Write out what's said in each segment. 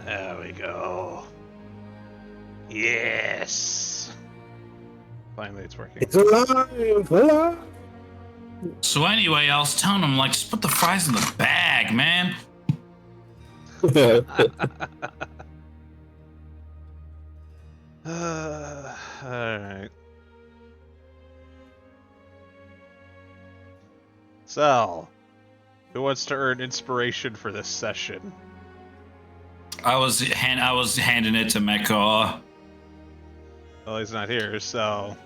There we go. Yes. Finally, it's working. It's alive! Alive! So anyway, I was telling him, like, just put the fries in the bag, man. Alright. So, who wants to earn inspiration for this session? I was handing it to Mecca. Well, he's not here, so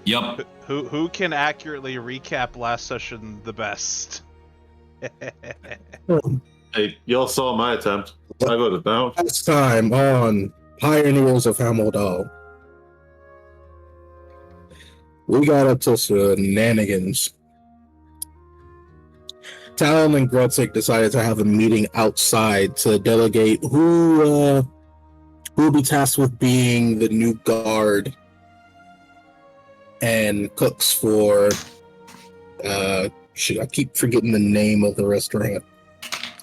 Yup. who can accurately recap last session the best? Hey, y'all saw my attempt. I voted down. Last time on Pioneers of Hamil, we got up to shenanigans. Talon and Grutzig decided to have a meeting outside to delegate who will be tasked with being the new guard and cooks for I keep forgetting the name of the restaurant.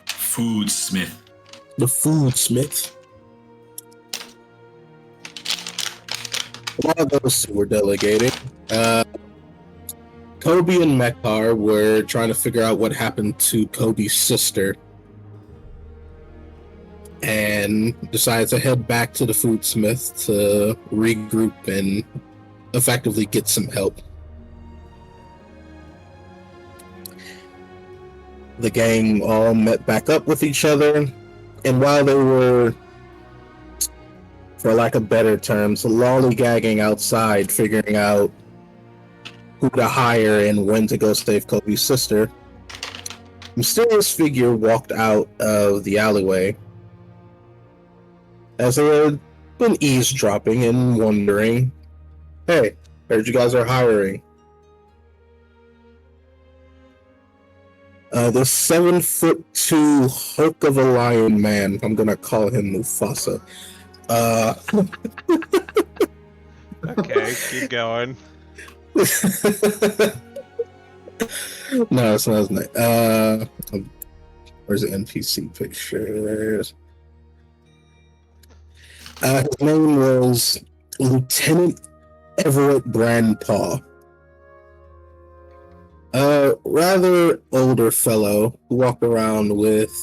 Foodsmith. The Foodsmith. A lot of those two were delegated. Kobe and Mekar were trying to figure out what happened to Kobe's sister and decided to head back to the Foodsmith to regroup and effectively get some help. The gang all met back up with each other, and while they were, for lack of better terms, lollygagging outside, figuring out who to hire and when to go save Kobe's sister, a mysterious figure walked out of the alleyway. As they had been eavesdropping and wondering, hey, heard you guys are hiring. The 7'2" Hulk of a lion man, I'm gonna call him Mufasa. Okay, keep going. No, it's not his name. Where's the NPC pictures? His name was Lieutenant Everett Brandpaw. A rather older fellow who walked around with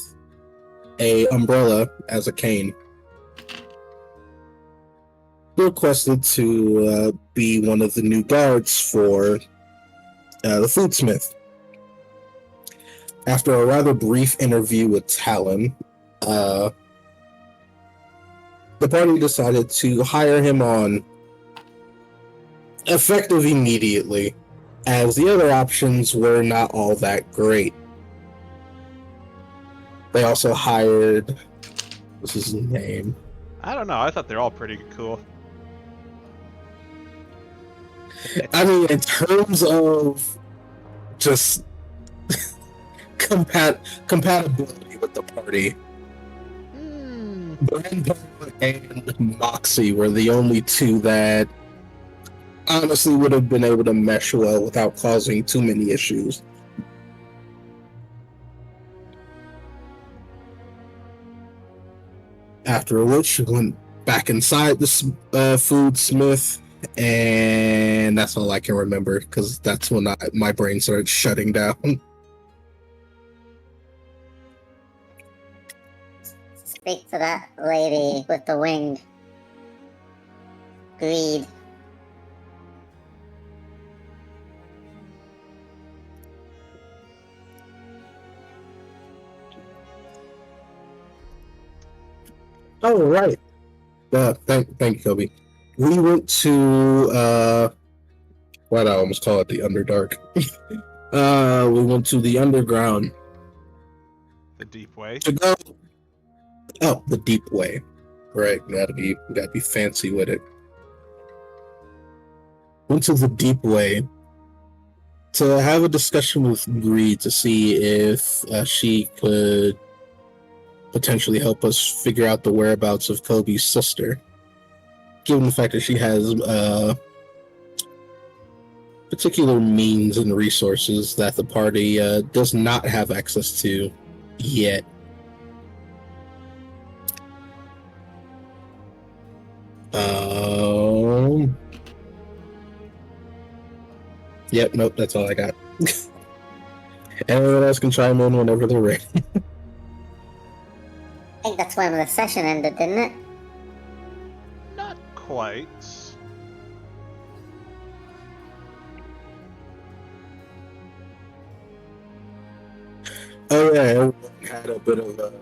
a umbrella as a cane. He requested to be one of the new guards for the Foodsmith. After a rather brief interview with Talon, the party decided to hire him on effective immediately, as the other options were not all that great. They also hired... What's his name? I don't know. I thought they're all pretty cool. I mean, in terms of just compatibility with the party, Brandon and Moxie were the only two that honestly would have been able to mesh well without causing too many issues. After which, we went back inside the Foodsmith, and that's all I can remember, because that's when my brain started shutting down. Speak to that lady with the winged greed. Oh, right. Thank you, Kobe. We went to why did I almost call it the Underdark? We went to the underground. The deep way. To go. Oh, the deep way. Right, gotta be fancy with it. Went to the deep way to have a discussion with Greed to see if she could potentially help us figure out the whereabouts of Kobe's sister, given the fact that she has particular means and resources that the party does not have access to yet. Um. Yep. Nope. That's all I got. Anyone else can chime in whenever they're ready. I think that's when the session ended, didn't it? Not quite. Oh yeah, everyone had a bit of a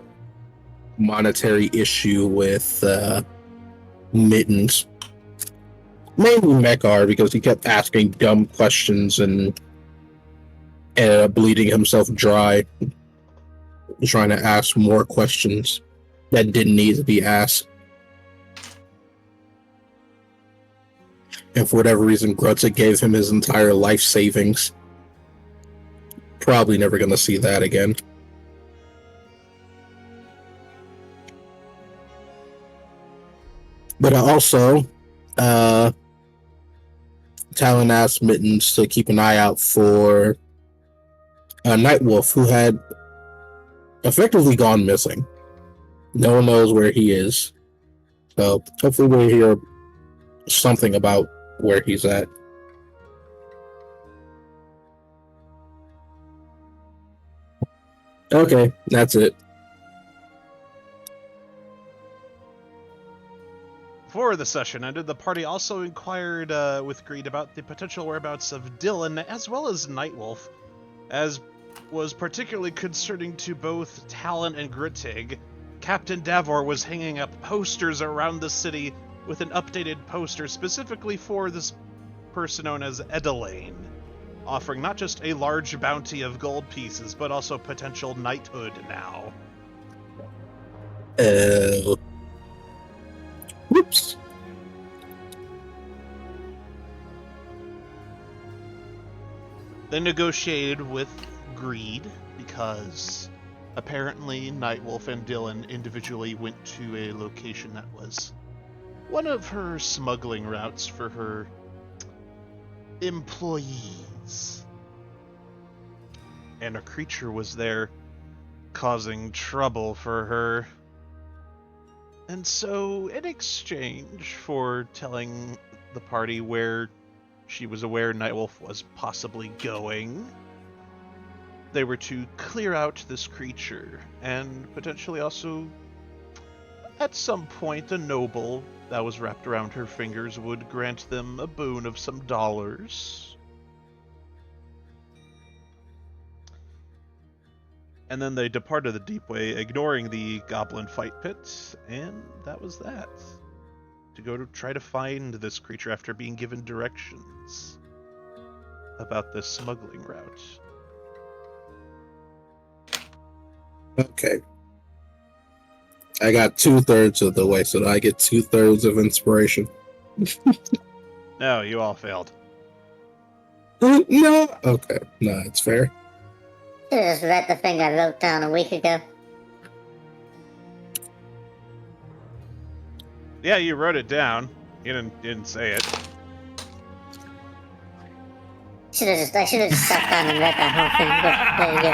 monetary issue with Mittens. Mainly Mekar, because he kept asking dumb questions and ended up bleeding himself dry, trying to ask more questions that didn't need to be asked. And for whatever reason, Grutza gave him his entire life savings. Probably never going to see that again. But also, Talon asked Mittens to keep an eye out for Nightwolf, who had effectively gone missing. No one knows where he is. So hopefully we'll hear something about where he's at. Okay, that's it. Before the session ended, the party also inquired with greed about the potential whereabouts of Dylan as well as Nightwolf, as was particularly concerning to both Talon and Grittig. Captain Davor was hanging up posters around the city with an updated poster specifically for this person known as Edelaine, offering not just a large bounty of gold pieces, but also potential knighthood now. Whoops. They negotiated with greed because apparently Nightwolf and Dylan individually went to a location that was one of her smuggling routes for her employees. And a creature was there causing trouble for her. And so, in exchange for telling the party where she was aware Nightwolf was possibly going, they were to clear out this creature, and potentially also, at some point, a noble that was wrapped around her fingers would grant them a boon of some dollars. And then they departed the deep way, ignoring the goblin fight pit, and that was that. To go to try to find this creature after being given directions about this smuggling route. Okay. I got 2/3 of the way, so I get 2/3 of inspiration. No, you all failed. No. Okay. No, it's fair. Should have just read the thing I wrote down a week ago. Yeah, you wrote it down. You didn't say it. I should have just sat down and read that whole thing, but there you go.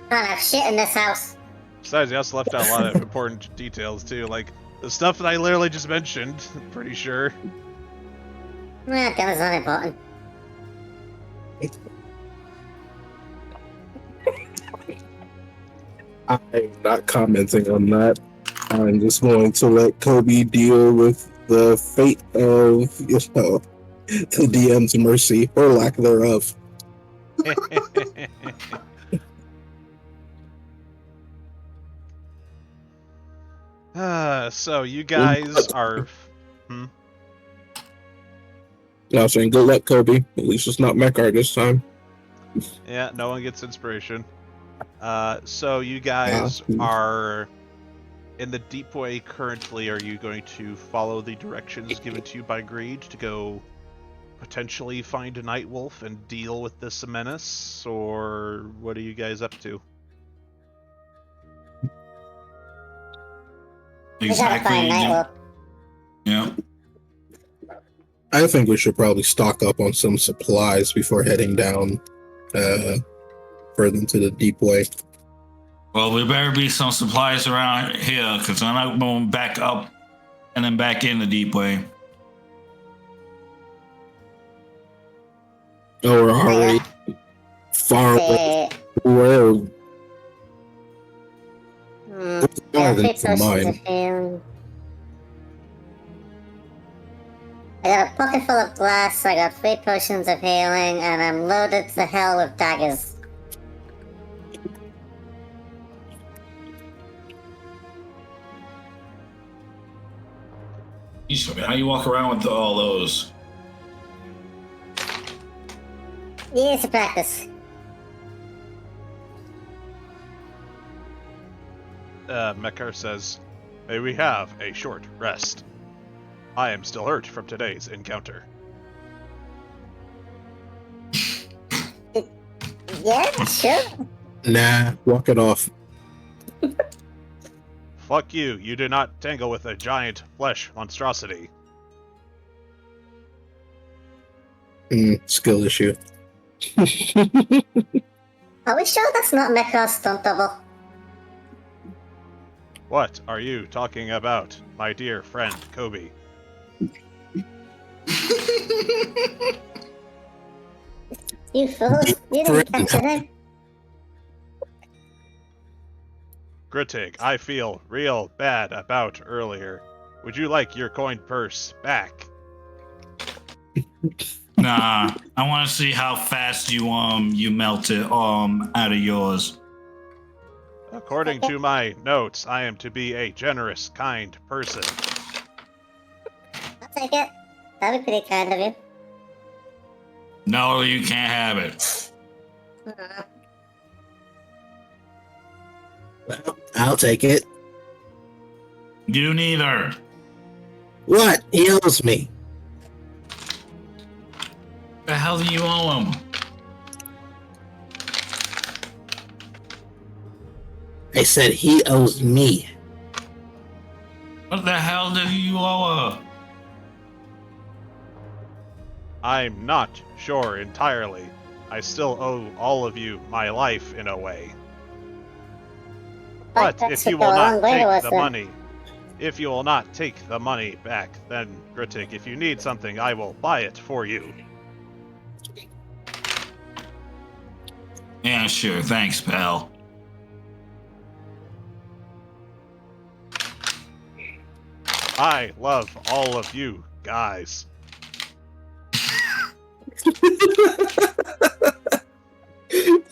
Can't have shit in this house. Besides, you also left out a lot of important details too, like the stuff that I literally just mentioned. I'm pretty sure. That was unimportant. I'm not commenting on that. I'm just going to let Kobe deal with the fate of, the DM's mercy, or lack thereof. So you guys are... I was saying, good luck, Kobe. At least it's not Mekar this time. Yeah, no one gets inspiration. So you guys are in the deep way currently. Are you going to follow the directions given to you by Greed to go potentially find a Nightwolf and deal with this menace, or what are you guys up to? We gotta find Nightwolf. Yeah. I think we should probably stock up on some supplies before heading down further into the deep way. Well, there better be some supplies around here, because I'm not going back up and then back in the deep way. Oh, we're already far away. Say, Where? I More got than 3 potions mine. of healing. I got a pocket full of glass, I got 3 potions of healing, and I'm loaded to hell with daggers. How you walk around with all those? Years of practice. Mekar says, "May we have a short rest? I am still hurt from today's encounter." Yeah, sure. Nah, walk it off. Fuck you, you do not tangle with a giant flesh monstrosity. Skill issue. Are we sure that's not Mekar's stunt double? What are you talking about, my dear friend Kobe? You fools, you didn't capture him. Grittig, I feel real bad about earlier. Would you like your coin purse back? Nah, I want to see how fast you melt it out of yours. According to my notes, I am to be a generous, kind person. I'll take it. That'd be pretty kind of you. No, you can't have it. Well, I'll take it. You neither. What? He owes me. The hell do you owe him? I said he owes me. What the hell do you owe her? I'm not sure entirely. I still owe all of you my life in a way. But if you will not take the money, back, then Grittig, if you need something, I will buy it for you. Yeah, sure. Thanks, pal. I love all of you guys.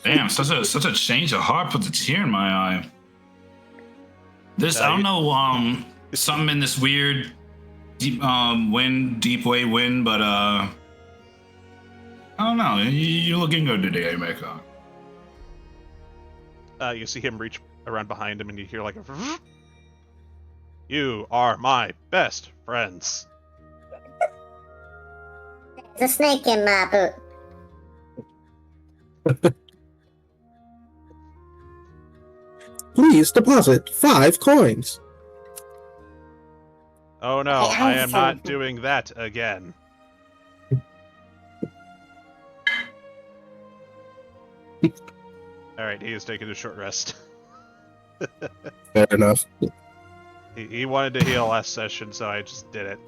Damn, such a change of heart puts a tear in my eye. This I don't know, something in this weird deep way wind, but I don't know. You're looking good today, Mecca. You see him reach around behind him, and you hear like a. You are my best friends. There's a snake in my boot. Please deposit 5 coins. Oh no, I am not doing that again. Alright, he is taking a short rest. Fair enough. He wanted to heal last session, so I just did it.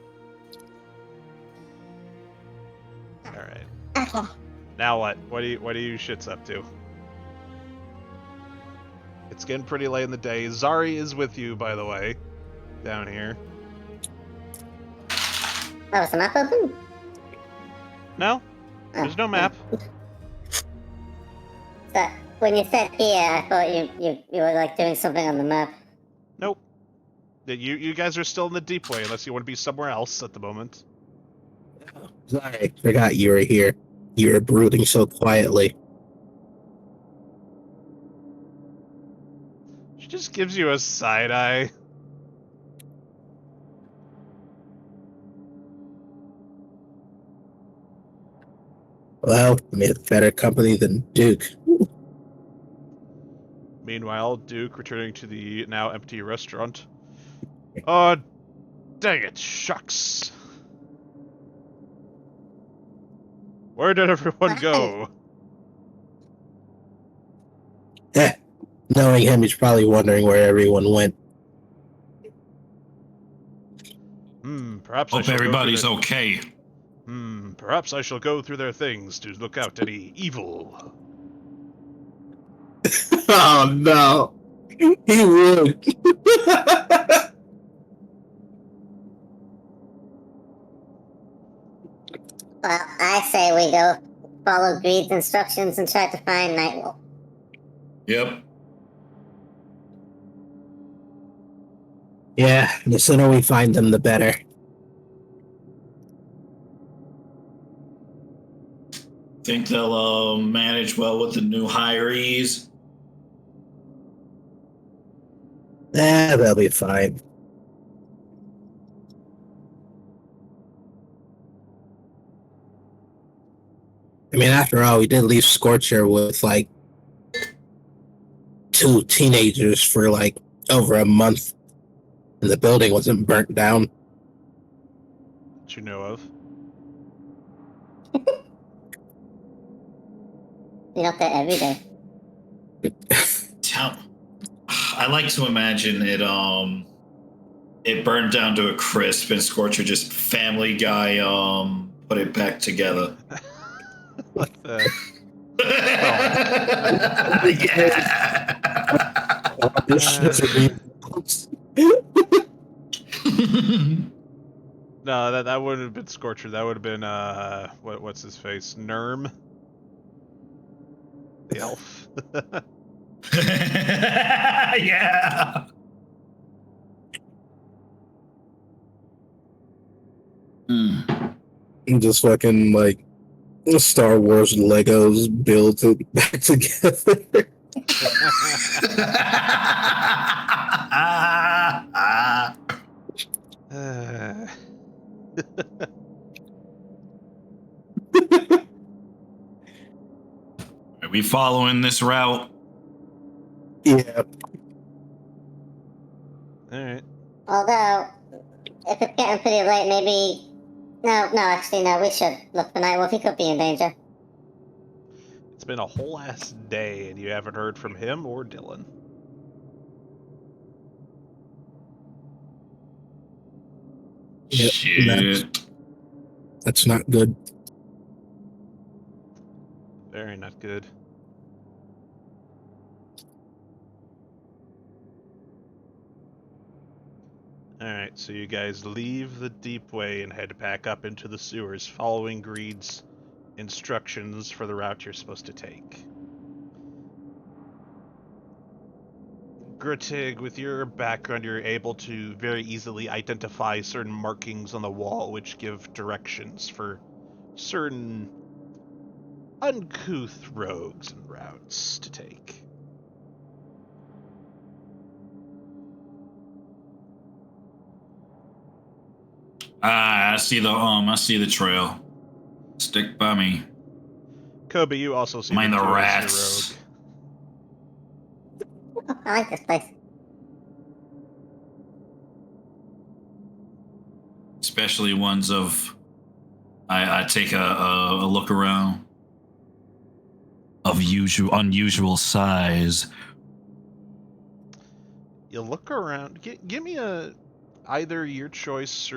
Alright. Okay. Now what? What are you shits up to? It's getting pretty late in the day. Zari is with you, by the way. Down here. Oh, was the map open? No? There's no map. So, when you said here, I thought you were like doing something on the map. Nope. You guys are still in the deep way, unless you want to be somewhere else at the moment. Sorry, I forgot you were here. You were brooding so quietly. She just gives you a side eye. Well, I made better company than Duke. Meanwhile, Duke returning to the now empty restaurant. Oh, dang it, shucks. Where did everyone go? Knowing him, he's probably wondering where everyone went. Perhaps I Hope shall everybody's go okay. Perhaps I shall go through their things to look out any evil. Oh no, he would. Well, I say we go follow Greed's instructions and try to find Nightwolf. Yep. Yeah, the sooner we find them, the better. Think they'll manage well with the new hirees. They'll be fine. I mean, after all, we did leave Scorcher with like 2 teenagers for like over a month, and the building wasn't burnt down. That you know of. You don't get every day. I like to imagine it burned down to a crisp and Scorcher just Family Guy put it back together. What the? No, that wouldn't have been Scorcher. That would have been what's his face? Nerm, the elf. Yeah. Just fucking like Star Wars Legos built it back together. Are we following this route? Yeah. Alright. Although, if it's getting pretty late, maybe... No, we should look for Nightwolf. He could be in danger. It's been a whole ass day and you haven't heard from him or Dylan. Yep, Shit. That's not good. Very not good. Alright, so you guys leave the deep way and head back up into the sewers, following Greed's instructions for the route you're supposed to take. Grittig, with your background, you're able to very easily identify certain markings on the wall which give directions for certain uncouth roads and routes to take. I see the trail. Stick by me. Kobe, you also see Mind the the two as rats. your rogue. Oh, I like this place. Especially ones of I take a look around of unusual size. You look around. Give me either your choice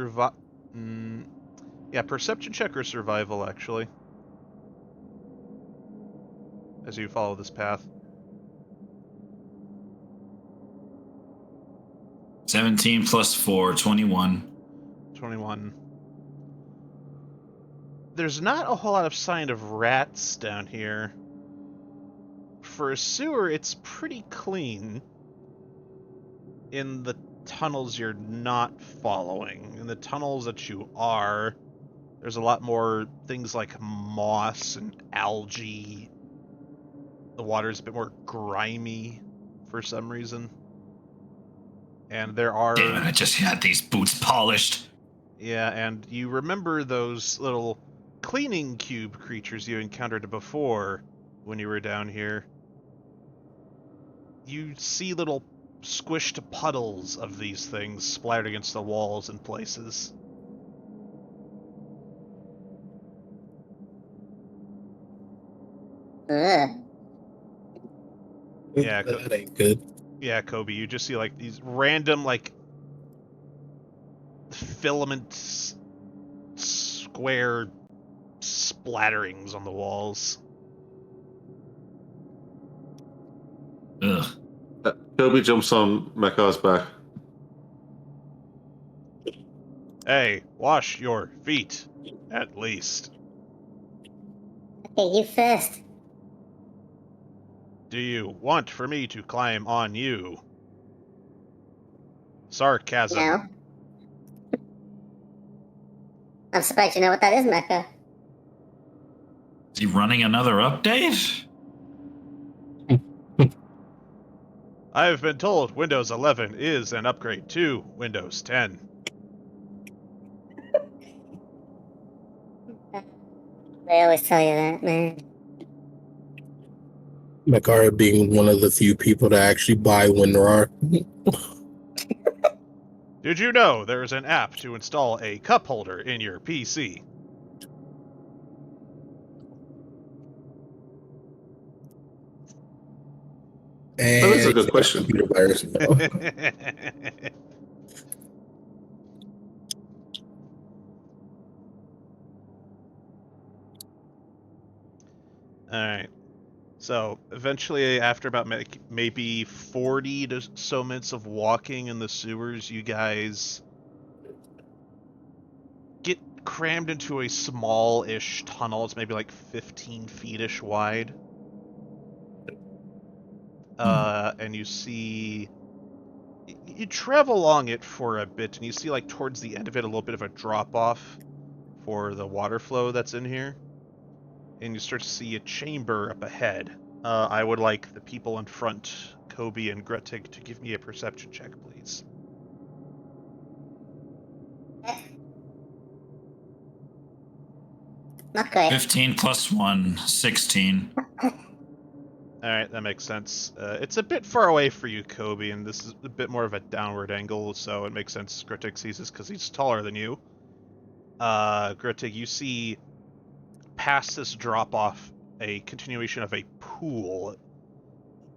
perception check or survival, actually, as you follow this path. 17 plus 4, 21. 21. There's not a whole lot of sign of rats down here. For a sewer, it's pretty clean. In the tunnels you're not following. In the tunnels that you are, there's a lot more things like moss and algae. The water's a bit more grimy for some reason. And there are... Damn it, I just had these boots polished. Yeah, and you remember those little cleaning cube creatures you encountered before when you were down here. You see little squished puddles of these things splattered against the walls in places. Ugh. Yeah, That ain't good. Yeah, Kobe, you just see like these random like filament square splatterings on the walls. Ugh. Kobe jumps on Mekar's back. Hey, wash your feet, at least. Okay, you first. Do you want for me to climb on you? Sarcasm. No. I'm surprised you know what that is, Mecca. Is he running another update? I've been told Windows 11 is an upgrade to Windows 10. They always tell you that, man. Makara being one of the few people to actually buy WinRAR. Did you know there's an app to install a cup holder in your PC? And That is a good question. computer virus. Alright. So, eventually, after about maybe 40 to so minutes of walking in the sewers, you guys get crammed into a small-ish tunnel. It's maybe like 15 feet-ish wide. And you see... You travel along it for a bit, and you see, like, towards the end of it, a little bit of a drop-off for the water flow that's in here. And you start to see a chamber up ahead. I would like the people in front, Kobe and Gretig, to give me a perception check, please. Not great. 15 plus 1, 16. Alright, that makes sense. It's a bit far away for you, Kobe, and this is a bit more of a downward angle, so it makes sense Gretig sees this because he's taller than you. Gretig, you see past this drop-off a continuation of a pool,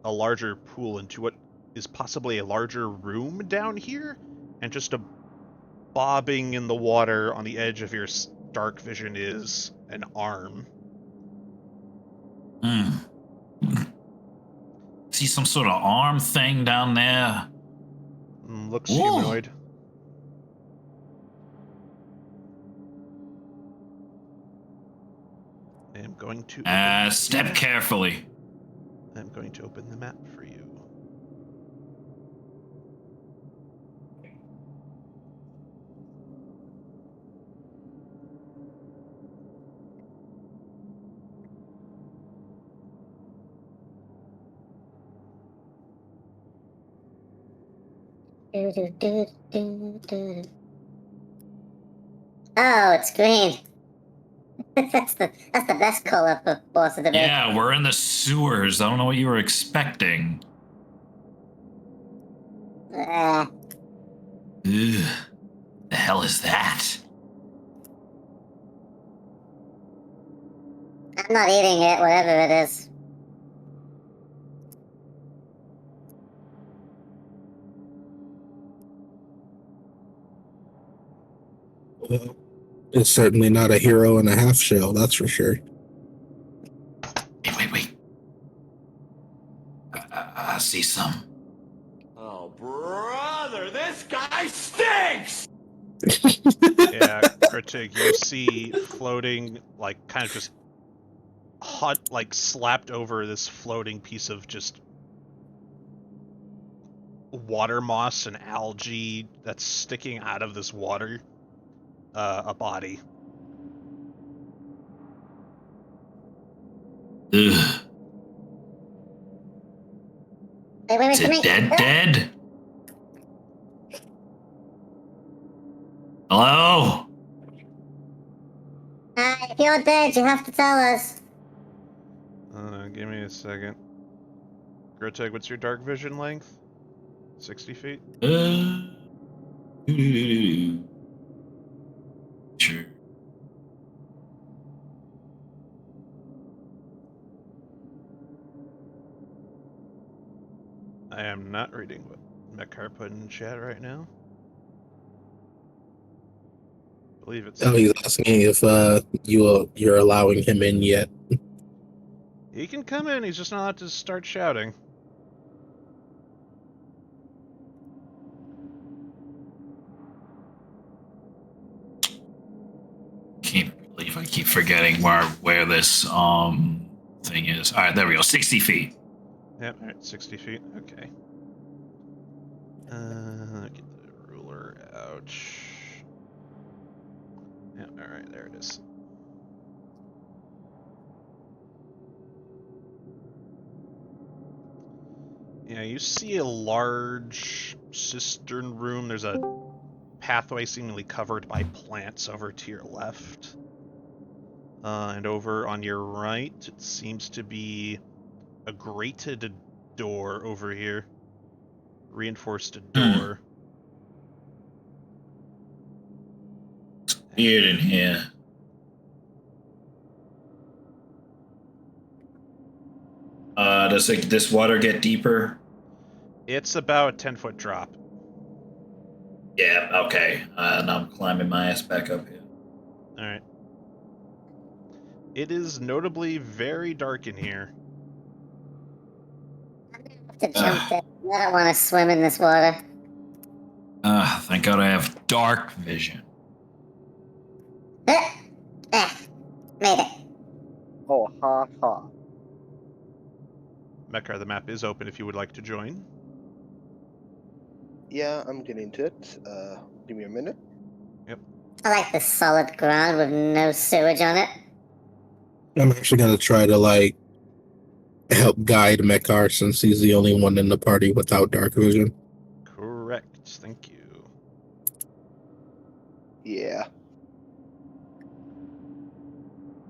a larger pool into what is possibly a larger room down here, and just a bobbing in the water on the edge of your dark vision is an arm. See some sort of arm thing down there? Looks Ooh. humanoid. I'm going to Step carefully. I'm going to open the map for you. Oh, it's green. that's the best color for boss of the day. Yeah, we're in the sewers. I don't know what you were expecting. Uh, Ugh. The hell is that? I'm not eating it, whatever it is. Well, it's certainly not a hero and a half shell, that's for sure. Wait. I see some. Oh, brother, this guy stinks! Yeah, Kritik, you see floating, like, kind of just hot, like, slapped over this floating piece of just water moss and algae that's sticking out of this water, a body. Ugh. Wait, Is it dead? Hello? If you're dead, you have to tell us. Give me a second. Groteg, what's your dark vision length? 60 feet? Sure. am not reading what Mekar put in chat right now. I believe it's. Oh, he's asking if you're allowing him in yet. He can come in, he's just not allowed to start shouting. Can't believe I keep forgetting where this thing is. All right, there we go. 60 feet. Yep, alright, 60 feet. Okay. Get the ruler out. Yeah, alright, there it is. Yeah, you see a large cistern room. There's a pathway seemingly covered by plants over to your left. And over on your right, it seems to be a grated door over here. Reinforced door. It's weird in here. Does this water get deeper? It's about a 10-foot drop. Yeah, okay. Now I'm climbing my ass back up here. Alright. It is notably very dark in here. To jump in. I don't want to swim in this water. Thank God I have dark vision. Made it. Oh, ha ha. Mekar, the map is open if you would like to join. Yeah, I'm getting to it. Give me a minute. I like the solid ground with no sewage on it. I'm actually gonna try to help guide Mekar since he's the only one in the party without dark vision. Correct, thank you. Yeah.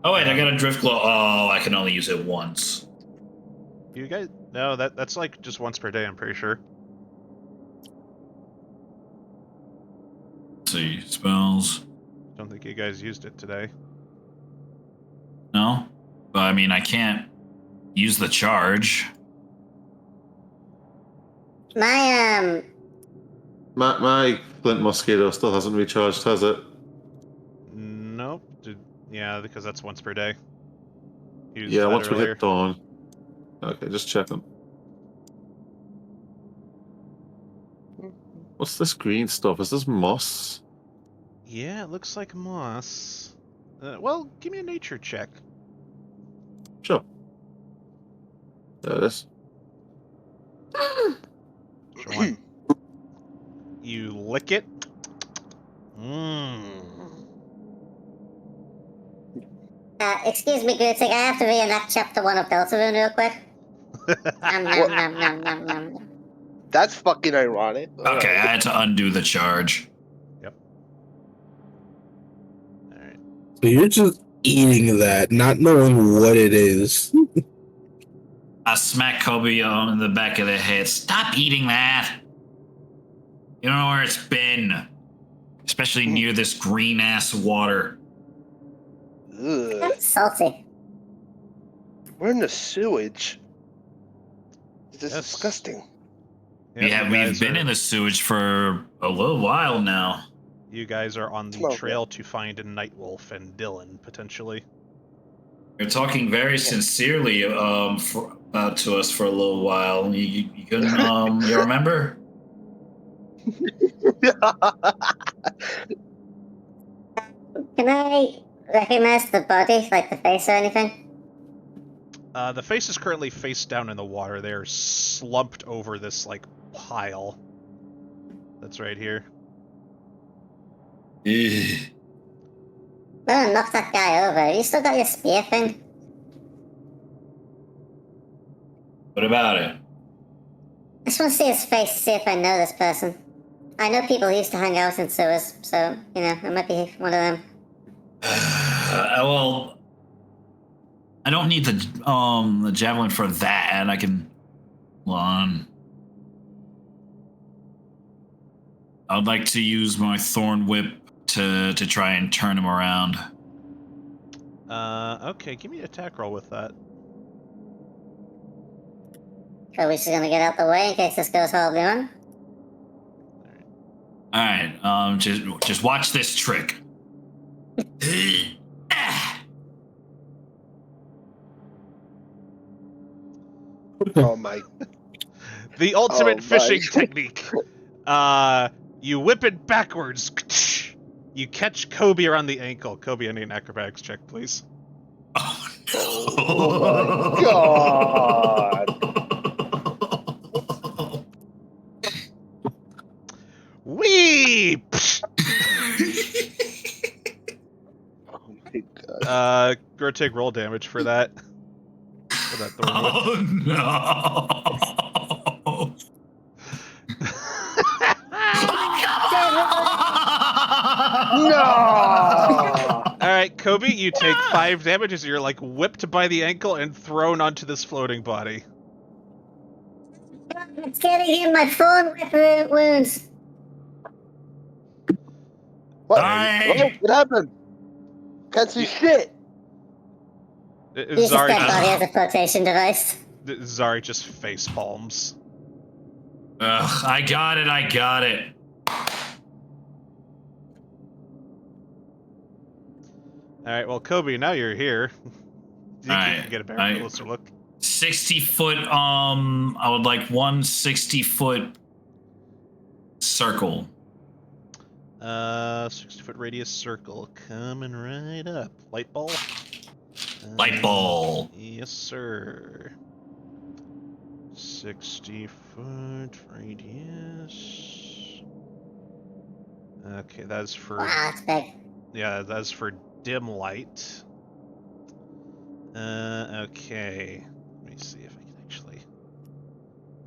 Oh wait, I got a drift glow. Oh, I can only use it once. You guys... No, that's like just once per day, I'm pretty sure. Let's see, spells. Don't think you guys used it today. No? But I mean, I can't use the charge. My My Flint Mosquito still hasn't recharged, has it? Nope. Yeah, because that's once per day. Used Yeah, that once we earlier. hit dawn. Okay, just checking. What's this green stuff? Is this moss? Yeah, it looks like moss. Well, give me a nature check. Sure. There it is. Which one? You lick it. excuse me, Gutik, I have to reenact chapter 1 of Deltarune real quick. Nom, nom, nom, nom, nom, nom. That's fucking ironic. Okay, I had to undo the charge. Yep. Alright. So you're just eating that, not knowing what it is. I smack Kobe on the back of the head. Stop eating that. You don't know where it's been. Especially near this green ass water. Ugh. That's salty. We're in the sewage. This is Yes. disgusting. Yep, We've been in the sewage for a little while now. You guys are on the Smoke, trail to find a Nightwolf and Dylan, potentially. You're talking very sincerely to us for a little while. You couldn't you remember? Can I recognize the body, like the face or anything? The face is currently face down in the water. They're slumped over this, pile that's right here. Ugh. I'm gonna knock that guy over. You still got your spear thing? What about it? I just want to see his face, see if I know this person. I know people who used to hang out in sewers, so, it might be one of them. Well, I don't need the javelin for that, and I can. Hold on. I'd like to use my thorn whip to try and turn him around. Okay, give me an attack roll with that. Kobe's just gonna get out the way in case this goes horribly wrong. All right. Just watch this trick. Oh my. The ultimate Oh, fishing my. technique. You whip it backwards. You catch Kobe around the ankle. Kobe, I need an acrobatics check, please. Oh no! Oh my god! Whee! Oh my god. Go take roll damage for that. For that thorn whip. Oh no! No! Alright, Kobe, you take 5 damage as you're like whipped by the ankle and thrown onto this floating body. It's getting in my thorn whip wounds. What? Hey! What happened? Can't see shit. Use a Zari dead body just, as a flotation device. Zari just face palms. Ugh, I got it. Alright, well, Kobe, now you're here. You can get a better closer look. 60 foot, I would like 160-foot circle. 60-foot radius circle coming right up. Light ball? Light ball. Yes, sir. 60-foot radius. Okay, that's for... Wow, that's big. Yeah, that's for dim light. Okay. Let me see if I can actually...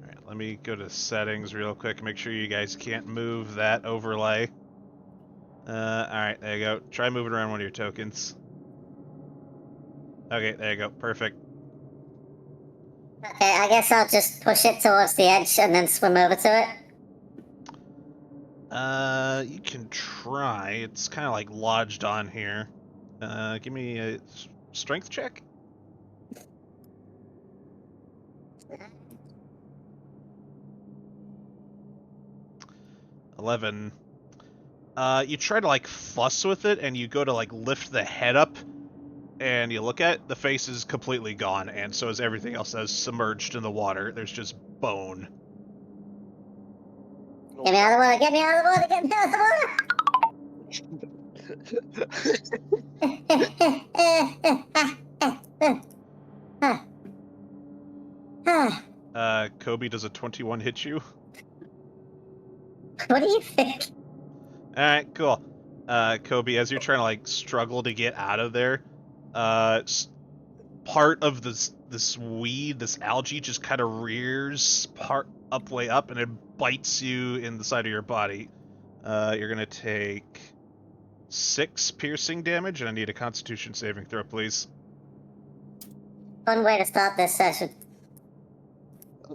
Alright, let me go to settings real quick. Make sure you guys can't move that overlay. Alright, there you go. Try moving around one of your tokens. Okay, there you go. Perfect. Okay, I guess I'll just push it towards the edge and then swim over to it. You can try. It's kind of like lodged on here. Give me a strength check. $11. You try to like fuss with it, and you go to like lift the head up, and you look at it, the face is completely gone, and so is everything else that's submerged in the water. There's just bone. Get me out of the water, get me out of the water, get me out of the water! Kobe, does a 21 hit you? What do you think? Alright, cool. Kobe, as you're trying to like struggle to get out of there, part of this weed, this algae, just kind of rears way up, and it bites you in the side of your body. You're gonna take 6 piercing damage, and I need a Constitution saving throw, please. Fun way to start this session.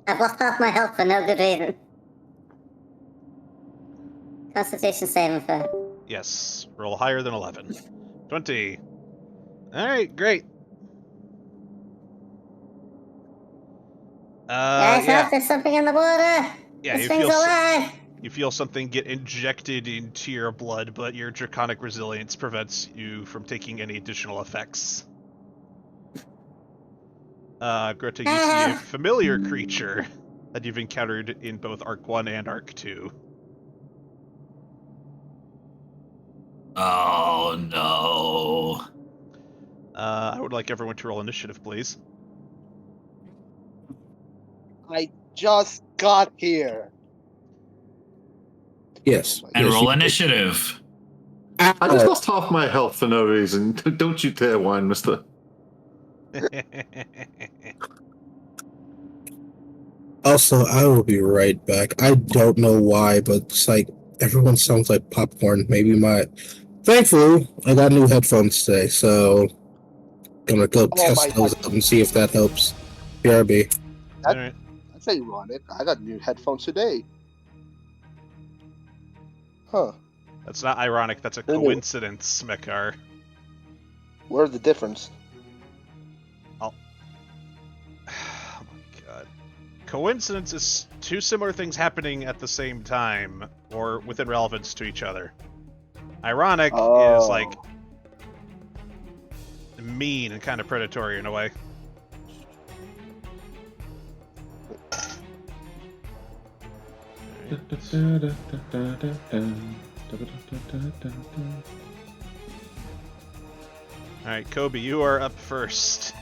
I've lost half my health for no good reason. Constitution saving throw. Yes, roll higher than 11. 20. Alright, great. Guys, Yeah. help, there's something in the water! Yeah, This thing's alive! You feel something get injected into your blood, but your draconic resilience prevents you from taking any additional effects. Greta, you see a familiar creature that you've encountered in both Arc 1 and Arc 2. Oh no. I would like everyone to roll initiative, please. I just got here. Yes. And yes, roll you- initiative. I just lost half my health for no reason. Don't you dare whine, mister. Also, I will be right back. I don't know why, but it's like everyone sounds like popcorn. Maybe Thankfully, I got new headphones today, so gonna go test my those God. out and see if that helps. BRB. Alright. That's ironic. I got new headphones today. Huh. That's not ironic, that's a coincidence, Mekar. Where's the difference? Oh my god. Coincidence is two similar things happening at the same time, or within relevance to each other. Ironic is like mean and kind of predatory in a way. Alright, Kobe, you are up first.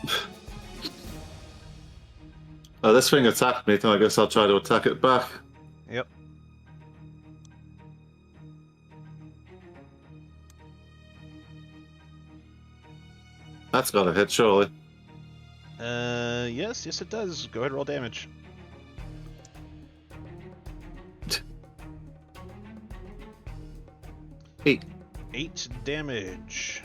This thing attacked me, then I guess I'll try to attack it back. Yep. That's got to hit, surely. Yes, it does. Go ahead and roll damage. Eight. 8 damage.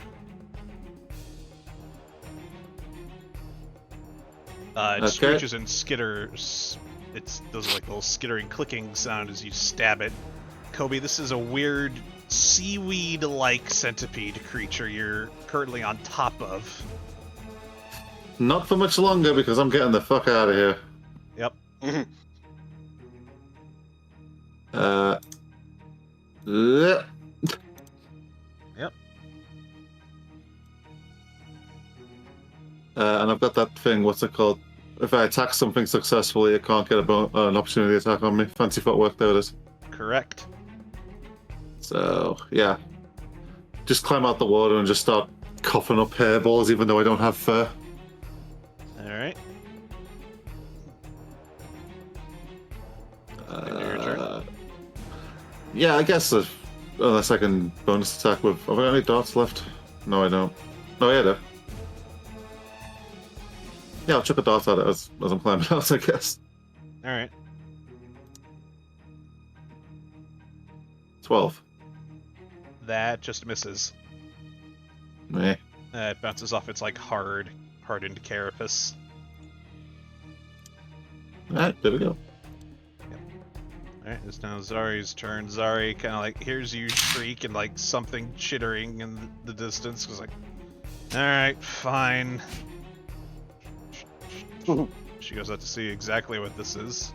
It screeches and skitters. It does like a little skittering, clicking sound as you stab it. Kobe, this is a weird seaweed-like centipede creature you're currently on top of. Not for much longer, because I'm getting the fuck out of here. Yep. Yep. And I've got that thing, what's it called? If I attack something successfully, it can't get an opportunity attack on me. Fancy footwork, there it is. Correct. So, yeah. Just climb out the water and just start coughing up hairballs, even though I don't have fur. Alright. Your turn. Yeah, I guess unless I can bonus attack with... Have I got any darts left? No, I don't. Oh, yeah, I do. Yeah, I'll chuck a dart at it as I'm climbing out, I guess. Alright. 12. That just misses. Meh. It bounces off its like hardened carapace. Alright, there we go. Alright, it's now Zari's turn. Zari kind of like hears you shriek and like something chittering in the distance. Goes like, alright, fine. She goes out to see exactly what this is.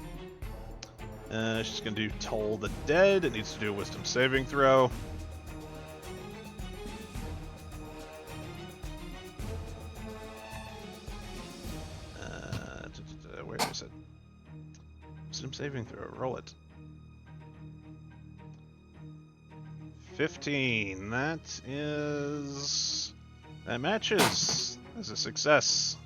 She's gonna do Toll the Dead. It needs to do a Wisdom saving throw. Where is it? Wisdom saving throw. Roll it. 15. That matches as a success.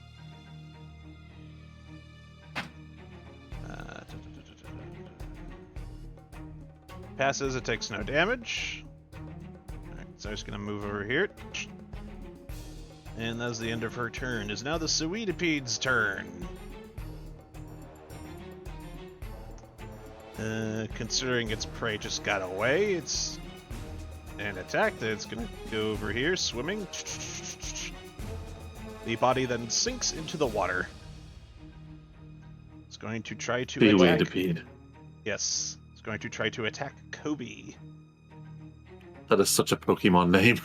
Passes, it takes no damage. Alright, so I'm just gonna move over here. And that's the end of her turn. Is now the Suidapede's turn. Considering its prey just got away, it's an attack that it's gonna go over here, swimming. The body then sinks into the water. It's going to try to attack. Suidapede. Yes. Going to try to attack Kobe. That is such a Pokemon name.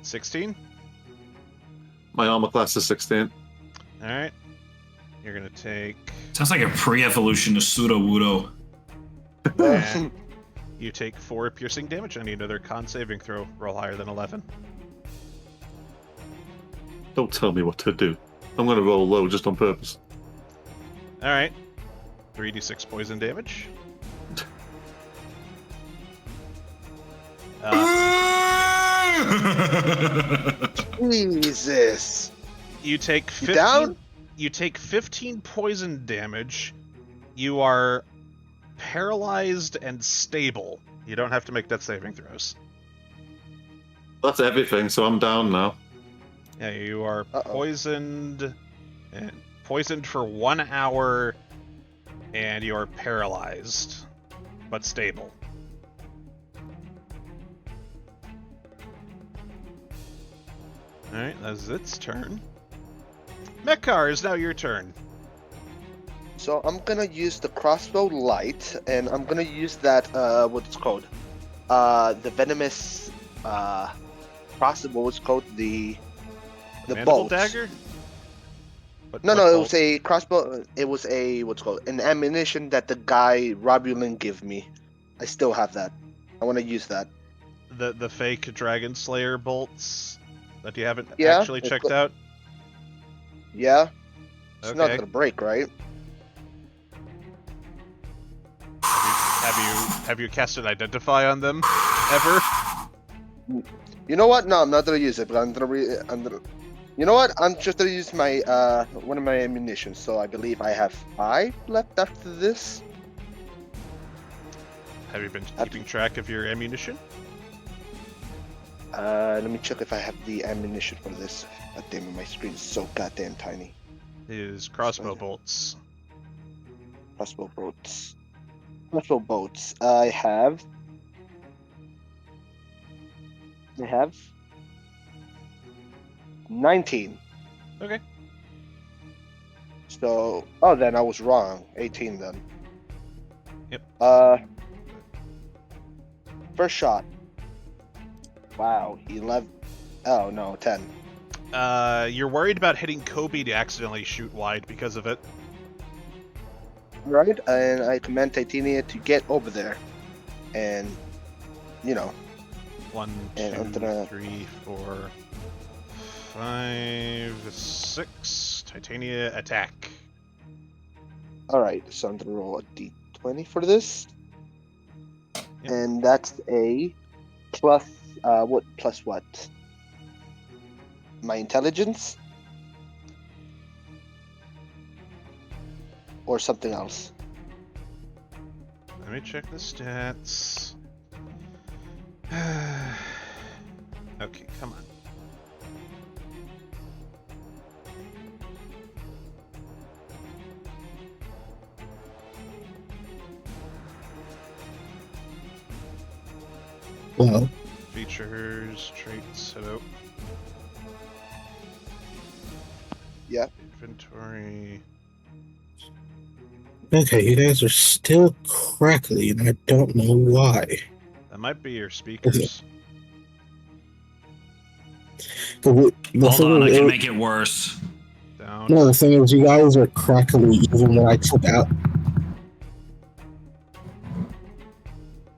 16? My armor class is 16. Alright. You're gonna take... Sounds like a pre-evolution to Sudowoodo. And you take 4 piercing damage. I need another con saving throw. Roll higher than 11. Don't tell me what to do. I'm gonna roll low just on purpose. Alright. 3d6 poison damage. Jesus. You take 15. Down? You take 15 poison damage. You are paralyzed and stable. You don't have to make death saving throws. That's everything, so I'm down now. Yeah, you are poisoned. And poisoned for 1 hour. And you are paralyzed, but stable. Alright, that's its turn. Mekar, is now your turn. So I'm gonna use the crossbow light, and I'm gonna use that, what it's called? The venomous, crossbow, what's called? The Mandible bolt. dagger? What, No, what no, it bolt? was a crossbow. It was a what's it called an ammunition that the guy Robulin gave me. I still have that. I want to use that. The fake Dragon Slayer bolts that you haven't Yeah, actually it's checked go- out. Yeah, it's not Okay. gonna break, right? Have you casted Identify on them ever? You know what? No, I'm not gonna use it. But I'm gonna. You know what? I'm just gonna use my one of my ammunition. So I believe I have 5 left after this. Have you been keeping track of your ammunition? Let me check if I have the ammunition for this. God damn it, my screen is so goddamn tiny. Is crossbow bolts. Crossbow bolts. Crossbow bolts. I have 19. Okay. So, oh, then I was wrong. 18 then. Yep. First shot. Wow, 11. Oh no, 10. You're worried about hitting Kobe to accidentally shoot wide because of it. Right, and I command Titania to get over there, and you know. 1, And 2, I'm gonna- 3, 4, 5, 6. Titania attack. All right, so I'm gonna roll a d20 for this, Yep. and that's a plus. What plus what? My intelligence, or something else. Let me check the stats. Okay, come on. Well, Features, traits, hello. Yeah. Inventory. okay, you guys are still crackly, and I don't know why. That might be your speakers. The Hold thing on, I is, can make it worse. Down. no, the thing is, you guys are crackly even when I took out.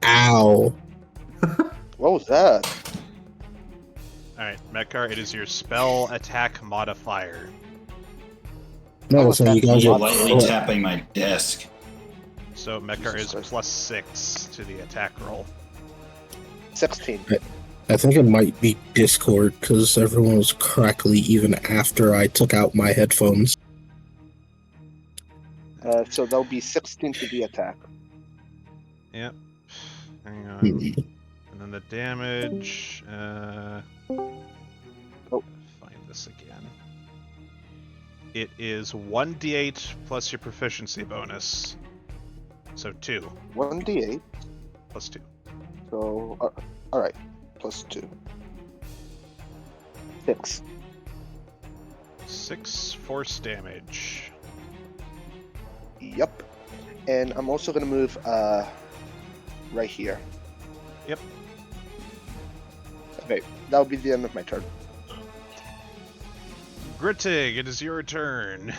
Ow. What was that? Alright, Metkar, it is your spell attack modifier. No, the thing you guys You're are. lightly tapping my desk. So Metkar Jesus is Christ. +6 to the attack roll. 16. I think it might be Discord because everyone was crackly even after I took out my headphones. So that'll be 16 to the attack. Yep. Hang on. Hmm. And then the damage. Oh. Find this again. It is 1d8 plus your proficiency bonus. So 2. 1d8. Plus 2. So, all right, plus 2. 6. 6 force damage. Yep. And I'm also gonna move right here. Yep. Okay, that'll be the end of my turn. Grittig, it is your turn.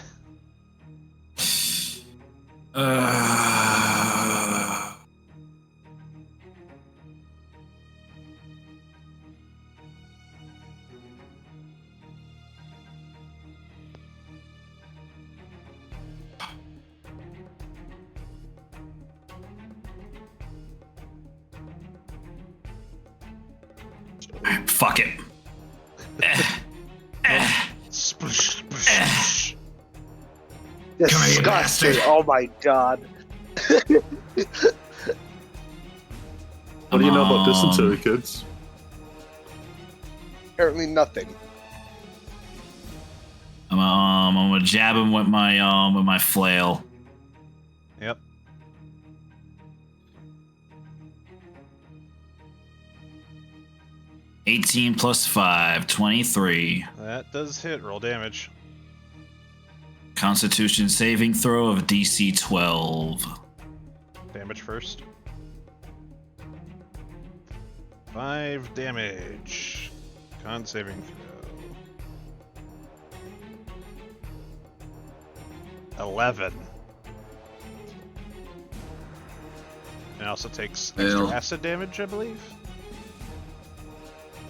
Fuck it. Splish, splish, splish. Come here, you Disgusting! bastard. Oh my god. What do you know about dysentery, kids? Apparently nothing. I'm gonna jab him with my flail. Yep. +18 +5, 23. That does hit. Roll damage. Constitution saving throw of DC 12. Damage first. 5 damage. Con saving throw. 11. And also takes extra acid damage, I believe.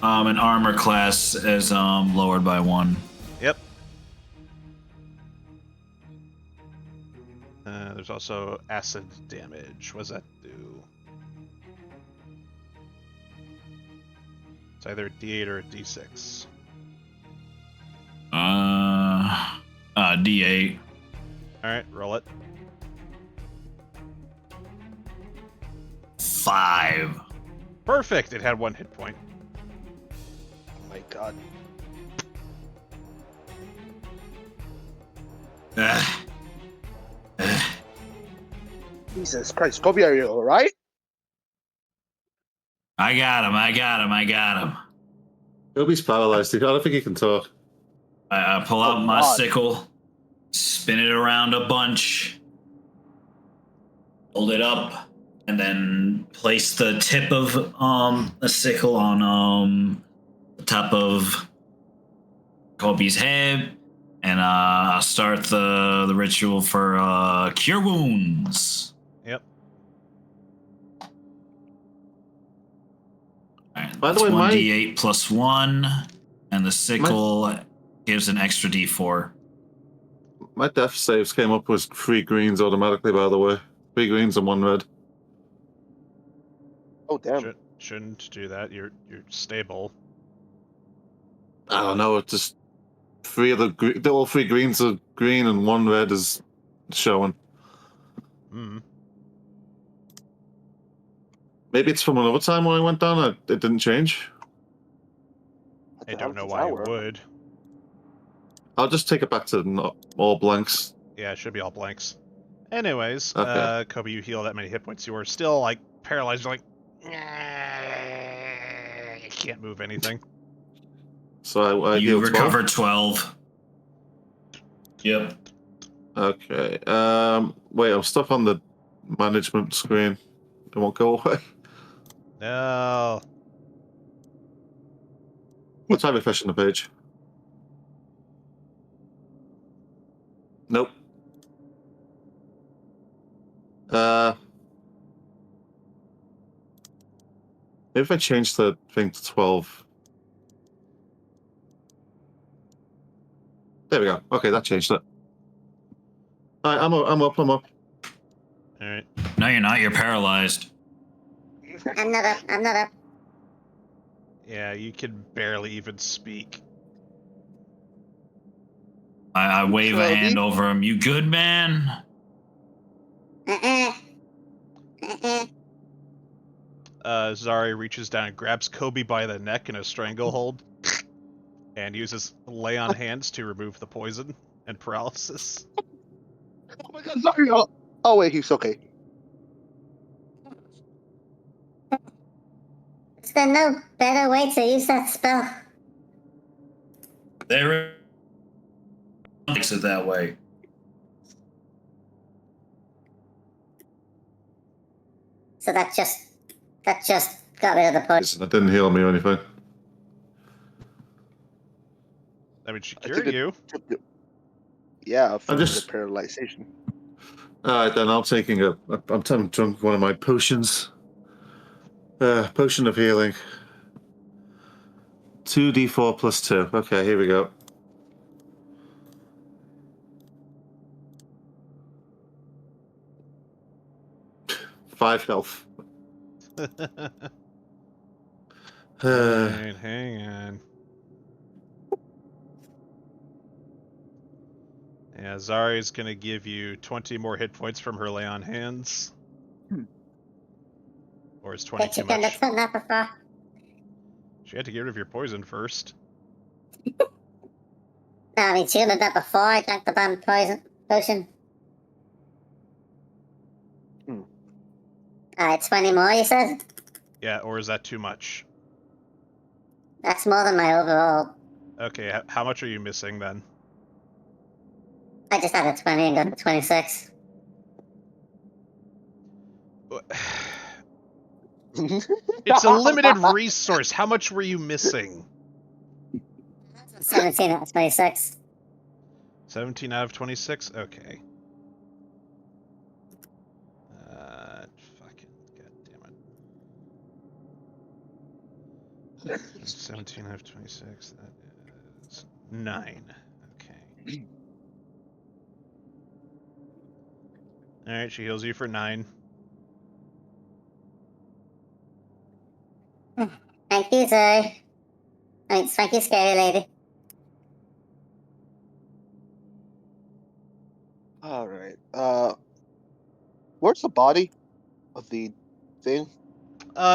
An armor class is lowered by 1. Yep. There's also acid damage. What does that do? It's either a D8 or a D6. D8. Alright, roll it. 5. Perfect! It had 1 hit point. Oh my god. Jesus Christ, Kobe, are you alright? I got him. Kobe's paralyzed. I don't think he can talk. I pull out my God. sickle, spin it around a bunch, hold it up, and then place the tip of a sickle on the top of Kobe's head, and I'll start the ritual for cure wounds. Yep. Alright, By the that's way, my- 1d8 plus 1, and the sickle gives an extra d4. My death saves came up with 3 greens automatically, by the way. 3 greens and 1 red. Oh damn. Shouldn't do that. You're stable. I don't know, it's just 3 of the all 3 greens are green and 1 red is showing. Hmm. Maybe it's from another time when I went down, it didn't change. I don't know why it would. I'll just take it back to all blanks. Yeah, it should be all blanks. Anyways, Okay. Kobe, you heal that many hit points. You are still, like, paralyzed. You're like, you can't move anything. So I You heal 12. recover 12. Yep. Okay. Wait, I'm stuck on the management screen. It won't go away. No. Let's try refreshing the page. Nope. Maybe if I change the thing to 12. There we go. Okay, that changed it. Alright, I'm up. All right. No, you're not. You're paralyzed. I'm not up. Yeah, you can barely even speak. I wave a Kobe? hand over him. You good, man? Zari reaches down and grabs Kobe by the neck in a stranglehold and uses lay on hands to remove the poison and paralysis. Oh my god, sorry. Oh wait, he's okay. Is there no better way to use that spell? There makes it that way. So that just got rid of the poison. That didn't heal me or anything. I mean, she I think cured it- you. Yeah, from just- the paralyzation. Alright, then I'm taking I'm drunk one of my potions. Potion of healing. 2d4 plus 2. Okay, here we go. Five health. Alright, hang on. Yeah, Zari's gonna give you 20 more hit points from her lay on hands. Or is 20 Bet too you couldn't much? have done that before. She had to get rid of your poison first. No, I mean, she could have done that before I drank the damn potion. Alright, 20 more, you said? Yeah, or is that too much? That's more than my overall. Okay, how much are you missing then? I just added 20 and got to 26. It's a limited resource. How much were you missing? 17 out of 26. 17 out of 26? Okay. 17 out of 26. That is 9. Okay. Alright, she heals you for 9. Thank you, Zoe. Thank you, scary lady. All right. Where's the body of the thing?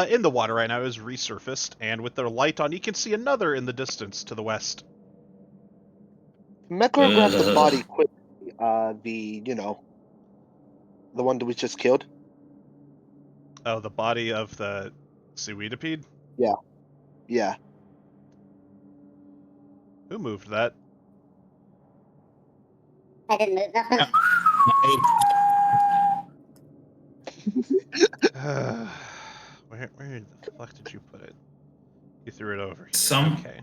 In the water right now is resurfaced, and with the light on, you can see another in the distance to the west. Mecca grabbed the body quickly. The one that we just killed. Oh, the body of the Suidipede? Yeah. Who moved that? I didn't move nothing. Where the fuck did you put it? You threw it over here. Some- Okay.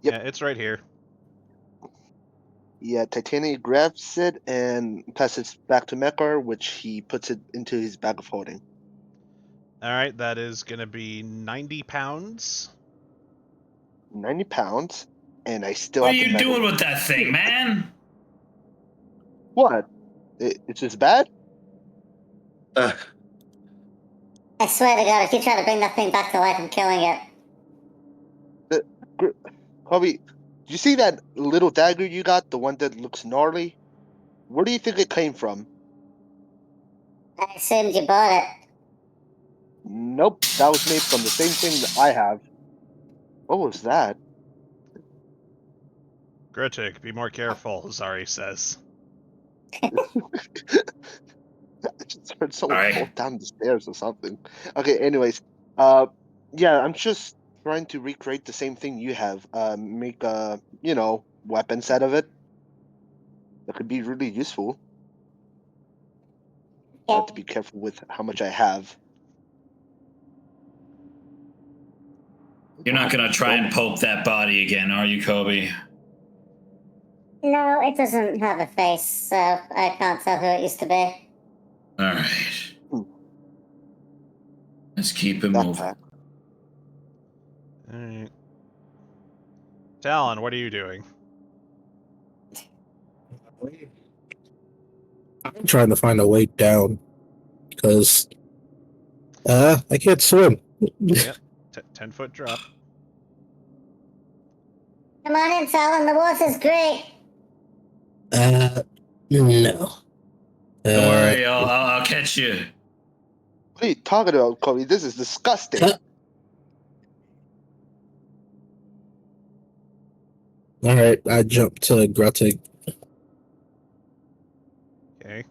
Yep. Yeah, it's right here. Yeah, Titania grabs it and passes it back to Mecca, which he puts it into his bag of holding. Alright, that is gonna be 90 pounds. 90 pounds, and I still What are have the you medal. doing with that thing, man? What? It's just bad? I swear to God, if you try to bring that thing back to life, I'm killing it. Kobe, do you see that little dagger you got? The one that looks gnarly? Where do you think it came from? I assumed you bought it. Nope, that was made from the same thing that I have. What was that? Grotik, be more careful, Zari says. I just heard someone Alright. fall down the stairs or something. Okay, anyways, yeah, I'm just trying to recreate the same thing you have. Make weapons out of it. That could be really useful. I have to be careful with how much I have. You're not gonna try and poke that body again, are you, Kobe? No, it doesn't have a face, so I can't tell who it used to be. Alright. Let's keep it Backpack. moving. Alright. Talon, what are you doing? I'm trying to find a way down because I can't swim. Yep. 10-foot drop. Come on in, Talon, the water's great. No. Don't worry, I'll catch you. What are you talking about, Kobe? This is disgusting. All right, I jumped to Gruttig. Okay.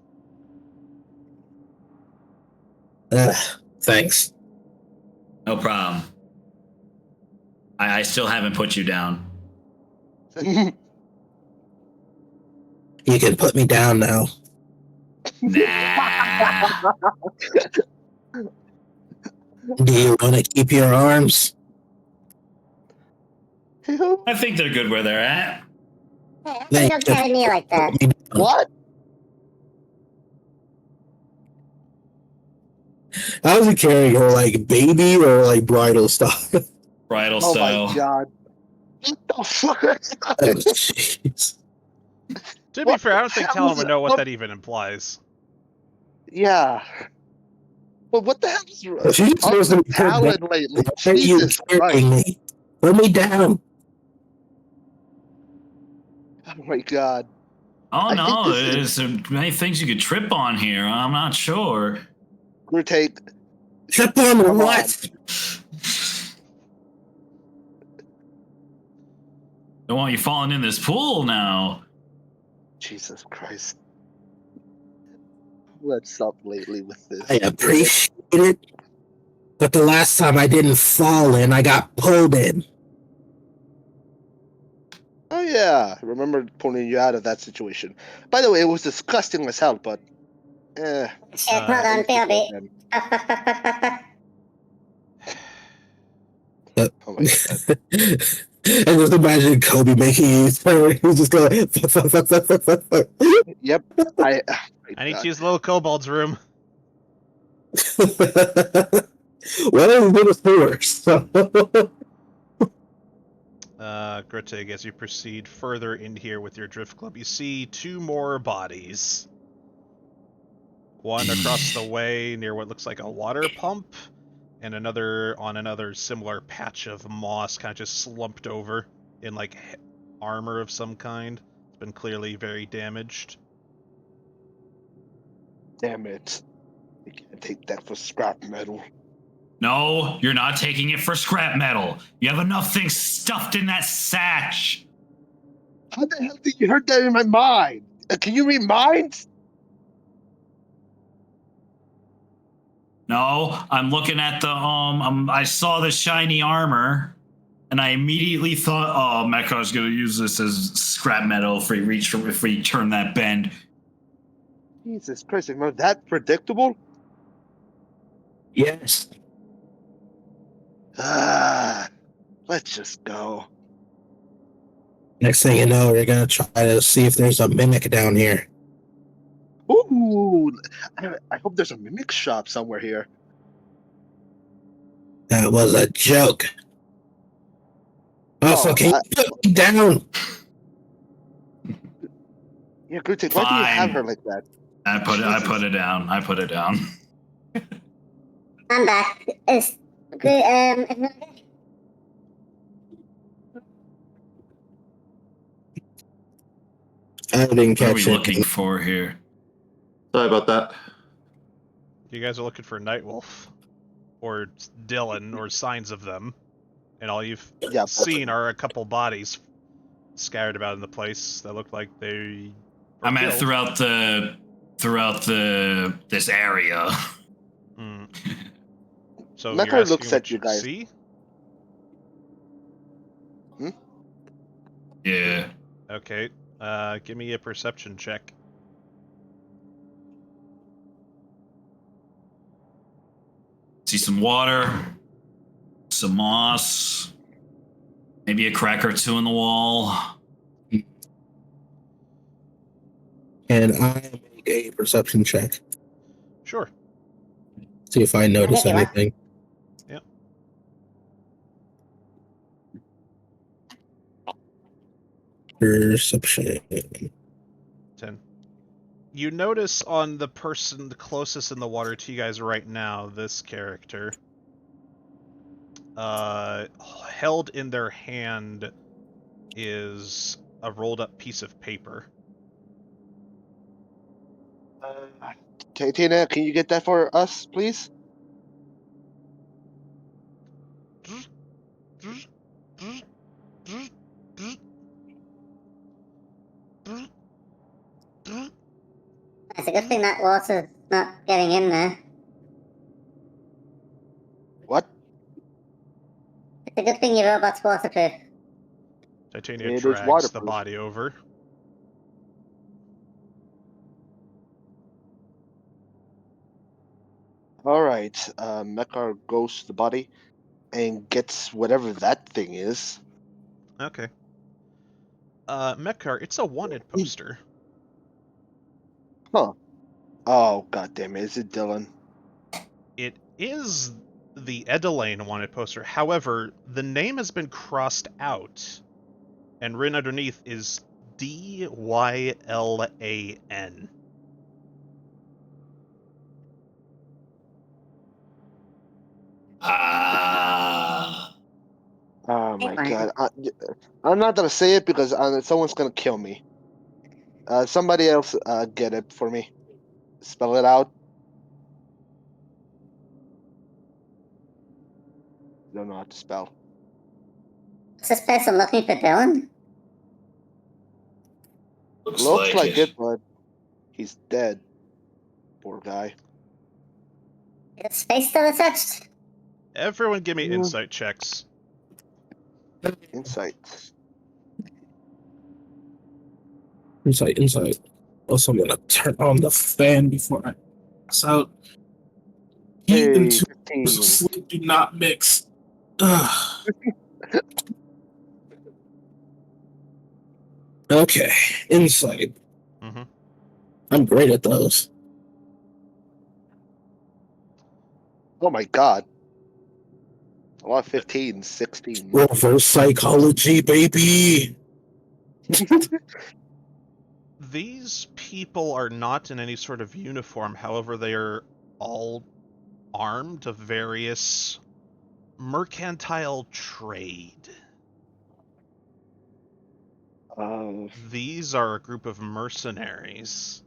Thanks. No problem. I still haven't put you down. You can put me down now. Nah. Do you want to keep your arms? I think they're good where they're at. Hey, don't carry me like that. What? I was carrying her like baby or like bridal stuff. Bridal Oh style. my god. What the fuck? Oh, jeez. To be What fair, I the don't think hell Talon is would it? know what What- that even implies. Yeah. Well, what the hell is She's supposed to be Talon lately? Why are you Jesus carrying Christ. me? Put me down. Oh my god. Oh I no, think this there's many things you could trip on here. I'm not sure. Take. Trip on Come what? Don't want you falling in this pool now. Jesus Christ. Let's stop lately with this. I appreciate it. But the last time I didn't fall in, I got pulled in. Oh yeah, I remember pulling you out of that situation. By the way, it was disgusting as hell, but Shit, hold on, BRB. Oh my god. I just imagine Kobe making you turn. He's just going fuck. Yep. I I need to use little kobold's room. Well, it's been a force. So. Grittig, as you proceed further in here with your drift club, you see 2 more bodies. One across the way near what looks like a water pump, and another on another similar patch of moss, kind of just slumped over in like armor of some kind. It's been clearly very damaged. Damn it. You can't take that for scrap metal. No, you're not taking it for scrap metal. You have enough things stuffed in that sash. How the hell did you hurt that in my mind? Can you read minds? No, I'm looking at the I saw the shiny armor, and I immediately thought, oh, Mecca's gonna use this as scrap metal if we turn that bend. Jesus Christ, am I that predictable? Yes. Let's just go. Next thing you know, we're gonna try to see if there's a mimic down here. Ooh, I hope there's a mimic shop somewhere here. That was a joke. Also, can you put me down? Yeah, Grutek, why do you have her like that? I put it down. I put it down. I'm back. Is everyone good? I didn't What are we catch it. looking for here? Sorry about that. You guys are looking for Nightwolf, or Dylan, or signs of them, and all you've seen are a couple bodies scattered about in the place that look like they. I meant throughout this area. So Mecca looks at you guys. See? Yeah. Okay. Give me a perception check. See some water, some moss, maybe a crack or 2 in the wall. And I make a perception check. Sure. See if I notice anything. Yep. Perception. 10. You notice on the person closest in the water to you guys right now, this character, held in their hand is a rolled up piece of paper. Tina, can you get that for us, please? It's a good thing that water's not getting in there. What? It's a good thing your robot's waterproof. Titania It is drags the waterproof. body over. All right. Mekar goes to the body and gets whatever that thing is. Okay. Mekar, it's a wanted poster. Huh. Oh, goddamn it. Is it Dylan? It is the Edelaine wanted poster. However, the name has been crossed out, and written underneath is Dyan. Oh, my God. I'm not going to say it because someone's going to kill me. Somebody else get it for me. Spell it out. Don't know how to spell. Is this person looking for Dylan? Looks like it, but he's dead. Poor guy. Is his face still attached? Everyone give me insight checks. Insight. Insight. Also, I'm gonna turn on the fan before I pass out. Heat and two hours of sleep do not mix. Okay, insight. Mm-hmm. I'm great at those. Oh my god. A lot of 15, 16. Reverse psychology, baby. These people are not in any sort of uniform, however, they are all armed of various mercantile trade. These are a group of mercenaries.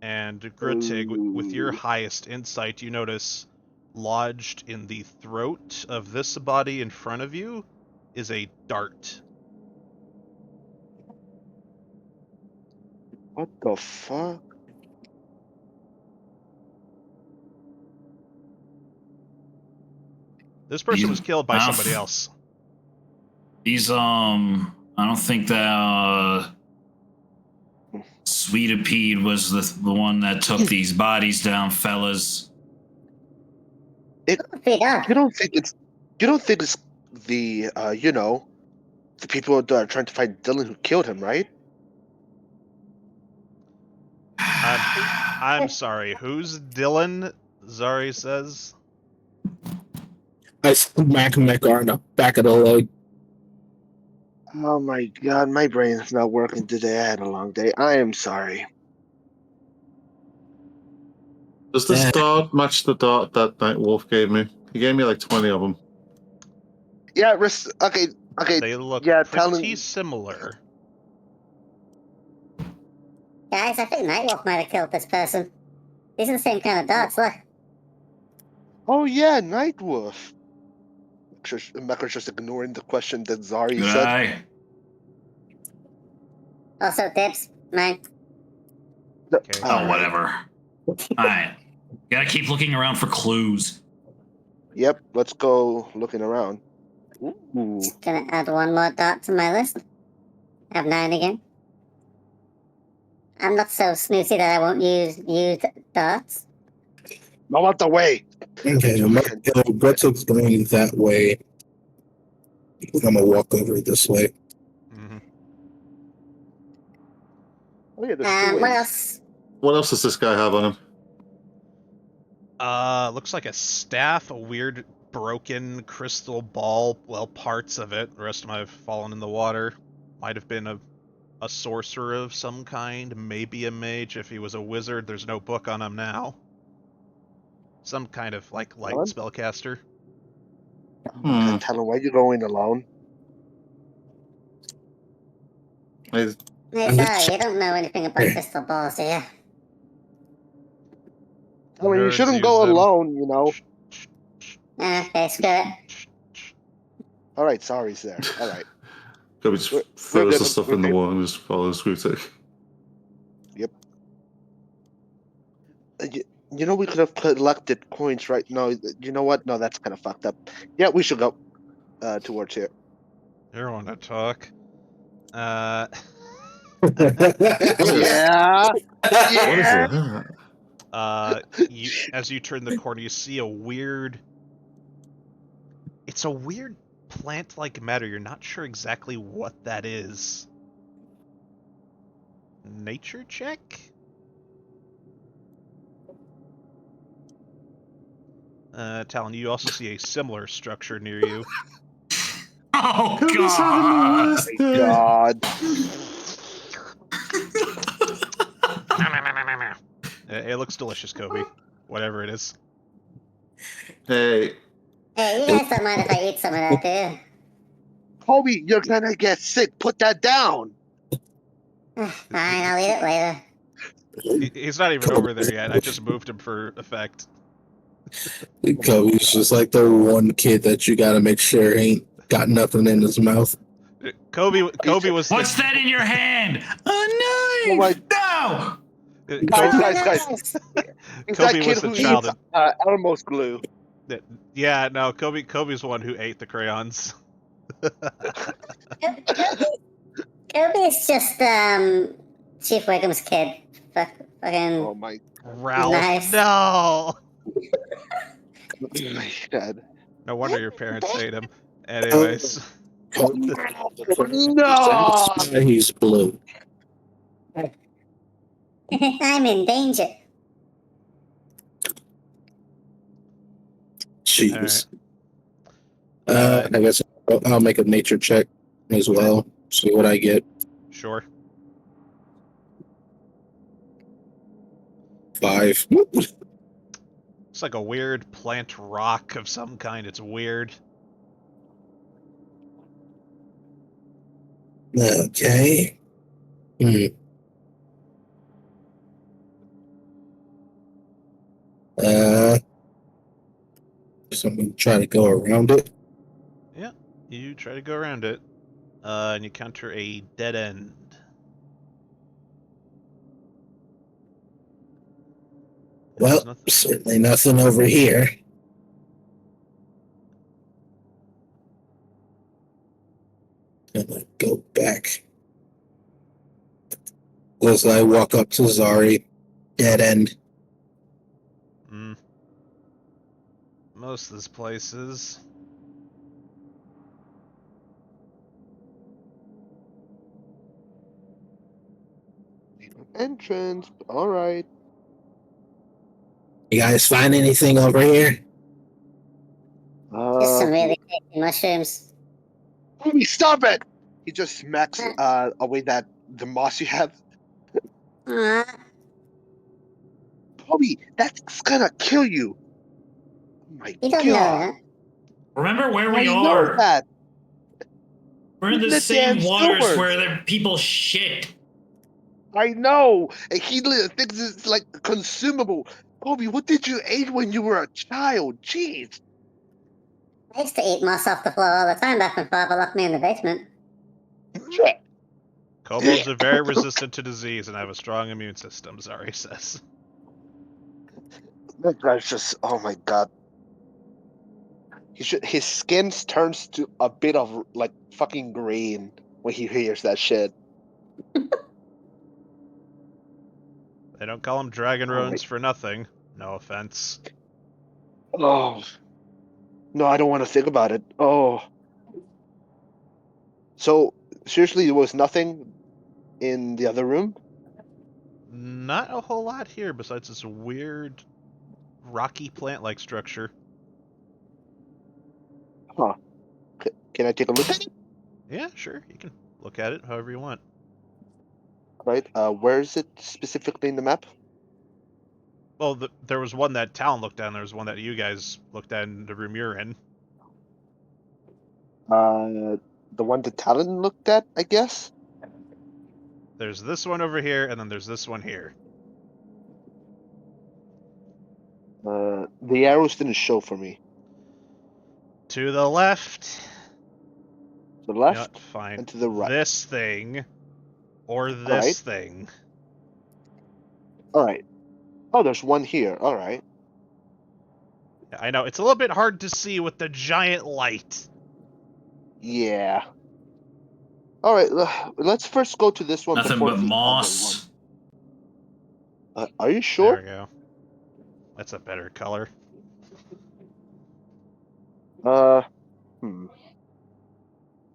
And Grutig, with your highest insight, you notice lodged in the throat of this body in front of you is a dart. What the fuck? This person was killed by somebody else. These I don't think that Sweetapede was the one that took these bodies down, fellas. You don't think it's the the people that are trying to find Dylan who killed him, right? I'm sorry, who's Dylan? Zari says. I smack Mekar in the back of the leg. Oh my god, my brain is not working today. I had a long day. I am sorry. Does this dart match the dart that Night Wolf gave me? He gave me like 20 of them. Yeah, okay. They look pretty similar. Guys, I think Nightwolf might have killed this person. These are the same kind of darts, look. Oh yeah, Nightwolf. Mekar's just ignoring the question that Zari Good said. eye. Also, Dibs, mine. Okay. Oh, whatever. Alright. Gotta keep looking around for clues. Yep, let's go looking around. Ooh. Just gonna add one more dart to my list. I have 9 again. I'm not so snooty that I won't use darts. Move out the way. Okay, let's explain that way. I'm gonna walk over this way. Mm-hmm. Oh yeah, there's 2 What ways. else? What else does this guy have on him? Looks like a staff, a weird broken crystal ball. Well, parts of it. The rest of them have fallen in the water. Might have been a sorcerer of some kind, maybe a mage. If he was a wizard, there's no book on him now. Some kind of like light What? spellcaster. Okay, tell him why you're going alone. Hey, sorry, you don't know anything about crystal balls, do you? I mean, you Nerds shouldn't use go them. alone, you know. Okay, screw it. All right, sorry's there. All right. Kobe just We're throws good. the stuff We're in the good. water and just follows Grutig. Yep. You know, we could have collected coins right now. You know what? No, that's kind of fucked up. Yeah, we should go towards here. You want to talk? Yeah. What is that? As you turn the corner, you see a weird. It's a weird plant-like matter. You're not sure exactly what that is. Nature check? Talon, you also see a similar structure near you. Oh, Kobe's having the God. worst My day. God. It looks delicious, Kobe. Whatever it is. Hey, Hey, you guys don't mind if I eat some of that, do you? Kobe, you're gonna get sick. Put that down. Fine, I'll eat it later. He's not even over there yet. I just moved him for effect. Kobe's just like the one kid that you gotta make sure ain't got nothing in his mouth. Kobe was. What's that in your hand? A knife! Oh my- No! Guys. He's that Kobe kid was the who child. eats Elmo's glue. Yeah, no, Kobe's the one who ate the crayons. Kobe's just, Chief Wiggum's kid. Fucking Oh my Ralph, Nice. no! God. No wonder your parents hate him. Anyways, No! He's blue. I'm in danger. Jeez. Alright. I guess I'll make a nature check as well. See what I get. Sure. 5. It's like a weird plant rock of some kind. It's weird. Okay. So I'm gonna try to go around it. Yeah, you try to go around it, and you counter a dead end. Well, Nothing. certainly nothing over here. I'm gonna go back. As I walk up to Zari, dead end. Most of this place is. Entrance. All right. You guys find anything over here? Just some really tasty mushrooms. Homie, stop it! He just smacks away the moss you have. Aw, Homie, that's gonna kill you. Oh my you don't know god. that. Remember where we I know are. that. We're in We're the same damn waters sewers. where the people shit. I know. And he thinks it's like consumable. Homie, what did you eat when you were a child? Jeez. I used to eat moss off the floor all the time back when Father locked me in the basement. Shit. Kobolds are very resistant to disease and have a strong immune system, Zari says. That guy's just, oh my god. His skin turns to a bit of like fucking green when he hears that shit. They don't call them dragon Oh, roans for nothing. No offense. Oh. No, I don't want to think about it. Oh. So, seriously, there was nothing in the other room? Not a whole lot here besides this weird rocky plant-like structure. Huh. Can I take a look at it? Yeah, sure. You can look at it however you want. Right. Where is it specifically in the map? Well, there was one that Talon looked at, and there was one that you guys looked at in the room you're in. The one that Talon looked at, I guess? There's this one over here, and then there's this one here. The arrows didn't show for me. To the left. To the You know left what? Fine. and to the right. This thing. Or this Alright. thing. Alright. Oh, there's one here. Alright. I know, it's a little bit hard to see with the giant light. Yeah. Alright, let's first go to this one Nothing before but the moss. other one. Are you sure? There we go. That's a better color.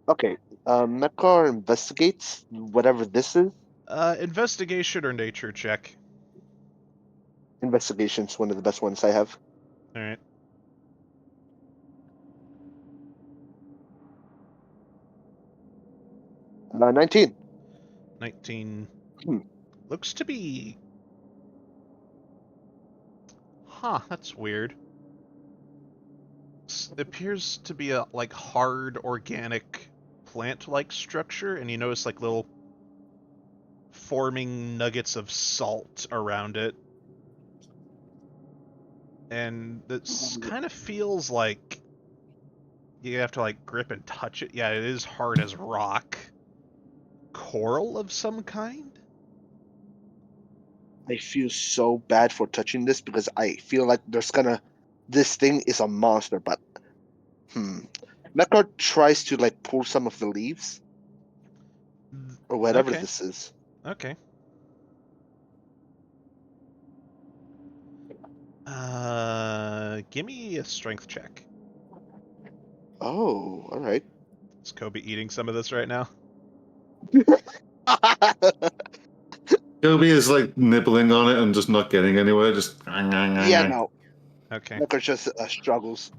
Okay. Mekar investigates whatever this is. Investigation or nature check. Investigation's one of the best ones I have. Alright. Uh, 19. 19. Hmm. Looks to be... Huh, that's weird. It appears to be a, like, hard, organic, plant-like structure, and you notice, like, little forming nuggets of salt around it. And this kind of feels like you have to, like, grip and touch it. Yeah, it is hard as rock. Coral of some kind? I feel so bad for touching this because I feel like this thing is a monster, but Mekar tries to like pull some of the leaves or whatever Okay. this is. Okay. Give me a strength check. Oh, all right. Is Kobe eating some of this right now? Kobe is like nibbling on it and just not getting anywhere. Just Yeah, no. Okay. Mekar just struggles.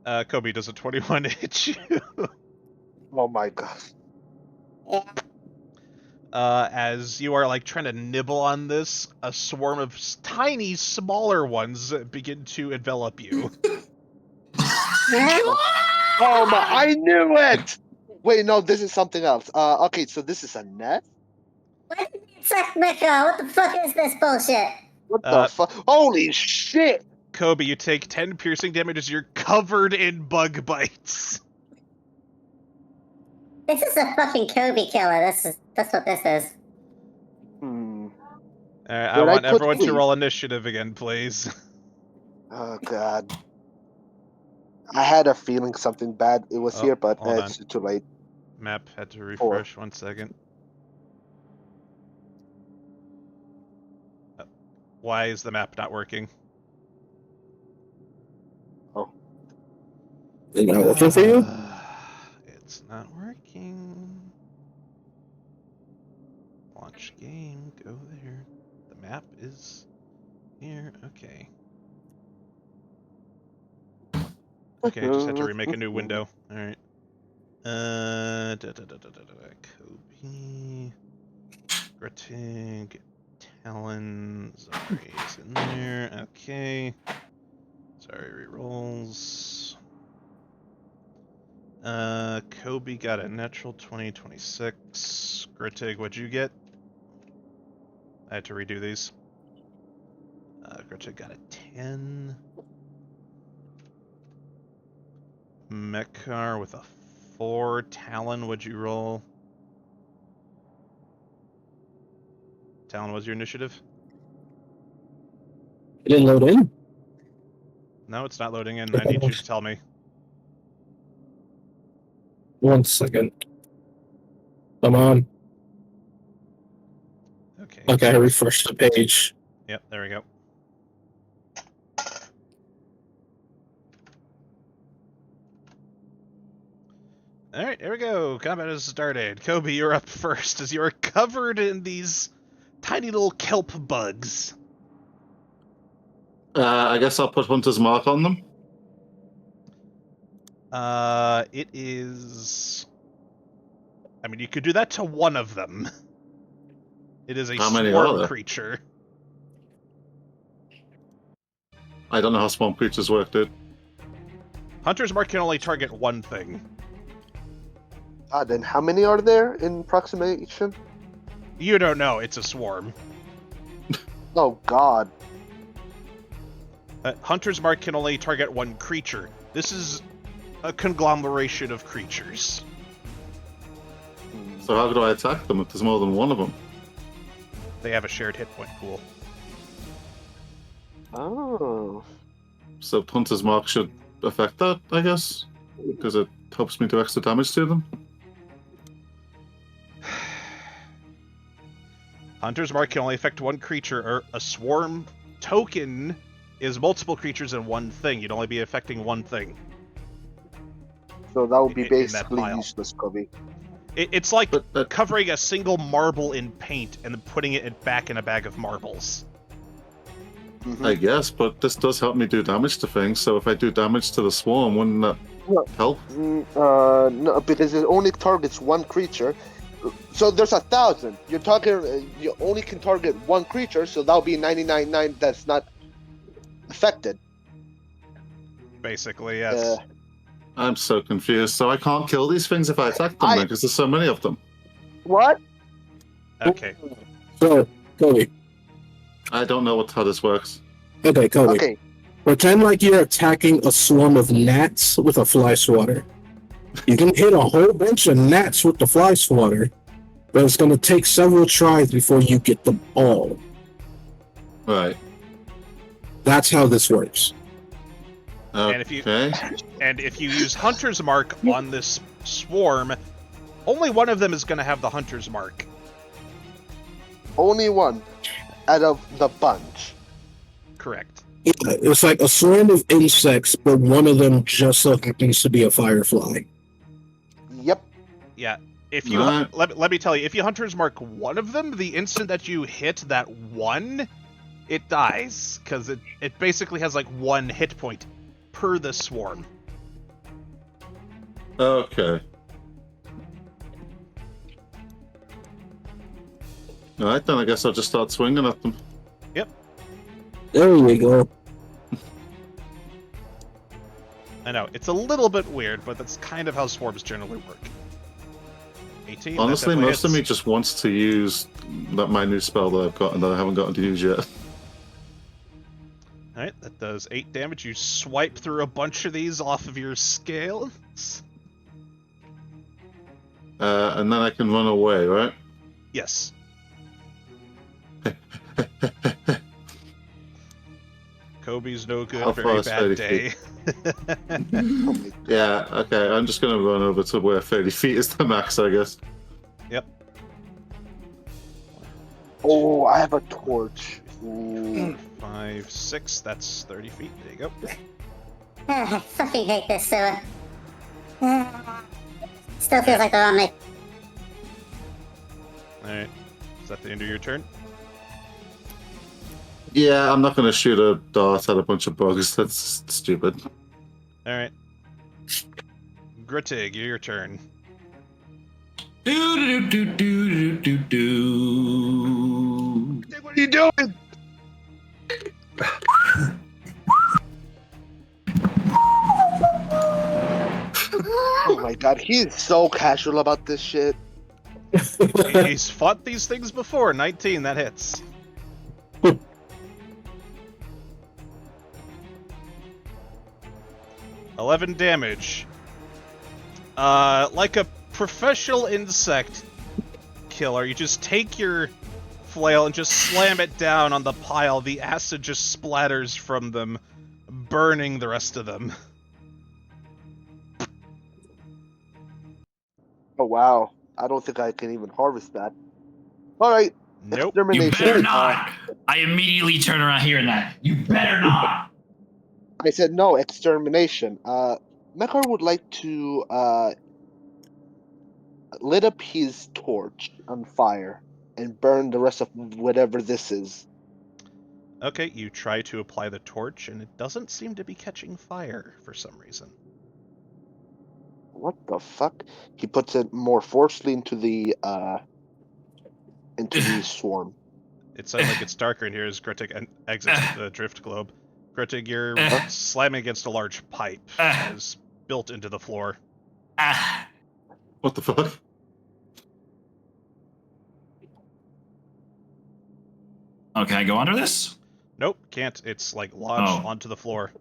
Kobe, does a 21 hit you? Oh my god. Yeah. As you are like trying to nibble on this, a swarm of tiny, smaller ones begin to envelop you. Oh my! I knew it. Wait, no, this is something else. Okay, so this is a net. What did you suck Mecca? What the fuck is this bullshit? What the fuck? Holy shit! Kobe, you take 10 piercing damage as you're covered in bug bites. This is a fucking Kobe killer. That's what this is. I Did I want put everyone to please? roll initiative again, please. Oh god. I had a feeling something bad it was Oh, here, but hold it's too late. Map had to refresh. 1 second. Why is the map not working? Is that working for you? It's not working. Launch game, go there. The map is here. Okay. Okay, I just had to remake a new window. Alright. Kobe. Grittig. Talon. Zari's in there. Okay. Sorry, rerolls. Kobe got a natural 20, 26. Grittig, what'd you get? I had to redo these. Grittig got a 10. Mekar with a 4. Talon, what'd you roll? Talon, what's your initiative? It didn't load in? No, it's not loading in. I need you to tell me. 1 second. Come on. Okay. Okay, I refreshed the page. Yep, there we go. Alright, here we go. Combat has started. Kobe, you're up first as you are covered in these tiny little kelp bugs. I guess I'll put Hunter's Mark on them. It is... I mean, you could do that to one of them. It is a How many are swarm there? creature. I don't know how swarm creatures work, dude. Hunter's Mark can only target one thing. Then how many are there in approximation? You don't know, it's a swarm. Oh god. Hunter's Mark can only target one creature. This is a conglomeration of creatures. So how do I attack them if there's more than one of them? They have a shared hit point pool. Oh. So Hunter's Mark should affect that, I guess? Because it helps me do extra damage to them? Hunter's Mark can only affect one creature, or a swarm token is multiple creatures in one thing. You'd only be affecting one thing. So that would be In that basically pile. useless, Kobe. It's like But covering a single marble in paint and then putting it back in a bag of marbles. I guess, but this does help me do damage to things, so if I do damage to the swarm, wouldn't that Well, help? No, because it only targets one creature. So there's 1,000. You're talking. You only can target one creature, so that'll be 99.9 that's not affected. Basically, yes. I'm so confused. So I can't kill these things if I attack them then, because there's so many of them. What? Okay. So, Kobe. I don't know how this works. Okay, Kobe. Okay. Pretend like you're attacking a swarm of gnats with a fly swatter. You can hit a whole bunch of gnats with the fly swatter, but it's going to take several tries before you get them all. Right. That's how this works. And if you use Hunter's Mark on this swarm, only one of them is going to have the Hunter's Mark. Only one out of the bunch. Correct. Yeah, it's like a swarm of insects, but one of them just so happens to be a firefly. Yep. Yeah. If you let me tell you, if you Hunter's Mark one of them, the instant that you hit that one, it dies because it basically has like one hit point per the swarm. Okay. Alright, then I guess I'll just start swinging at them. There we go. I know, it's a little bit weird, but that's kind of how swarms generally work. 18, that Honestly, definitely most of hits. me just wants to use my new spell that I've got and that I haven't gotten to use yet. Alright, that does 8 damage. You swipe through a bunch of these off of your scales. And then I can run away, right? Yes. Kobe's no good, How far very is bad 30 day. Yeah, okay, I'm just gonna run over to where 30 feet is the max, I guess. Yep. Oh, I have a torch. Ooh. 5, 6, that's 30 feet. There you go. I fucking hate this sewer. Still feels like they're on me. Alright. Is that the end of your turn? Yeah, I'm not gonna shoot a dart at a bunch of bugs, that's stupid. Alright. Grittig, your turn. Do do do do do do. What are you doing? Oh my god, he is so casual about this shit. He's fought these things before. 19, that hits. $11 damage. Like a professional insect killer, you just take your flail and just slam it down on the pile. The acid just splatters from them, burning the rest of them. Oh wow, I don't think I can even harvest that. Alright, Nope. You extermination. better not! I immediately turn around hearing that. You better not! I said no, extermination. Mekar would like to lit up his torch on fire and burn the rest of whatever this is. Okay, you try to apply the torch, and it doesn't seem to be catching fire for some reason. What the fuck? He puts it more forcefully into the swarm. It sounds like it's darker in here as Grittig exits the drift globe. Grittig, you're slamming against a large pipe that is built into the floor. Ah. What the fuck? Oh, can I go under this? Nope, can't. It's like lodged Oh. onto the floor.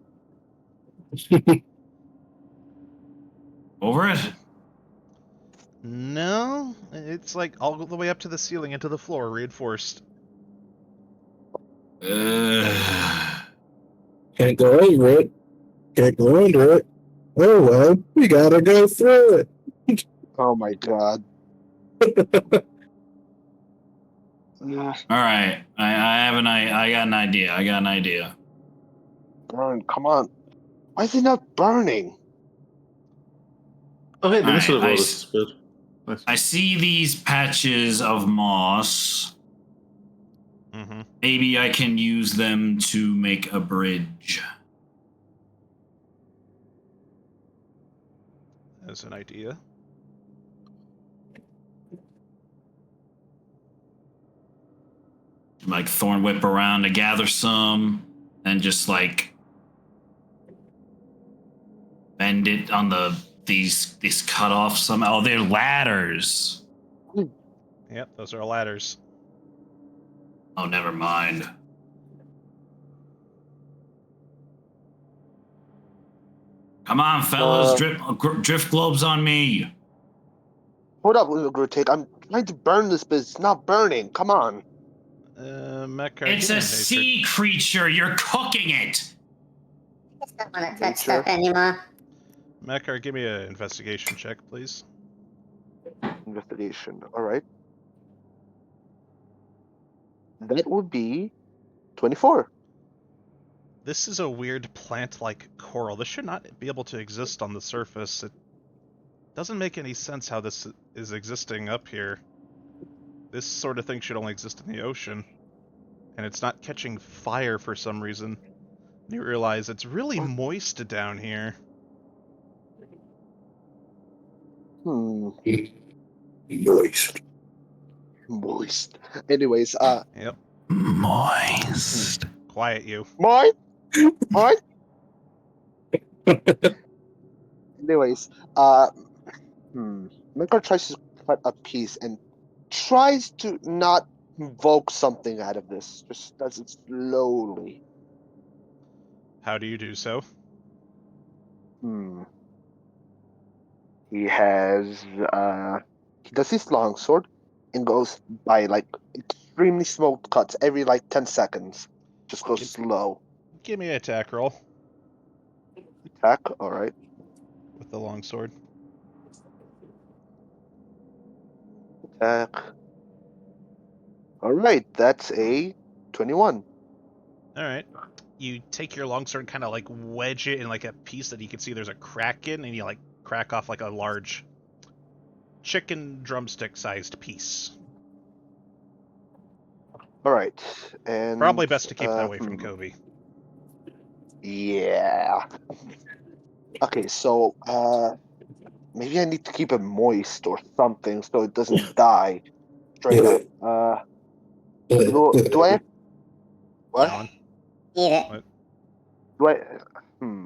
Over it? No, it's like all the way up to the ceiling into the floor, reinforced. Can't go over it. Can't go under it. Oh well, we gotta go through it. Oh my god. All right, I got an idea. Burn, come on. Why is it not burning? Oh, hey, the Alright, initiative I roll s- is good. Nice. I see these patches of moss. Mm-hmm. Maybe I can use them to make a bridge. As an idea. Like thorn whip around to gather some, and just like bend it on these cut off some. Oh, they're ladders. Yep, those are ladders. Oh, never mind. Come on, fellas, drift globes on me. Hold up, little Grutek. I'm trying to burn this, but it's not burning. Come on. Mekar, It's give me a nature. sea creature. You're cooking it. I just don't want to touch Nature. stuff anymore. Mekar, give me an investigation check, please. Investigation. Alright. That would be 24. This is a weird plant-like coral. This should not be able to exist on the surface. It doesn't make any sense how this is existing up here. This sort of thing should only exist in the ocean. And it's not catching fire for some reason. You realize it's really moist down here. Moist. Moist. Anyways, Yep. Moist. Quiet you. mine? Mine? Anyways, Minka tries to cut a piece and tries to not invoke something out of this. Just does it slowly. How do you do so? He has he does his longsword and goes by like extremely small cuts every like 10 seconds. Just goes slow. Give me an attack roll Attack, alright. with the longsword. Attack. Alright, that's a 21. All right. You take your longsword and kind of like wedge it in like a piece that you can see there's a crack in, and you like crack off like a large chicken drumstick sized piece. Alright. And Probably best to keep that away from Kobe. Yeah. Okay, so maybe I need to keep it moist or something so it doesn't die straight up. Do I what? Alan, Eat it. what? Do I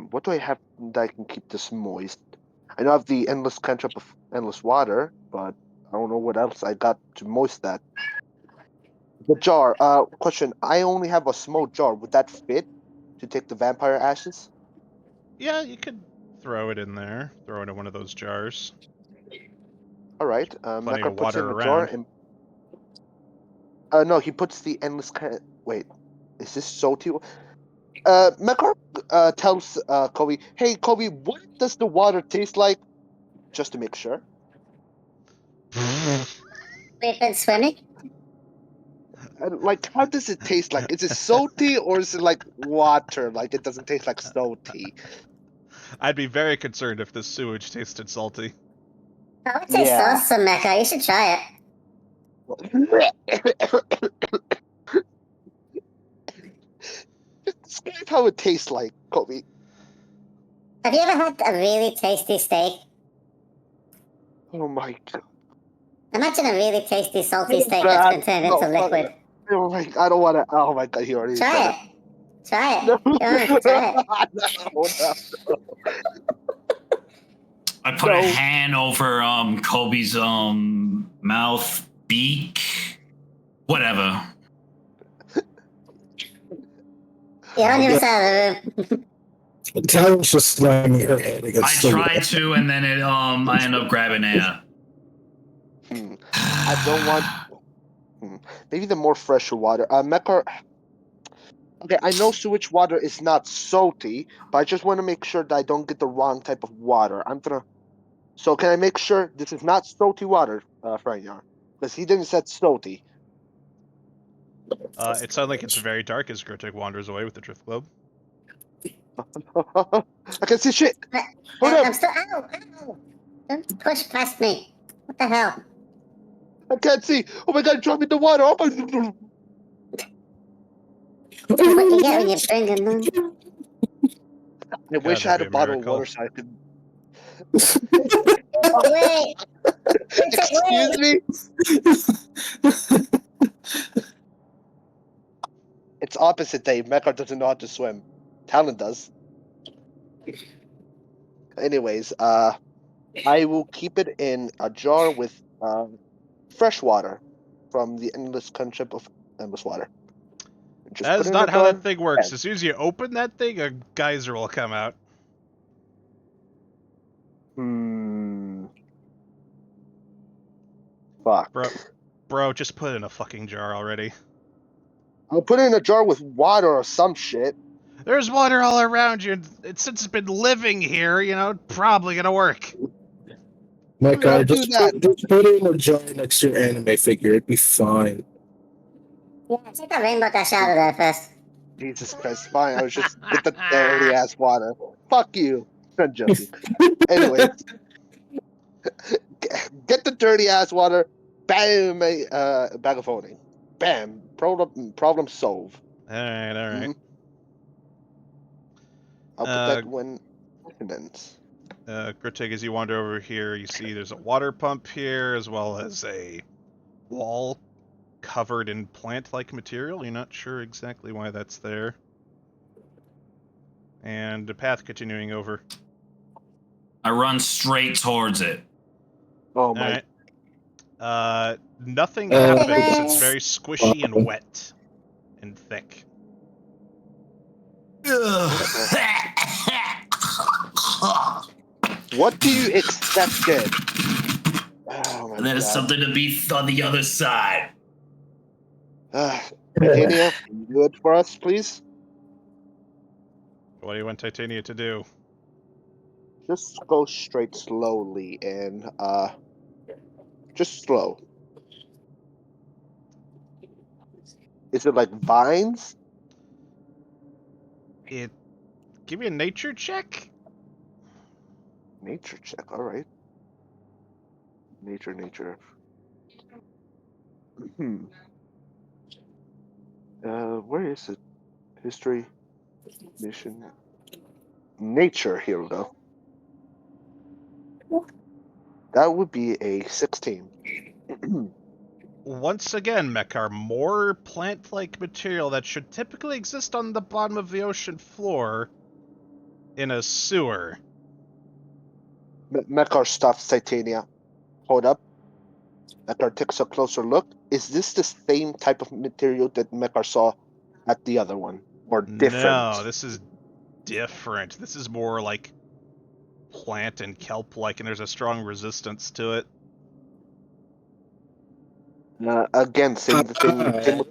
what do I have that I can keep this moist? I know I have the endless cantrip of endless water, but I don't know what else I got to moist that. The jar. Question. I only have a small jar. Would that fit to take the vampire ashes? Yeah, you could throw it in there. Throw it in one of those jars. All right. Plenty Mekar of puts it in water the jar around. and no, he puts the endless. Wait, is this salty? Mekar tells Kobe, "Hey, Kobe, what does the water taste like?" Just to make sure. We've been swimming. And, like, how does it taste like? Is it salty or is it like water? Like, it doesn't taste like salty. I'd be very concerned if this sewage tasted salty. I would say Yeah. salsa, Mecca. You should try Describe how it tastes like, Kobe. it. Have you ever had a really tasty steak? Oh my god. Imagine a really tasty salty steak that's been turned into liquid. Oh my, I don't want to. Oh my god, he already Try said it. Try it. No. Go on, try it. No. I put a hand over Kobe's mouth, beak, whatever. You're on the other side of the room. Talon's just slamming her head I against the tried to, and then it I end up grabbing air. I don't want. Maybe the more fresher water. Mekar. Okay, I know sewage water is not salty, but I just want to make sure that I don't get the wrong type of water. I'm gonna. So can I make sure this is not salty water, Franyar? Because he didn't say salty. It sounds like it's very dark as Grotek wanders away with the drift globe. I can see shit. Hold I'm up! still. Ow! Ow! Don't push past me. What the hell? I can't see. Oh my god! Drop me the water! Oh my... That's what you get when you bring them on. I wish I had a that'd be a bottle of miracle. water so I could. Wait! Excuse me. It's opposite day. Mekar doesn't know how to swim. Talon does. Anyways, I will keep it in a jar with fresh water from the endless cantrip of endless water. Just That put is it in not a how jar. that thing works. As soon as you open that thing, a geyser will come out. Fuck. Bro, just put it in a fucking jar already. I'll put it in a jar with water or some shit. There's water all around you. Since it's been living here, probably gonna work. My god, do just that. put it in a jar next to your anime figure. It'd be fine. Yeah, take that rainbow dash out of there first. Jesus Christ, fine. I was just get the dirty ass water. Fuck you. I'm joking. Anyways, get the dirty ass water. Bam, bag of holding. Bam, problem solved. All right. I'll put that when inhabitants. Grittig, as you wander over here, you see there's a water pump here, as well as a wall covered in plant-like material. You're not sure exactly why that's there. And a path continuing over. I run straight towards it. Oh my! Alright. Nothing Uh, happens. It's very squishy and wet and thick. What do you expected? Oh my There's God. something to be on the other side. Titania, can you do it for us, please? What do you want Titania to do? Just go straight slowly and just slow. Is it like vines? Give me a nature check. Nature check. All right. Nature. Where is it? History, mission, nature. Here we go. That would be a 16. Once again, Mekar, more plant-like material that should typically exist on the bottom of the ocean floor in a sewer. Mekar stops Titania. Hold up. Mekar takes a closer look. Is this the same type of material that Mekar saw at the other one? Or different? No, this is different. This is more like plant and kelp-like, and there's a strong resistance to it. Again, same with the thing.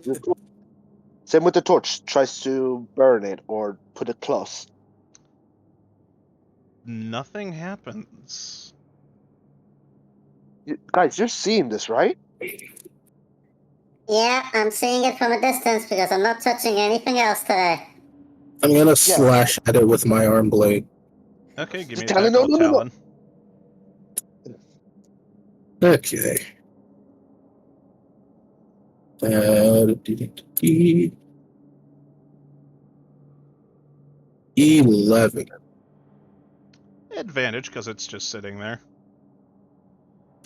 Same with the torch. Tries to burn it or put it close. Nothing happens. Guys, you're seeing this, right? Yeah, I'm seeing it from a distance because I'm not touching anything else today. I'm gonna slash at it with my arm blade. Okay, give me a Talon, tackle, no. Talon. Okay. 11. Advantage, because it's just sitting there.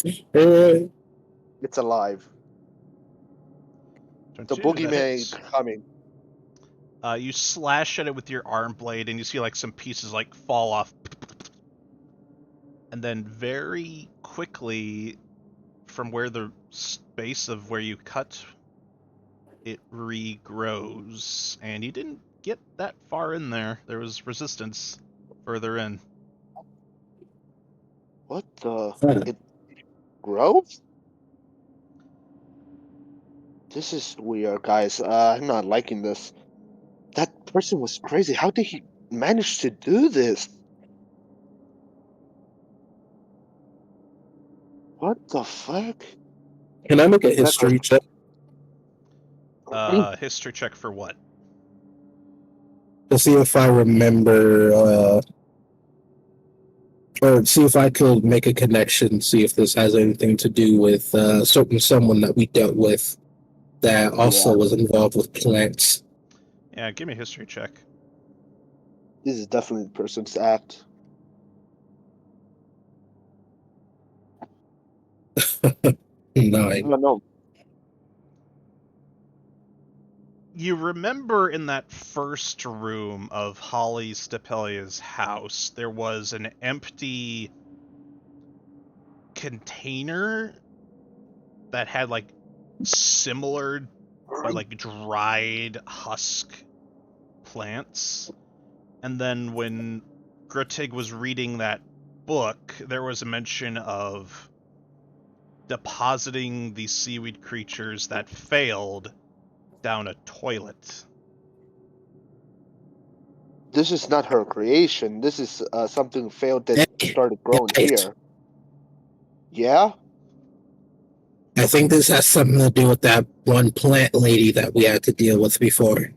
It's alive. The 22, that boogeyman hits. is coming. You slash at it with your arm blade, and you see like some pieces like fall off. And then very quickly, from where the space of where you cut, it regrows. And you didn't get that far in there. There was resistance further in. What the? It grows? This is weird, guys. I'm not liking this. That person was crazy. How did he manage to do this? What the fuck? Can I make a history check? History check for what? To see if I remember, or see if I could make a connection, see if this has anything to do with someone that we dealt with that also was involved with plants. Yeah, give me a history check. This is definitely the person's act. 9. No. You remember in that first room of Holly Stapelia's house, there was an empty container that had like similar but like dried husk plants. And then when Grittig was reading that book, there was a mention of depositing these seaweed creatures that failed down a toilet. This is not her creation. This is something failed that started growing here. Yeah? I think this has something to do with that one plant lady that we had to deal with before.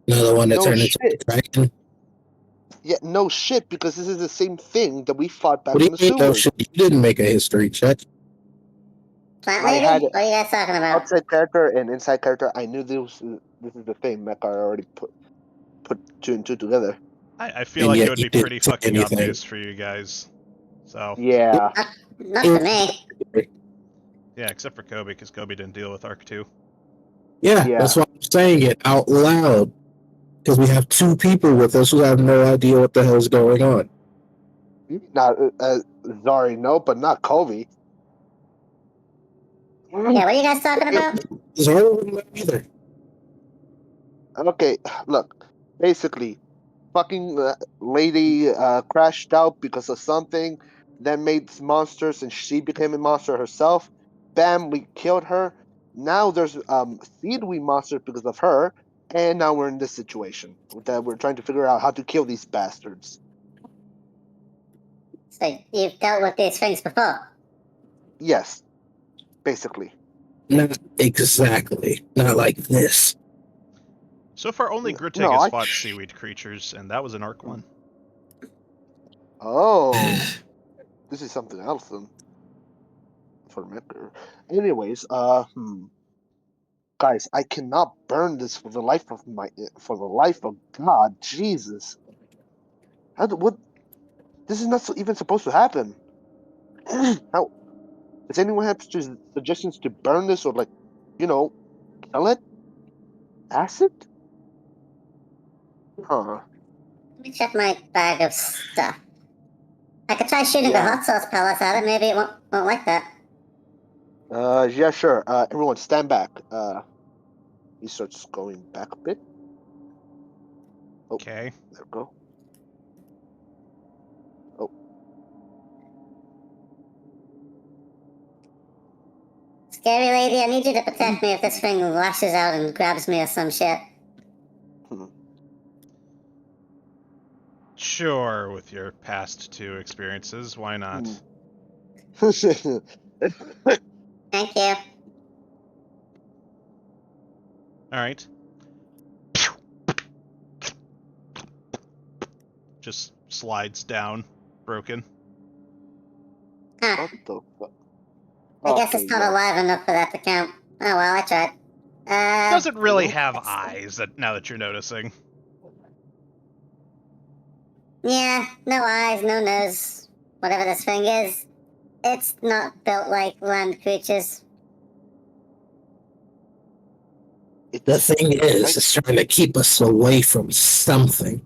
Another one that turned into a dragon. Yeah, no shit, because this is the same thing that we fought back What do in the you mean, no sewers. shit? You didn't make a history check. Plant I lady? had What are you guys talking about? outside character and inside character. I knew this is the thing. Mekar already put two and two together. I feel And like yet it would you be didn't pretty say fucking anything. obvious for you guys. So Yeah. Not for me. yeah, except for Kobe, because Kobe didn't deal with Arc 2. Yeah, Yeah. that's why I'm saying it out loud. Because we have two people with us who have no idea what the hell's going on. Not Zari, no, but not Kobe. Yeah, what are you guys talking about? Zara wouldn't know either. Okay, look. Basically, fucking lady crashed out because of something, then made monsters, and she became a monster herself. Bam, we killed her. Now there's feud we monsters because of her, and now we're in this situation that we're trying to figure out how to kill these bastards. So you've dealt with these things before. Yes, basically. Not exactly. Not like this. So far, only Grittig No, has I. fought seaweed creatures, and that was in Arc 1. Oh, this is something else then. For Maker. Anyways, guys, I cannot burn this for the life of God, Jesus. What? This is not even supposed to happen. How? Does anyone have suggestions to burn this or kill it? Acid? Huh? Let me check my bag of stuff. I could try shooting the Yeah. hot sauce pellets at it. Maybe it won't like that. Yeah, sure. Everyone, stand back. He starts going back a bit. Oh, Okay. there we go. Oh, Scary lady, I need you to protect me if this thing lashes out and grabs me or some shit. Sure, with your past 2 experiences, why not? Thank you. Alright. Just slides down, broken. Huh. What the fuck? I guess it's Okay, not yeah. alive enough for that to count. Oh well, I tried. Doesn't really Nope. have eyes, now that you're noticing. Yeah, no eyes, no nose. Whatever this thing is, it's not built like land creatures. The thing is, it's trying to keep us away from something.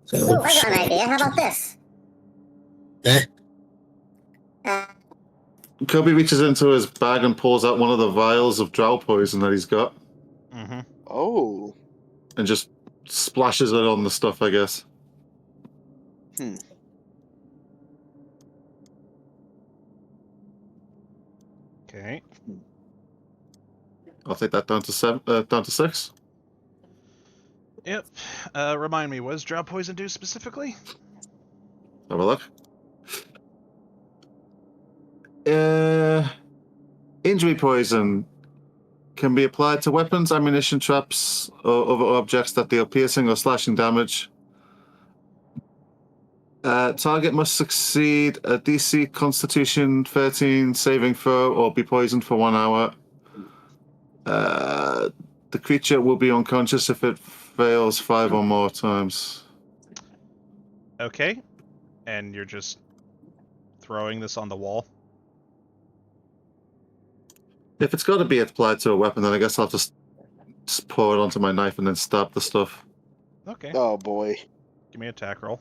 So, Ooh, I got an idea. How about this? Eh? Kobe reaches into his bag and pulls out one of the vials of Daw'l poison that he's got Mm-hmm. Oh. and just splashes it on the stuff, I guess. Okay. I'll take that down to 6. Yep. Remind me, what does Daw'l poison do specifically? Have a look. Injury poison can be applied to weapons, ammunition, traps, or other objects that deal piercing or slashing damage. Target must succeed a DC Constitution 13 saving throw or be poisoned for 1 hour. The creature will be unconscious if it fails 5 or more times. Okay. And you're just throwing this on the wall? If it's got to be applied to a weapon, then I guess I'll just pour it onto my knife and then stab the stuff. Okay. Oh boy. Give me an attack roll.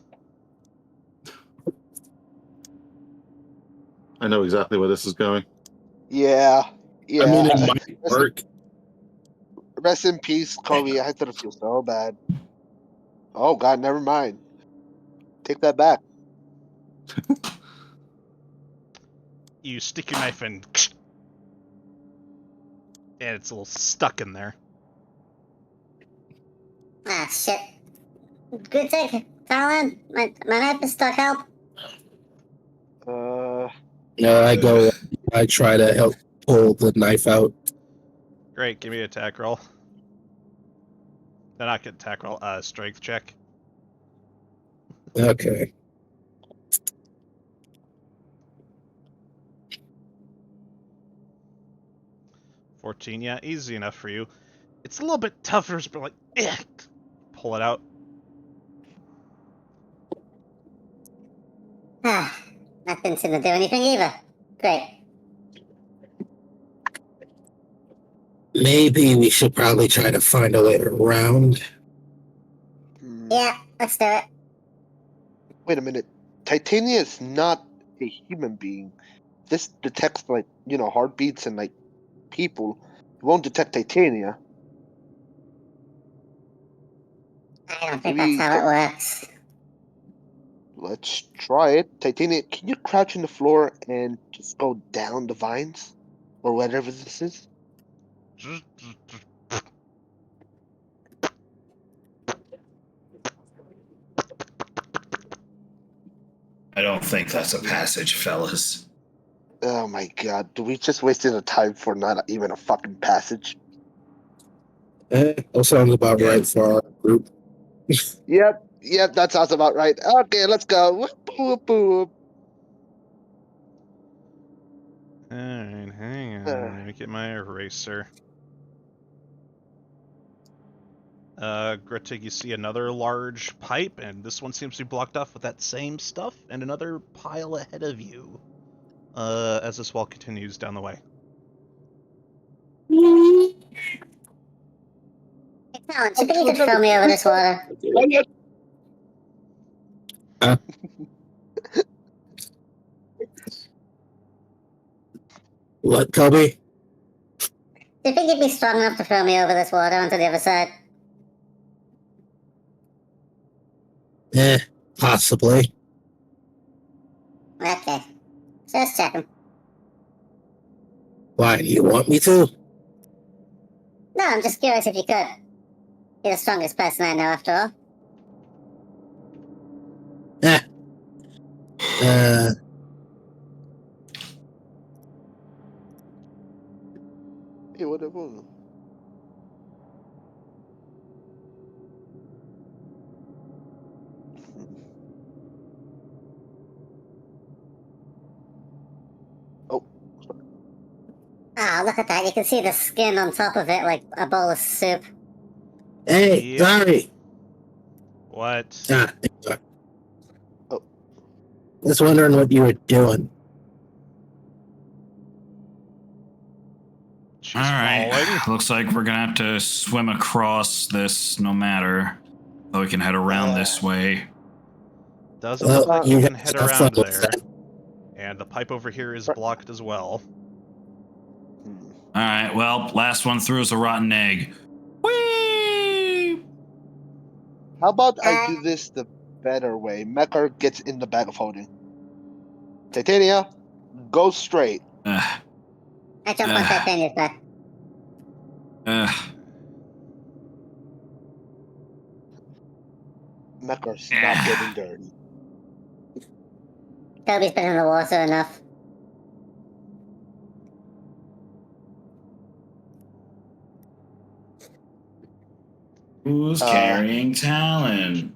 I know exactly where this is going. Yeah. Yeah. I mean, it might work. Rest in peace, Kobe. I thought it feel so bad. Oh God, never mind. Take that back. You stick your knife in, and it's a little stuck in there. Ah, shit. Good take, Talon. My knife is stuck. Help. No, I try to help pull the knife out. Great, give me an attack roll. Then I can attack roll, strength check. Okay. $14, yeah, easy enough for you. It's a little bit tougher, but like, pull it out. Ah, that didn't seem to do anything either. Great. Maybe we should probably try to find a way around. Yeah, let's do it. Wait a minute. Titania is not a human being. This detects like heartbeats and like people. It won't detect Titania. I don't think Maybe that's how it works. let's try it. Titania, can you crouch in the floor and just go down the vines or whatever this is? I don't think that's a passage, fellas. Oh my god, do we just wasted a time for not even a fucking passage? That sounds about Yeah. right for our group. Yep, that sounds about right. Okay, let's go. Whoop, whoop, whoop. Alright, hang on. Let me get my eraser. Grittig, you see another large pipe, and this one seems to be blocked off with that same stuff, and another pile ahead of you. As this wall continues down the way. Hey, Talon, do you think you could throw me over this water? What, Kobe? Do you think you'd be strong enough to throw me over this water onto the other side? Possibly. Okay. Just checking. Why, do you want me to? No, I'm just curious if you could. You're the strongest person I know, after all. Hey, whatever. Oh, Ah, look at that. You can see the skin on top of it like a bowl of soup. Hey, Yep. sorry. What? Oh. Just wondering what you were doing. She's All right. falling. Looks like we're gonna have to swim across this no matter. Though we can head around this way. Doesn't look like you you can guys head have around fun with there. that. And the pipe over here is blocked as well. All right. Well, last one through is a rotten egg. Whee! how about I do this the better way? Mekar gets in the bag of holding. Titania, go straight. Ugh. I jump on Titania's back. Ugh. Mekar's not getting dirty. Toby's been in the water enough. Who's carrying Talon?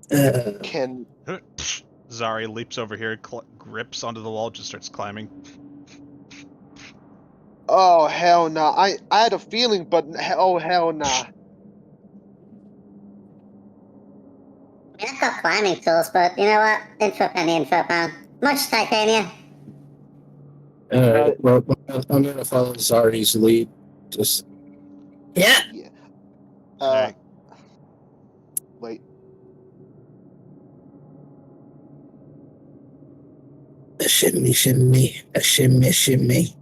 Can Zari leaps over here, grips onto the wall, just starts climbing. oh hell no! I had a feeling, but oh hell nah. I mean, I've got climbing tools, but you know what? In for a penny, in for a pound. Much, Titania. Alright, well, I'm gonna follow Zari's lead. Just. Yeah! Yeah. Okay. Wait. A shimmy, shimmy. A shimmy, shimmy.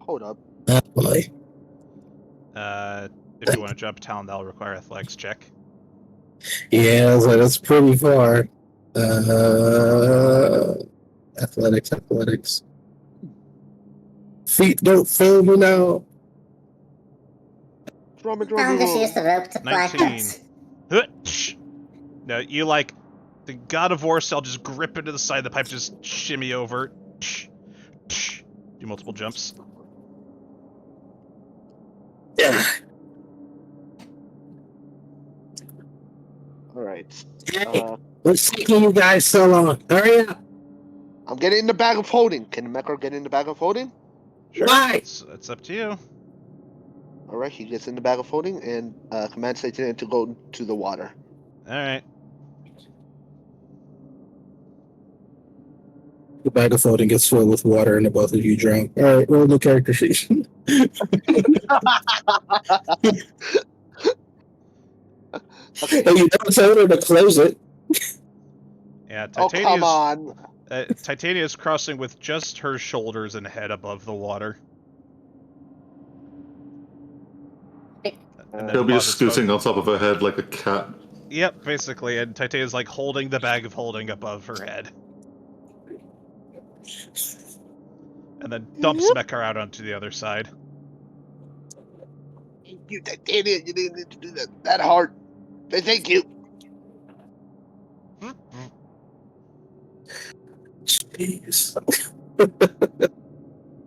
Hold up. Oh boy. If you want to jump Talon, that'll require athletics check. Yeah, so that's pretty far. Athletics. Feet don't fail me now. Drum, Talon just used the rope to fly 19. hooks. No, you like the God of War cell, just grip into the side of the pipe, just shimmy over. Do multiple jumps. Yeah. All right. Hey, what's taking you guys so long? Hurry up! I'm getting in the bag of holding. Can Mekar get in the bag of holding? Sure. Why? It's up to you. All right, he gets in the bag of holding and commands Satan to go to the water. All right. The bag of folding gets filled with water and the both of you drown. Alright, roll the character sheet. Okay. And you don't tell her to close it. Yeah, Oh, come on. Titania's crossing with just her shoulders and head above the water. And then He'll be just pauses both. scooting on top of her head like a cat. Yep, basically, and Titania's like holding the bag of holding above her head. And then dumps Mecha out onto the other side. You Titania, you didn't need to do that hard. Thank you. Jeez.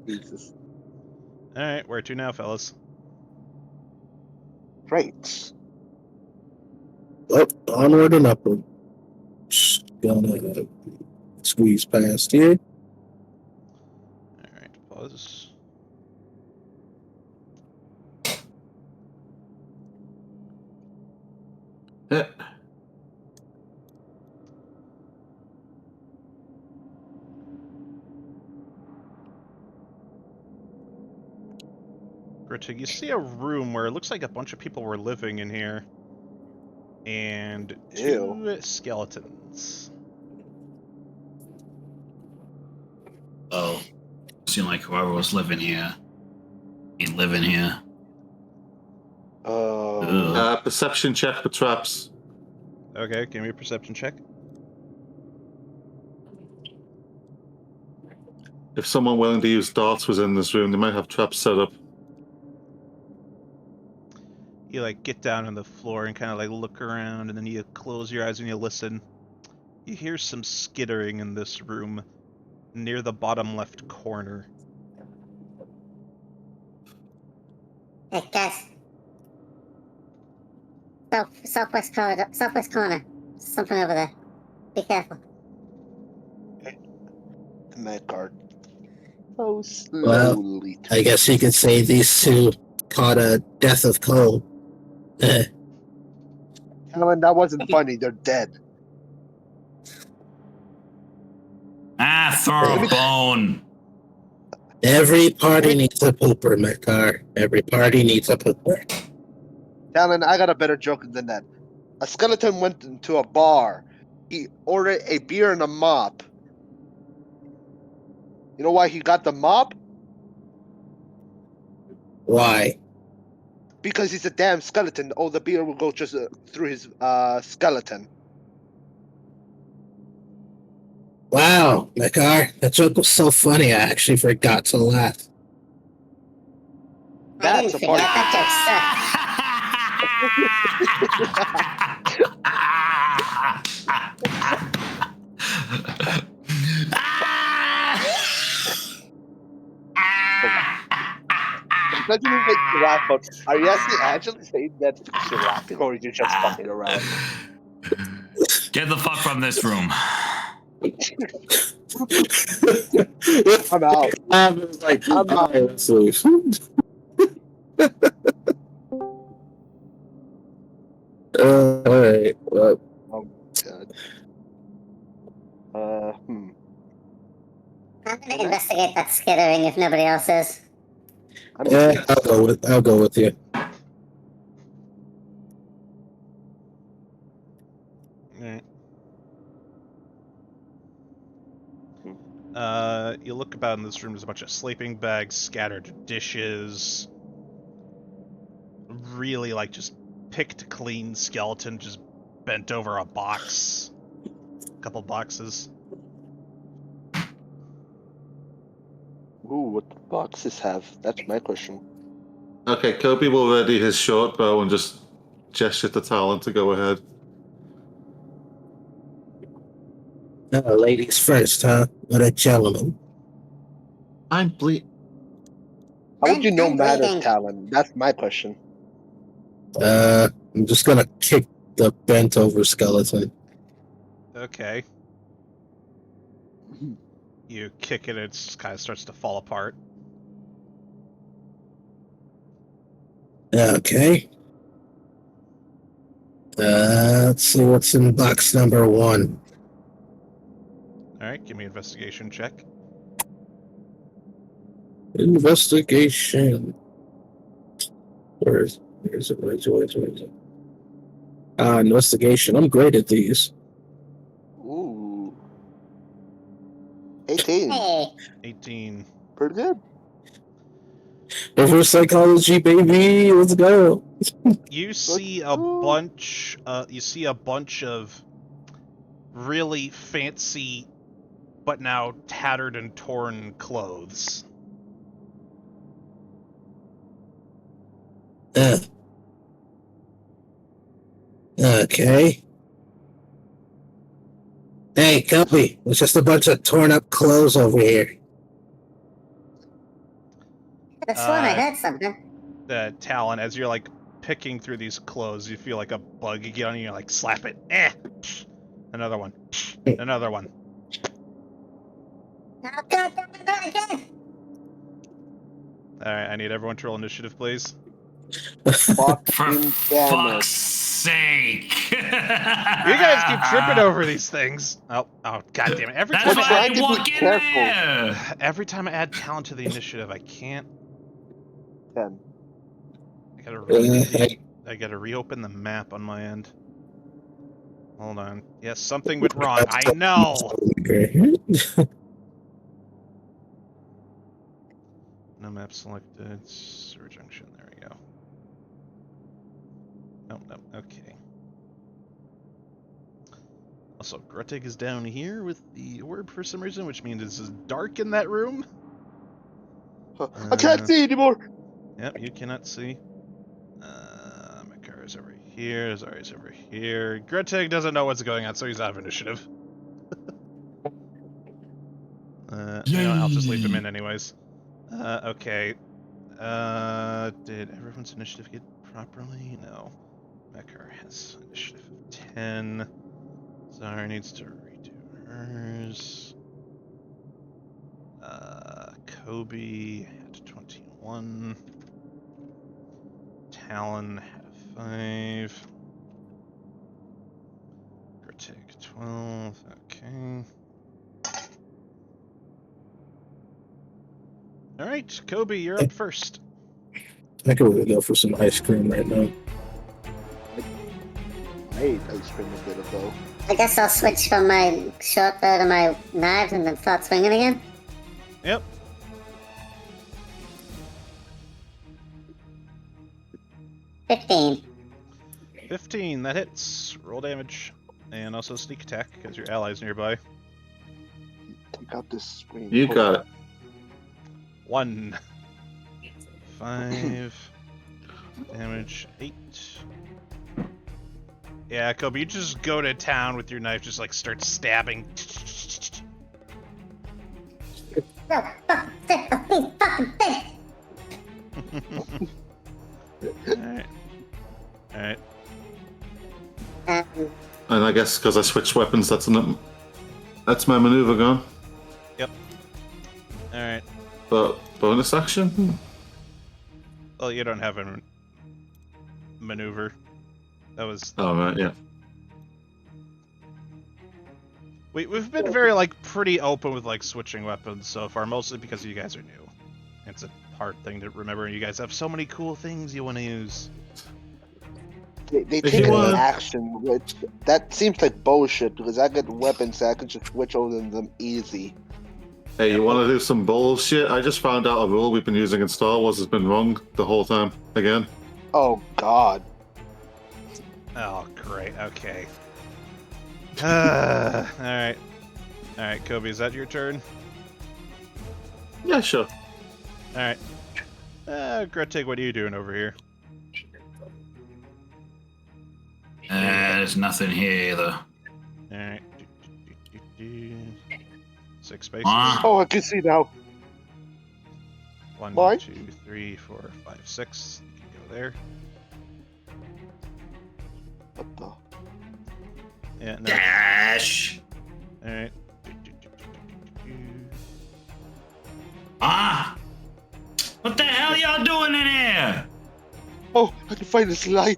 Jesus. Alright, where to now, fellas? Right. Up, onward and upward. Just gonna squeeze past here. Alright, pause. Yeah. Gritta, you see a room where it looks like a bunch of people were living in here. And two Ew. skeletons. Oh, seemed like whoever was living here ain't living here. Oh. Perception check for traps. Okay, give me a perception check. If someone willing to use darts was in this room, they might have traps set up. You like get down on the floor and kind of like look around, and then you close your eyes and you listen. You hear some skittering in this room near the bottom left corner. Hey, guys. Southwest corner. Something over there. Be careful. The med card. So Well, slowly. I guess you could say these two caught a death of cold. Alan, that wasn't funny. They're dead. Throw a bone. Every party needs a pooper, Mekar. Every party needs a pooper. Alan, I got a better joke than that. A skeleton went into a bar. He ordered a beer and a mop. You know why he got the mop? Why? Because he's a damn skeleton. Oh, the beer will go just through his skeleton. Wow, Mekar, that joke was so funny I actually forgot to laugh. I That's didn't a forget. part. That didn't make you laugh, but are you actually saying that because you're laughing or you're just fucking around? Get the fuck from this room. I'm out. I'm out. Alright, well, Oh, God. I'm gonna investigate that skittering if nobody else is. yeah, I'll go with you. Alright. You look about in this room, there's a bunch of sleeping bags, scattered dishes. Really, like, just picked clean skeleton just bent over a box. A couple boxes. Ooh, what do boxes have? That's my question. Okay, Kobe will ready his short bow and just gesture to Talon to go ahead. Ladies first, huh? What a gentleman. I'm How would you know I'm matters, bleeding. Talon? That's my question. I'm just gonna kick the bent over skeleton. Okay. You kick it, it kind of starts to fall apart. Okay. Let's see what's in box number 1. All right, give me an investigation check. Investigation. Where is it? Investigation. I'm great at these. Ooh. 18. Hey, 18. Pretty good. Reverse psychology, baby. Let's go. You see a bunch. You see a bunch of really fancy, but now tattered and torn clothes. Okay. Hey, Kelpie. It's just a bunch of torn up clothes over here. I could have sworn I heard something. Talon, as you're like picking through these clothes, you feel like a bug get on you. You're like, slap it. Another one. Another one. Oh, God, not again. All right, I need everyone to roll initiative, please. For Fucking damn it. fuck's sake! You guys keep tripping over these things. Oh, god damn it! That's We're why trying I to be walk in careful. there. Every time I add talent to the initiative, I can't. 10. I gotta reopen the map on my end. Hold on. Yes, something went wrong. I know. No map selected. Sewer junction. There we go. Nope. Okay. Also, Gruttig is down here with the orb for some reason, which means it's dark in that room. I can't see anymore. Yep, you cannot see. Makara's over here. Zari's over here. Gruttig doesn't know what's going on, so he's out of initiative. You know, I'll just leave him in anyways. Okay. Did everyone's initiative get properly? No. Makar has initiative of 10. Zara needs to redo hers. Kobe had 21. Talon had 5. Gruttig 12. Okay. Alright, Kobe, you're up first. I could really go for some ice cream right now. I ate ice cream a bit ago. I guess I'll switch from my short bow to my knives and then start swinging again. Yep. $15. 15, that hits. Roll damage. And also sneak attack, because your ally's nearby. Take out this screen. You got it. 1. 5. Damage. 8. Yeah, Kobe, you just go to town with your knife, just like start stabbing. No, fucking thing. Alright. And I guess because I switched weapons, that's my maneuver gone. Yep. Alright. But bonus action? Well, you don't have a maneuver. That was... Oh, right, yeah. We've been very, like, pretty open with, like, switching weapons so far, mostly because you guys are new. It's a hard thing to remember, and you guys have so many cool things you want to use. They take an action, which that seems like bullshit because I get weapons that I can just switch over them easy. Hey, you want to do some bullshit? I just found out a rule we've been using in Star Wars has been wrong the whole time. Again. Oh, God. Oh, great. Okay. Alright. Alright, Kobe, is that your turn? Yeah, sure. Alright. Gruttig, what are you doing over here? There's nothing here either. Alright. 6 spaces. Oh, I can see now. 1, Mine? 2, 3, 4, 5, 6. You can go there. What the? Yeah, no. Dash! Alright. What the hell y'all doing in here? Oh, I can find this light.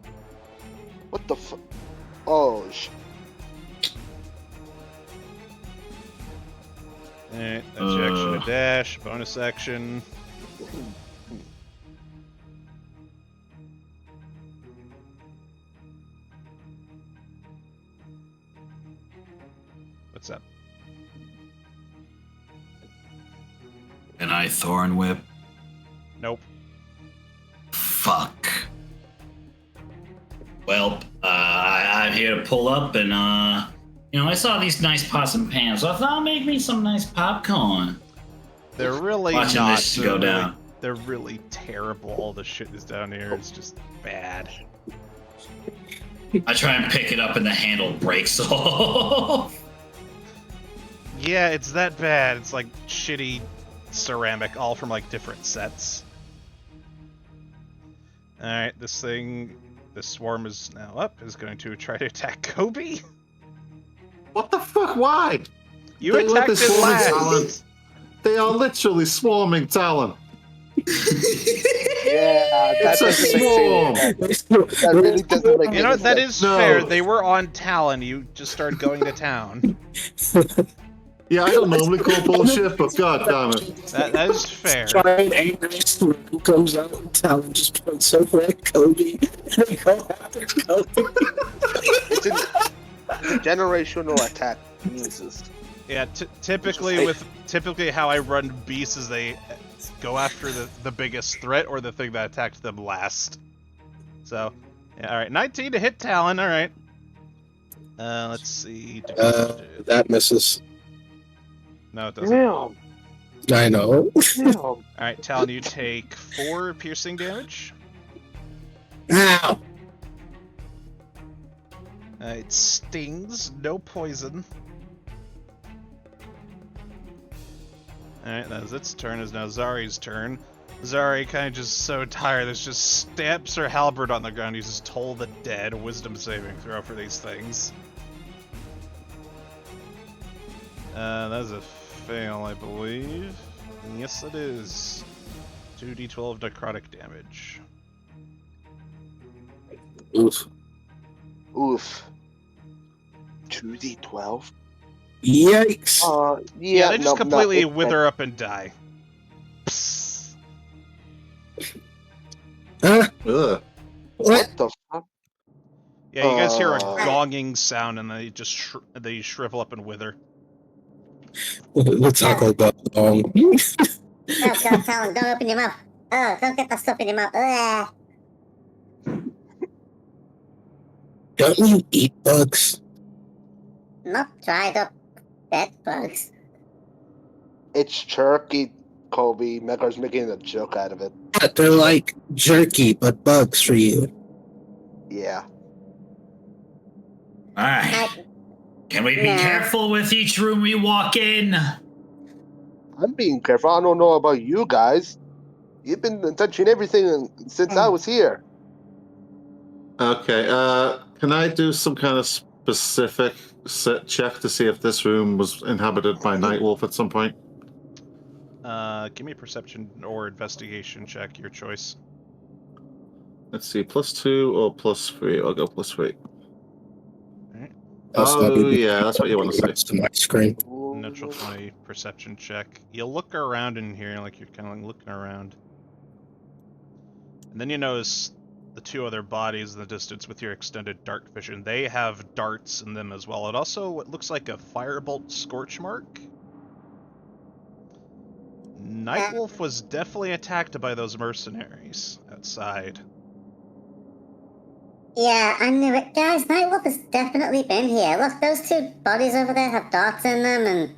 What the fuck? Oh, shit. Alright, that's your action to dash, bonus action. What's up? And I Thorn Whip. Nope. Fuck. Well, I'm here to pull up and, I saw these nice pots and pans, so I thought I'll make me some nice popcorn. They're really Watching not. this go down. They're really terrible. All the shit is down here. It's just bad. I try and pick it up and the handle breaks off. Yeah, it's that bad. It's like shitty ceramic, all from like different sets. Alright, this swarm is now up, is going to try to attack Kobe. What the fuck? Why? You They let attacked this it swarming last! talent. They are literally swarming Talon. Yeah, that It's a doesn't make swarm. sense. That really doesn't make You know, any that sense. is No. fair. They were on Talon. You just started going to town. Yeah, I don't normally call bullshit, but god damn it. That is fair. Giant angry who comes out and Talon just points over at Kobe. And they go after Kobe. It's a generational attack. Jesus. Yeah, typically how I run beasts is they go after the biggest threat or the thing that attacked them last. So, yeah, all right, 19 to hit Talon. All right. Let's see. That misses. No, it doesn't. Damn. I know. Damn. All right, Talon, you take 4 piercing damage. Ow! It stings, no poison. Alright, that was its turn. Is now Zari's turn. Zari kind of just so tired that she just stamps her halberd on the ground, uses Toll the Dead, wisdom saving throw for these things. That's a fail, I believe. Yes, it is. 2d12 necrotic damage. Oof. Oof. 2d12? Yikes! Yeah, they just completely it- wither up and die. Psst. Huh? Ugh. What the fuck? Yeah, you guys hear a gonging sound and they just they shrivel up and wither. The Taco Bell song. Oh god, Talon, don't open your mouth. Oh, don't get that stuff in your mouth. Ugh. Don't you eat bugs? Not dried up bed bugs. It's jerky, Kobe. Megar's making a joke out of it. Yeah, they're like jerky, but bugs for you. Yeah. Alright. Can we be Yeah. careful with each room we walk in? I'm being careful. I don't know about you guys. You've been touching everything since I was here. Okay, can I do some kind of specific set check to see if this room was inhabited by Nightwolf at some point? Give me a perception or investigation check, your choice. Let's see, +2 or +3? I'll go +3. That's Oh, not even- yeah, that's what you want to say. Next to my screen. Natural 20 perception check. You look around in here, like you're kind of like looking around. And then you notice the 2 other bodies in the distance with your extended dark vision. They have darts in them as well. It also what looks like a firebolt scorch mark. Nightwolf was definitely attacked by those mercenaries outside. Yeah, I knew it. Guys, Nightwolf has definitely been here. Look, those 2 bodies over there have darts in them, and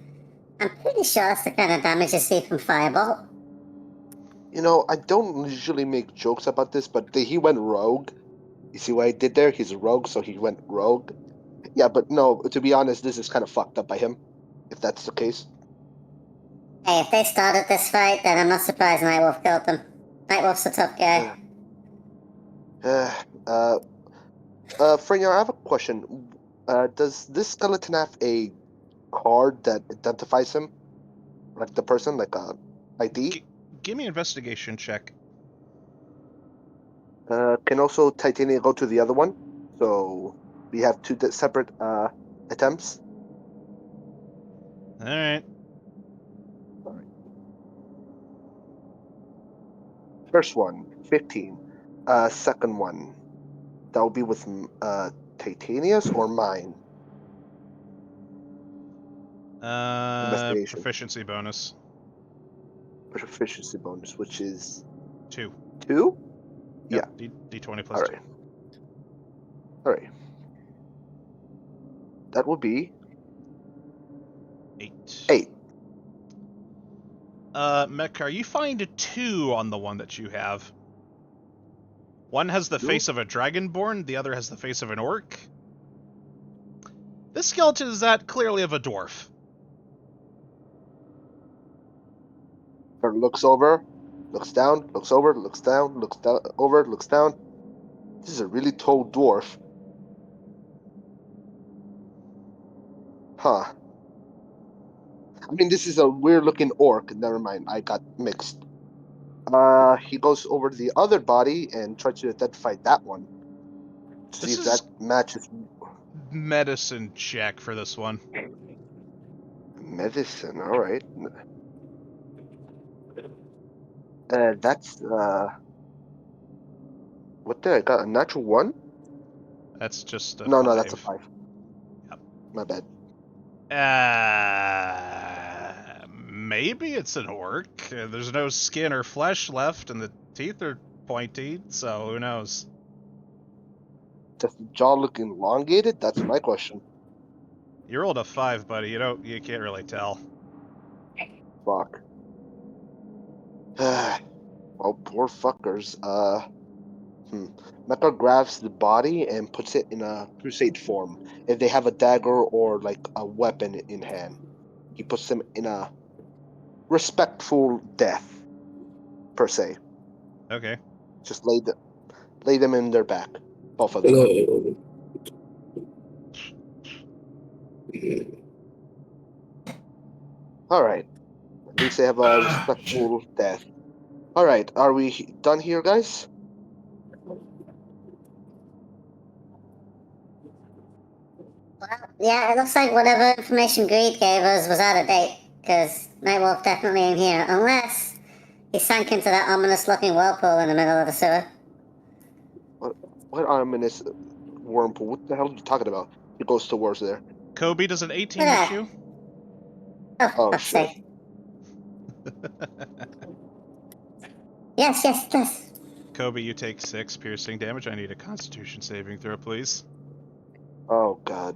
I'm pretty sure that's the kind of damage you see from Firebolt. You know, I don't usually make jokes about this, but he went rogue. You see what I did there? He's a rogue, so he went rogue. Yeah, but no, to be honest, this is kind of fucked up by him, if that's the case. Hey, if they started this fight, then I'm not surprised Nightwolf killed them. Nightwolf's a tough guy. Frenya, I have a question. Does this skeleton have a card that identifies him? Like the person, like a ID? Give me an investigation check. Can also Titania go to the other one? So we have two separate attempts. All right. First one, 15. Second one, that will be with Titania's or mine? Investigation. Proficiency bonus. Proficiency bonus, which is 2. 2? Yep, D20 plus All 2. right. All right. That will be 8. 8. Mekar, you find a 2 on the one that you have. One has the 2? face of a dragonborn, the other has the face of an orc. This skeleton is that clearly of a dwarf. Looks over, looks down, looks over, looks down, looks down, over, looks down. This is a really tall dwarf. Huh. I mean, this is a weird-looking orc. Never mind, I got mixed. He goes over to the other body and tries to identify that one. To see if that matches. Medicine check for this one. Medicine, alright. That's, what did I got? A natural 1? That's just a No, 5. that's a 5. Yep. My bad. Maybe it's an orc. There's no skin or flesh left, and the teeth are pointy, so who knows? Does the jaw look elongated? That's my question. You rolled a 5, buddy. You can't really tell. Fuck. Well, poor fuckers. Mecha grabs the body and puts it in a crusade form. If they have a dagger or like a weapon in hand, he puts them in a respectful death, per se. Okay. Just lay them in their back, both of them. Hello. All right. At least they have a respectful death. All right. Are we done here, guys? Well, yeah, it looks like whatever information Greed gave us was out of date, because Nightwolf definitely ain't here, unless he sank into that ominous-looking whirlpool in the middle of the sewer. What ominous whirlpool? What the hell are you talking about? He goes towards there. Kobe, does an 18 Yeah. hit you? Oh, shit. sake. Yes, it does. Kobe, you take 6 piercing damage. I need a Constitution saving throw, please. Oh god.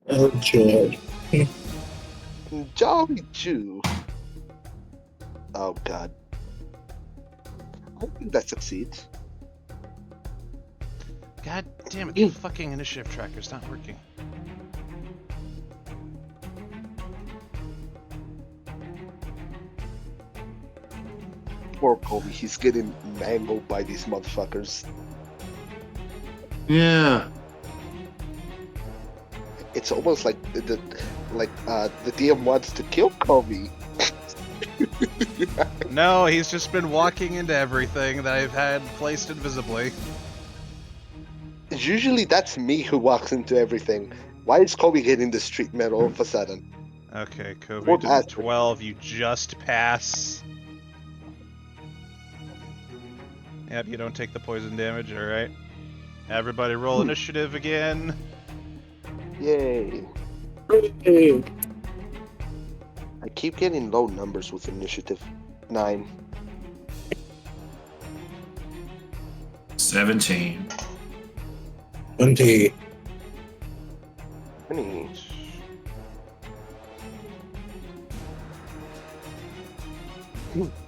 Oh, joy. Jolly Jew. Oh god. I think that succeeds. God damn it, the fucking initiative tracker's not working. Poor Kobe, he's getting mangled by these motherfuckers. Yeah. It's almost like the DM wants to kill Kobe. No, he's just been walking into everything that I've had placed invisibly. Usually that's me who walks into everything. Why is Kobe getting this treatment all of a sudden? Okay, Kobe Poor did bastard. 12. You just pass. Yep, you don't take the poison damage, alright. Everybody roll initiative again. Yay. Hey. I keep getting low numbers with initiative. 9. 17. 20. 20.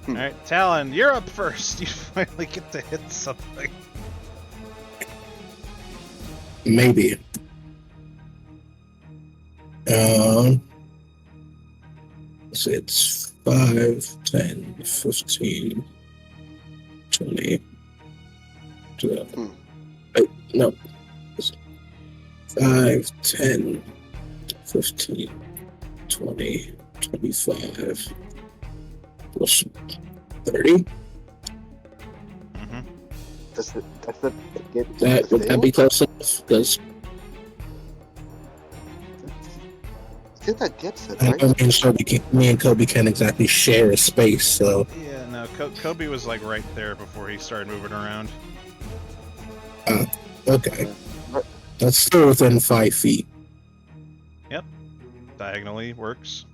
Alright, Talon, you're up first. You finally get to hit something. Maybe. So it's 5, 10, 15, 20, 12. Wait, no. 5, 10, 15, 20, 25, plus 30. Does that get That the would that thing? be close enough? Because I think that gets it, I right? know me and Kobe can't exactly share a space, so Yeah, no, Kobe was like right there before he started moving around. okay. Right. That's still within 5 feet. Diagonally works.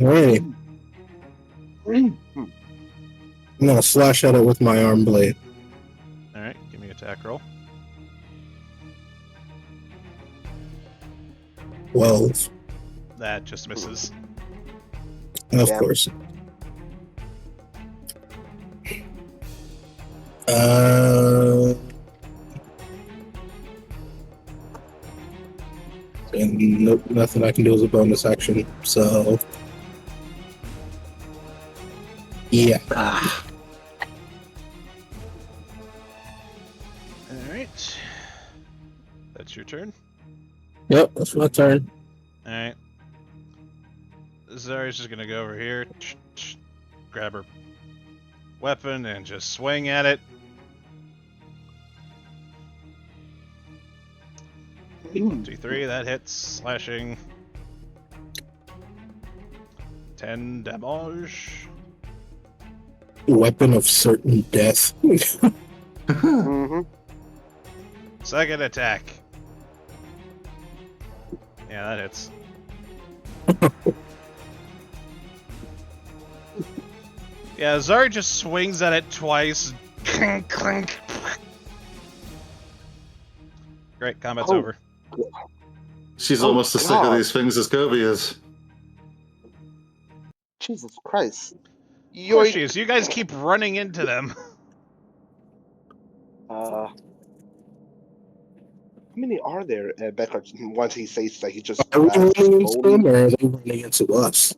Alright, Hmm. I'm gonna slash at it with my arm blade. All right, give me an attack roll. 12, That just misses. of Yeah. course. And nope, nothing I can do as a bonus action. So, yeah. All right, that's your turn. Yep, that's my turn. All right, Zari's just gonna go over here, grab her weapon, and just swing at it. 1, 2, 3, that hits, slashing. 10 damage. Weapon of certain death. Mm-hmm. Second attack. Yeah, that hits. Yeah, Zari just swings at it twice. Clink, clink. Great, combat's Oh. over. She's Oh, almost as sick of God. these things as Kobe is. Jesus Christ. Of course she Yoink. is. You guys keep running into them. How many are there at Becker once he says that he just Are we grabs running into them, slowly? or are they running into us?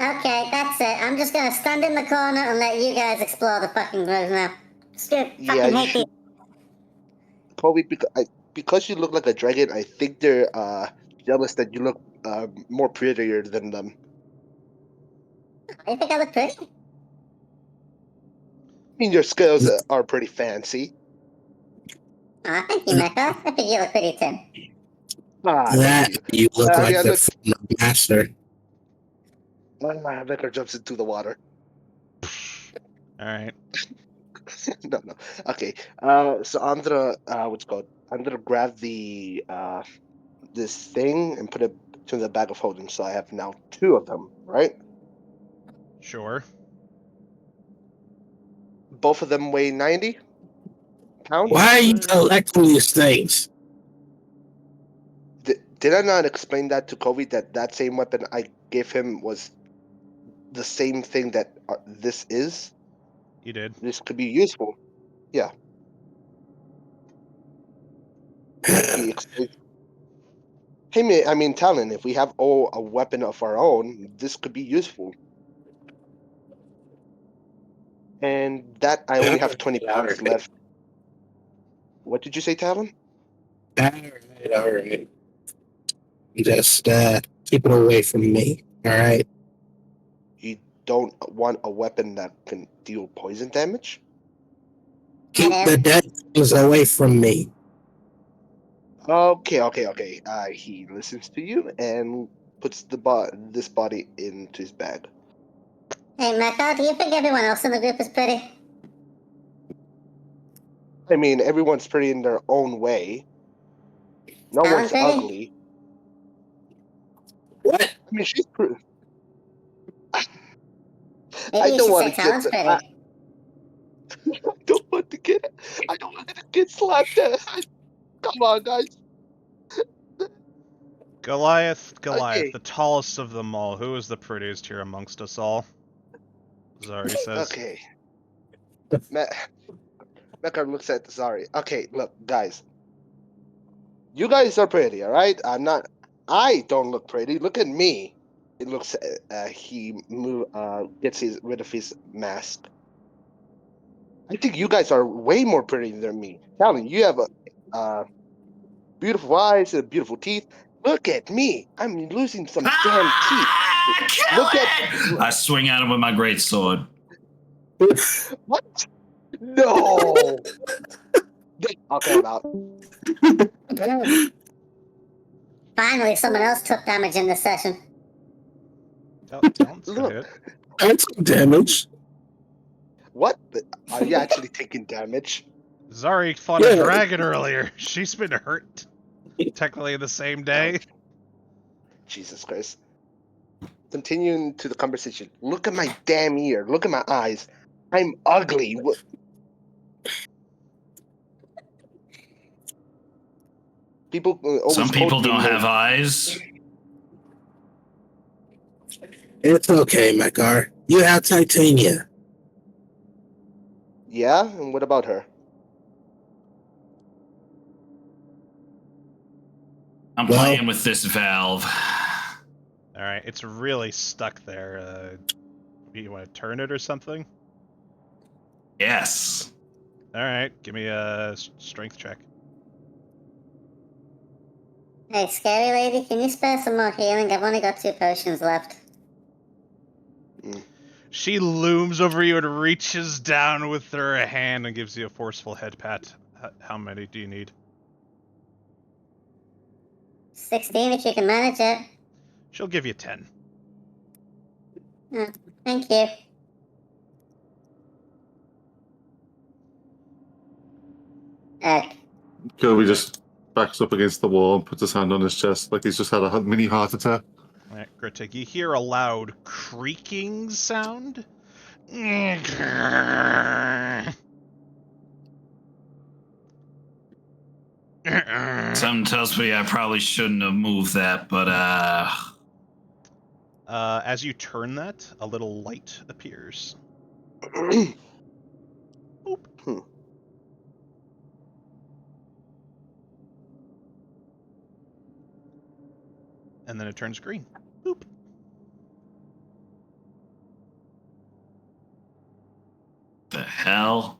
Okay, that's it. I'm just gonna stand in the corner and let you guys explore the fucking room now. Screw Yeah, fucking you hate should. Kobe, because you look like a dragon, I think they're jealous that you look more prettier than them. You think I look pretty? I mean, your skills are pretty fancy. Oh, thank you, Mecca. I think you look pretty too. Ah, That thank you. you look like Yeah, the look. former master. Becker jumps into the water. Alright. No. Okay. So I'm gonna what's it called? I'm gonna grab the this thing and put it to the bag of holding. So I have now 2 of them, right? Sure. Both of them weigh 90 pounds. Why are you collecting these things? Did I not explain that to Kobe that same weapon I gave him was the same thing that this is? You did. This could be useful. Yeah. He explained. Hey, I mean, Talon, if we have a weapon of our own, this could be useful. And that I only have 20 pounds left. What did you say, Talon? Alright. Just keep it away from me. Alright. You don't want a weapon that can deal poison damage? Keep the dead things away from me. Okay. He listens to you and puts this body into his bag. Hey, Mecca, do you think everyone else in the group is pretty? I mean, everyone's pretty in their own way. No Talon one's pretty? ugly. What? I mean, she's pretty. Maybe I you don't should want say to get. Talon's pretty. I don't want to get. I don't want to get slapped. Come on, guys. Goliath, Okay. the tallest of them all. Who is the prettiest here amongst us all? Zari says. Okay. Mecca looks at Zari. Okay, look, guys. You guys are pretty, all right? I'm not. I don't look pretty. Look at me. It looks. He gets rid of his mask. I think you guys are way more pretty than me. Talon, you have a beautiful eyes and beautiful teeth. Look at me. I'm losing some damn teeth. Kill Look it! at. I swing at him with my great sword. What? No. Okay, I'm out. Finally, someone else took damage in this session. Oh, Talon's gonna Look. hit. That's some damage. What? Are you actually taking damage? Zari fought a dragon earlier. She's been hurt. Technically the same day. Jesus Christ. Continuing to the conversation. Look at my damn ear. Look at my eyes. I'm ugly. People always Some people quote me don't that- have eyes. It's okay, Mekar. You have Titania. Yeah, and what about her? I'm Well- playing with this valve. Alright, it's really stuck there. You want to turn it or something? Yes. Alright, give me a strength check. Hey, scary lady, can you spare some more healing? I've only got 2 potions left. She looms over you and reaches down with her hand and gives you a forceful head pat. How many do you need? 16 if you can manage it. She'll give you 10. Oh, thank you. Kobe just backs up against the wall and puts his hand on his chest like he's just had a mini heart attack. Alright, Gritic, you hear a loud creaking sound. Something tells me I probably shouldn't have moved that, but As you turn that, a little light appears. And then it turns green. Boop. the hell?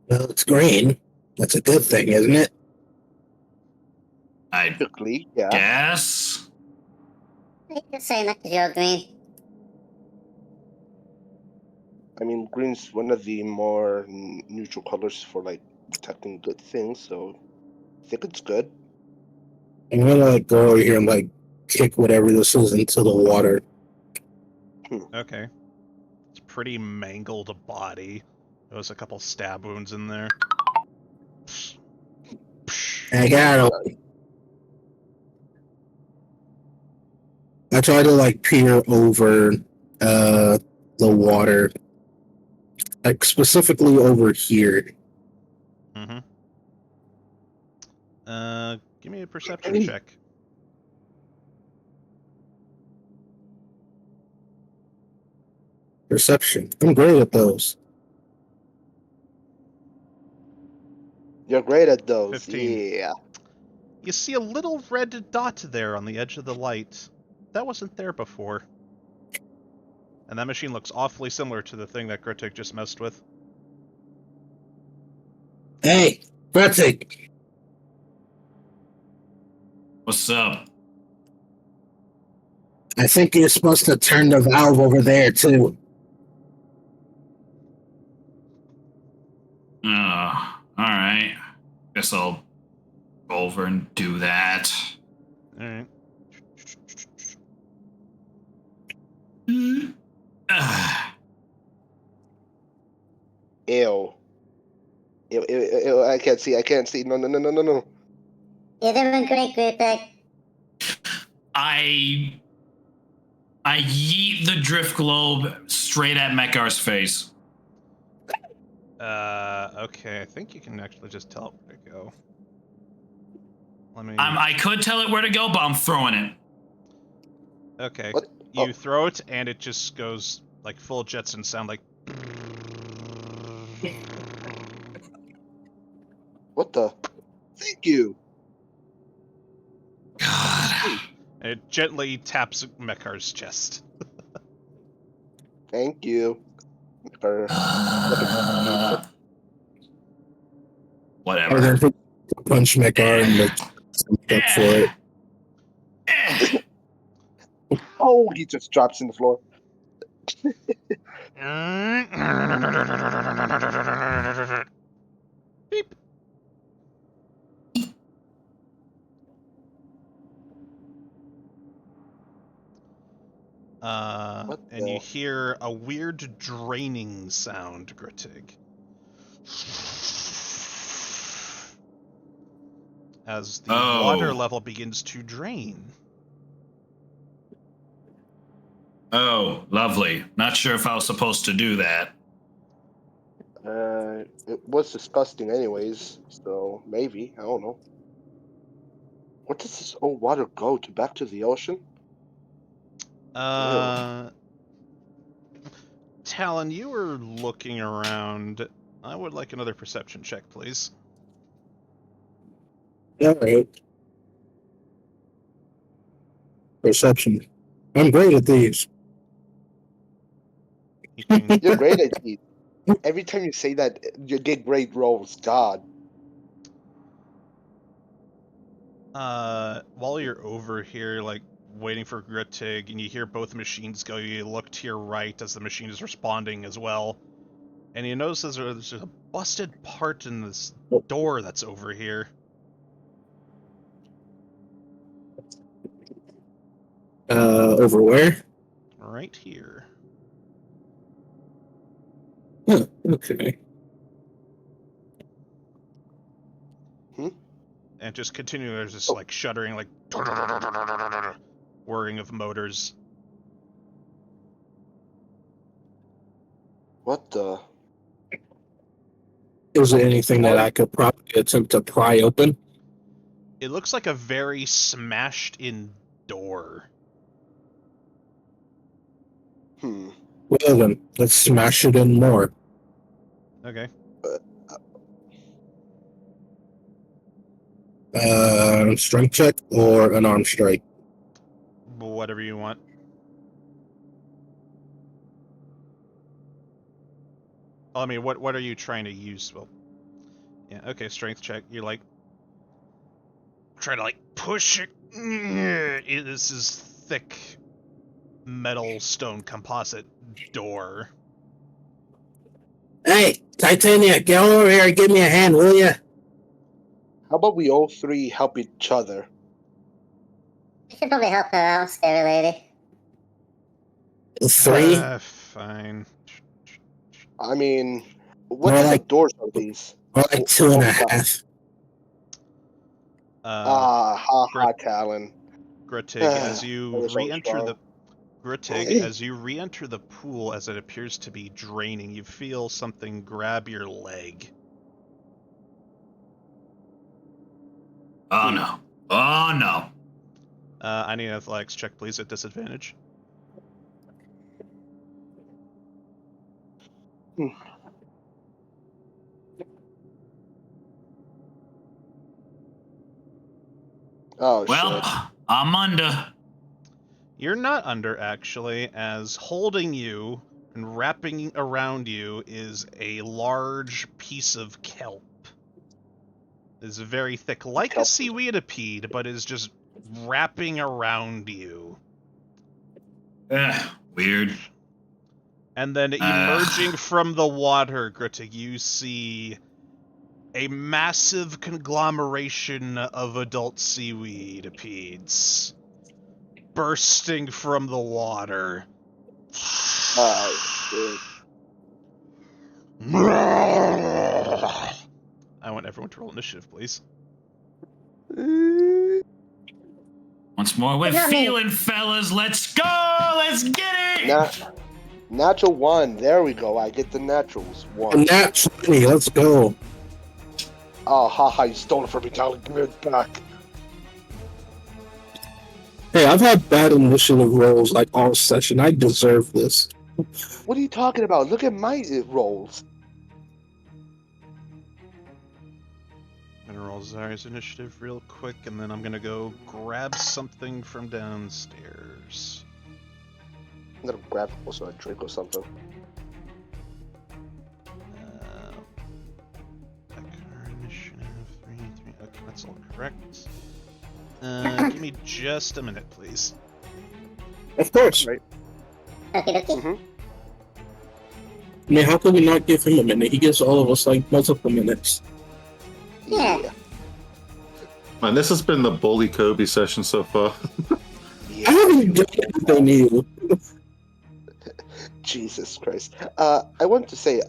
Well, it's green. That's a good thing, isn't it? I Typically, yeah. guess. You can say that because you're green. I mean, green's one of the more neutral colors for like protecting good things, so I think it's good. I'm gonna like go over here and like kick whatever this is into the water. Okay. It's pretty mangled body. There was a couple stab wounds in there. I got him. I try to like peer over the water, like specifically over here. Mm-hmm. Give me a perception check. Perception. I'm great at those. You're great at those. 15. Yeah. You see a little red dot there on the edge of the light. That wasn't there before. And that machine looks awfully similar to the thing that Gritic just messed with. Hey, Bretzig. What's up? I think you're supposed to turn the valve over there too. All right. Guess I'll go over and do that. Alright. Ew. Ew. I can't see. I can't see. No. You're doing great, Gritic. I yeet the drift globe straight at Mekar's face. Okay, I think you can actually just tell it where to go. Let me... I could tell it where to go, but I'm throwing it. Okay. What? You Oh. throw it, and it just goes, like, full Jetson sound, like... What the? Thank you. God. And it gently taps Mekar's chest. Thank you. Or, Whatever. And then punch Mekar and like up for it. Oh, he just drops in the floor. Beep. And you hear a weird draining sound, Grittig. As the water level begins to drain. Oh, lovely. Not sure if I was supposed to do that. It was disgusting anyways, so maybe. I don't know. What does this old water go to? Back to the ocean? Talon, you were looking around. I would like another perception check, please. Alright. Perception. I'm great at these. You can, You're great at these. Every time you say that, you get great rolls. God. while you're over here, like, waiting for Grittig, and you hear both machines go, you look to your right as the machine is responding as well. And you notice there's a busted part in this door that's over here. Over where? Right here. Huh, okay. And just continue, there's this, like, shuddering, like, whirring of motors. What the? Is there anything that I could probably attempt to pry open? It looks like a very smashed-in door. Well then, let's smash it in more. Okay. Strength check or an arm strike? Whatever you want. Well, I mean, what are you trying to use? Well, yeah, okay, strength check. You're like trying to like push it. This is thick metal stone composite door. Hey, Titania, get over here and give me a hand, will ya? How about we all three help each other? You should probably help her out, scary lady. 3? Fine. I mean, what More type like- of doors are these? Or like 2.5. Talon. Grittig, as you That was so re-enter strong. the Grittig, as you re-enter the pool, as it appears to be draining, you feel something grab your leg. Oh no. Oh no. I need an athletics check, please, at disadvantage. Oh, Well, shit. I'm under. You're not under, actually, as holding you and wrapping around you is a large piece of kelp. It's very thick, like a Kelp. seaweedipede, but is just wrapping around you. Weird. And then emerging from the water, Grittig, you see a massive conglomeration of adult seaweedipedes bursting from the water. Oh, I want everyone to roll initiative, please. shit. Once more, we're Not me. feeling, fellas. Let's go. Let's get it. Natural 1. There we go. I get the naturals. 1. And that's 20, let's go. Oh, haha, you stole it from me, Talon. Give me it back. Hey, I've had bad initiative rolls like all session. I deserve this. What are you talking about? Look at my rolls. I'm gonna roll Zari's initiative real quick, and then I'm gonna go grab something from downstairs. I'm gonna grab also a drink or something. Initiative 3. Okay, that's all correct. Give me just a minute, please. Of course. Right. Okie dokie. Mm-hmm. I mean, how can we not give him a minute? He gives all of us like multiple minutes. Yeah. And this has been the bully Kobe session so far. I haven't done anything new. Jesus Christ. I want to say,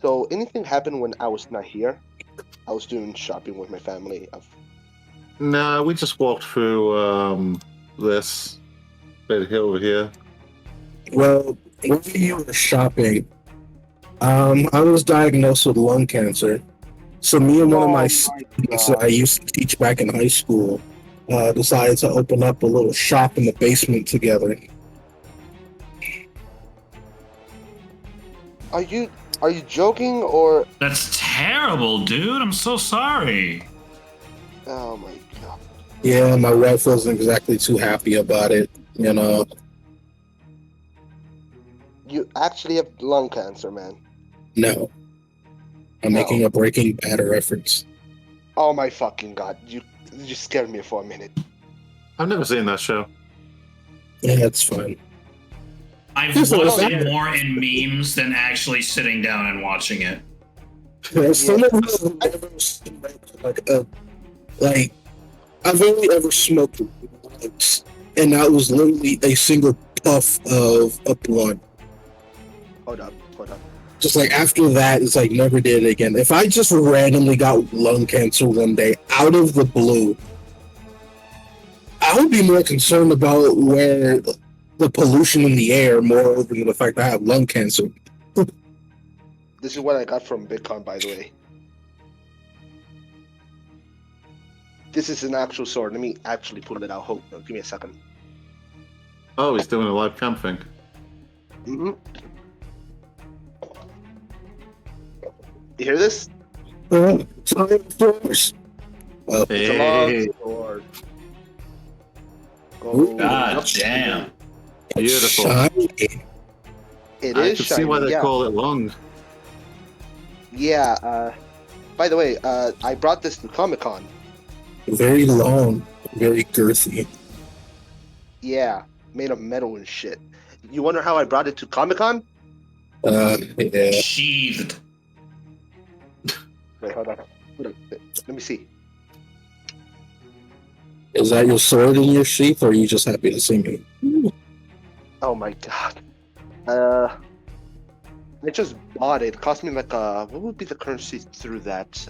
so anything happened when I was not here? I was doing shopping with my family. Nah, we just walked through this bit here over here. Well, when you were shopping, I was diagnosed with lung cancer. So me and one of my students that I used to teach back in high school decided to open up a little shop in the basement together. Are you joking or? That's terrible, dude. I'm so sorry. Oh my god. Yeah, my wife wasn't exactly too happy about it, you know. You actually have lung cancer, man. No. I'm making a Breaking Bad reference. Oh my fucking god. You scared me for a minute. I've never seen that show. Yeah, that's fine. I've Yes, watched well, it more in memes than actually sitting down and watching it. Some of us have never smoked like I've only ever smoked once, and that was literally a single puff of a blunt. Hold up. Just like after that, it's like never did it again. If I just randomly got lung cancer one day out of the blue, I would be more concerned about where the pollution in the air more than the fact that I have lung cancer. This is what I got from Bitcoin, by the way. This is an actual sword. Let me actually pull it out. Hold on, give me a second. Oh, he's doing a live cam thing. Mm-hmm. You hear this? Sorry, of course. It's a Hey, long sword. Ooh, God damn. beautiful. Shiny. It I is can shiny. see why they yeah. call it long. Yeah. By the way, I brought this to Comic-Con. Very long, very girthy. Yeah, made of metal and shit. You wonder how I brought it to Comic-Con? Yeah. Sheathed. Wait, hold on. Let me see. Is that your sword in your sheath, or are you just happy to see me? Oh my god. I just bought it. It cost me like what would be the currency through that?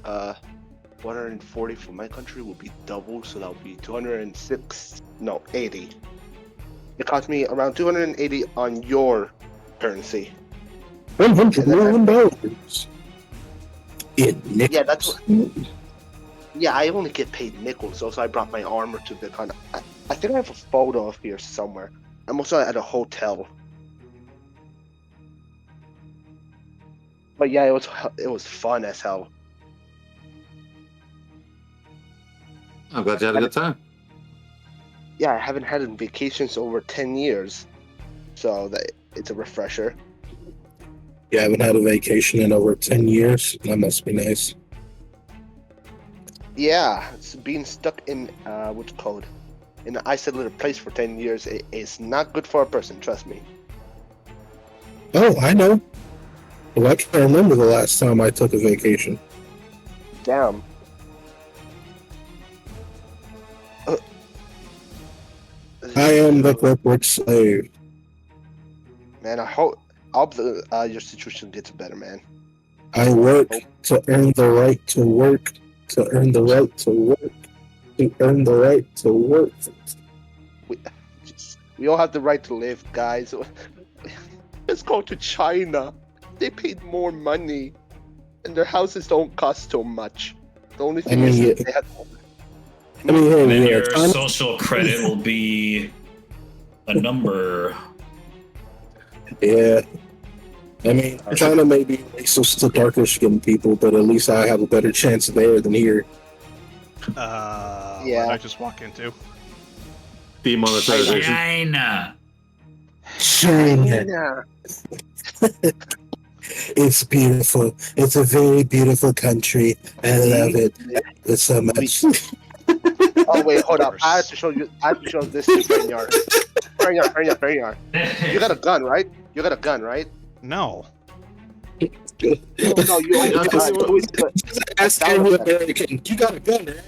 140 for my country would be double, so that would be 206. No, 80. It cost me around 280 on your currency. $100 million. In nickels. Yeah, that's what. Yeah, I only get paid nickels, so I brought my armor to the con. I think I have a photo of here somewhere. I'm also at a hotel. But yeah, it was fun as hell. I'm glad you had a good time. Yeah, I haven't had a vacations over 10 years, so it's a refresher. You haven't had a vacation in over 10 years? That must be nice. Yeah, it's being stuck in what's it called? In an isolated place for 10 years is not good for a person, trust me. Oh, I know. Well, I can't remember the last time I took a vacation. Damn. I am the corporate slave. Man, I hope your situation gets better, man. I work to earn the right to work, to earn the right to work, to earn the right to work. We all have the right to live, guys. Let's go to China. They paid more money, and their houses don't cost so much. The only thing is yeah. they have. I mean, hey, And then yeah, your China- social credit will be a number. Yeah. I mean, China may be racist to darker skinned people, but at least I have a better chance there than here. What did Yeah. I just walk into? Demonetization. China. China. It's beautiful. It's a very beautiful country. I love it. It's so much. Oh wait, hold up. I have to show this to Brainyard. Fair enough. You got a gun, right? You got a gun, right? No. No, you always Ask every American, you got a gun, right?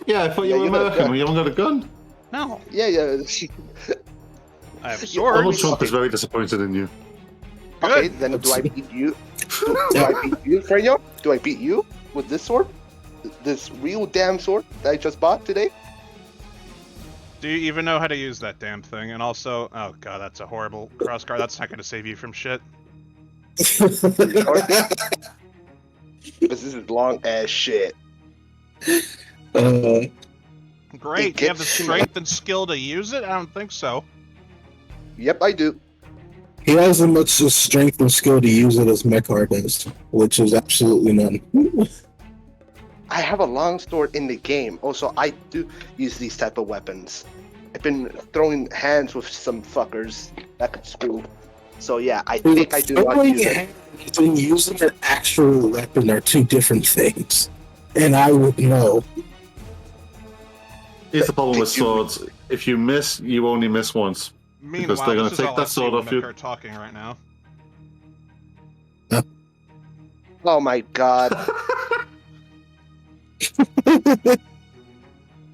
Yeah, I thought Yeah, you were you got a American. gun. You haven't got a gun. No. Yeah. I have Donald swords. Trump is very disappointed in you. Okay, Good. then do I beat you? Do I beat you, Freyo? Do I beat you with this sword? This real damn sword that I just bought today? Do you even know how to use that damn thing? And also, oh god, that's a horrible crossguard. That's not going to save you from shit. Because this is long ass shit. Great. Do you have the gets to strength and skill to use it? I don't think so. Yep, I do. He has as much strength and skill to use it as Mechar does, which is absolutely none. I have a long sword in the game. Also, I do use these type of weapons. I've been throwing hands with some fuckers back at school. So yeah, I think I do not use it. Hands and using an actual weapon are two different things, and I would know. Here's the problem with Did you- swords. If you miss, you only miss once. Meanwhile, Because they're gonna this is take all that I see sword when off you. they're talking right now. Oh my god.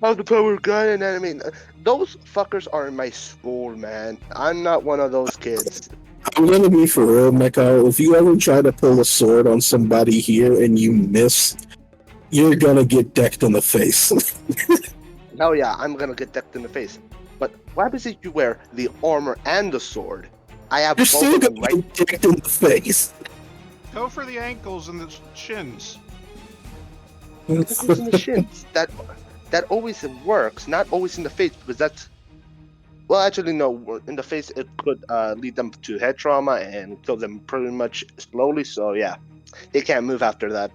How's the power gun? And I mean, those fuckers are in my school, man. I'm not one of those kids. I'm gonna be for real, Mechar. If you ever try to pull a sword on somebody here and you miss, you're gonna get decked in the face. Hell yeah, I'm gonna get decked in the face. But what happens if you wear the armor and the sword? I have You're both still of them, gonna right? get decked in the face. Go for the ankles and the shins. It's in the shins. That always works, not always in the face, because that's... Well, actually, no. In the face, it could lead them to head trauma and kill them pretty much slowly, so yeah. They can't move after that.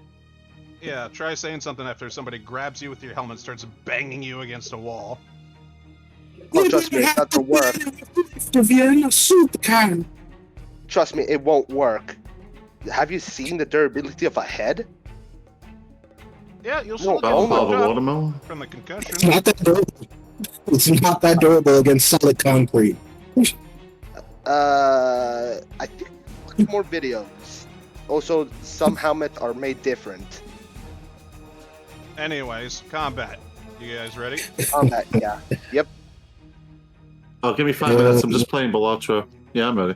Yeah, try saying something after somebody grabs you with your helmet and starts banging you against a wall. Oh, trust me, it's not gonna work. If you're in a suit, kind. Trust me, it won't work. Have you seen the durability of a head? Yeah, you'll No, still get oh fucked my the up watermelon. from the concussion. It's not that durable. It's not that durable against solid concrete. I think watch more videos. Also, some helmets are made different. Anyways, combat. You guys ready? Combat, yeah. Yep. Oh, give me 5 minutes. I'm just playing Belatra. Yeah, I'm ready.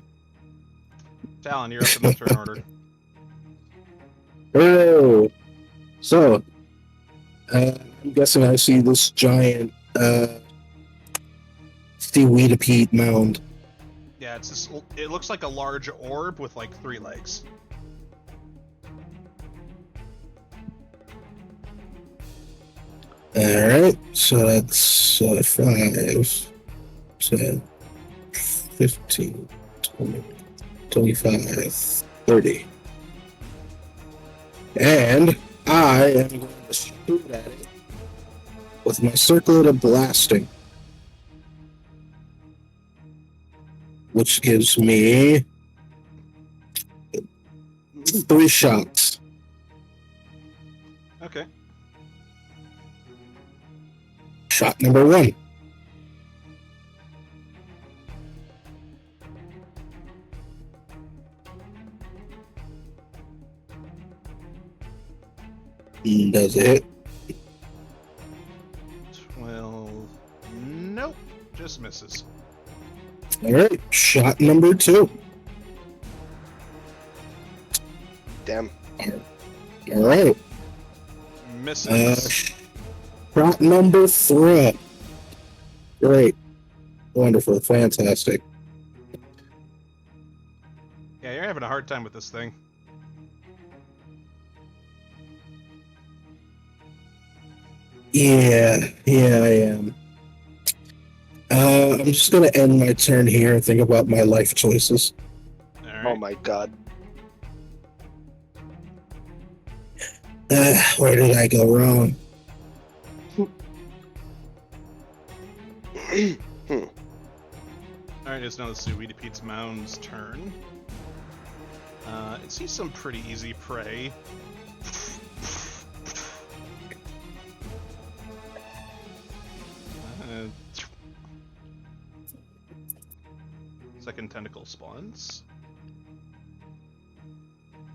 Talon, you're up in the turn order. Oh, so I'm guessing I see this giant seaweed mound. Yeah, it's this. It looks like a large orb with like 3 legs. All right, so that's 5, 10, 15, 20, 25, 30. And I am going to shoot at it with my circlet of blasting, which gives me 3 shots. Okay. Shot number 1. Does it hit? 12. Nope. Just misses. All right. Shot number 2. Damn. All right. Misses. Shot number 3. Great. Wonderful. Fantastic. Yeah, you're having a hard time with this thing. Yeah, I am. I'm just gonna end my turn here and think about my life choices. All right. Oh my god. Where did I go wrong? Alright, it's now the Seaweed Pete's Mound's turn. It sees some pretty easy prey. Second tentacle spawns.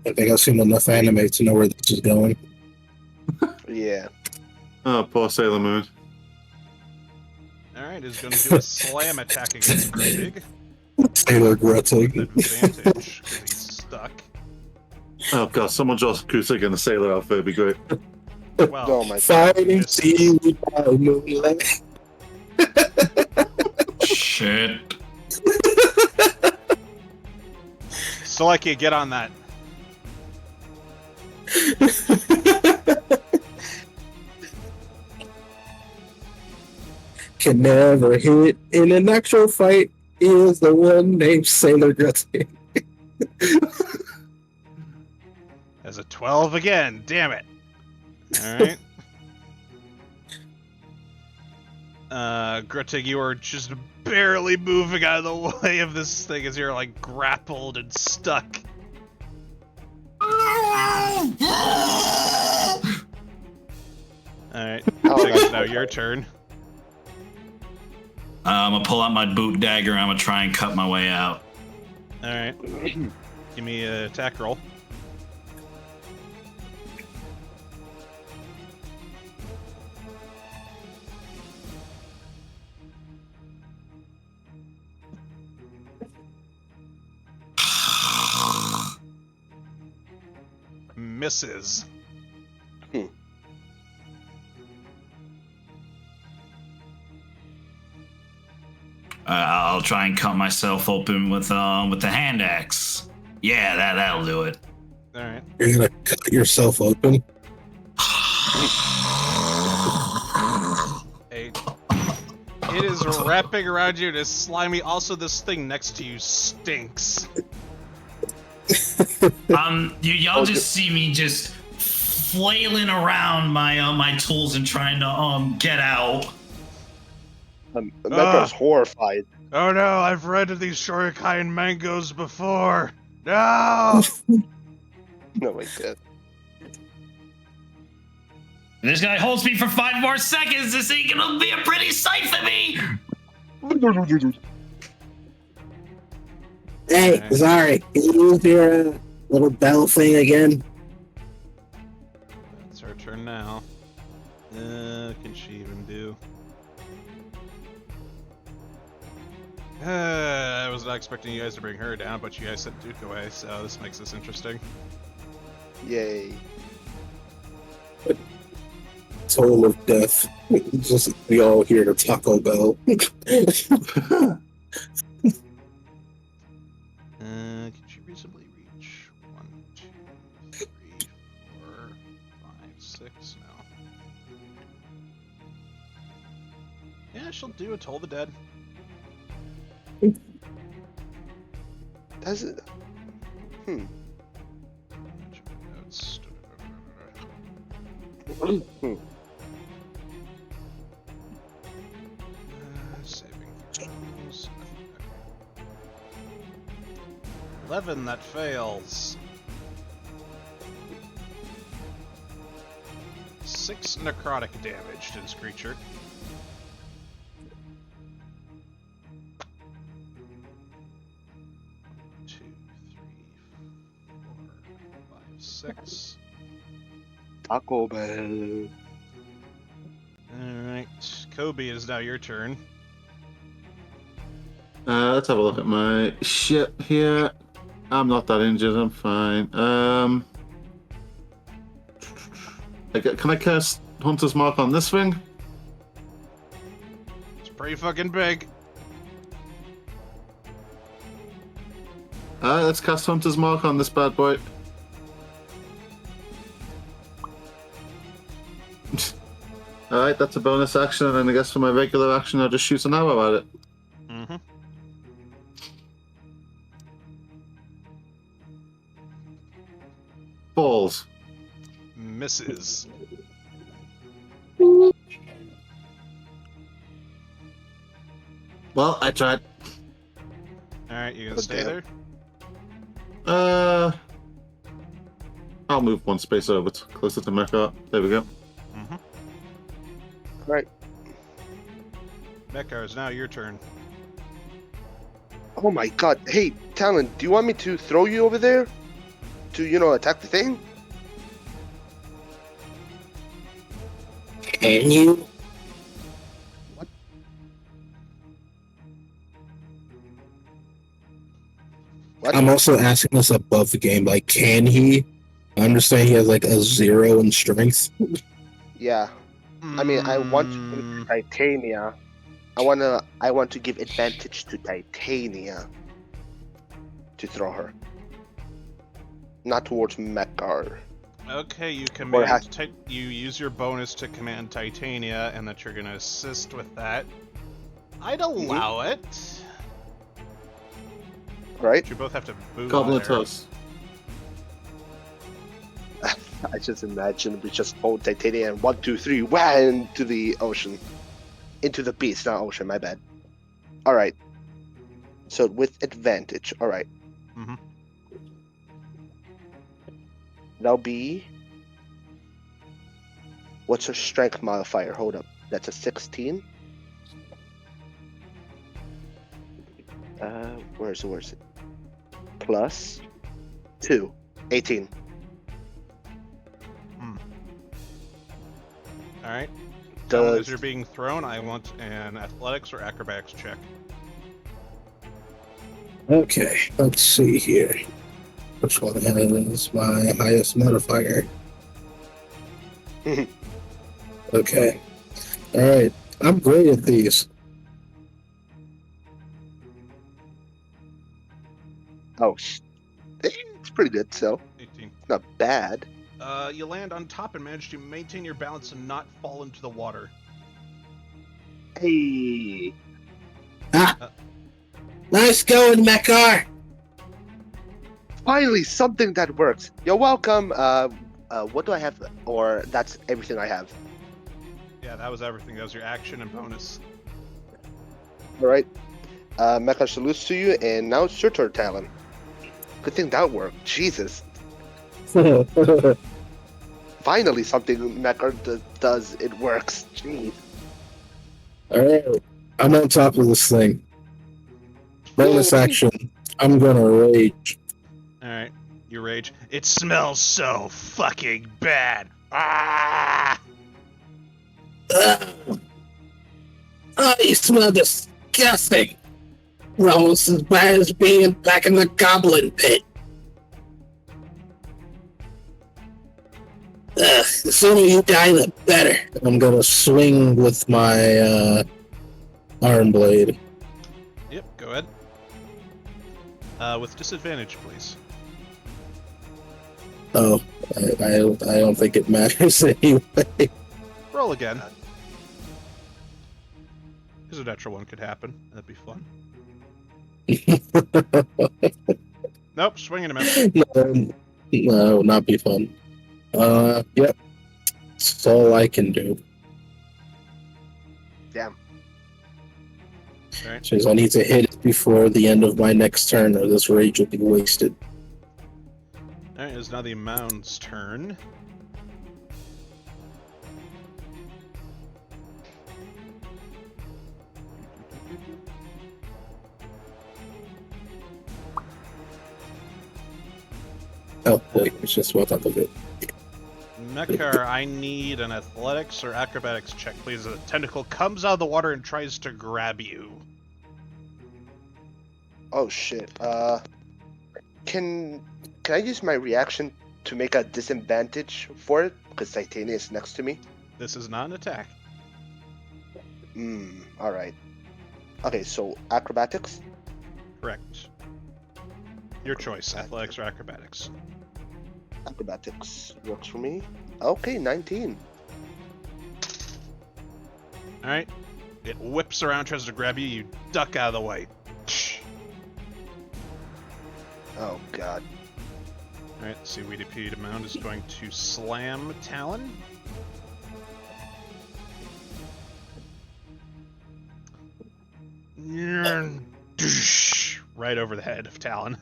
I think I've seen enough anime to know where this is going. Yeah. Oh, poor Sailor Moon. Alright, is going to do a slam attack against Gruttig. Sailor Gruttig. Advantage, because he's stuck. Oh god, someone draws Kutik in a sailor outfit would be great. Well, Oh my god. Fighting misses. seaweed by moonlight. Shit. Still like you, get on that. Can never hit in an actual fight is the one named Sailor Gruttig. As a 12 again, damn it. Alright. Gruttig, you are just barely moving out of the way of this thing as you're like grappled and stuck. Alright, it's now your turn. I'm gonna pull out my boot dagger and I'm gonna try and cut my way out. Alright. Give me an attack roll. Misses. I'll try and cut myself open with the hand axe. Yeah, that'll do it. Alright. You're gonna cut yourself open. It is wrapping around you and is slimy. Also, this thing next to you stinks. Y'all just see me just flailing around my tools and trying to get out. Metro's horrified. Oh no, I've read of these Shuriken mangoes before. No! No, my god. This guy holds me for 5 more seconds. This ain't gonna be a pretty sight for me. Hey, Okay. Zari, can you use your little bell thing again? It's her turn now. Can she even do? I was not expecting you guys to bring her down, but you guys sent Duke away, so this makes this interesting. Yay. Toll of death. Just we all hear Taco Bell. Can she reasonably reach 1, 2, 3, 4, 5, 6? No. Yeah, she'll do a Toll the Dead. Does it? Notes. Saving throws. 11, that fails. 6 necrotic damage to this creature. Two, 3, 4, 5, 6. Taco Bell. Alright, Kobe, it is now your turn. Let's have a look at my shit here. I'm not that injured, I'm fine. Can I cast Hunter's Mark on this thing? It's pretty fucking big. Alright, let's cast Hunter's Mark on this bad boy. Alright, that's a bonus action, and then I guess for my regular action, I'll just shoot an arrow at it. Mm-hmm. Balls. Misses. Well, I tried. Alright, you gonna Oh, stay damn. there? I'll move one space over closer to Mecha. There we go. Mm-hmm. Right. Mekar, it's now your turn. Oh my god. Hey, Talon, do you want me to throw you over there? To, attack the thing? Can you? What? I'm also asking this above the game. Like, can he? I understand he has like a 0 in strength. Yeah. I mean, I want to give it to Titania. I want to give advantage to Titania to throw her. Not towards Mekar. Okay, you Or has- command. You use your bonus to command Titania, and that you're gonna assist with that. I'd allow it. Right? But you both have to move Goblet there. toast. I just imagine we just hold Titania and 1, 2, 3, wah, into the ocean. Into the beast, not ocean, my bad. Alright. So with advantage, alright. Mhm. That'll be... What's her strength modifier? Hold up. That's a 16. Where is it? Plus 2. 18. Alright. So as Does... you're being thrown, I want an athletics or acrobatics check. Okay, let's see here. Which one has my highest modifier? Okay. Alright. I'm great at these. Oh, it's pretty good, so 18. not bad. You land on top and manage to maintain your balance and not fall into the water. Hey, Nice going, Mekar! finally something that works. You're welcome. What do I have? Or that's everything I have. Yeah, that was everything. That was your action and bonus. All right. Mecha salutes to you, and now it's your turn, Talon. Good thing that worked. Jesus. Finally, something Mecha does. It works. Jeez. Alright. I'm on top of this thing. Bonus action. I'm gonna rage. Alright, you rage. It smells so fucking bad. Ah! Ugh. Oh, you smell disgusting. Almost as bad as being back in the goblin pit. Ugh, the sooner you die, the better. I'm gonna swing with my arm blade. Yep, go ahead. With disadvantage, please. Oh, I don't think it matters anyway. Roll again. Because a natural one could happen. That'd be fun. Nope, swing and a miss. No, not be fun. Yep. That's all I can do. Damn. Alright. Says I need to hit it before the end of my next turn, or this rage will be wasted. Alright, it's now the mound's turn. Oh, wait, it's just one top of it. Mekar, I need an athletics or acrobatics check, please. A tentacle comes out of the water and tries to grab you. Oh shit. Can I use my reaction to make a disadvantage for it? Because Titania is next to me. This is not an attack. Alright. Okay, so acrobatics? Correct. Your choice, athletics or acrobatics. Acrobatics works for me. Okay, 19. Alright. It whips around, tries to grab you, you duck out of the way. Oh god. Alright, CWDP Mound is going to slam Talon. Right over the head of Talon.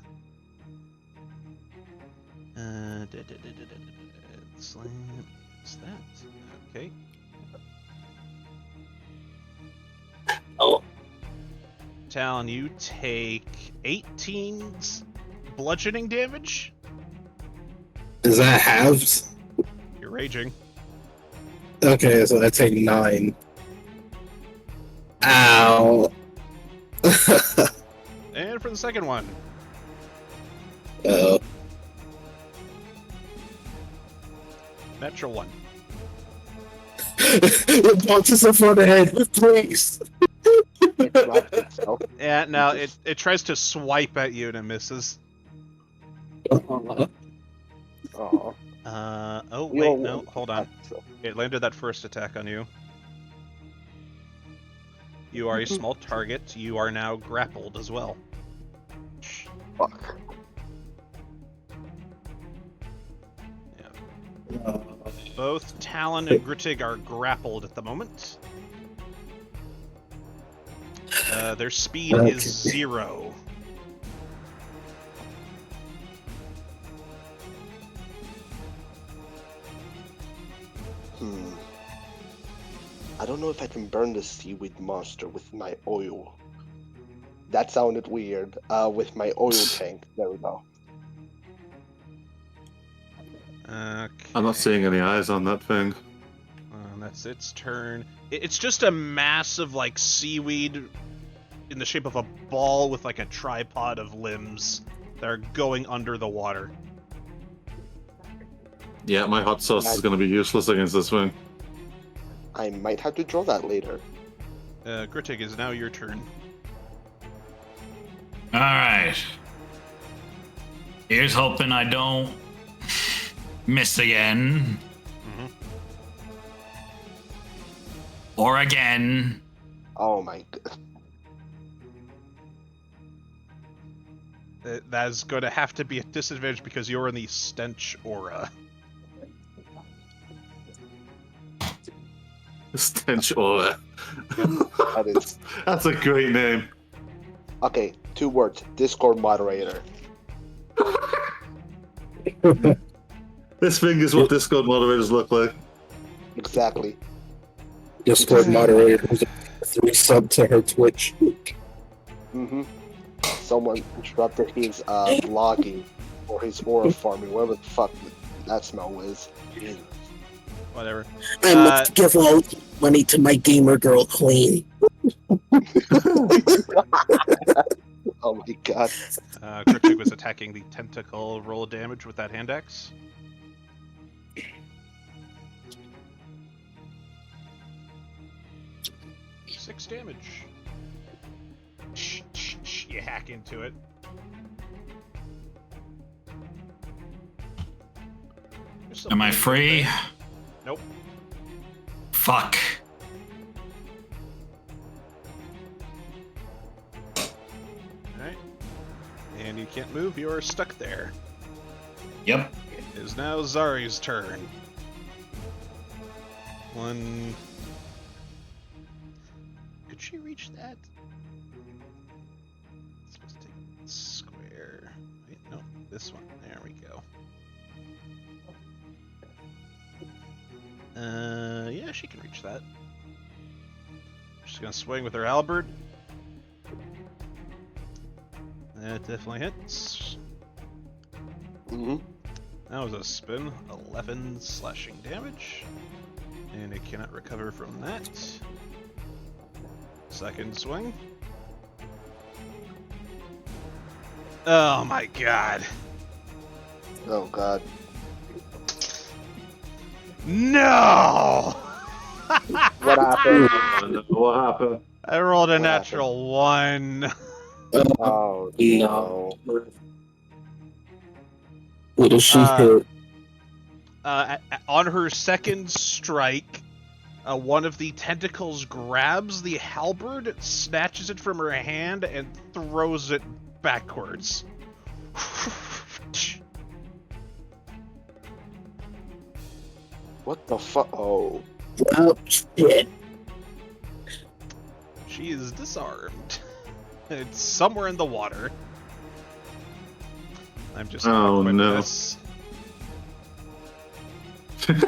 Slam. What's that? Okay. Talon, you take 18 bludgeoning damage. Is that halves? You're raging. Okay, so I take 9. Ow. And for the second one. Uh-oh. Natural 1. It punches him on the head, please. It dropped itself. Yeah, no, it tries to swipe at you and it misses. Aw. Oh, We wait, all no, want hold on. that, so- It landed that first attack on you. You are a small target. You are now grappled as well. Fuck. Both Talon and Grittig are grappled at the moment. Their speed is 0. I don't know if I can burn the seaweed monster with my oil. That sounded weird. With my oil tank. There we go. Okay. I'm not seeing any eyes on that thing. That's its turn. It's just a massive, like, seaweed in the shape of a ball with, like, a tripod of limbs that are going under the water. Yeah, my hot sauce is going to be useless against this thing. I might have to draw that later. Grittig, is now your turn. Alright. Here's hoping I don't miss again. Mhm. Or again. Oh my god. That's going to have to be a disadvantage because you're in the stench aura. Stench aura. That is... That's a great name. Okay, 2 words. Discord moderator. This thing is what Discord moderators look like. Exactly. Discord moderator who's 3 sub to her Twitch. Mm-hmm. Someone interrupted his vlogging or his aura farming, whatever the fuck that smell is. Whatever. I must give all money to my gamer girl queen. Oh my god. Grittig was attacking the tentacle. Roll of damage with that hand axe. Six damage. You hack into it. Am I free? Nope. Fuck. Alright. And you can't move, you are stuck there. Yep. It is now Zari's turn. One. Could she reach that? It's supposed to take square. Wait, no, this one. There we go. Yeah, she can reach that. She's gonna swing with her halberd. That definitely hits. Mm-hmm. That was a spin. 11 slashing damage. And it cannot recover from that. Second swing. Oh my god. Oh god. No! What happened? What happened? I rolled a What natural 1. Oh No. no. What does she Uh, hit? On her second strike, one of the tentacles grabs the halberd, snatches it from her hand, and throws it backwards. What the fuck? Oh. Oh, shit. She is disarmed. It's somewhere in the water. I'm just gonna Oh, quit no. this. Alright,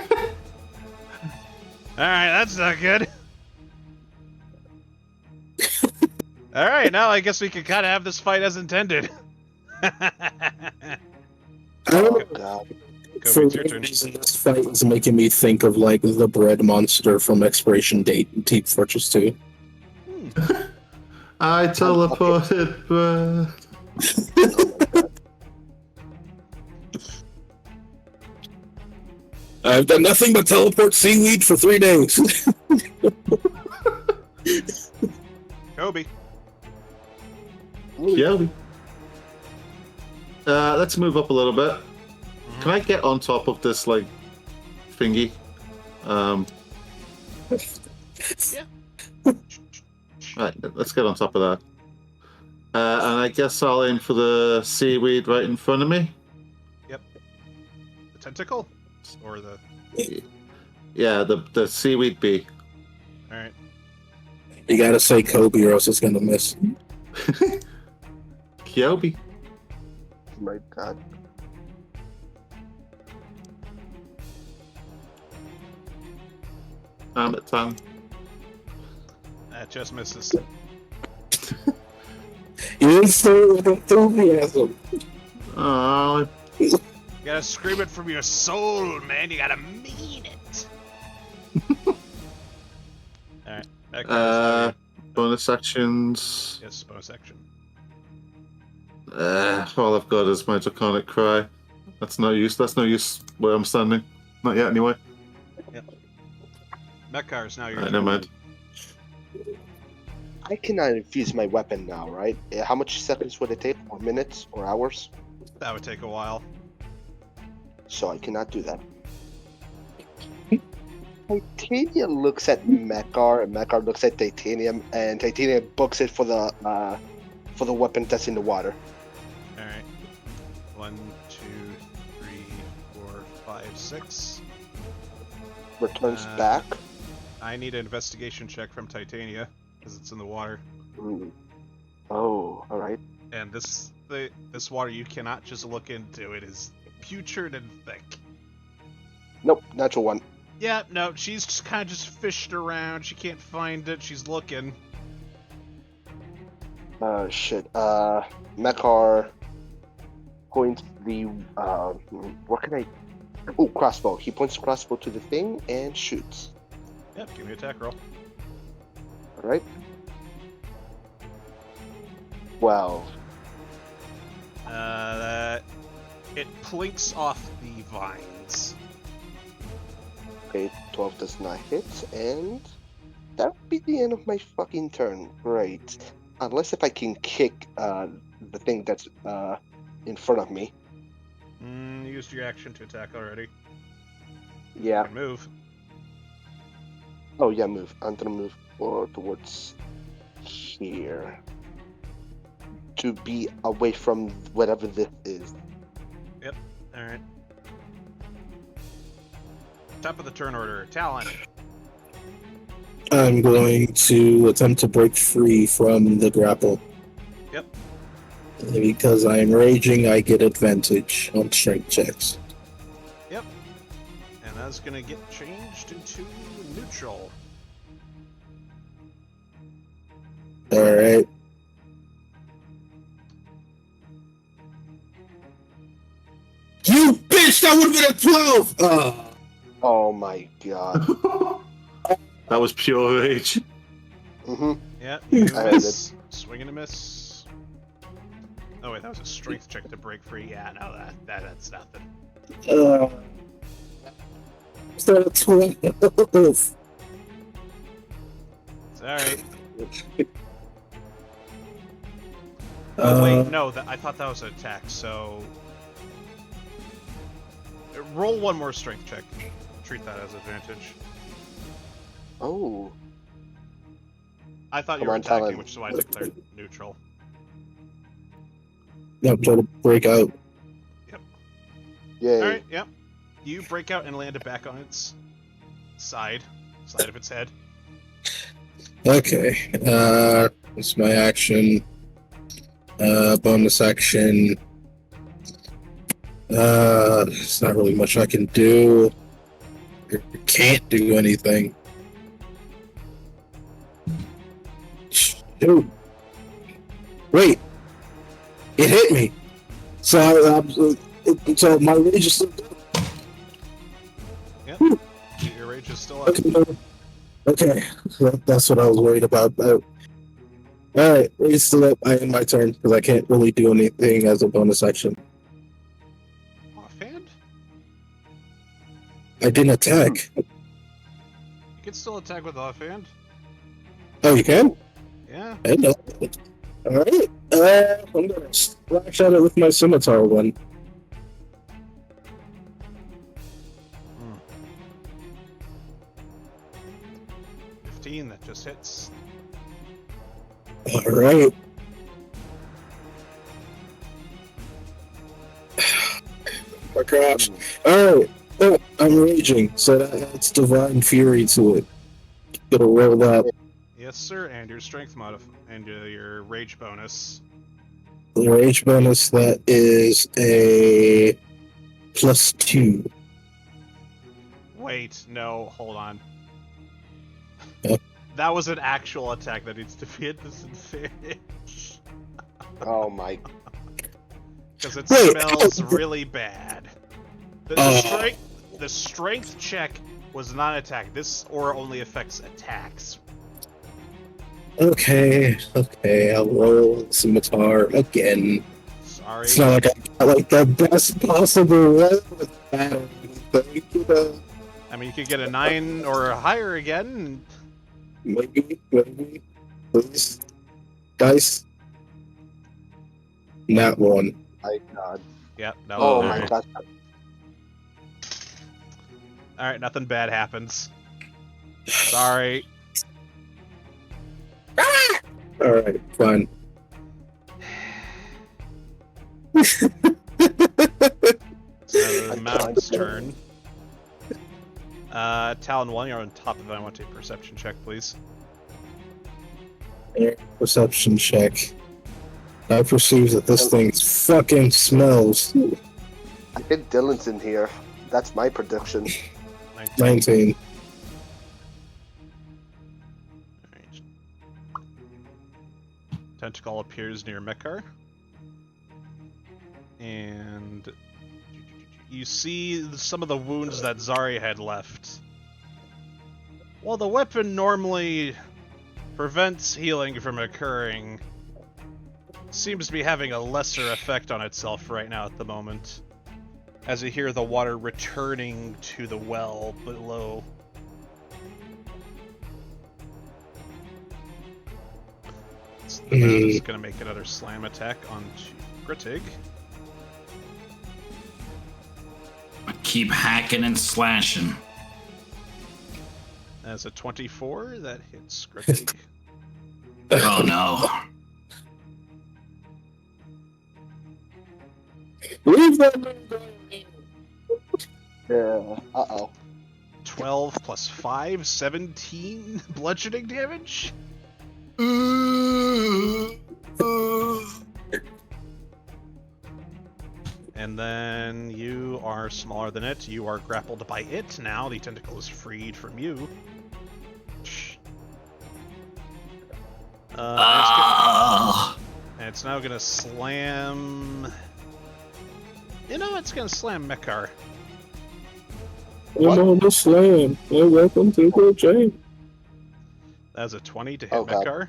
that's not good. All right, now I guess we can kind of have this fight as intended. Oh god. Kobe, For it's your some turn. reason, this fight is making me think of like the bread monster from Expiration Date in Team Fortress 2. I teleported, bruh. Oh my god. I've done nothing but teleport seaweed for 3 days. Kobe. Yeah. Let's move up a little bit. Can I get on top of this, like, thingy? Yeah. Right, let's get on top of that. And I guess I'll aim for the seaweed right in front of me. Yep. The tentacle? Or the... Yeah, the seaweed bee. Alright. You gotta say Kobe or else it's gonna miss. Kyobi. Oh my god. I'm at 10. That just misses. You didn't say it with enthusiasm. Oh, You gotta scream it from your soul, man. You gotta mean it. Alright. That card's bonus actions. yes, bonus action. All I've got is my draconic cry. That's no use. That's no use where I'm standing. Not yet, anyway. Mekar is now your Alright, turn. never mind. I cannot infuse my weapon now, right? How much seconds would it take? Or minutes? Or hours? That would take a while. So I cannot do that. Titania looks at Mekar, and Mekar looks at Titanium, and Titanium books it for the weapon that's in the water. Alright. 1, 2, 3, 4, 5, 6. Returns back. I need an investigation check from Titania, because it's in the water. Ooh. Oh, alright. And this water you cannot just look into. It is putrid and thick. Nope, natural one. Yeah, no, she's just kind of just fished around. She can't find it. She's looking. Shit. Mekar points the, what can I... Oh, crossbow. He points the crossbow to the thing and shoots. Yep, give me an attack roll. Alright. 12. It plinks off the vines. Okay, 12 does not hit, and that would be the end of my fucking turn. Great. Unless if I can kick the thing that's in front of me. You used your action to attack already. Yeah. Good move. Oh yeah, move. I'm gonna move towards here. To be away from whatever this is. Alright. Top of the turn order. Talon. I'm going to attempt to break free from the grapple. Yep. Because I am raging, I get advantage on strength checks. Yep. And that's gonna get changed into neutral. Alright. You bitch! That would have been a 12! Oh my god. That was pure rage. Mm-hmm. Yeah, you I heard miss. Swing and a miss. Oh wait, that was a strength check to break free. Yeah, no, that's nothing. So 12. It's alright. Oh wait, no, I thought that was an attack, so... Roll one more strength check. Treat that as advantage. Oh. I thought you Come were on, attacking, Talon. which is why I declared neutral. Yeah, I'm trying to break out. Yay. Alright, yep. You break out and land it back on its side of its head. Okay. That's my action. Bonus action. There's not really much I can do. Can't do anything. Shoot. Wait, it hit me. So, so my rage is still Yep. Whew. Your rage is still up. Okay, that's what I was worried about. Alright, rage still up. I end my turn because I can't really do anything as a bonus action. Offhand? I didn't attack. You can still attack with offhand. Oh, you can? Yeah. I know. Alright, I'm gonna slash at it with my scimitar one. 15, that just hits. Alright. Oh my gosh. Alright. Oh, I'm raging, so that adds divine fury to it. Gonna roll that. Yes, sir, and your strength and your rage bonus. The rage bonus, that is a +2. Wait, no, hold on. Yeah. That was an actual attack that needs to be at disadvantage. Oh my. Because it Wait, smells really bad. The strength check was not an attack. This aura only affects attacks. Okay, I'll roll scimitar again. Sorry. It's not like I got like the best possible one with that or anything, you know. I mean, you could get a 9 or higher again. Maybe, please. Dice. Not one. My God. Yep, no. Oh my God. Alright, nothing bad happens. Sorry. Alright, fine. It's the Mound's turn. Talon 1, you're on top of it. I want a perception check, please. Perception check. I perceive that this thing fucking smells. I think Dylan's in here. That's my prediction. 19. Alright. Tentacle appears near Mekar. And you see some of the wounds that Zari had left. While the weapon normally prevents healing from occurring, seems to be having a lesser effect on itself right now at the moment. As you hear the water returning to the well below. So the man is going to make another slam attack onto Grittig. I keep hacking and slashing. As a 24, that hits Grittig. Oh no. Leave that man go. Yeah. Uh-oh. 12 plus 5, 17 bludgeoning damage? And then you are smaller than it. You are grappled by it now. The tentacle is freed from you. And it's now going to slam... You know, it's going to slam Mekar. I'm on the slam. Hey, welcome to the chain. That's a 20 to hit Oh, God. Mekar.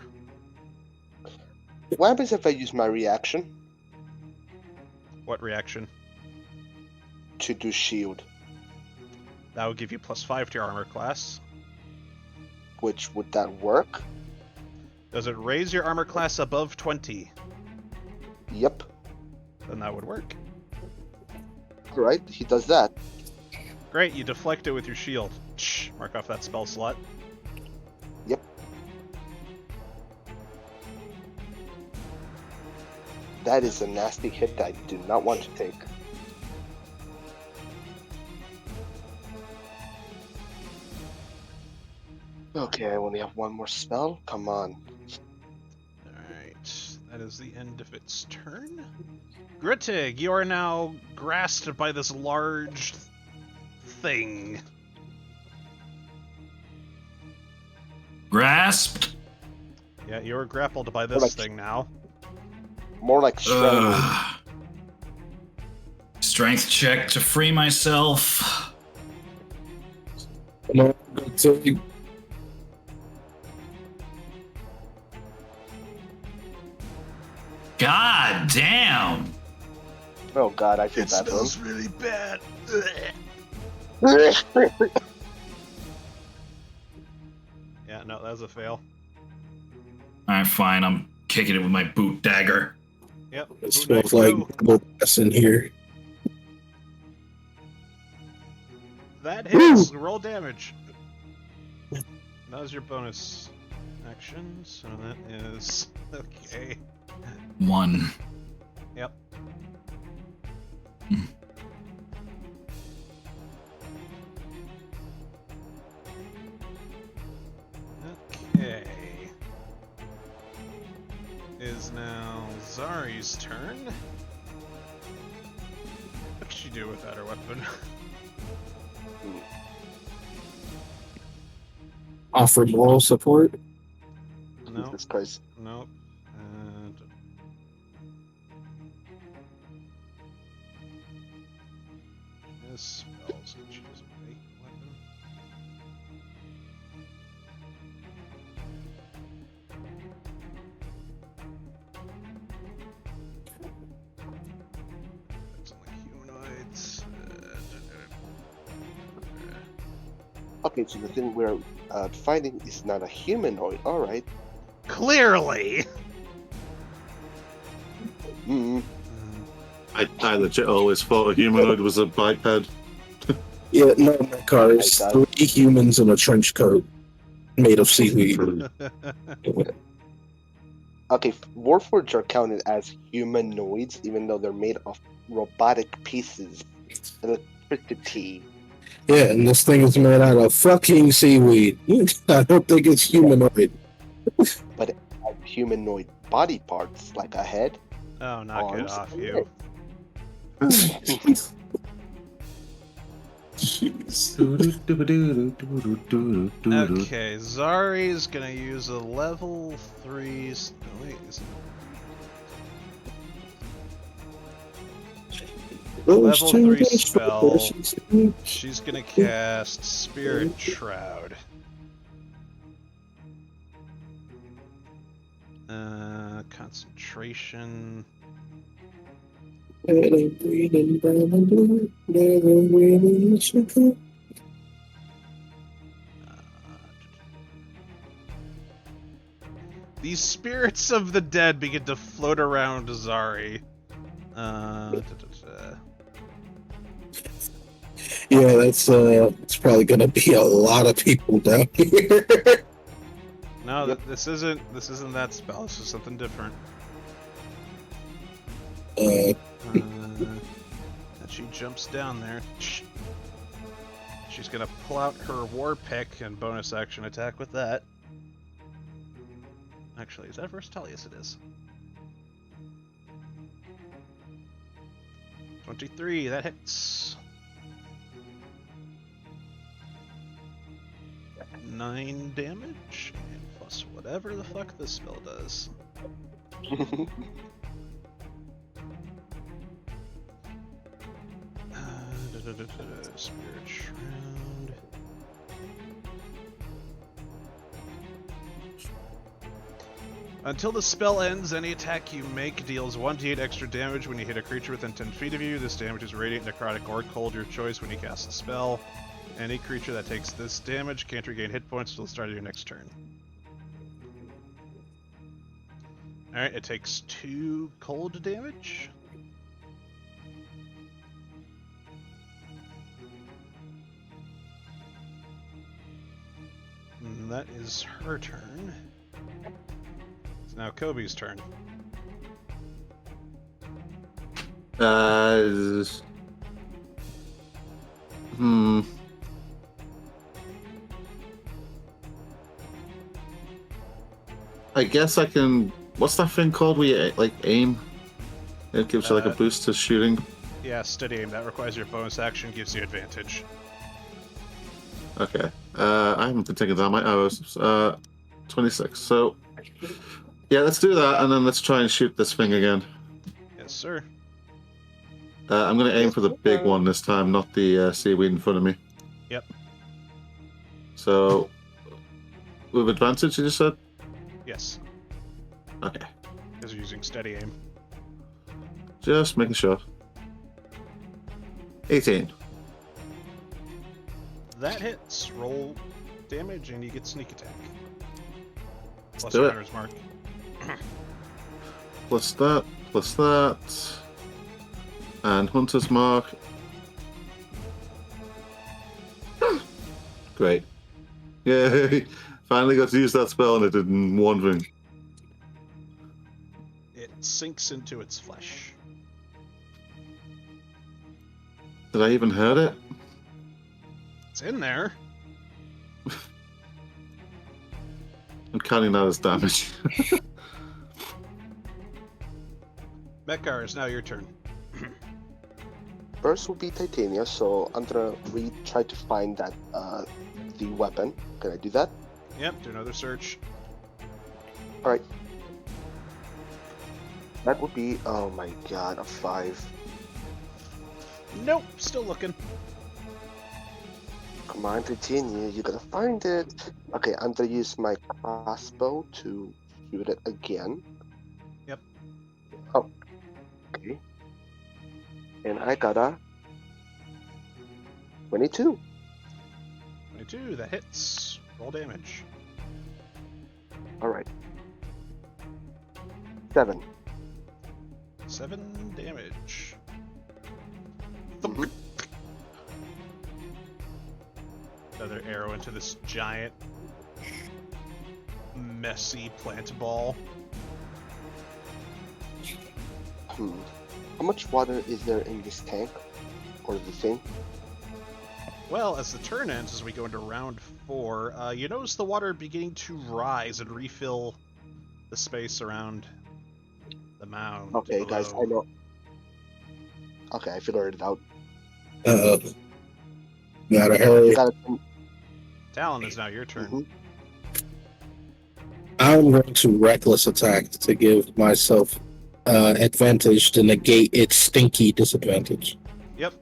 What happens if I use my reaction What reaction? to do shield? That will give you plus 5 to your armor class. Which, would that work? Does it raise your armor class above 20? Yep. Then that would work. Alright, he does that. Great, you deflect it with your shield. Shh, mark off that spell slot. Yep. That is a nasty hit that I do not want to take. Okay, I only have one more spell. Come on. Alright, that is the end of its turn. Grittig, you are now grasped by this large thing. Grasped? Yeah, you are grappled by this thing now. More like strength. Strength check to free myself. Come on, go to God damn. Oh god, I feel It bad for him. smells really bad. Yeah, no, that was a fail. Alright, fine. I'm kicking it with my boot dagger. Yep. It Boot smells knife, like go. double gas in here. That hits. Roll damage. That was your bonus action, so that is okay. 1. Yep. Okay. Is now Zari's turn. What'd she do without her weapon? Offer moral support. No. Jesus Christ. Nope. And this spells. Can she just make weapon? That's only humanoids. Okay, so the thing we're fighting is not a humanoid. Alright. Clearly. Mm. I legit always thought a humanoid was a biped. Yeah, no, my cars. Oh my 3 humans in a trench coat made of seaweed. Okay, Warforged are counted as humanoids, even though they're made of robotic pieces. Electricity. Yeah, and this thing is made out of fucking seaweed. I don't think it's humanoid. But it has humanoid body parts, like a head. Oh, knock it Arms off, and you. Okay, Zari's gonna use a level 3. No, wait, is it Level 3 spell. She's gonna cast Spirit Shroud. Concentration. These spirits of the dead begin to float around Zari. Yeah, that's it's probably gonna be a lot of people down here. No, Yep. this isn't that spell. This is something different. Uh, And she jumps down there. She's gonna pull out her war pick and bonus action attack with that. Actually, is that versatile? Yes, it is. 23, that hits. 9 damage, and plus whatever the fuck this spell does. Spirit Shroud. Until the spell ends, any attack you make deals 1d8 extra damage when you hit a creature within 10 feet of you. This damage is radiant, necrotic, or cold, your choice when you cast the spell. Any creature that takes this damage can't regain hit points until the start of your next turn. Alright, it takes 2 cold damage. And that is her turn. It's now Kobe's turn. I guess I can. What's that thing called? We like aim. It gives you like a boost to shooting. Yeah, steady aim. That requires your bonus action, gives you advantage. Okay. I haven't been taking down my arrows. 26. So Yeah, let's do that, and then let's try and shoot this thing again. Yes, sir. I'm going to aim for the big one this time, not the seaweed in front of me. Yep. So, with advantage, you just said? Yes. Okay. Because you're using steady aim. Just making sure. 18. That hits. Roll damage, and you get sneak attack. Plus do it. Hunter's Mark. Plus that. And Hunter's Mark. Great. Yay! Finally got to use that spell and it did one thing. It sinks into its flesh. Did I even hurt it? It's in there. I'm counting that as damage. Mekar, it's now your turn. First will be Titania, so I'm gonna try to find that the weapon. Can I do that? Yep, do another search. Alright. That would be, oh my god, a 5. Nope, still looking. Come on, Titania, you gotta find it. Okay, I'm gonna use my crossbow to shoot it again. Yep. Oh. Okay. And I got a 22. 22, that hits. Roll damage. Alright. 7. 7 damage. Mhm. Another arrow into this giant, messy plant ball. How much water is there in this tank? Or the thing? Well, as the turn ends, as we go into round 4, you notice the water beginning to rise and refill the space around the mound. Okay, below. guys, I know. Okay, I figured it out. Gotta hurry. You gotta. Talon, is now your turn. Mhm. I'm going to reckless attack to give myself advantage to negate its stinky disadvantage. Yep.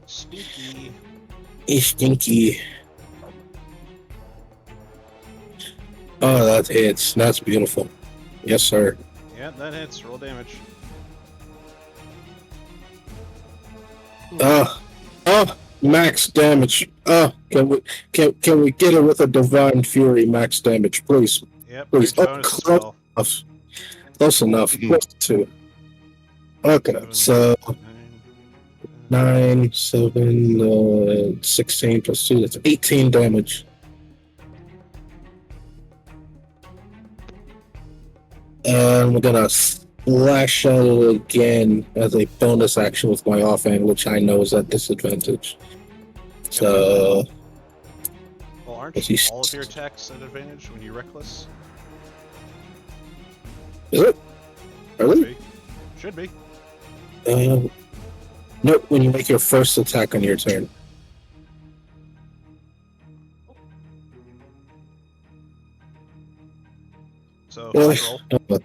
Sneaky. It's stinky. Oh, that hits. That's beautiful. Yes, sir. Yeah, that hits. Roll damage. Max damage. Can we get it with a divine fury max damage, please? Yep. Please. Your bonus Close spell. enough. Close enough. Close to. Okay, so 9, 7, 16 plus 2. That's 18 damage. And we're gonna splash out again as a bonus action with my offhand, which I know is at disadvantage. So, Well, aren't Is he all of your attacks at advantage when you reckless? is it? Really? Should be. Nope, when you make your first attack on your turn. So, Yeah. roll.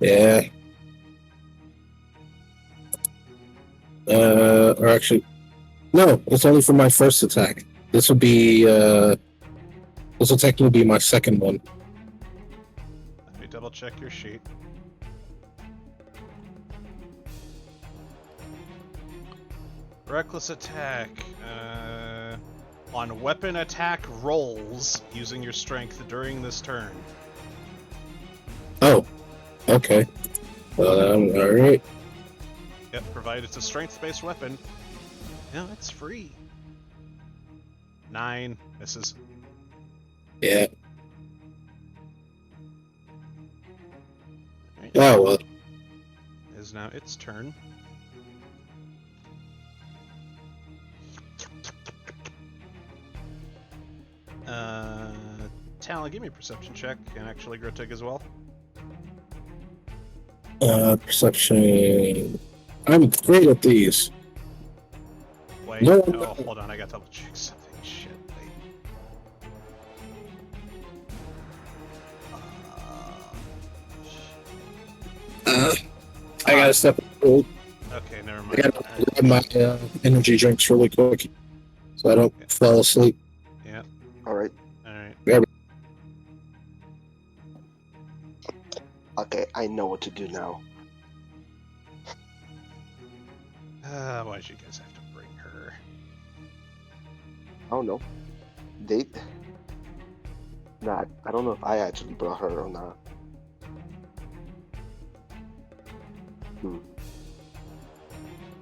Yeah. Or actually, no, it's only for my first attack. This will be, this will technically be my second one. Let me double check your sheet. Reckless attack. On weapon attack rolls using your strength during this turn. Oh, okay. Alright. Yep, provided it's a strength-based weapon. No, it's free. 9 misses. Yeah. Right. Oh, well. It is now its turn. Talon, give me a perception check, and actually Groteg as well. Perception. I'm great at these. Wait, No. oh, hold on, I gotta double check something. Shit, wait. gotta step up. Okay, never I mind. gotta Alright. grab my energy drinks really quick so I don't fall asleep. Yeah. All right. Alright. Okay, I know what to do now. Why'd you guys have to bring her? I don't know. Nah, I don't know if I actually brought her or not.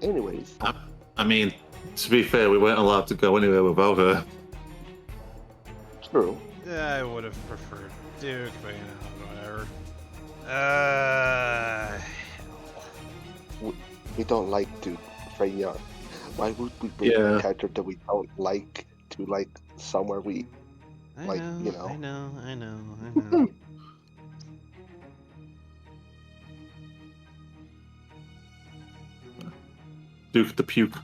Anyways. I mean, to be fair, we weren't allowed to go anywhere without her. True. Yeah, I would have preferred Duke, but whatever. Hell. We don't like to Freya. Why would we bring a character that we don't like to somewhere we I like, know, I know. Duke the puke.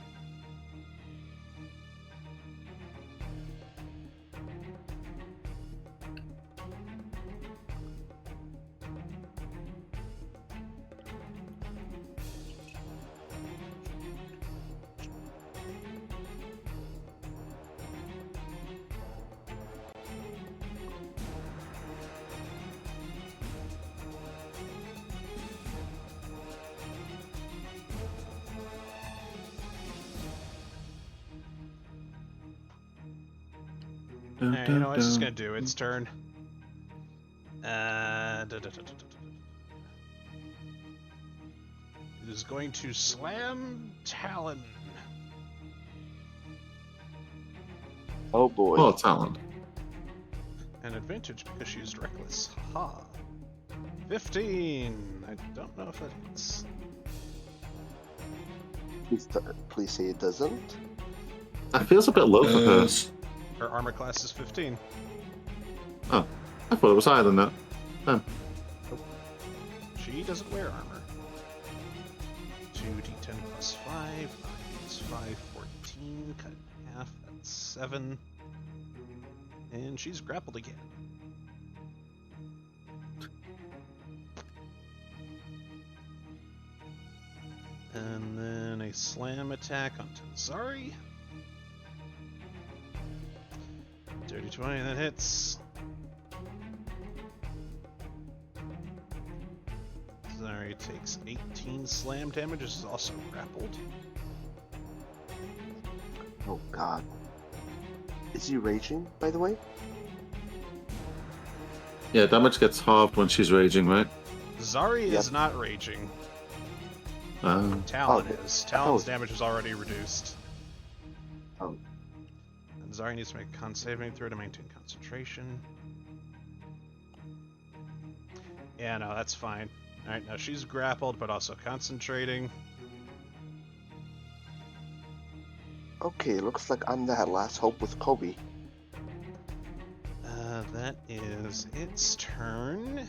Alright, you know what? It's just gonna do its turn. It is going to slam Talon. Oh boy. Oh, Talon. An advantage because she used reckless. Haha. 15. I don't know if that hits. Please say it doesn't. That feels a bit low for her. Her armor class is 15. Oh, I thought it was higher than that. Nope. She doesn't wear armor. 2d10 plus 5, 9 plus 5, 14, cut in half, that's 7. And she's grappled again. And then a slam attack onto Zari. Dirty 20, that hits. Zari takes 18 slam damage, is also grappled. Oh god. Is he raging, by the way? Yeah, damage gets halved when she's raging, right? Zari is not raging. Talon is. Talon's damage is already reduced. Oh. And Zari needs to make a con saving throw to maintain concentration. Yeah, no, that's fine. Alright, now she's grappled, but also concentrating. Okay, looks like I'm the last hope with Kobe. That is its turn.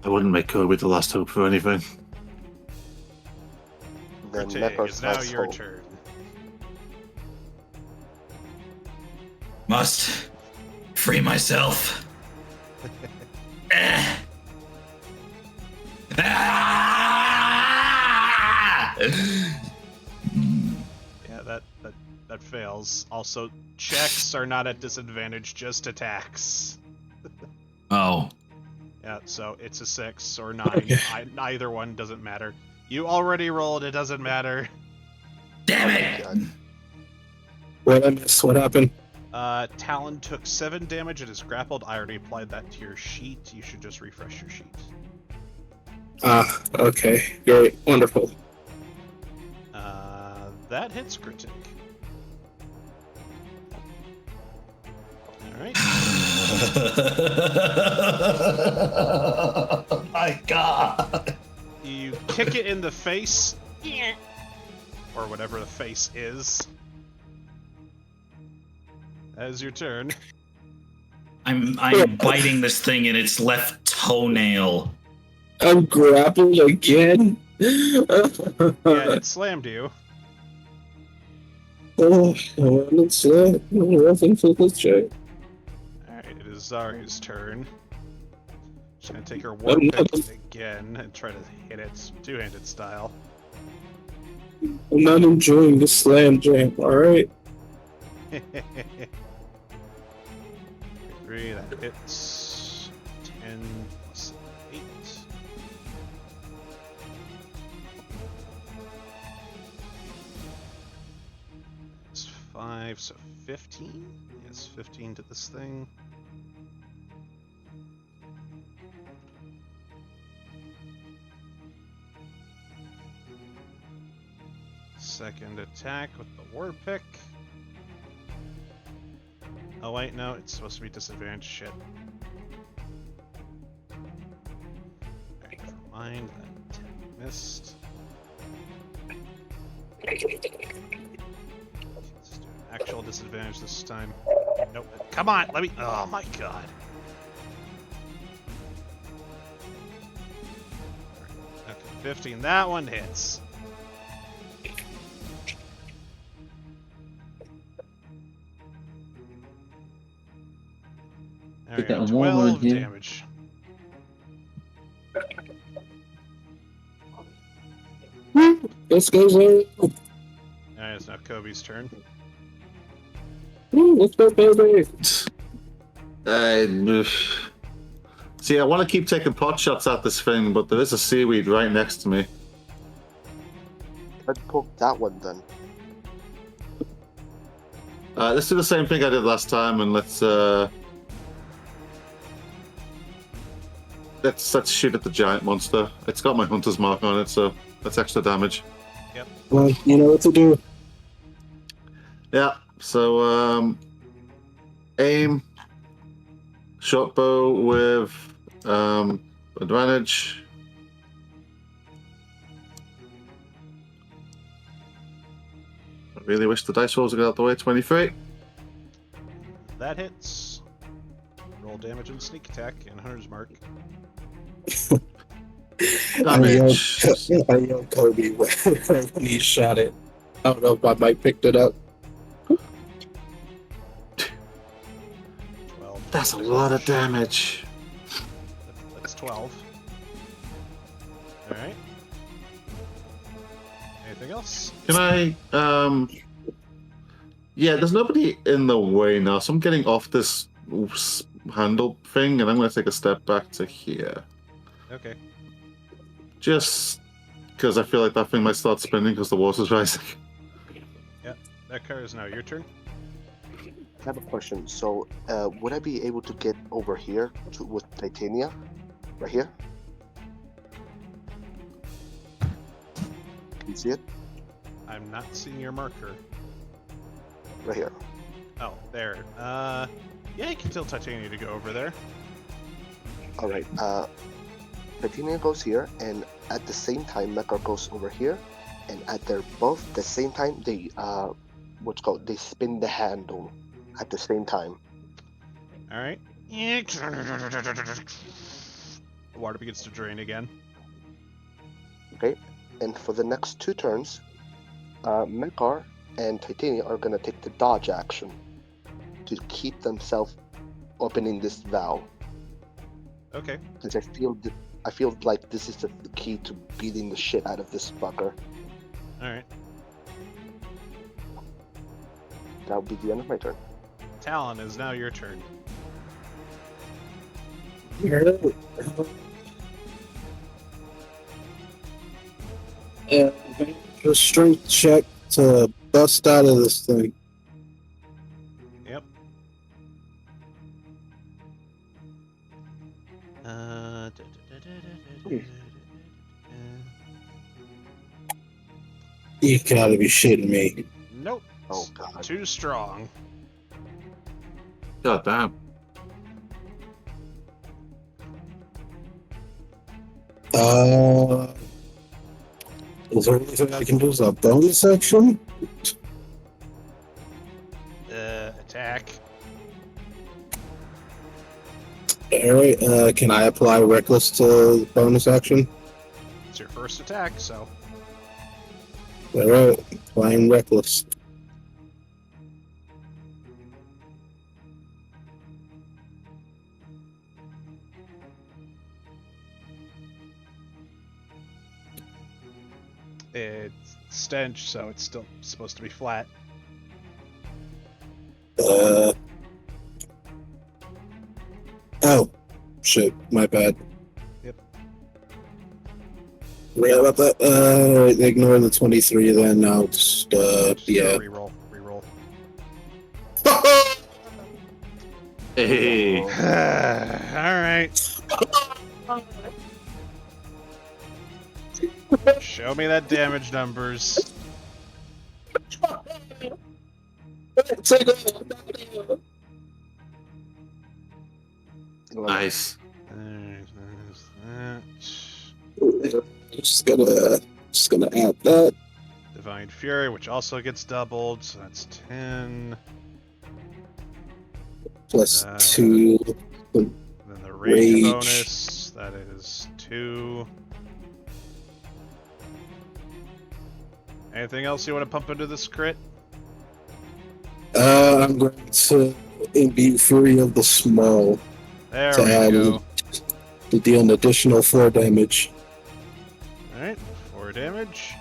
I wouldn't make Kobe the last hope for anything. Then Critique, Necro's it's now last your hope. turn. Must free myself. Ah! Yeah, that fails. Also, checks are not at disadvantage, just attacks. Oh. Yeah, so it's a 6 or 9. Either one doesn't matter. You already rolled, it doesn't matter. Damn it! What I missed? What happened? Talon took 7 damage and is grappled. I already applied that to your sheet. You should just refresh your sheet. Okay. Great. Wonderful. That hits Critique. Alright. Oh my god! You kick it in the face. Or whatever the face is. That is your turn. I'm biting this thing in its left toenail. I'm grappled again. Yeah, it slammed you. Oh, let's rough and focus check. Alright, it is Zari's turn. She's gonna take her Oh, war no. pick again and try to hit it two-handed style. I'm not enjoying this slam jam, alright? 3, that hits. 10 plus 8. It's 5, so 15? Yes, 15 to this thing. Second attack with the war pick. Oh wait, no, it's supposed to be disadvantage. Shit. Alright, never mind. That 10 missed. Let's do actual disadvantage this time. Nope. Come on, let me. Oh my god. Okay, 15. That one hits. Get that Alright, warmer in 12 here. damage. Let's go, Zoro. Alright, it's now Kobe's turn. Let's go, baby. See, I want to keep taking pot shots at this thing, but there is a seaweed right next to me. Let's poke that one then. Let's do the same thing I did last time, and let's shoot at the giant monster. It's got my hunter's mark on it, so that's extra damage. Well, you know what to do. Yeah. So aim, short bow with advantage. I really wish the dice rolls would get out the way. 23. That hits. Roll damage and sneak attack and hunter's mark. Damage. I yelled Kobe when he shot it. I don't know if my mic picked it up. 12. That's a lot of damage. That's 12. Alright. Anything else? Can I yeah, there's nobody in the way now, so I'm getting off this handle thing and I'm gonna take a step back to here. Okay. Just because I feel like that thing might start spinning because the water's rising. That card is now your turn. I have a question. So, would I be able to get over here with Titania? Right here? Can you see it? I'm not seeing your marker. Right here. Oh, there. Yeah, you can tell Titania to go over there. Alright, Titania goes here, and at the same time, Mekar goes over here, and at their both the same time, they, they spin the handle at the same time. Alright. Water begins to drain again. Okay, and for the next 2 turns, Mekar and Titania are gonna take the dodge action to keep themselves opening this valve. Okay. Because I feel like this is the key to beating the shit out of this fucker. Alright. That'll be the end of my turn. Talon is now your turn. Yeah, a strength check to bust out of this thing. Yep. You gotta be shitting me. Nope. Oh god. Too strong. God damn. Is there anything I can do as a bonus action? Attack. Alright, can I apply reckless to the bonus action? It's your first attack, so. Alright, applying reckless. It's stench, so it's still supposed to be flat. Oh, shit, my bad. Yep. Forgot about that. Ignore the 23 then. I'll just, yeah. Reroll. Hey. Alright. Show me that damage numbers. Nice. Just gonna add that. Divine Fury, which also gets doubled, so that's 10. Plus 2. Then the rage Rage. bonus, that is 2. Anything else you want to pump into this crit? I'm going to imbue Fury of the Small There to we add go. to deal an additional 4 damage. Alright, 4 damage.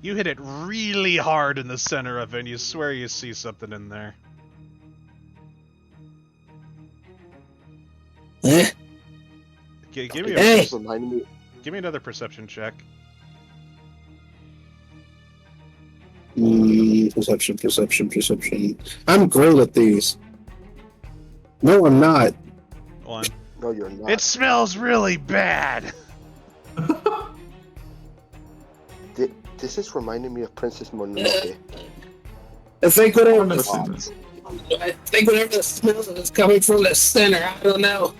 You hit it really hard in the center of it, and you swear you see something in there. Eh? Give me Hey! Just remind me. give me another perception check. Perception. I'm great at these. No, I'm not. 1. No, you're not. It smells really bad. This is reminding me of Princess Mononoke. I think whatever the Wow. smell is coming from the center. I don't know.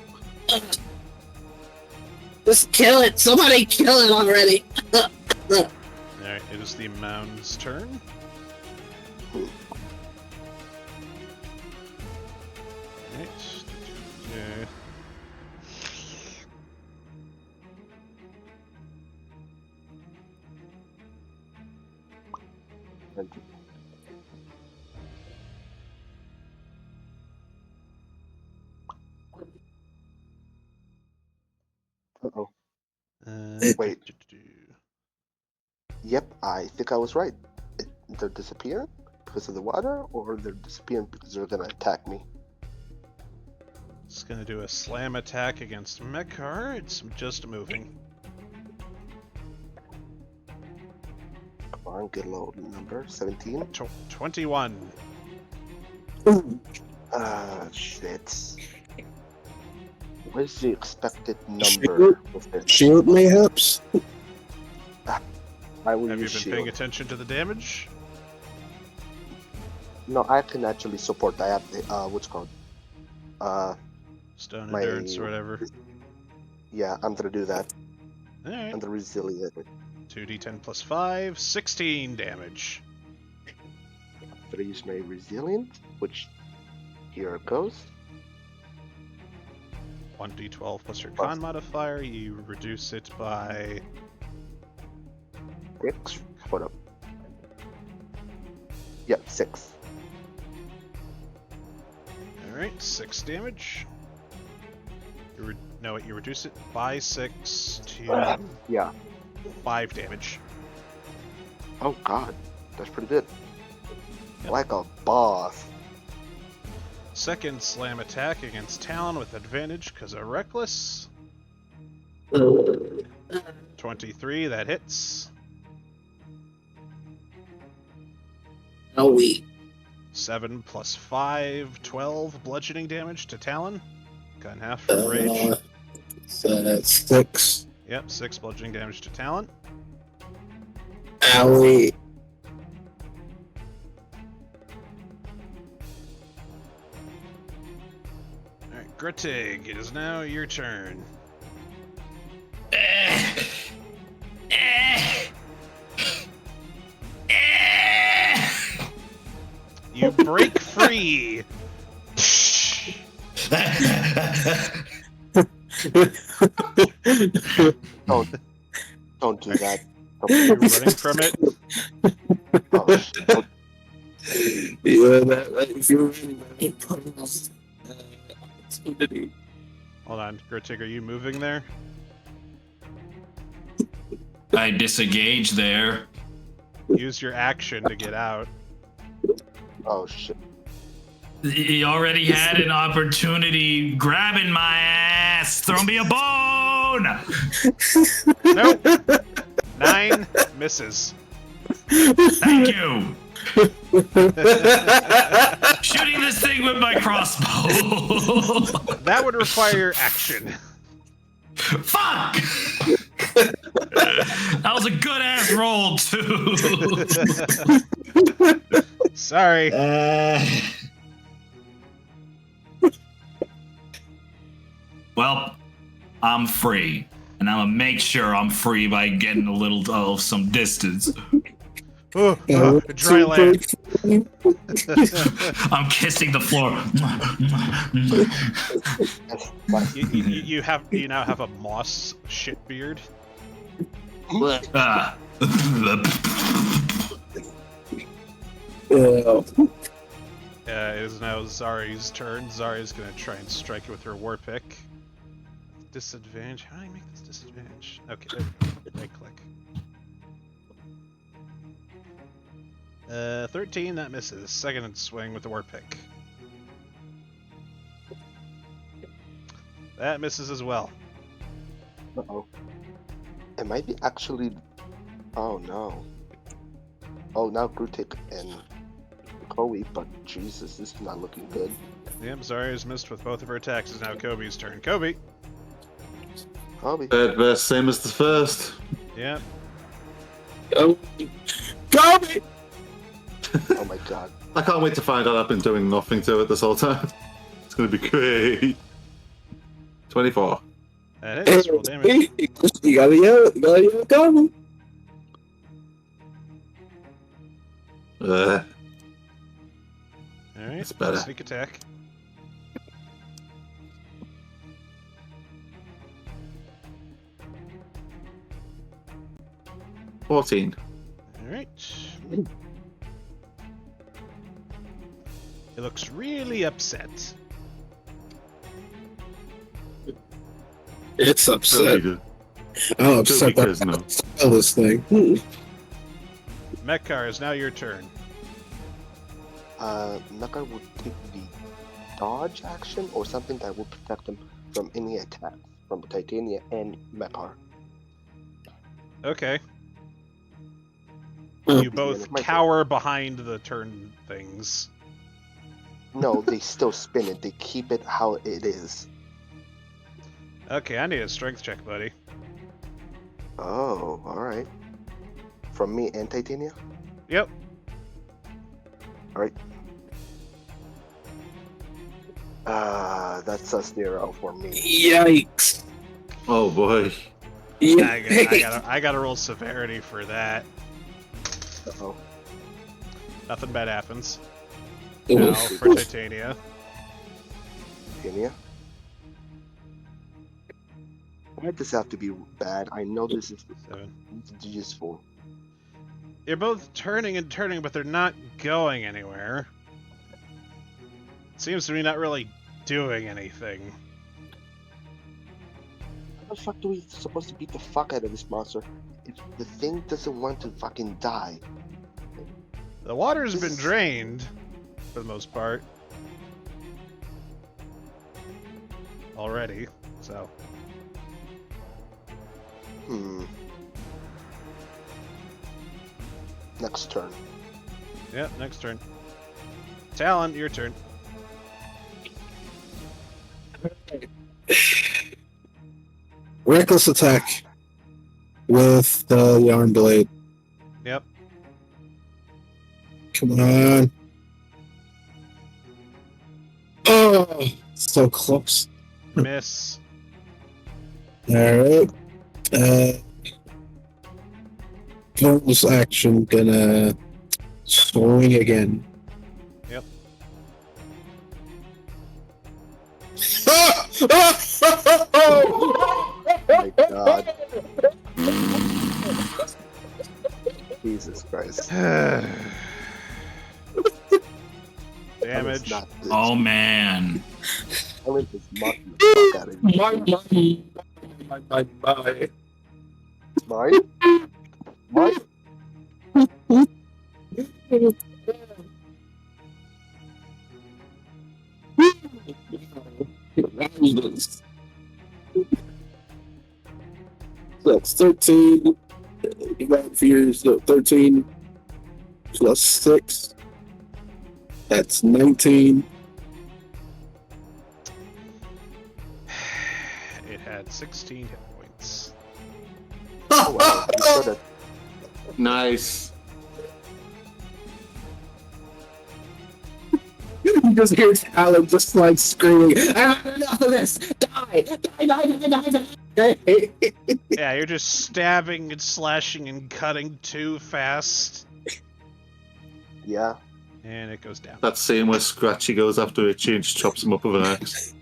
Just kill it. Somebody kill it already. Alright, it is the mound's turn. Alright. Uh-oh. Wait. Yep, I think I was right. They're disappearing because of the water, or they're disappearing because they're gonna attack me. It's gonna do a slam attack against Mekar. It's just moving. Come on, get a low number. 17. 21. Shit. What is the expected number with it? Shield mayhaps. I will Have you use been shield. paying attention to the damage? No, I can actually support. I have the what's it called? Stone My- endurance or whatever. Yeah, I'm gonna do that. Alright. I'm the resilient. 2d10 plus 5, 16 damage. I'm gonna use my resilient, which here it goes. 1d12 plus your con modifier, you reduce it by 6. Hold up. Yep, 6. Alright, 6 damage. You reduce it by 6 to Yeah. 5 damage. Oh god, that's pretty good. Yep. Like a boss. Second slam attack against Talon with advantage because of Reckless. 23, that hits. Oh, we. 7 plus 5, 12 bludgeoning damage to Talon. Cut in half from rage. That's 6. Yep, 6 bludgeoning damage to Talon. Owie. Alright, Grittig, it is now your turn. You break free! Don't do that. You're running from it. Oh, shit. Yeah, that if you're really opportunity. Hold on, Grittig, are you moving there? I disengage there. Use your action to get out. Oh shit. He already had an opportunity grabbing my ass. Throw me a bone. Nope. 9 misses. Thank you. Shooting this thing with my crossbow. That would require action. Fuck! That was a good ass roll too. Sorry. Well, I'm free, and I'm gonna make sure I'm free by getting a little of some distance. Dry land. I'm kissing the floor. You now have a moss shit beard. Ah. It is now Zari's turn. Zari's gonna try and strike it with her war pick. Disadvantage. How do I make this disadvantage? Okay, right click. 13, that misses. Second swing with the war pick. That misses as well. Uh-oh. It might be actually... Oh no. Oh, now Grutik and Kobe, but Jesus, this is not looking good. Yep, Zari's missed with both of her attacks. It's now Kobe's turn. Kobe! Kobe. Third verse, same as the first. Yep. Kobe! Oh my god. I can't wait to find out I've been doing nothing to it this whole time. It's gonna be great. 24. That hits. Roll damage. You gotta yell, Kobe. Alright, That's better. sneak attack. $14. Alright. It looks really upset. It's upset. I'm upset Because that I no. spell this thing. Mekar, is now your turn. Mekar would take the dodge action or something that will protect him from any attack from Titania and Mekar. Okay. Hmm. You both cower behind the turn things. No, they still spin it. They keep it how it is. Okay, I need a strength check, buddy. Oh, alright. From me and Titania? Yep. Alright. That's a 0 for me. Yikes. Oh boy. I gotta roll severity for that. Uh-oh. Nothing bad happens. Ooh. Now for Titania. Titania? Why does this have to be bad? I know this is 7. useful. You're both turning and turning, but they're not going anywhere. Seems to be not really doing anything. How the fuck do we supposed to beat the fuck out of this monster if the thing doesn't want to fucking die? The water's been drained, for the most part. Already, so. Next turn. Yep, next turn. Talon, your turn. Reckless attack with the yarn blade. Yep. Come on. Oh, so close. Miss. Alright. Bonus action, gonna swing again. Yep. Oh my god. Jesus Christ. Damage. Oh man. Ellen is mocking the fuck out of you. My. Mine? Mine? So that's 13. Divide fears, so 13 plus 6. That's 19. It had 16 hit points. Oh wow, you should have. Nice. You just hear Talon just like screaming, I have enough of this! Die! Die, die, die, die, die! Yeah, you're just stabbing and slashing and cutting too fast. Yeah. And it goes down. That scene where Scratchy goes after Itchy and just chops him up with an axe.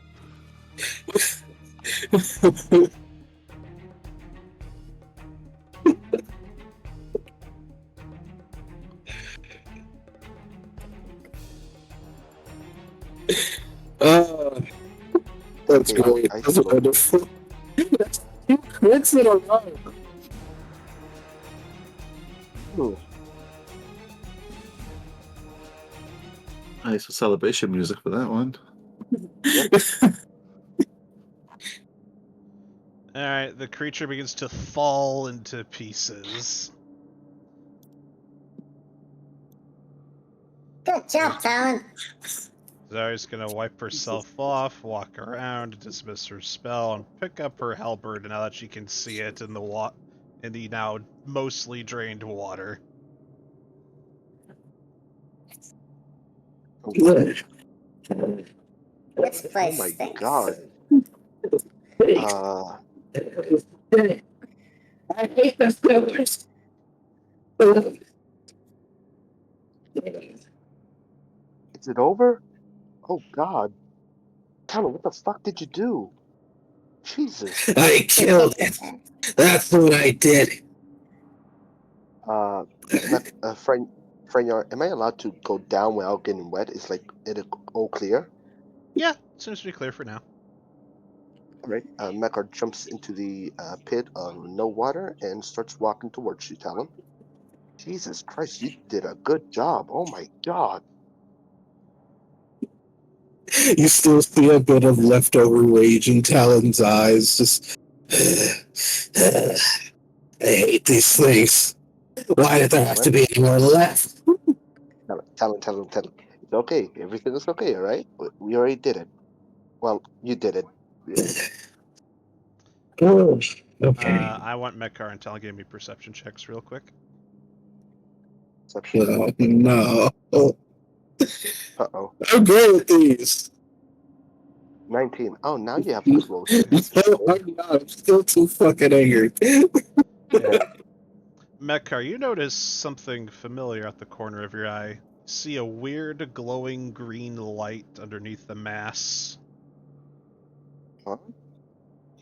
That's Okay, great. I That's see. wonderful. That's 2 crits in a row. Ooh. Nice celebration music for that one. Alright, the creature begins to fall into pieces. Good job, Talon. Zari's gonna wipe herself off, walk around, dismiss her spell, and pick up her halberd now that she can see it in the now mostly drained water. This Oh place my stinks. god. I hate the fillers. Is it over? Oh god. Talon, what the fuck did you do? Jesus. I killed it. That's what I did. Friend, am I allowed to go down without getting wet? Is like it all clear? Yeah, seems to be clear for now. Alright. Mekar jumps into the pit of no water and starts walking towards you, Talon. Jesus Christ, you did a good job. Oh my god. You still see a bit of leftover rage in Talon's eyes. Just, I hate these things. Why did there have to be any more left? Talon. It's okay. Everything is okay, alright? We already did it. Well, you did it. Oh, okay. I want Mekar and Talon give me perception checks real quick. No. Uh-oh. I'm great at these. 19. Oh, now you have plus motion. No, I'm not. I'm still too fucking angry. Mekar, you notice something familiar at the corner of your eye. See a weird glowing green light underneath the mass. Huh?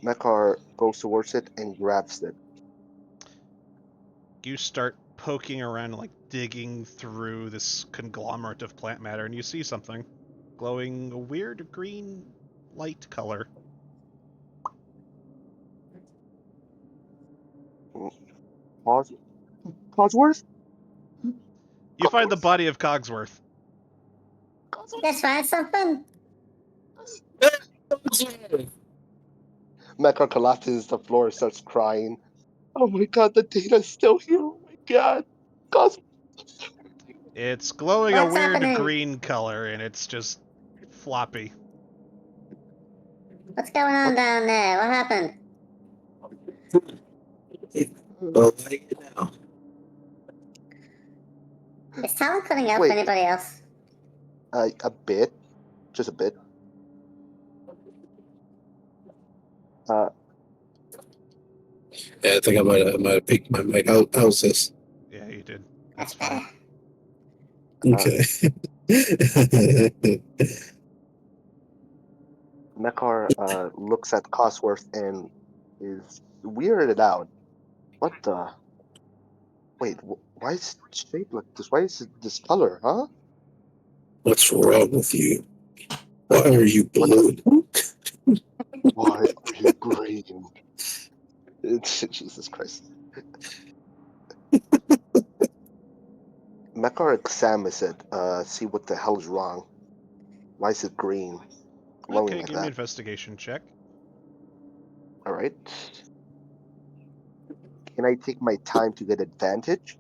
Mekar goes towards it and grabs it. You start poking around, like digging through this conglomerate of plant matter, and you see something glowing a weird green light color. Codsworth? You find the body of Cogsworth. You guys find something? Mekar collapses to the floor and starts crying. Oh my god, the data's still here. Oh my god. Codsworth. It's glowing What's a weird happening? green color, and it's just floppy. What's going on down there? What happened? Well, what do you know? Is Talon cutting out Wait. for anybody else? A bit. Just a bit. Yeah, I think I might have picked my mic. How's this? Yeah, you did. That's That's fine. better. Okay. Mekar looks at Codsworth and is weirded out. What the? Wait, why is it shaped like this? Why is it this color, huh? What's wrong with you? Why are you blue? Why are you green? Jesus Christ. Mekar examines it. See what the hell is wrong. Why is it green? Glowing Okay, like give me an that. investigation check. All right. Can I take my time to get advantage?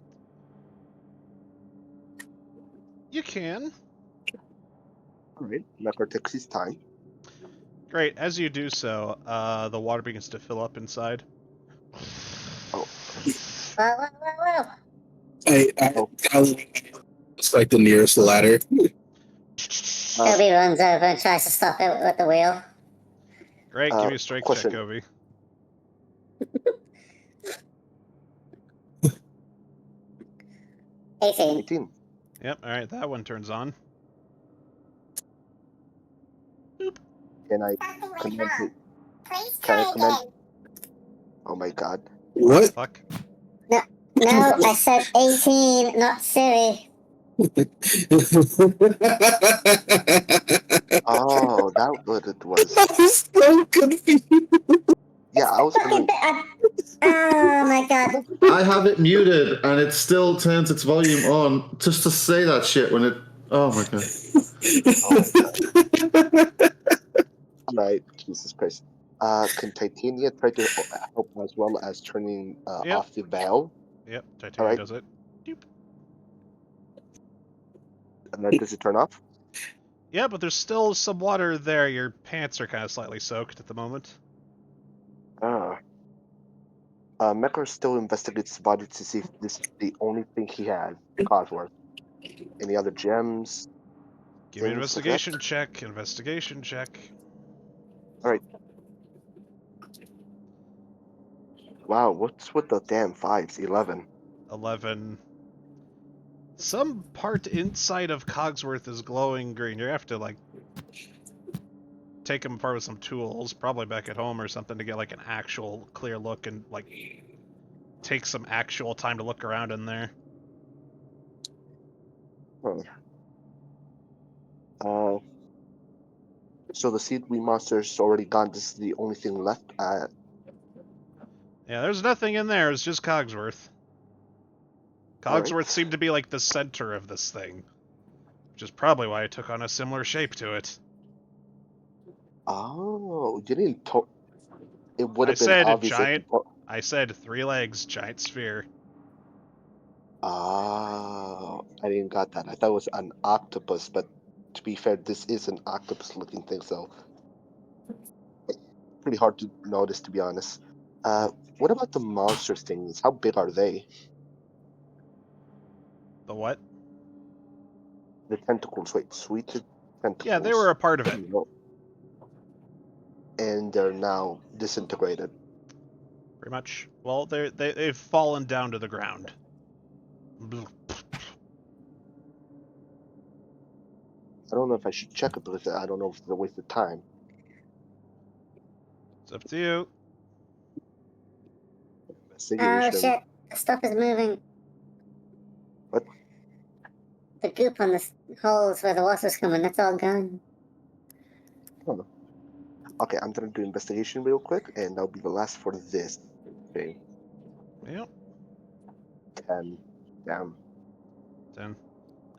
You can. All right. Mekar takes his time. Great. As you do so, the water begins to fill up inside. Oh. Whoa, whoa, whoa, whoa. It's like the nearest ladder. Kobe runs over and tries to stop it with the wheel. Great. Give me a strength question. check, Kobe. $18. 18. Yep. All right. That one turns on. Can I command it? Can I command? Oh my god. What? Fuck. No, I said 18, not Siri. Oh, that what it was. I was so confused. Yeah, I was wondering. Oh my god. I have it muted and it still turns its volume on just to say that shit when it. Oh my god. All right, Jesus Christ. Can Titania try to help as well as turning Yep. off the valve? Yep. Titania Alright. does it. Doop. And then does it turn off? Yeah, but there's still some water there. Your pants are kind of slightly soaked at the moment. Ah. Mekar still investigates the body to see if this is the only thing he had, Cosworth. Any other gems? Give me an Things like that? investigation check. Investigation check. Wow, what's with the damn fives? 11. 11. Some part inside of Cogsworth is glowing green. You have to, like, take them apart with some tools, probably back at home or something, to get, like, an actual clear look and, like, take some actual time to look around in there. Huh. So the seaweed monster's already gone. This is the only thing left. Yeah, there's nothing in there. It's just Cogsworth. Cogsworth Alright. seemed to be, like, the center of this thing, which is probably why it took on a similar shape to it. Oh, you didn't. It would I have been said obvious. giant. I said 3 legs, giant sphere. Oh, I didn't got that. I thought it was an octopus, but to be fair, this is an octopus-looking thing, so pretty hard to notice, to be honest. What about the monster things? How big are they? The what? The tentacles. Wait, sweet tentacles. Yeah, they were a part of it. No. And they're now disintegrated. Pretty much. Well, they've fallen down to the ground. I don't know if I should check it because I don't know if it's a waste of time. It's up to you. Oh shit, the stuff is moving. What? The goop on the holes where the water's coming, that's all gone. Okay, I'm gonna do investigation real quick, and that'll be the last for this thing. Yep. 10. Damn.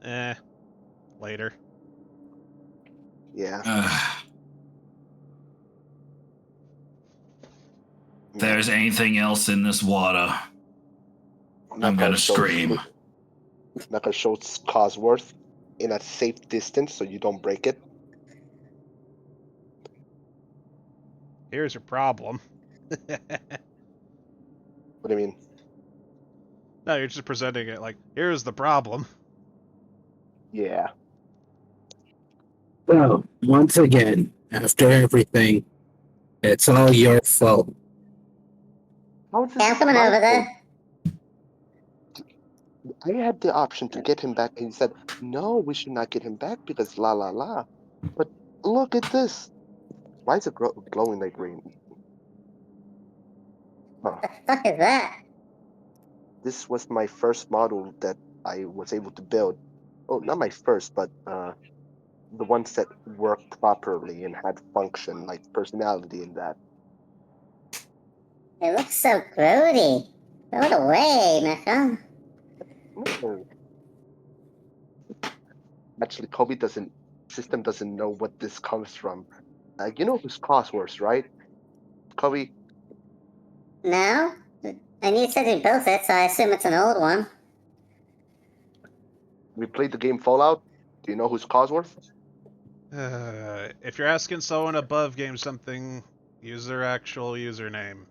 10. Later. Yeah. If there's anything else in this water, I'm gonna scream. Mecca shows Cosworth in a safe distance so you don't break it. Here's your problem. What do you mean? No, you're just presenting it like, here's the problem. Yeah. Well, once again, after everything, it's all your fault. How is this Yeah, I'm coming my over there. fault? I had the option to get him back, and he said, no, we should not get him back because la la la. But look at this. Why is it glowing like green? Huh. What the fuck is that? This was my first model that I was able to build. Oh, not my first, but the ones that worked properly and had function, like personality in that. It looks so grody. Throw it away, Mecca. No. Actually, Kobe doesn't. System doesn't know what this comes from. You know who's Cosworth, right? Kobe. No? And you said you built it, so I assume it's an old one. We played the game Fallout. Do you know who's Cosworth? If you're asking someone above game something, use their actual username.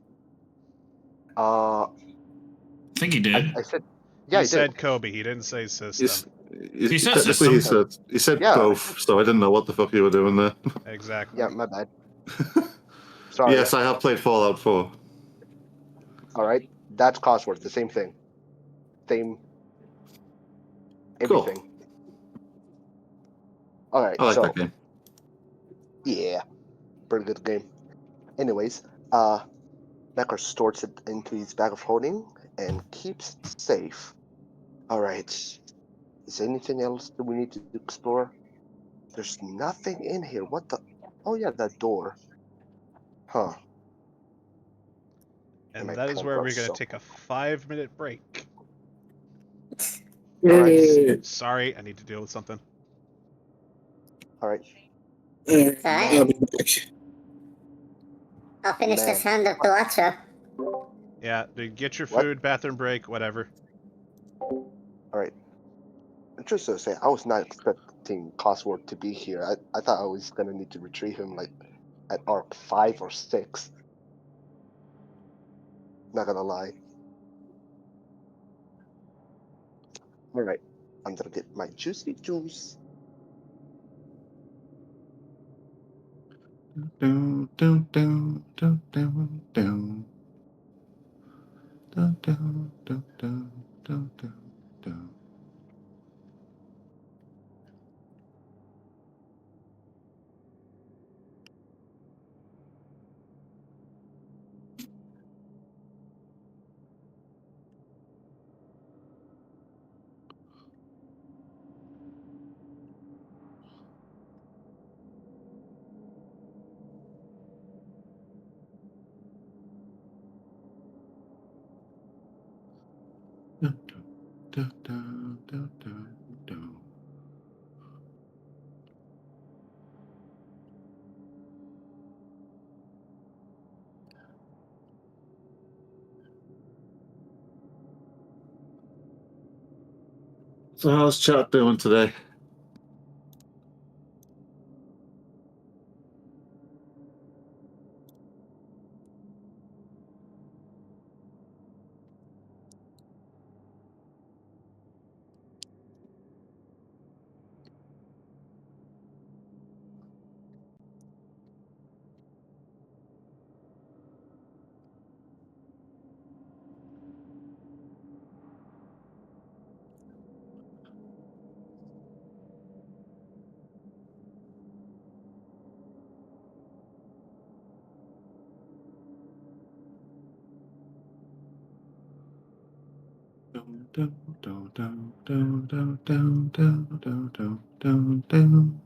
Uh, I think he did. I said, yeah, He I said did. Kobe. He didn't say system. He said Technically, system. he said Yeah. both, so I didn't know what the fuck you were doing there. Exactly. Yeah, my bad. Sorry. Yes, I have played Fallout 4. All right, that's Cosworth. The same thing. Same. Everything. Cool. All right. I like So that game. yeah, pretty good game. Anyways, Becker stores it into his bag of holding and keeps it safe. All right. Is there anything else that we need to explore? There's nothing in here. What the? Oh yeah, that door. Huh. And might that is come where we're across going to some. take a 5-minute break. All right. Yeah. Sorry, I need to deal with something. All right. Sorry. I'll be back. I'll finish Man. this hand of Pilatro. Yeah, dude, get your What? food, bathroom break, whatever. All right. Just to say, I was not expecting Cosworth to be here. I thought I was gonna need to retrieve him like at arc 5 or 6. Not gonna lie. All right. I'm gonna get my juicy juice. Down, down, down, down, down, down. Down, down, down, down, down, down, down. Down, down, down, down, down, down. So how's chat doing today? Down, down, down, down, down, down, down, down, down, down, down, down.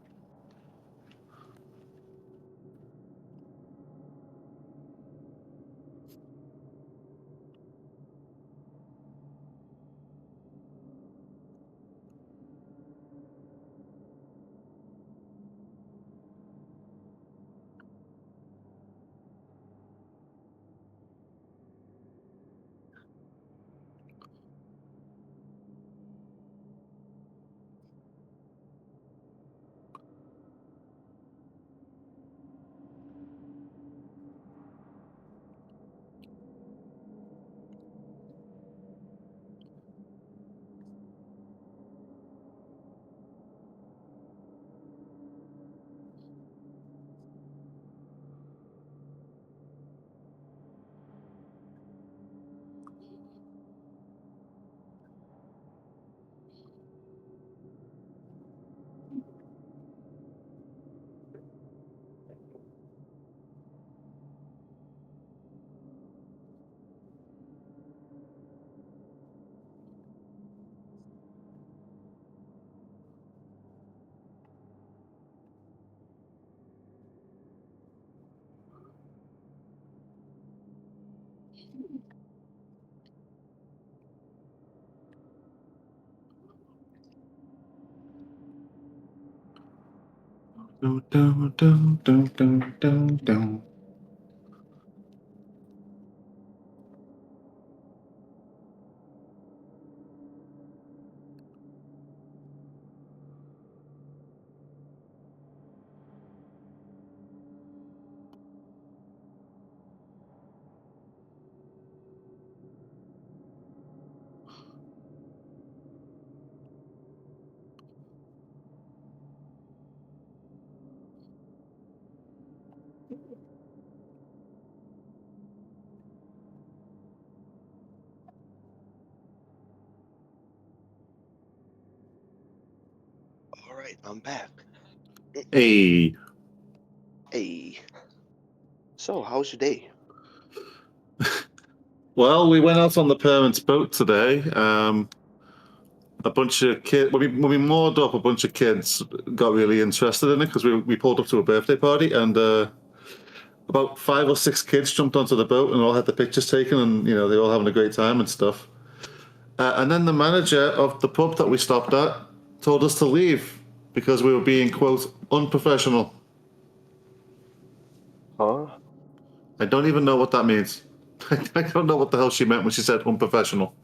Dun, dun, dun, dun, dun, dun, dun. All right, I'm back. Hey. Hey. So, how's your day? Well, we went out on the parents' boat today. A bunch of kids, when we moored up, a bunch of kids got really interested in it because we pulled up to a birthday party, and about 5 or 6 kids jumped onto the boat and all had the pictures taken, and they were all having a great time and stuff. And then the manager of the pub that we stopped at told us to leave because we were being, quote, unprofessional. Huh? I don't even know what that means. I don't know what the hell she meant when she said unprofessional.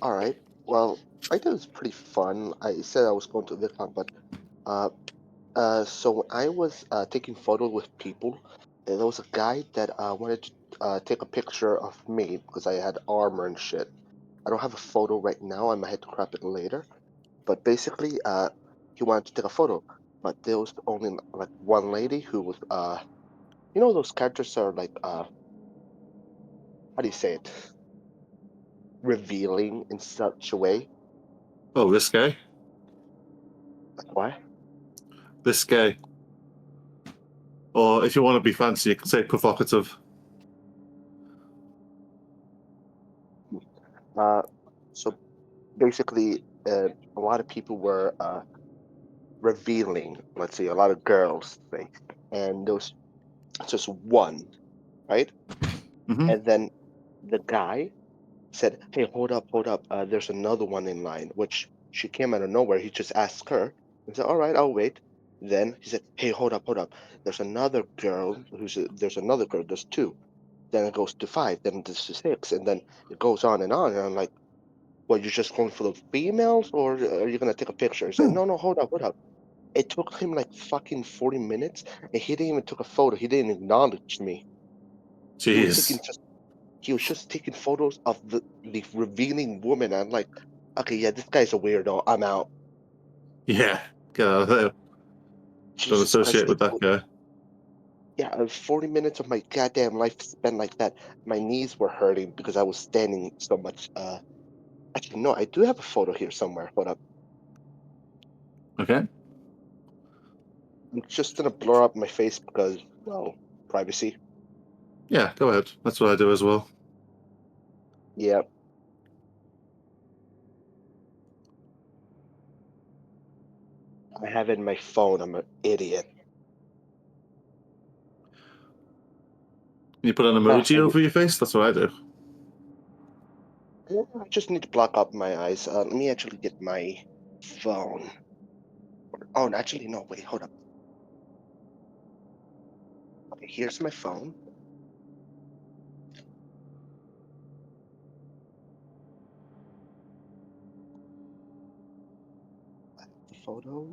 All right. Well, I thought it was pretty fun. I said I was going to VidCon, but so when I was taking photos with people, there was a guy that wanted to take a picture of me because I had armor and shit. I don't have a photo right now. I might have to crop it later. But basically, he wanted to take a photo, but there was only like one lady who was those characters are like how do you say it? Revealing in such a way. Oh, this guy? Like why? This guy. Or if you want to be fancy, you can say provocative. So basically, a lot of people were revealing. Let's say a lot of girls, say, and there was just one, right? Mm-hmm. And then the guy said, "Hey, hold up, hold up. There's another one in line." Which she came out of nowhere. He just asked her and said, "All right, I'll wait." Then he said, "Hey, hold up, hold up. There's another girl. There's another girl. There's two." Then it goes to five. Then there's to six, and then it goes on and on. And I'm like, "Well, you're just going for the females, or are you gonna take a picture?" He said, "No, no, hold up, hold up." It took him like fucking 40 minutes, and he didn't even took a photo. He didn't acknowledge me. He was taking Jeez. just he was just taking photos of the revealing woman. I'm like, okay, yeah, this guy's a weirdo. I'm out. Yeah. Get out of there. Don't Jesus Christ. associate with that guy. Yeah, 40 minutes of my goddamn life spent like that. My knees were hurting because I was standing so much. Actually, no, I do have a photo here somewhere. Hold up. Okay. I'm just gonna blur up my face because, well, privacy. Yeah, go ahead. That's what I do as well. Yeah. I have it in my phone. I'm an idiot. You put an emoji over your face? That's what I do. I just need to block up my eyes. Let me actually get my phone. Oh, actually, no, wait, hold up. Okay, here's my phone. The photo.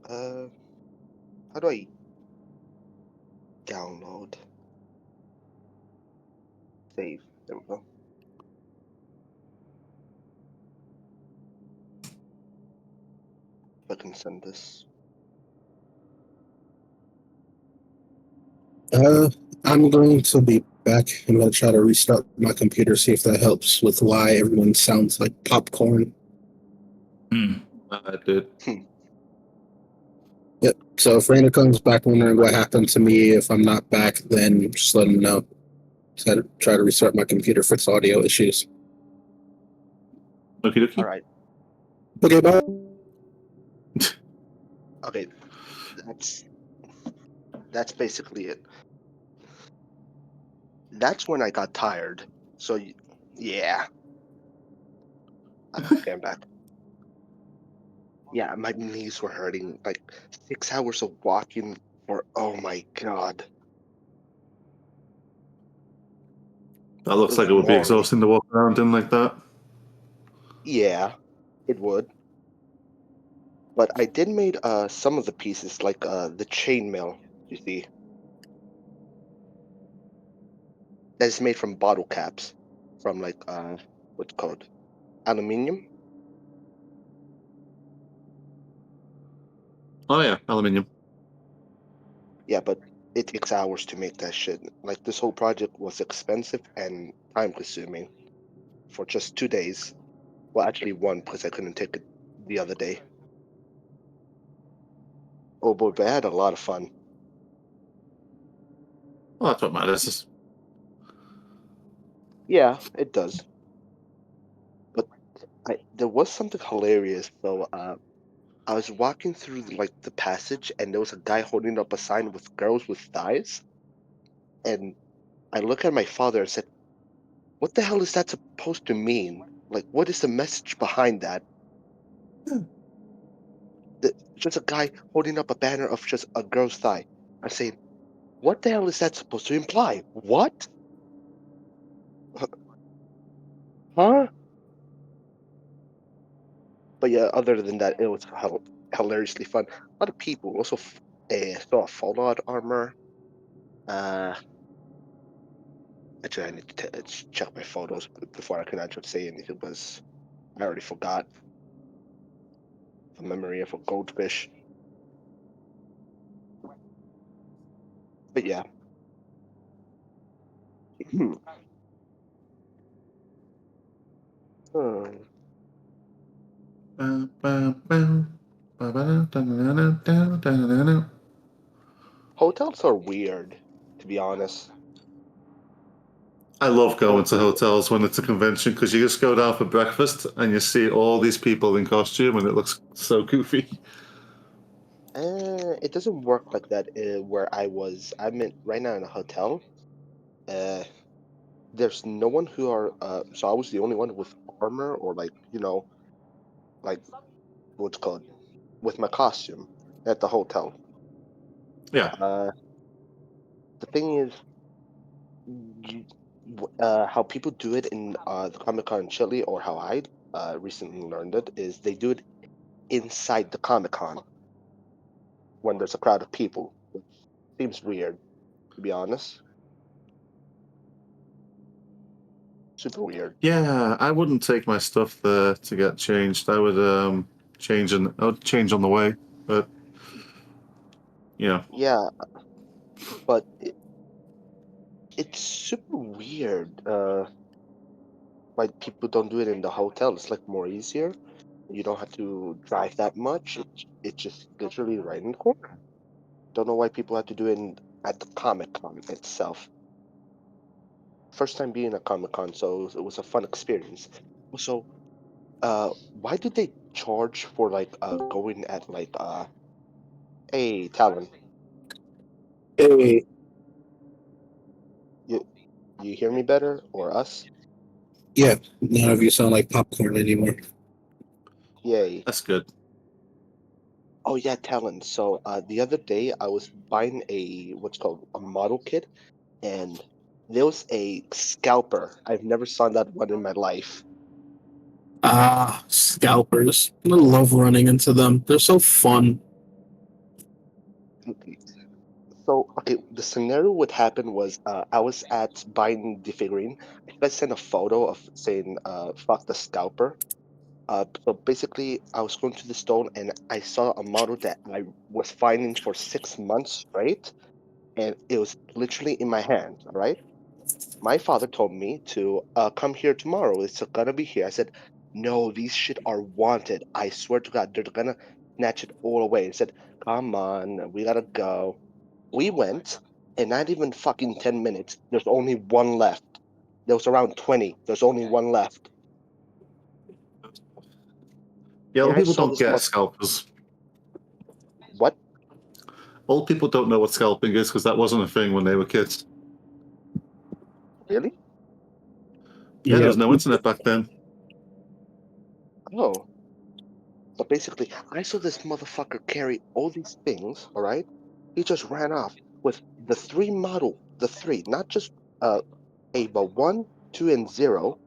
Uh, how do I download? Save. There we go. If I can send this. I'm going to be back. I'm going to try to restart my computer, see if that helps with why everyone sounds like popcorn. I did. Yep. So if Raina comes back wondering what happened to me, if I'm not back, then just let him know. So try to restart my computer, fix audio issues. Okie dokie. All right. Okay, bye. Okay. That's that's basically it. That's when I got tired. So yeah. Okay, I'm back. Yeah, my knees were hurting. Like 6 hours of walking for, oh my god. That looks It like was it would be gnarly. exhausting to walk around in like that. Yeah, it would. But I did made some of the pieces, like the chainmail, you see. That is made from bottle caps. From like what's it called? Aluminium? Oh yeah, aluminium. Yeah, but it takes hours to make that shit. Like this whole project was expensive and time consuming for just 2 days. Well, actually one because I couldn't take it the other day. Oh boy, but I had a lot of fun. Well, that's what matters. Yeah, it does. But there was something hilarious though. I was walking through like the passage and there was a guy holding up a sign with girls with thighs. And I look at my father and said, "What the hell is that supposed to mean? Like, what is the message behind that?" Just a guy holding up a banner of just a girl's thigh. I say, "What the hell is that supposed to imply? What? Huh?" But yeah, other than that, it was hilariously fun. A lot of people also saw a Fallout armor. Uh, Actually, I need to check my photos before I can actually say anything because I already forgot the memory of a goldfish. But yeah. Hmm. Hotels are weird, to be honest. I love going to Hotels, hotels when it's a convention because you just go down for breakfast and you see all these people in costume and it looks so goofy. it doesn't work like that where I was. I'm right now in a hotel. Uh, there's no one who are. So I was the only one with armor or like like what's it called with my costume at the hotel. Yeah. Uh, the thing is, how people do it in the Comic Con in Chile, or how I recently learned it, is they do it inside the Comic Con when there's a crowd of people, which seems weird, to be honest. Super weird. Yeah, I wouldn't take my stuff there to get changed. I would I would change on the way. But yeah. Yeah, but it's super weird. Why people don't do it in the hotel? It's like more easier. You don't have to drive that much. It's just literally right in the corner. Don't know why people have to do it at the Comic Con itself. First time being at Comic Con, so it was a fun experience. Also, why did they charge for like going at like hey Talon, Hey, you you hear me better or us? yeah, none of you sound like popcorn anymore. Yay. That's good. Oh yeah, Talon. So the other day I was buying a what's called a model kit and there was a scalper. I've never saw that one in my life. Ah, scalpers. I love running into them. They're so fun. Okay. So okay, the scenario what happened was I was at buying the figurine. I think I sent a photo of saying fuck the scalper. So basically, I was going to the store and I saw a model that I was finding for 6 months straight, and it was literally in my hand. All right. My father told me to come here tomorrow. It's gonna be here. I said, no, these shit are wanted. I swear to God, they're gonna snatch it all away. He said, come on, we gotta go. We went, and not even fucking 10 minutes, there's only one left. There was around 20. There's only one left. Yeah, a lot And of I people saw don't this get scalpers. what? Old people don't know what scalping is because that wasn't a thing when they were kids. Really? Yeah, there was no internet back then. Oh. But basically, I saw this motherfucker carry all these things, alright? He just ran off with the three, not just A, but 1, 2, and 0.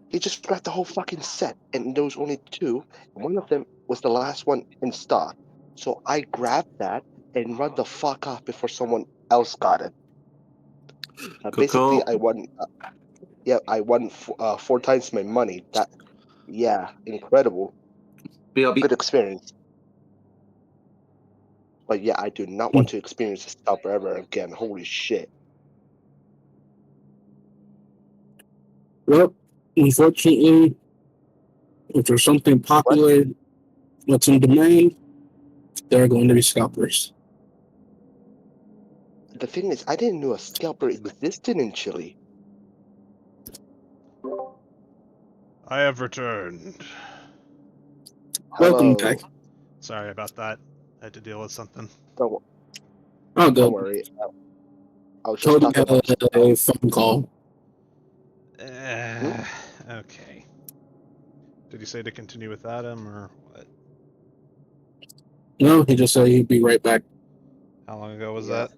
He just grabbed the whole fucking set, and there was only 2, and one of them was the last one in stock. So I grabbed that and run the fuck off before someone else got it. Good Basically, call. I won. I won 4 times my money. Incredible, BRB. good experience. But yeah, I do not want to experience this scalper ever again. Holy shit. Well, unfortunately, if there's something popular that's in demand, there are going to be scalpers. The thing is, I didn't know a scalper existed in Chile. I have returned. Welcome Hello. back. Sorry about that. I had to deal with something. Don't, Oh, don't good. worry. I was just Told you talking had about. a phone call. Okay. Did you say to continue without him, or what? No, he just said he'd be right back. How long ago was Yeah. that?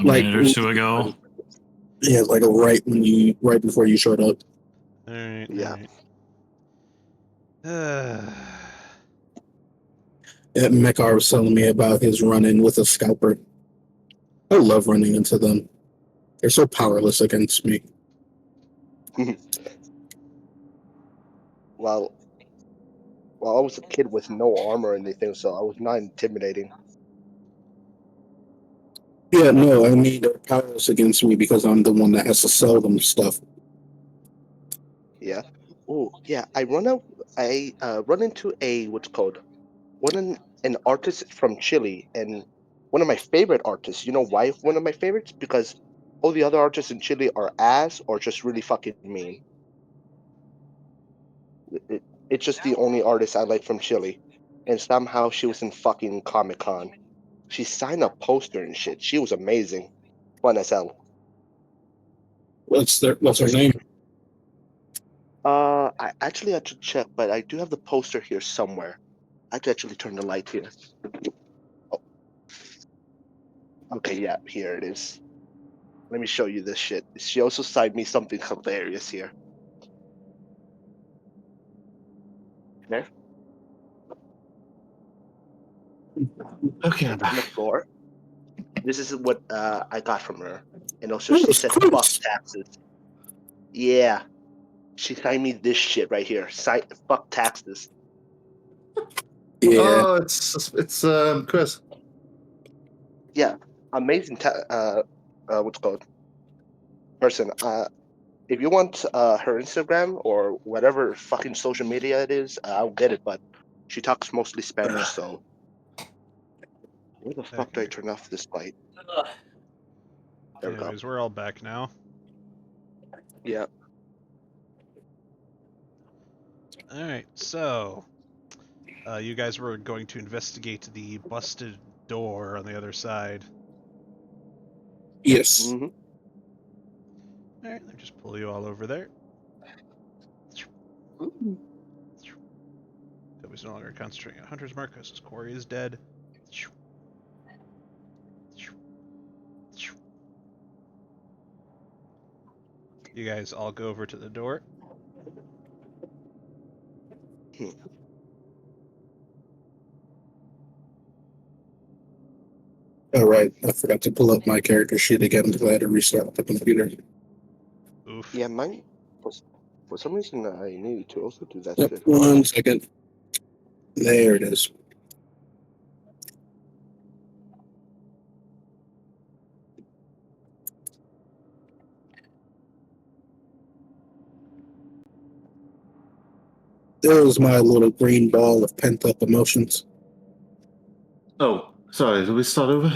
A Like- minute or two ago. Yeah, like right before you showed up. Alright, Yeah. alright. Mekar was telling me about his run-in with a scalper. I love running into them. They're so powerless against me. Well, I was a kid with no armor or anything, so I was not intimidating. Yeah, no, I mean they're powerless against me because I'm the one that has to sell them stuff. Yeah. Oh, yeah. I run into an artist from Chile, and one of my favorite artists. You know why one of my favorites? Because all the other artists in Chile are ass or just really fucking mean. It's just the only artist I like from Chile, and somehow she was in fucking Comic Con. She signed a poster and shit. She was amazing, fun as hell. What's her name? I actually had to check, but I do have the poster here somewhere. I could actually turn the light here. Oh, okay, yeah, here it is. Let me show you this shit. She also signed me something hilarious here. There, Okay, I'm on back. the floor. This is what I got from her, and also That she was said "fuck close. taxes." Yeah, she signed me this shit right here. Fuck taxes. Yeah, Oh, it's Chris. Yeah, amazing. What's it called person. If you want her Instagram or whatever fucking social media it is, I'll get it. But she talks mostly Spanish, so where the fuck do I Okay. turn off this light? There we go. Anyways, we're all back now. Yeah. Alright, so you guys were going to investigate the busted door on the other side. yes. hmm Alright, let me just pull you all over there. Toby's no longer concentrating on Hunter's Mark because his quarry is dead. You guys all go over to the door. All right, I forgot to pull up my character sheet again because I had to restart the computer. Oof. Yeah, mine. For some reason, I needed to also do that Yep, shit. 1 second. There it is. There was my little green ball of pent-up emotions. Oh, sorry. Did we start over?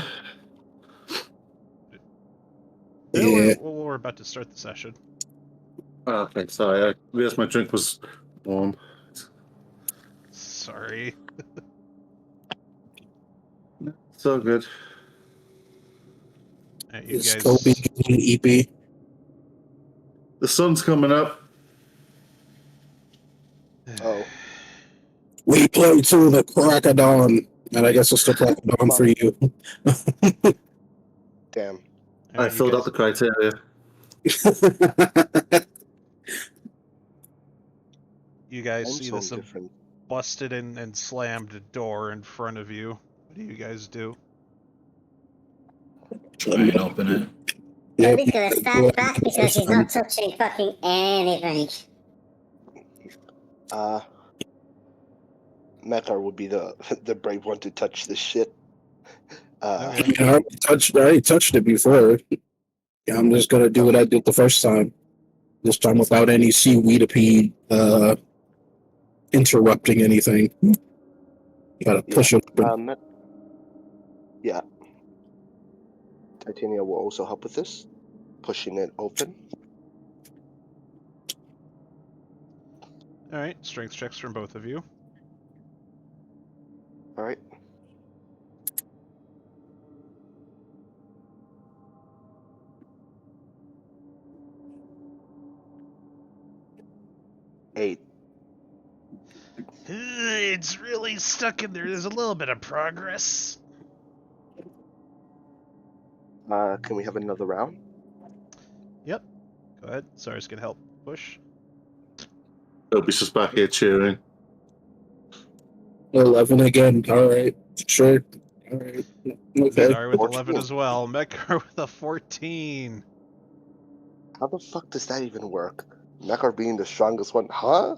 Yeah. We're about to start the session. Oh, okay, sorry. I realized my drink was warm. Sorry. It's all good. Alright, you Is guys. Kobe getting EP? The sun's coming up. Oh. We play to the crack of dawn. And I guess it's the crack of dawn for you. Damn. I Alright, you filled guys, out the criteria. you guys I'm see so this different. busted in and slammed door in front of you. What do you guys do? Try and open it. But he's gonna stand back because he's not touching fucking anything. Mekar would be the the brave one to touch this shit. Okay. I already touched it before. Yeah, I'm just gonna do what I did the first time. This time without any seaweedipede interrupting anything. You gotta push it. Yeah. Titania will also help with this, pushing it open. Alright, strength checks from both of you. All right. Eight. It's really stuck in there. There's a little bit of progress. Can we have another round? Yep. Go ahead. Sarah's gonna help push. Opie's just back here cheering. 11 again. All right. Sure. All right. Okay. Sorry with 14. 11 as well. Mekar with a 14. How the fuck does that even work? Mekar being the strongest one, huh?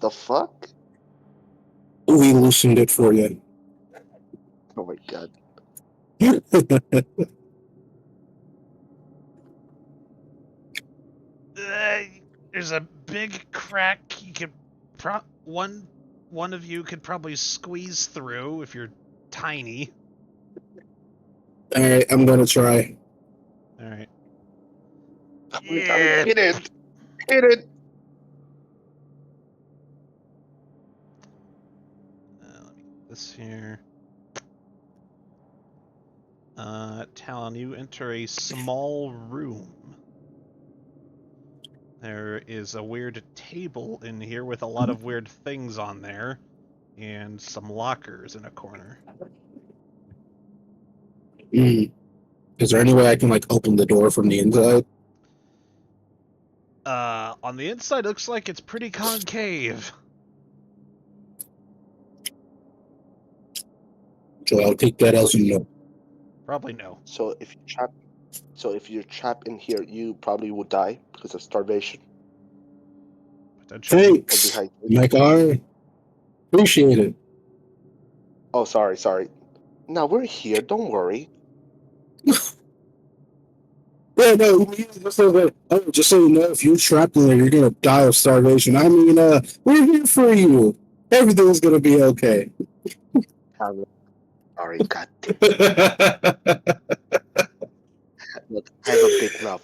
The fuck? We loosened it for you. Oh my god. There's a big crack. You could one of you could probably squeeze through if you're tiny. All right. I'm gonna try. All right. Yeah. Hit it! Hit it! Let me get this here. Talon, you enter a small room. There is a weird table in here with a lot of weird things on there, and some lockers in a corner. Is there any way I can like open the door from the inside? On the inside, looks like it's pretty concave. So I'll take that as a no. Probably no. So if you're trapped in here, you probably will die because of starvation Potentially. or Thanks, dehydration. Mekar. Appreciate it. Oh, sorry. No, we're here. Don't worry. Yeah, no, just so you know, if you're trapped in there, you're gonna die of starvation. I mean, we're here for you. Everything's gonna be okay. Sorry, god damn. Look, I have a big mouth.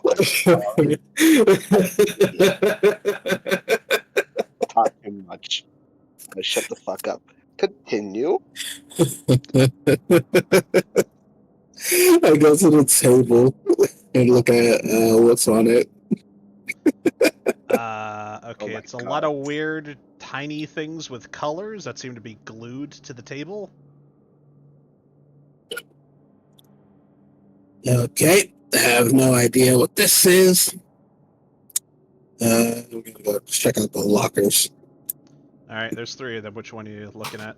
Talk too much. Shut the fuck up. Continue. I go to the table and look at what's on it. Okay, my it's a God. lot of weird, tiny things with colors that seem to be glued to the table. Okay, I have no idea what this is. I'm gonna go check out the lockers. Alright, there's 3 of them. Which one are you looking at?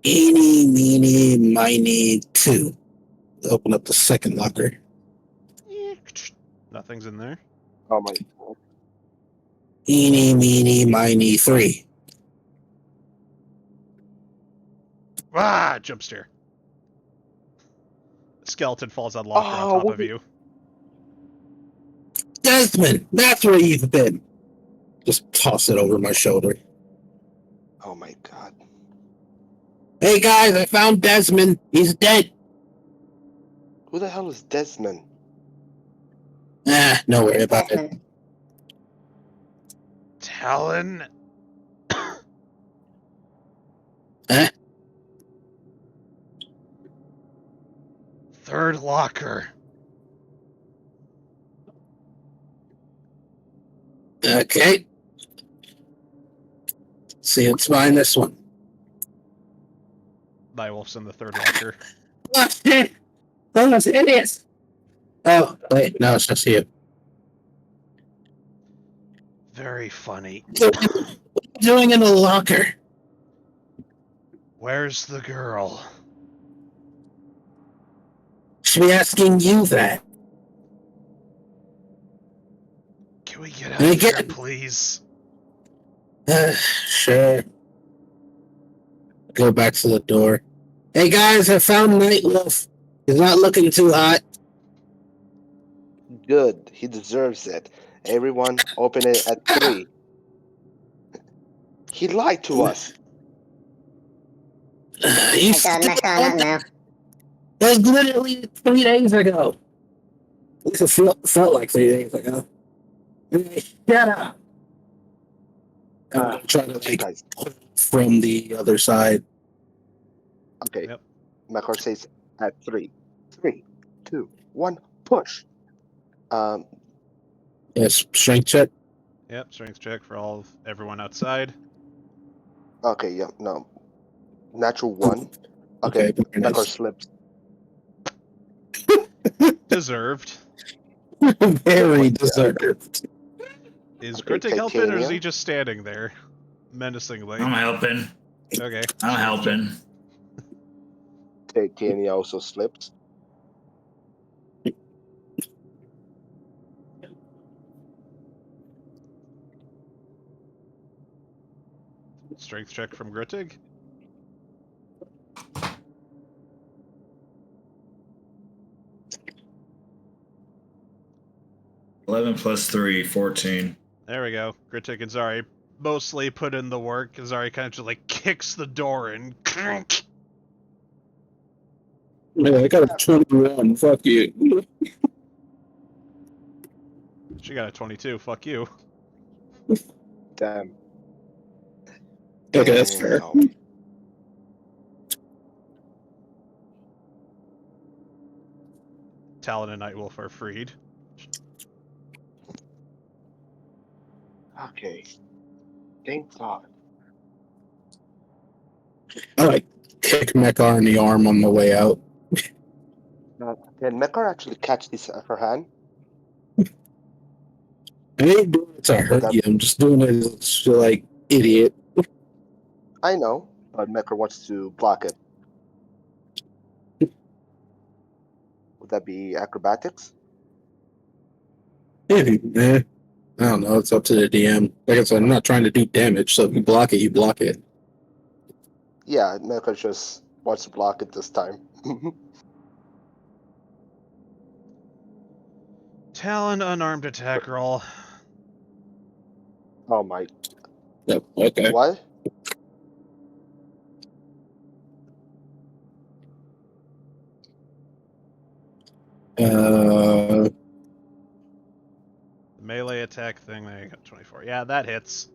Eeny, meeny, miny, 2. Open up the second locker. Nothing's in there. Oh my god. Eeny, meeny, miny, 3. Ah! Jump scare. The skeleton falls out locker on top of you. Desmond, that's where you've been. Just toss it over my shoulder. Oh my god. Hey guys, I found Desmond. He's dead. Who the hell is Desmond? Don't worry about it. Desmond. Talon. Huh? Third locker. Okay. See, let's find this one. Nightwolf's in the third locker. Oh, shit! Those idiots! Oh, wait, no, it's just you. Very funny. What are you doing in the locker? Where's the girl? Should be asking you that. Can we get out Hey, of here, get- please? Sure. Go back to the door. Hey guys, I found Nightwolf. He's not looking too hot. Good. He deserves it. Everyone, open it at 3. He lied to us. You I got Mech on it now. That was literally 3 days ago. At least it felt like 3 days ago. Hey, shut up. I'm trying to like Guys, from the other side. okay. Yep. Mechar says at 3. 3, 2, 1, push. Yes, strength check. Yep, strength check for everyone outside. Okay, yeah, no. Natural 1. Okay, very Mechar nice. slips. Deserved. Very deserved. Is Okay, Grittig helping, or is titanium. he just standing there menacingly? I'm helping. Okay. I'm helping. Titania also slips. Strength check from Grittig. +11 +3, 14. There we go. Grittig and Zari mostly put in the work. Zari kind of just like kicks the door and Yeah, I got a 21. Fuck you. she got a 22. Fuck you. Damn. Okay, that's fair. Damn. Talon and Nightwolf are freed. Okay. Thank God. I like kick Mechar in the arm on the way out. Can Mechar actually catch this her hand? I ain't doing it to hurt you. I'm just doing it to like idiot. I know, but Mechar wants to block it. Would that be acrobatics? Maybe, I don't know. It's up to the DM. Like I said, I'm not trying to do damage. So if you block it, you block it. Yeah, Mechar just wants to block it this time. Talon unarmed attack roll. Oh my. Yep. Okay. What? The melee attack thing, there you go, 24. Yeah, that hits.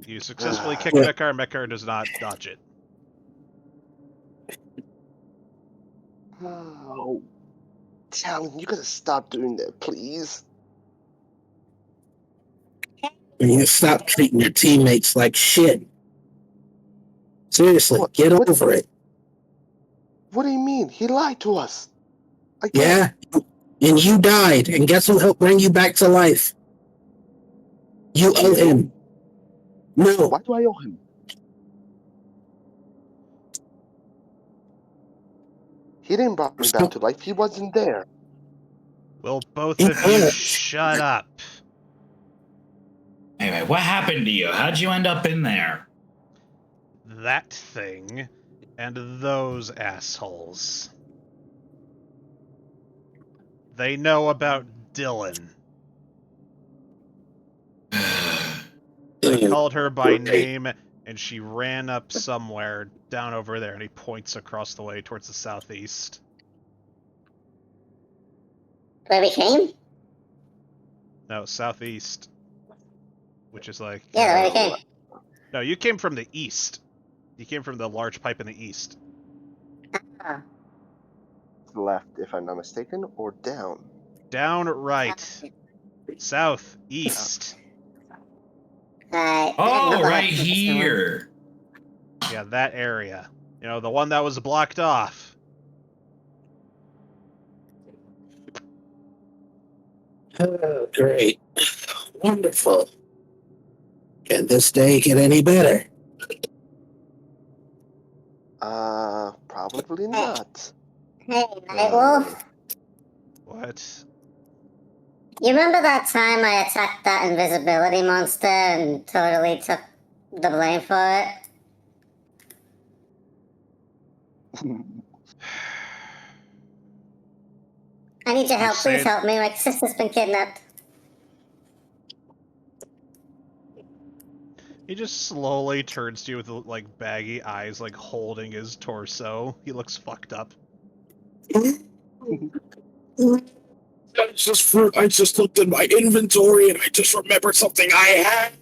You successfully kick Yeah. Mechar. Mechar does not dodge it. Oh. Talon, you gotta stop doing that, please. And you stop treating your teammates like shit. Seriously, What- get what- over it. What do you mean? He lied to us. Again. Yeah. And you died. And guess who helped bring you back to life? You owe him. No. Why do I owe him? He didn't bring me back to life. He wasn't there. Will both of you Yeah. shut up? Anyway, what happened to you? How'd you end up in there? That thing and those assholes. They know about Dylan. They called her by name, and she ran up somewhere down over there, and he points across the way towards the southeast. Where we came? No, southeast. Which is like... Yeah, the way we came. No, you came from the east. You came from the large pipe in the east. Oh. Left, if I'm not mistaken, or down. Down right. South, east. Alright. Oh, right here. Yeah, that area. You know, the one that was blocked off. Oh, great. Wonderful. Can this day get any better? Probably not. Hey, Nightwolf. What? You remember that time I attacked that invisibility monster and totally took the blame for it? I need your help. Please help me. My sister's been kidnapped. He just slowly turns to you with like baggy eyes, like holding his torso. He looks fucked up. I just looked at my inventory and I just remembered something I had.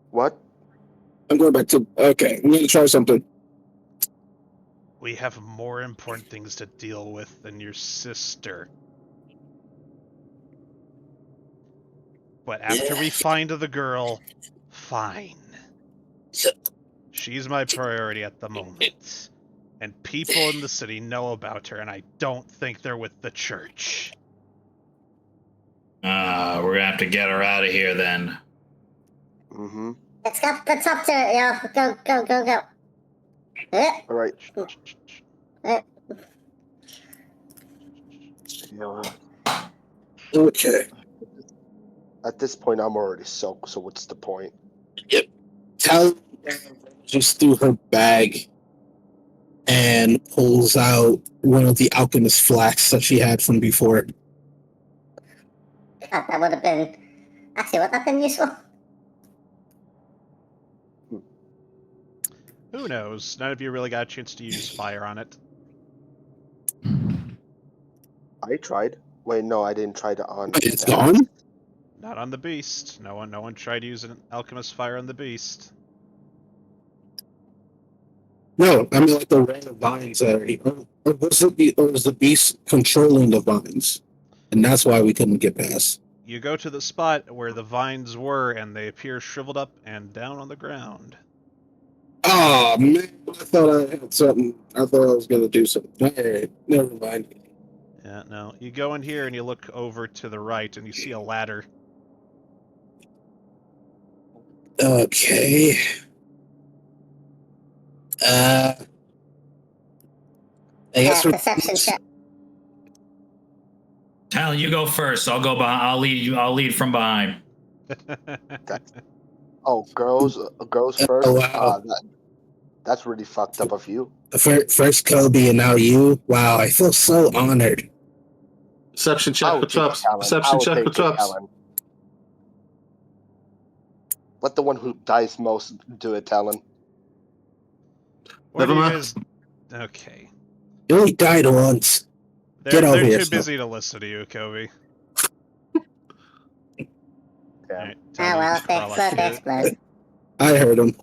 What? I'm going back to... Okay, I'm going to try something. We have more important things to deal with than your sister. But after we find the girl, fine. She's my priority at the moment. And people in the city know about her, and I don't think they're with the church. We're gonna have to get her out of here then. Mm-hmm. Let's go. Let's up to it, yo. Go. All right. Okay. At this point, I'm already soaked, so what's the point? Yep. Tal just threw her bag and pulls out one of the alchemist flasks that she had from before. That would have been... Actually, would that have been useful? Who knows? None of you really got a chance to use fire on it. I tried. Wait, no, I didn't try to on. It's gone? Not on the beast. No one tried using alchemist fire on the beast. No, I mean like the random vines area. Or was the beast controlling the vines? And that's why we couldn't get past. You go to the spot where the vines were, and they appear shriveled up and down on the ground. Oh man, I thought I had something. I thought I was gonna do something. Alright, never mind. Yeah, no. You go in here and you look over to the right, and you see a ladder. Okay. I guess Perception check. Tal, you go first. I'll go behind. I'll lead from behind. Oh, girls first. Oh, wow. That's really fucked up of you. First Kobe and now you. Wow, I feel so honored. Perception check for traps. Perception check for traps. Let the one who dies most do it, Talon. Never mind. Okay. You only died once. They're too busy to listen to you, Kobe. Yeah. Well, if they explode, they explode. I heard him.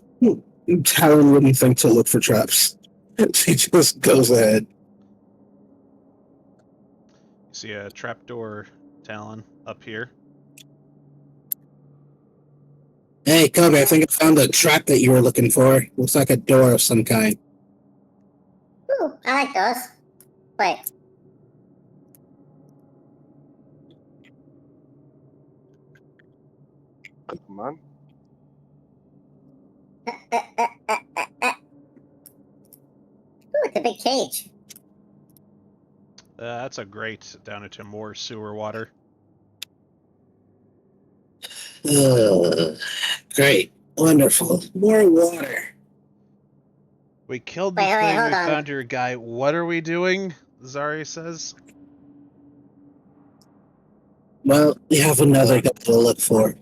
Talon wouldn't think to look for traps. She just goes ahead. You see a trapdoor, Talon, up here. Hey, Kobe, I think I found the trap that you were looking for. Looks like a door of some kind. Ooh, I like those. Wait. Come on. Ooh, it's a big cage. That's a grate down into more sewer water. Great. Wonderful. More water. We killed the thing, we found your guy. What are we doing? Zari says. Well, we have another guy to look for.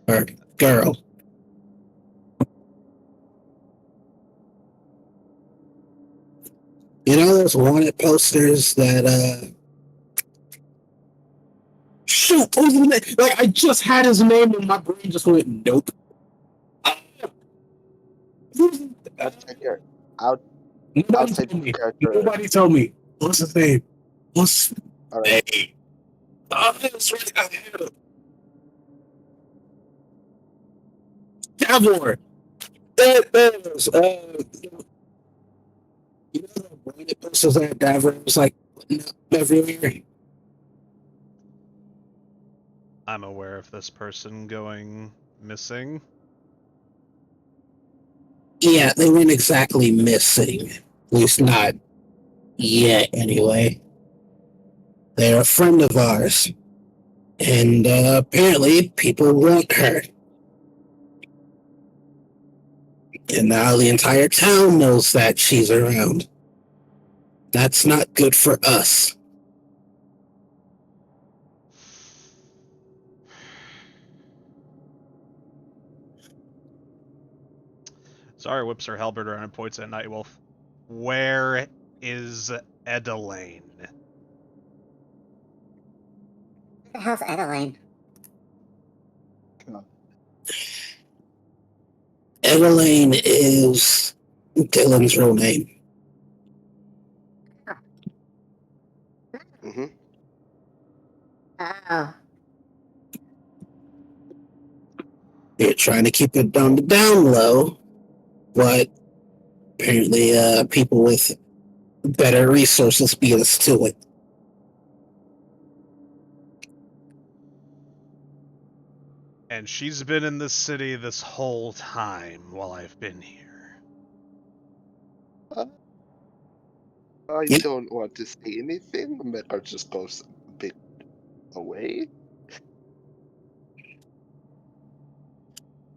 Or girl. You know those wanted posters that Shoot, what was his name? Like, I just had his name and my brain just went, nope. I'll take care. I'll Nobody take told me. character. Nobody told me. What's his name? What's All right. name? Oh, that's right. I had him. Davor. That was, you know the branded posters that Davor was like putting up everywhere? I'm aware of this person going missing. Yeah, they weren't exactly missing. At least not yet, anyway. They're a friend of ours. And apparently people want her. And now the entire town knows that she's around. That's not good for us. Sorry, whips her halberd around and points at Nightwolf. Where is Edelaine? Who the hell's Edelaine? Edelaine is Dylan's real name. Mm-hmm. Oh. They're trying to keep it on the down low, but apparently people with better resources beat us to it. And she's been in this city this whole time while I've been here. I Yep. don't want to say anything. Metar just goes a bit away.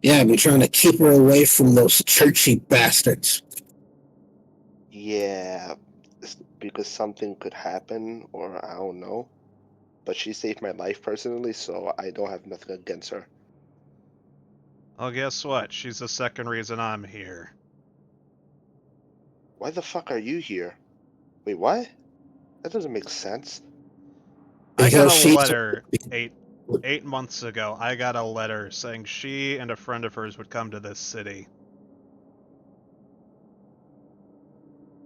Yeah, we're trying to keep her away from those churchy bastards. Yeah, because something could happen, or I don't know. But she saved my life personally, so I don't have nothing against her. Well, guess what? She's the second reason I'm here. Why the fuck are you here? Wait, what? That doesn't make sense. I got Because a she's letter 8 months ago. I got a letter saying she and a friend of hers would come to this city.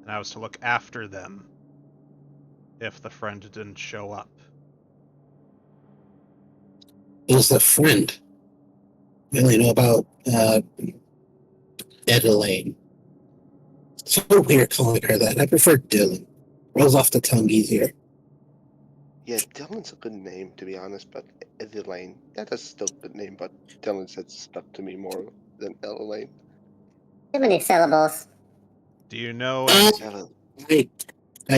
And I was to look after them if the friend didn't show up. is a friend. I only know about Edelaine. So weird calling her that. I prefer Dylan. Rolls off the tongue easier. Yeah, Dylan's a good name, to be honest, but Elaine, yeah, that's still a good name, but Dylan's had stuck to me more than Elaine. Too many syllables. Do you know I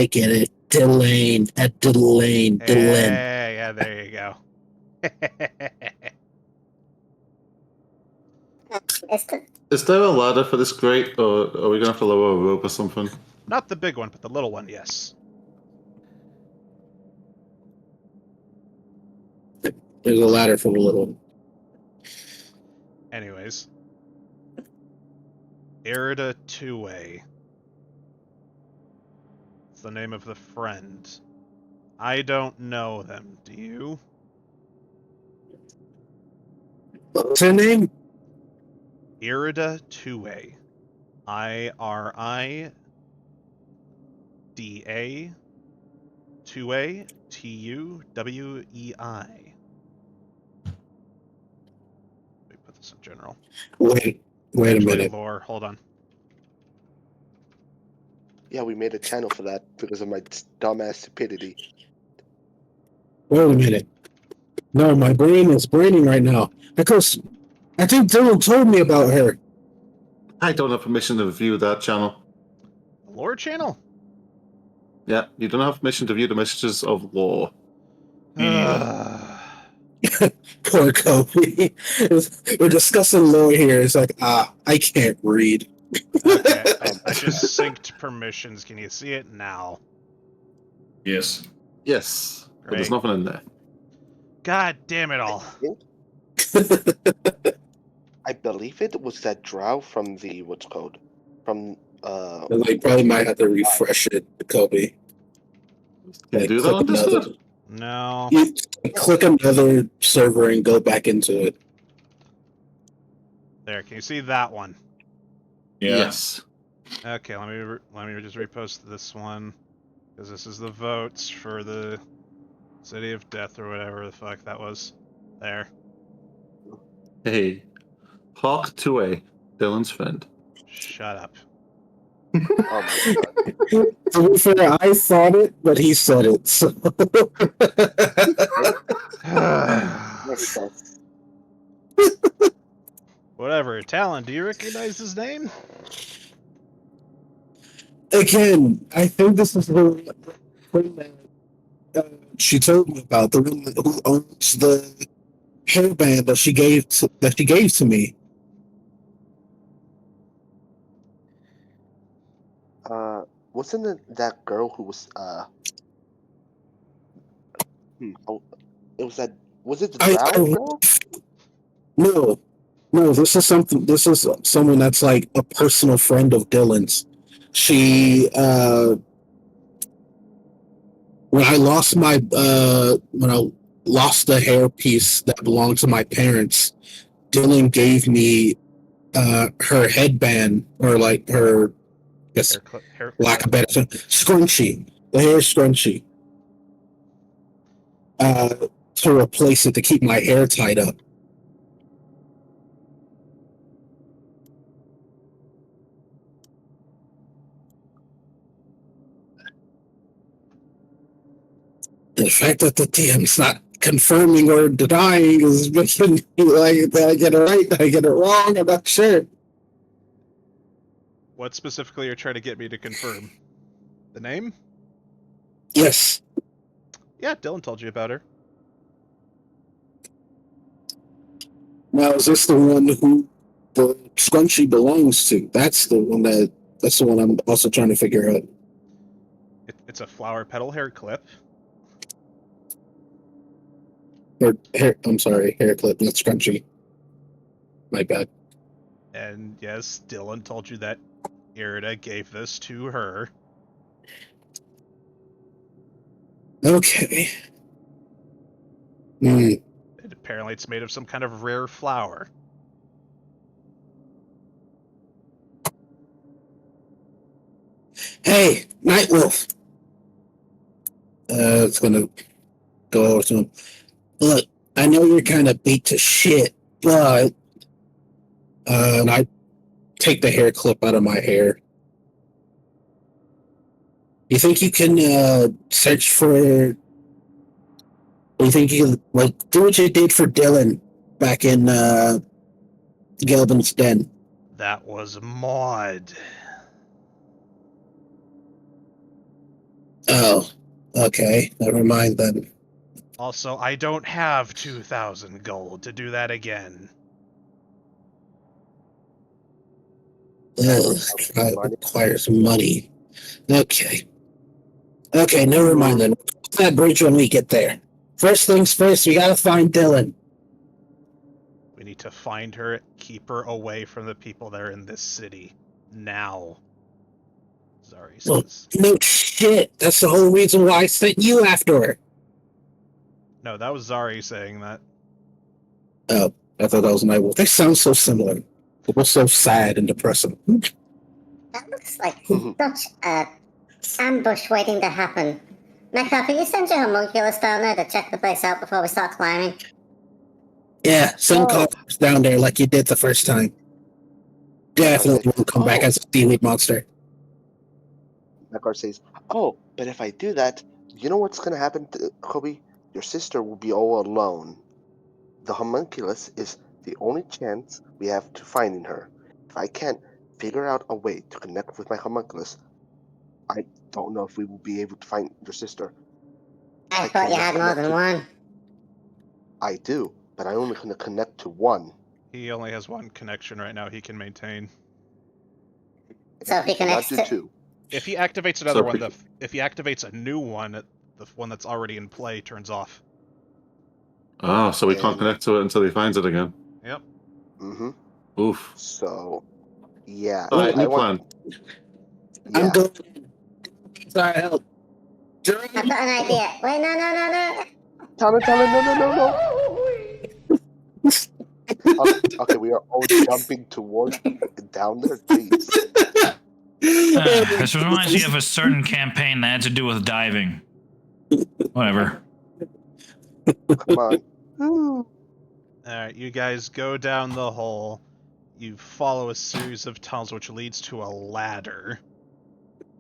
get it. Delane, Delane, Dylan. Hey, yeah, there you go. Is there a ladder for this grate, or are we gonna have to lower a rope or something? Not the big one, but the little one, yes. There's a ladder for the little one. Anyways. Irida Two-Way. It's the name of the friend. I don't know them, do you? What's her name? Irida Two-Way. IRIDA Two-Way TUWEI. Let me put this in general. Wait a minute. Lore, hold on. Yeah, we made a channel for that because of my dumbass stupidity. Wait a minute. No, my brain is braining right now. Because I think Dylan told me about her. I don't have permission to view that channel. Lore channel? Yeah, you don't have permission to view the messages of lore. Poor Kobe. We're discussing lore here. It's like, I can't read. Okay, I just synced permissions. Can you see it now? Yes. Yes, but there's Great. nothing in there. God damn it all. I believe it was that drow from the what's called from Like, probably might have to refresh it, Kobe. Can you do that on click another. Discord? No. You click another server and go back into it. There, can you see that one? Yeah. Yes. Okay, let me just repost this one, because this is the votes for the City of Death or whatever the fuck that was. There. Hey, Hawk 2A, Dylan's friend. Shut up. Oh my god. To be fair, I thought it, but he said it. So. Makes sense. Whatever. Talon, do you recognize his name? Again, I think this is the one that she told me about, the one who owns the hairband that she gave to me. Wasn't it that girl who was oh, it was that was it the Daw'l girl? No, this is something. This is someone that's like a personal friend of Dylan's. She, when I lost the hair piece that belonged to my parents, Dylan gave me her headband, or like her, I guess, Hair lack of better term, scrunchie, the hair scrunchie, to replace it, to keep my hair tied up. The fact that the DM's not confirming or denying is making me like, did I get it right? Did I get it wrong? I'm not sure. What specifically you're trying to get me to confirm? The name? Yes. Yeah, Dylan told you about her. Now, is this the one who the scrunchie belongs to? That's the one I'm also trying to figure out. It's a flower petal hair clip. Or hair, I'm sorry, hair clip, not scrunchie. My bad. And yes, Dylan told you that Irida gave this to her. Okay. And apparently it's made of some kind of rare flower. Hey, Nightwolf. It's gonna go over to him. Look, I know you're kind of beat to shit, but and I take the hair clip out of my hair. You think you can search for? You think you can like do what you did for Dylan back in Gelbin's Den? That was Maud. Oh, okay. Never mind then. Also, I don't have 2,000 gold to do that again. Ugh, it requires money. Okay. Okay, never mind then. Cross that bridge when we get there. First things first, we gotta find Dylan. We need to find her, keep her away from the people that are in this city. Now. Zari says. Well, no shit. That's the whole reason why I sent you after her. No, that was Zari saying that. Oh, I thought that was Nightwolf. They sound so similar. It was so sad and depressing. That looks like such a ambush waiting to happen. Mecca, can you send your homunculus down there to check the place out before we start climbing? Yeah, send cops down there like you did the first time. Definitely won't come back as a seaweed monster. Mecca says, "Oh, but if I do that, you know what's gonna happen, Kobe? Your sister will be all alone. The homunculus is the only chance we have to finding her. If I can't figure out a way to connect with my homunculus, I don't know if we will be able to find your sister." I thought you had more than one. I do, but I only can connect to one. He only has one connection right now he can maintain. So if he connects to two. If he activates another one, if he activates a new one, the one that's already in play turns off. Oh, so we can't connect to it until he finds it again. Yep. Mm-hmm. Oof. So, yeah. All right, new plan. Yeah. I'm going. Sorry, help. I've got an idea. Wait, no. Tell it, no. Okay, we are all jumping toward down there. Jeez. This reminds me of a certain campaign that had to do with diving. Whatever. Come on. Alright, you guys go down the hole. You follow a series of tunnels which leads to a ladder.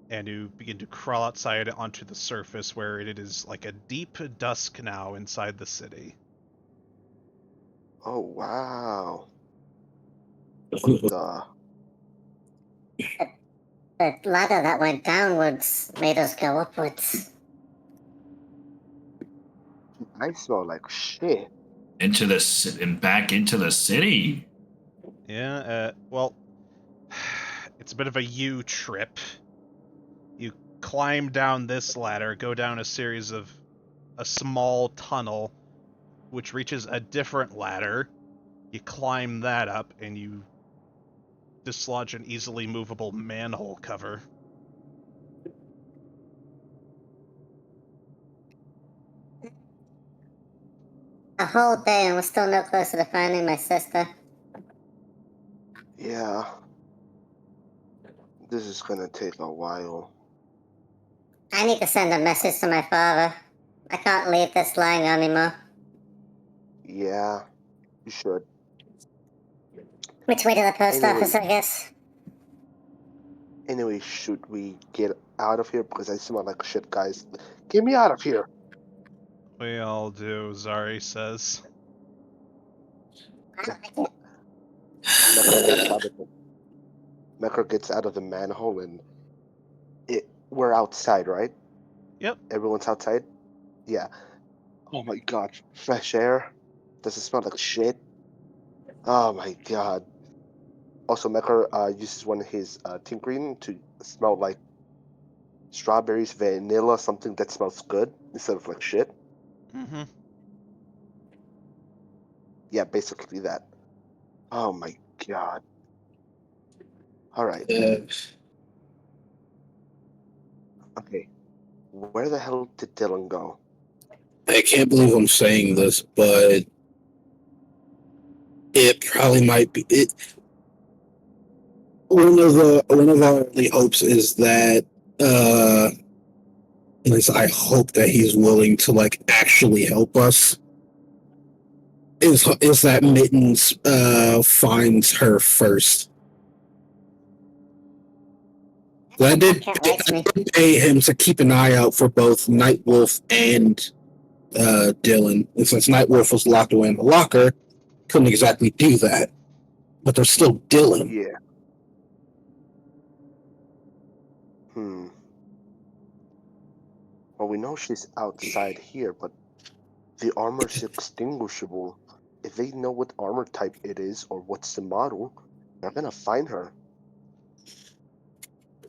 And you begin to crawl outside onto the surface where it is like a deep dusk now inside the city. Oh, wow. What The ladder that went downwards made us go upwards. I smell like shit. And back into the city. Yeah, well, it's a bit of a U-trip. You climb down this ladder, go down a series of a small tunnel, which reaches a different ladder. You climb that up, and you dislodge an easily movable manhole cover. A whole day and we're still no closer to finding my sister. Yeah. This is gonna take a while. I need to send a message to my father. I can't leave this lying anymore. Yeah, you should. Which way to the post Anyway. office, I guess? Anyway, should we get out of here? Because I smell like shit, guys. Get me out of here. We all do, Zari says. Mecca gets out of the manhole and we're outside, right? Yep. Everyone's outside? Yeah. Oh my god, fresh air. Does it smell like shit? Oh my god. Also, Mecca uses one of his tinkering to smell like strawberries, vanilla, something that smells good instead of like shit. Mm-hmm. Yeah, basically that. Oh my god. Alright. Okay. Where the hell did Dylan go? I can't believe I'm saying this, but it probably might be it. One of our early hopes is that at least I hope that he's willing to like actually help us. Is that Mittens finds her first. I did pay him to keep an eye out for both Nightwolf and Dylan. And since Nightwolf was locked away in the locker, couldn't exactly do that. But there's still Dylan. Yeah. Well, we know she's outside here, but the armor's extinguishable. If they know what armor type it is or what's the model, they're gonna find her.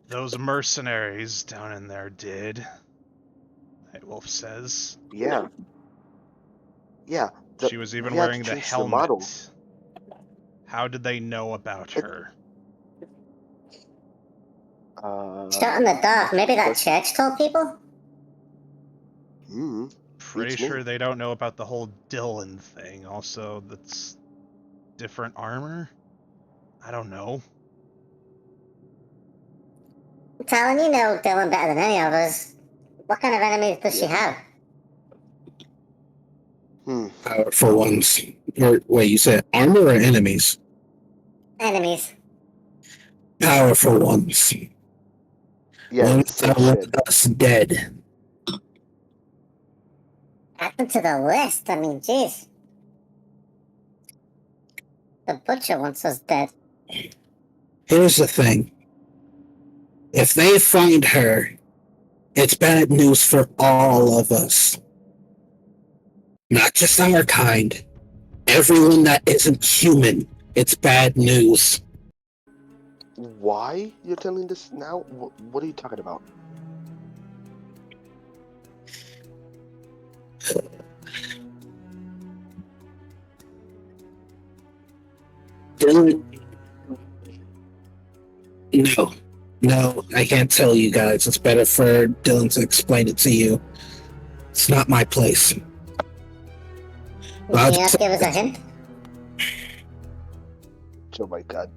Those mercenaries down in there did, Nightwolf says. Yeah. Yeah. She was even wearing the helmet. How did they know about her? Shot in the dark. Maybe that church told people? Pretty sure they don't know about the whole Dylan thing. Also, that's different armor? I don't know. Talon, you know Dylan better than any of us. What kind of enemies does she have? For once. Wait, you said armor or enemies? Enemies. Powerful ones. Yeah, ones that want us dead. Add them to the list. I mean, jeez. The butcher wants us dead. Here's the thing. If they find her, it's bad news for all of us. Not just our kind. Everyone that isn't human. It's bad news. Why you're telling this now? What are you talking about? Dylan. No. No, I can't tell you guys. It's better for Dylan to explain it to you. It's not my place. Can you not give us a hint? Oh my god.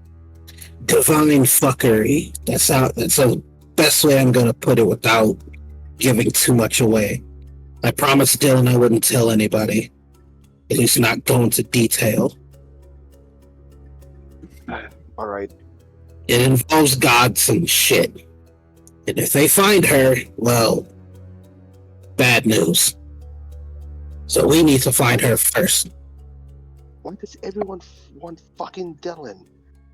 Divine fuckery. That's the best way I'm gonna put it without giving too much away. I promised Dylan I wouldn't tell anybody. At least not go into detail. Alright. It involves gods and shit. And if they find her, well, bad news. So we need to find her first. Why does everyone want fucking Dylan?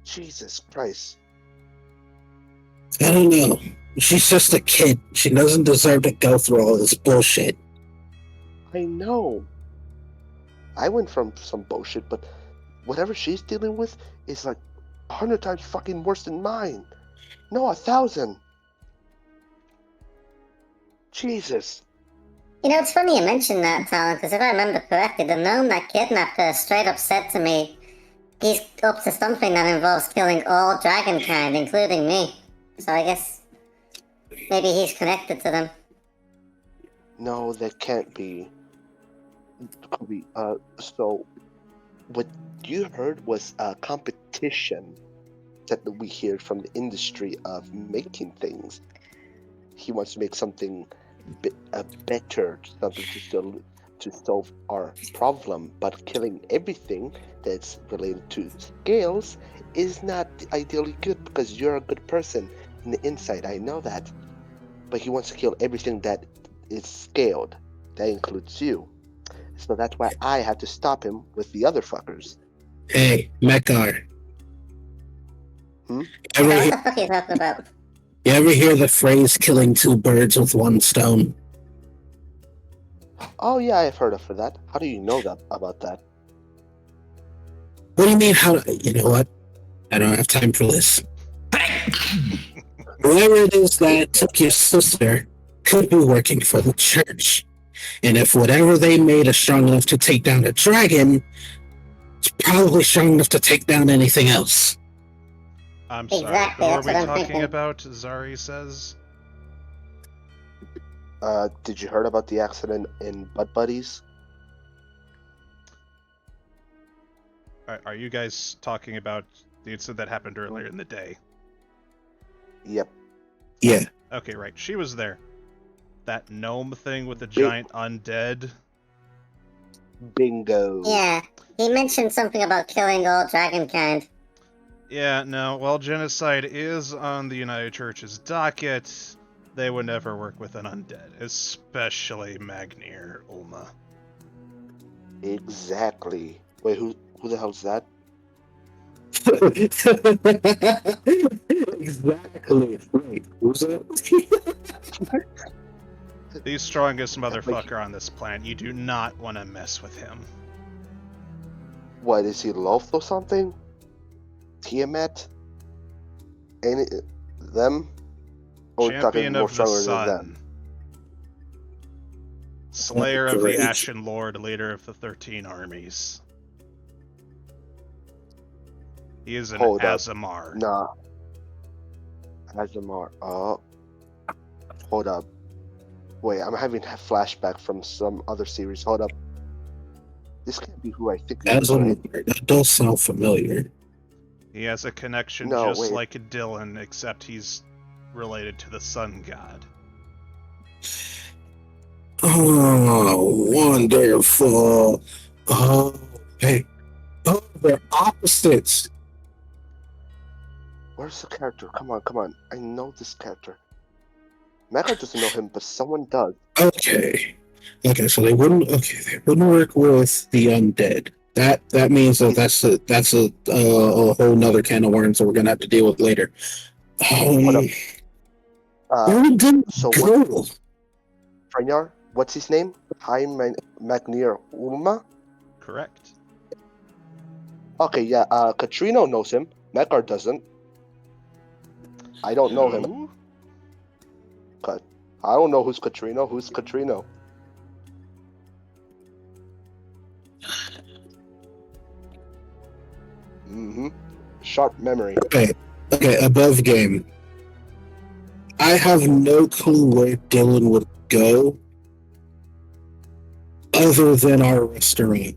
Jesus Christ. I don't know. She's just a kid. She doesn't deserve to go through all this bullshit. I know. I went from some bullshit, but whatever she's dealing with is like 100 times fucking worse than mine. No, 1,000. Jesus. You know, it's funny you mentioned that, Talon, because if I remember correctly, the gnome that kidnapped her straight up said to me, he's up to something that involves killing all dragonkind, including me. So I guess maybe he's connected to them. No, that can't be. Kobe, so what you heard was a competition that we hear from the industry of making things. He wants to make something better, something to solve our problem, but killing everything that's related to scales is not ideally good because you're a good person in the inside. I know that, but he wants to kill everything that is scaled. That includes you. So that's why I have to stop him with the other fuckers. Hey, Mekar. What the fuck are you talking about? You ever hear the phrase killing two birds with one stone? Oh yeah, I've heard of that. How do you know that about that? What do you mean, you know what? I don't have time for this. Whoever it is that took your sister could be working for the church. And if whatever they made is strong enough to take down a dragon, it's probably strong enough to take down anything else. I'm sorry, Exactly, who are that's we what I'm talking thinking. about, Zari says? Did you heard about the accident in Butt Buddies? Are you guys talking about the incident that happened earlier in the day? Yep. Yeah. Okay, right. She was there. That gnome thing with the giant undead. Bingo. Yeah, he mentioned something about killing all dragonkind. Yeah, no, while genocide is on the United Church's docket, they would never work with an undead, especially Magnir Ulma. Exactly. Wait, who the hell's that? Exactly. Wait, who's that? The strongest motherfucker on this planet. You do not want to mess with him. What, is he Loth or something? Tiamat? Any them? Or Champion more of the stronger than Sun. them? Slayer of Great. the Ashen Lord, leader of the 13 armies. He is an Hold up. Azamar. Nah. Azamar. Oh. Hold up. Wait, I'm having a flashback from some other series. Hold up. This can't be who I think it is. That does sound familiar. He has a connection No, just wait. like Dylan, except he's related to the Sun God. Oh, wonderful. Oh, hey. Oh, they're opposites. Where's the character? Come on. I know this character. Mecca doesn't know him, but someone does. Okay, so they wouldn't work with the undead. That means that that's a whole nother can of worms that we're gonna have to deal with later. What up? Where did So go? Frenyar? What's his name? Hi, Magnir Ulma? Correct. Okay, yeah, Katrino knows him. Mekar doesn't. I don't know him. Who? I don't know who's Katrino. Who's Katrino? Mm-hmm. Sharp memory. Okay, above game. I have no clue where Dylan would go other than our restaurant.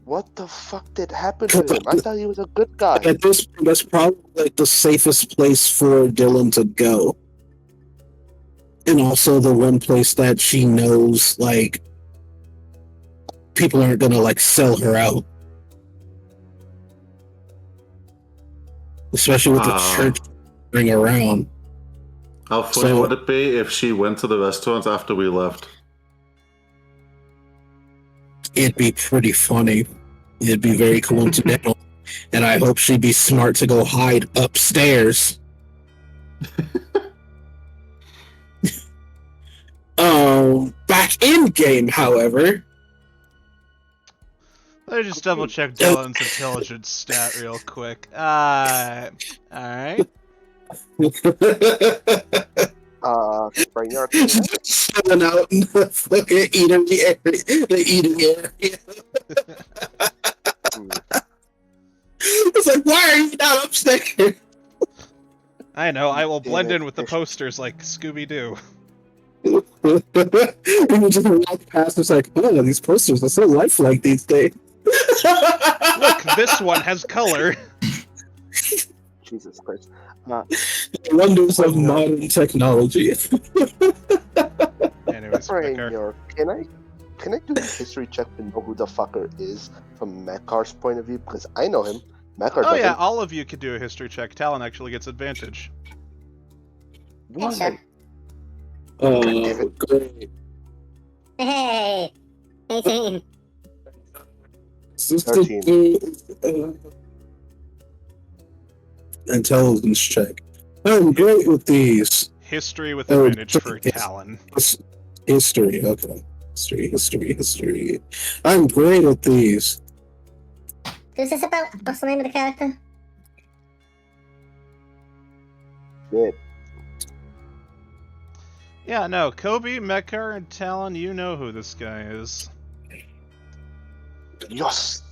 What the fuck did happen to him? I thought he was a good guy. At this point, that's probably like the safest place for Dylan to go. And also the one place that she knows, like, people aren't gonna, like, sell her out. Especially with the church going around. How funny would it be if she went to the restaurant after we left? It'd be pretty funny. It'd be very coincidental. And I hope she'd be smart to go hide upstairs. Back in game, however. Let me just double check Dylan's intelligence stat real quick. Alright. Brainard. Just chilling out in the fucking eating area. It's like, why are you not upstairs? I know, I will blend in with the posters like Scooby-Doo. We would just walk past, it's like, oh, these posters are so lifelike these days. Look, this one has color. Jesus Christ. The wonders of modern technology. Anyways, Becker. Can I do a history check to know who the fucker is from Mekar's point of view? Because I know him. Mekar doesn't. Yeah, all of you can do a history check. Talon actually gets advantage. Yeah, sure. Great. Hey! 18. 13. Intelligence check. I'm great with these. History with advantage for Talon. History, okay. History. I'm great at these. Who's this about? What's the name of the character? Shit. Yeah, no, Kobe, Mekar, and Talon, you know who this guy is. Yes!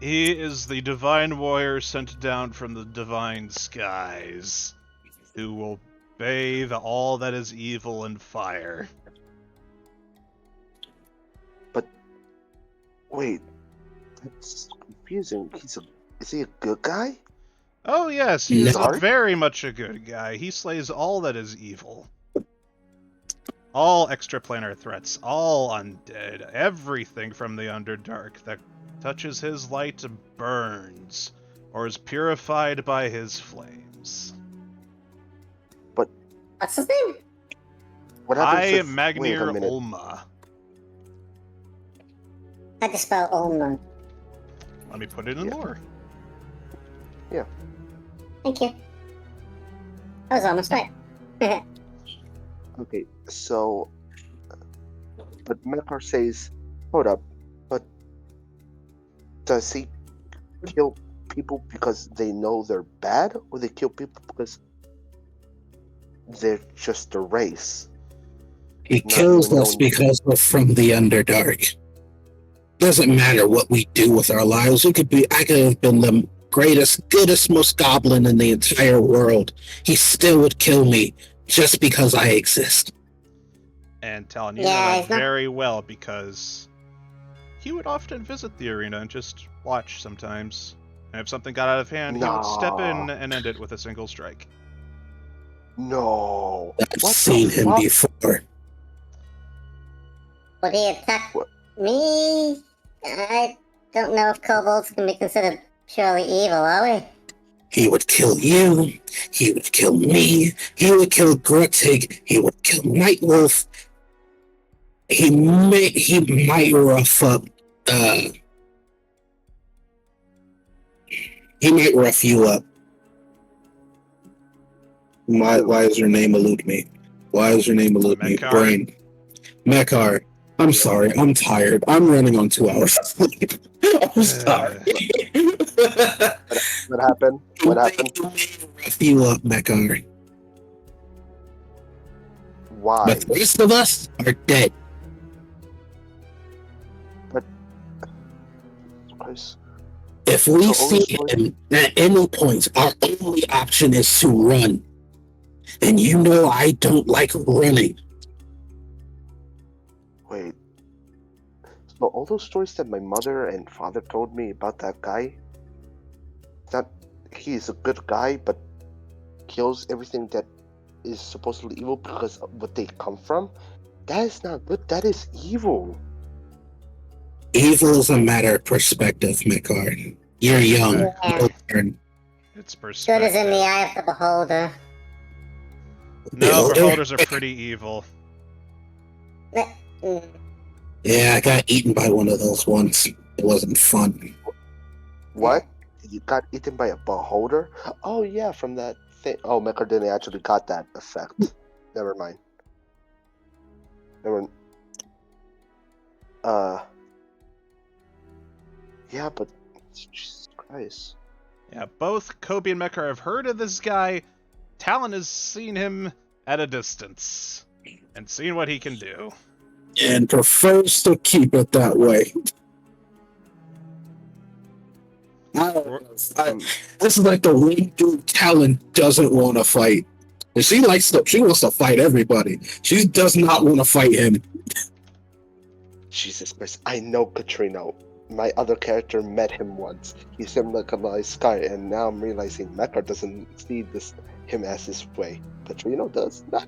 He is the divine warrior sent down from the divine skies, who will bathe all that is evil in fire. But, wait, that's confusing. Is he a good guy? Oh yes, he is Sorry? very much a good guy. He slays all that is evil. All extraplanar threats, all undead, everything from the Underdark that touches his light burns, or is purified by his flames. What's his name? What I happens am Magnir Ulma. How do you spell Ulma? Let me put it in lore. Thank you. I was almost right. Okay, so... But Mekar says, hold up, but does he kill people because they know they're bad, or they kill people because they're just a race? He kills us because we're from the Underdark. Doesn't matter what we do with our lives. I could have been the greatest, goodest, most goblin in the entire world. He still would kill me just because I exist. And Talon, you know that very well because he would often visit the arena and just watch sometimes. And if something got out of hand, he would step in and end it with a single strike. No. I've seen him before. Would he attack me? I don't know if kobolds can be considered purely evil, are we? He would kill you. He would kill me. He would kill Gruttig. He would kill Nightwolf. He might rough up. He might rough you up. Why is your name elude me? Mekar. Brain. Mekar. I'm sorry. I'm tired. I'm running on 2 hours of sleep. I'm sorry. What happened? He may rough you up, Mekar. Why? But the rest of us are dead. If we see him at any point, our only option is to run. And you know I don't like running. Wait. So all those stories that my mother and father told me about that guy, that he's a good guy, but kills everything that is supposedly evil because of what they come from, that is not good. That is evil. Evil is a matter of perspective, Mikard. You're young. Yeah. You'll learn. It's Good perspective. is in the eye of the beholder. No, Beholder? beholders are pretty evil. Mm. Yeah, I got eaten by one of those once. It wasn't fun. What? You got eaten by a beholder? Oh yeah, from that thing. Oh, Mechardini actually got that effect. Never mind. Yeah, but Jesus Christ. Yeah, both Kobe and Mecha have heard of this guy. Talon has seen him at a distance and seen what he can do. And prefers to keep it that way. This is like the one dude Talon doesn't want to fight. And she wants to fight everybody. She does not want to fight him. Jesus Christ. I know Katrina. My other character met him once. He seemed like a nice guy, and now I'm realizing Mecha doesn't see him as his way. Katrina does not.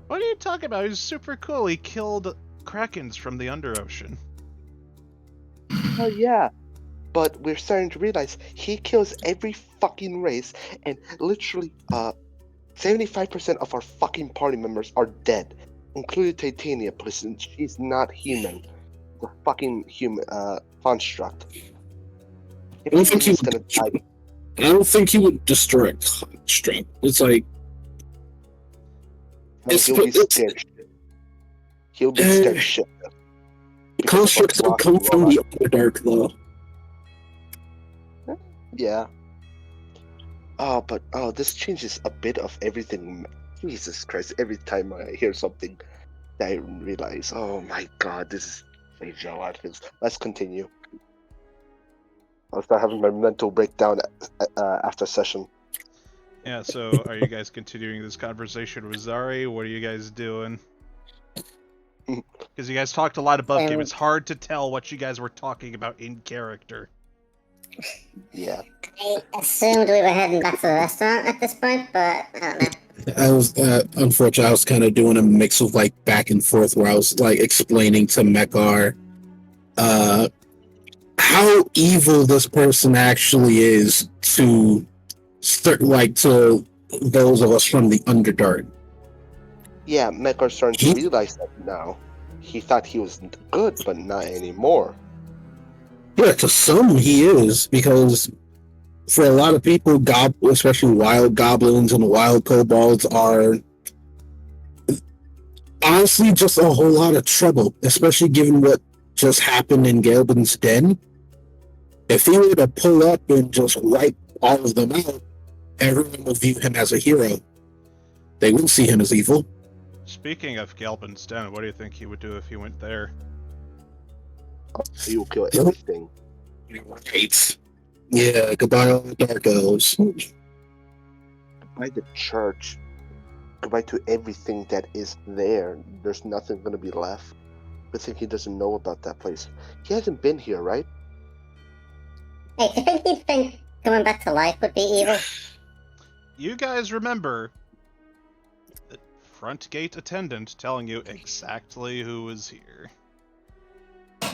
What are you talking about? He's super cool. He killed krakens from the underocean. Oh yeah. But we're starting to realize he kills every fucking race, and literally 75% of our fucking party members are dead, including Titania, because she's not human. The fucking human construct. I don't think he would destroy a construct. It's like he'll be scared shit. He'll be scared shit. constructs don't come from the Underdark though. Yeah. But this changes a bit of everything. Jesus Christ! Every time I hear something, I realize, oh my God, this is Rachel Atkins. Let's continue. I'll start having my mental breakdown after session. Yeah, so are you guys continuing this conversation with Zari? What are you guys doing? Because you guys talked a lot above game. It's hard to tell what you guys were talking about in character. Yeah. I assumed we were heading back to the restaurant at this point, but I don't know. I was unfortunately I was kind of doing a mix of like back and forth where I was like explaining to Mekar how evil this person actually is to those of us from the Underdark. Yeah, Mekar's starting to realize that now. He thought he was good, but not anymore. Yeah, to some he is, because for a lot of people, especially wild goblins and wild kobolds are honestly just a whole lot of trouble, especially given what just happened in Galebin's Den. If he were to pull up and just wipe all of them out, everyone would view him as a hero. They wouldn't see him as evil. Speaking of Galebin's Den, what do you think he would do if he went there? He will kill everything. Right. Yeah, goodbye all the dark elves. Goodbye the church. Goodbye to everything that is there. There's nothing going to be left. I think he doesn't know about that place. He hasn't been here, right? Hey, do you think he'd think coming back to life would be evil? You guys remember the front gate attendant telling you exactly who was here.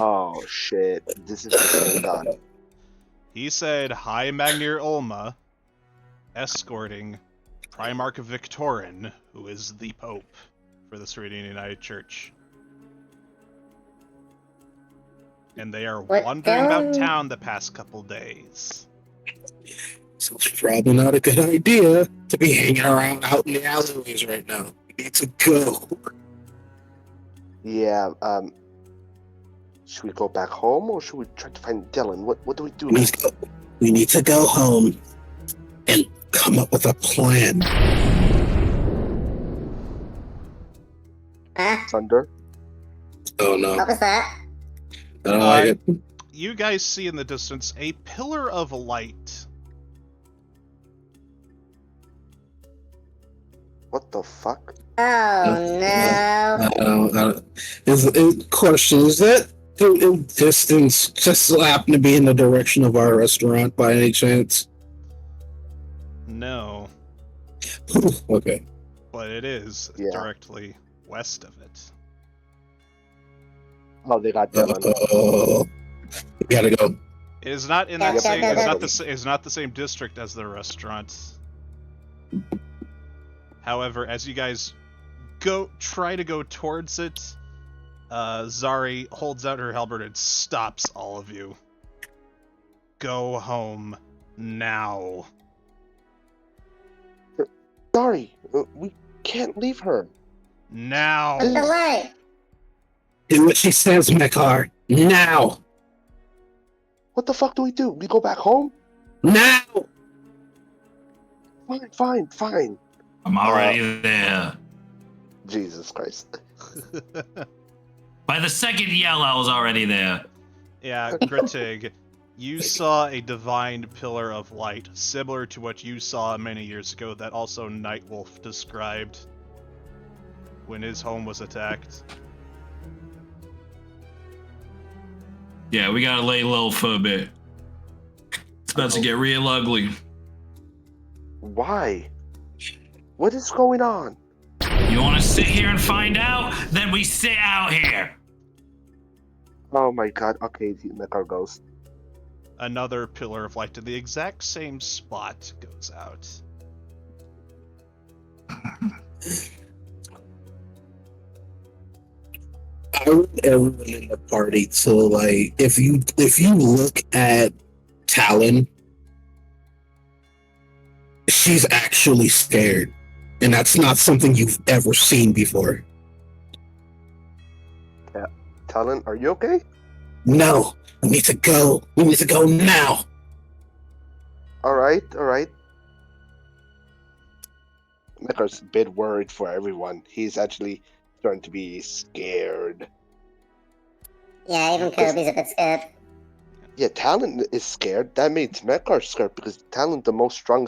Oh shit! This is the same guy. He said, High Magnir Ulma, escorting Primarch Victorin, who is the Pope for the Seridae United Church. And they are wandering about town the past couple days. So it's probably not a good idea to be hanging around out in the alleyways right now. We need to go. Yeah, should we go back home or should we try to find Dylan? What do we do? We need to go home and come up with a plan. Thunder? Oh no. What was that? I don't like it. You guys see in the distance a pillar of light. What the fuck? Oh no. Question, is that the distance just so happen to be in the direction of our restaurant by any chance? No, Okay. but it is Yeah. directly west of it. Oh, they got Dylan. We gotta go. It is not in Yeah, that same. yeah, It's yeah. not the same district as the restaurant. However, as you guys try to go towards it, Zari holds out her halberd and stops all of you. Go home now. Sorry, we can't leave her. Now. What's the light? Do what she says, Mekar. Now! What the fuck do? We go back home? Now! Fine. I'm already there. Jesus Christ. By the second yell, I was already there. Yeah, Grittig, you saw a divine pillar of light, similar to what you saw many years ago that also Nightwolf described when his home was attacked. Yeah, we gotta lay low for a bit. It's about to get real ugly. Why? What is going on? You wanna sit here and find out? Then we sit out here. Oh my god. Okay, Mekar goes. Another pillar of light in the exact same spot goes out. I want everyone in the party to, like, if you look at Talon, she's actually scared. And that's not something you've ever seen before. Talon, are you okay? No, we need to go. We need to go now. Alright. Mekar's a bit worried for everyone. He's actually starting to be scared. Yeah, even Kirby's a bit scared. Yeah, Talon is scared. That means Mekar scared because Talon, the most strong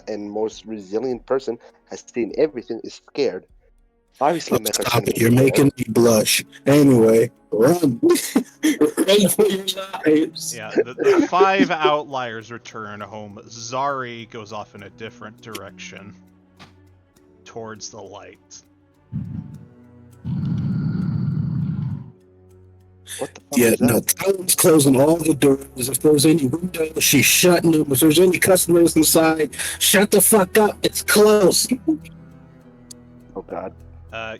and most resilient person, has seen everything, is scared. Obviously, Mekar's Stop it. You're making me blush. Anyway, run. Run for your lives. Yeah, the 5 outliers return home. Zari goes off in a different direction towards the light. What the fuck Yeah, is that? no, Talon's closing all the doors. If there's any windows, she's shutting them. If there's any customers inside, shut the fuck up. It's closed. Oh god.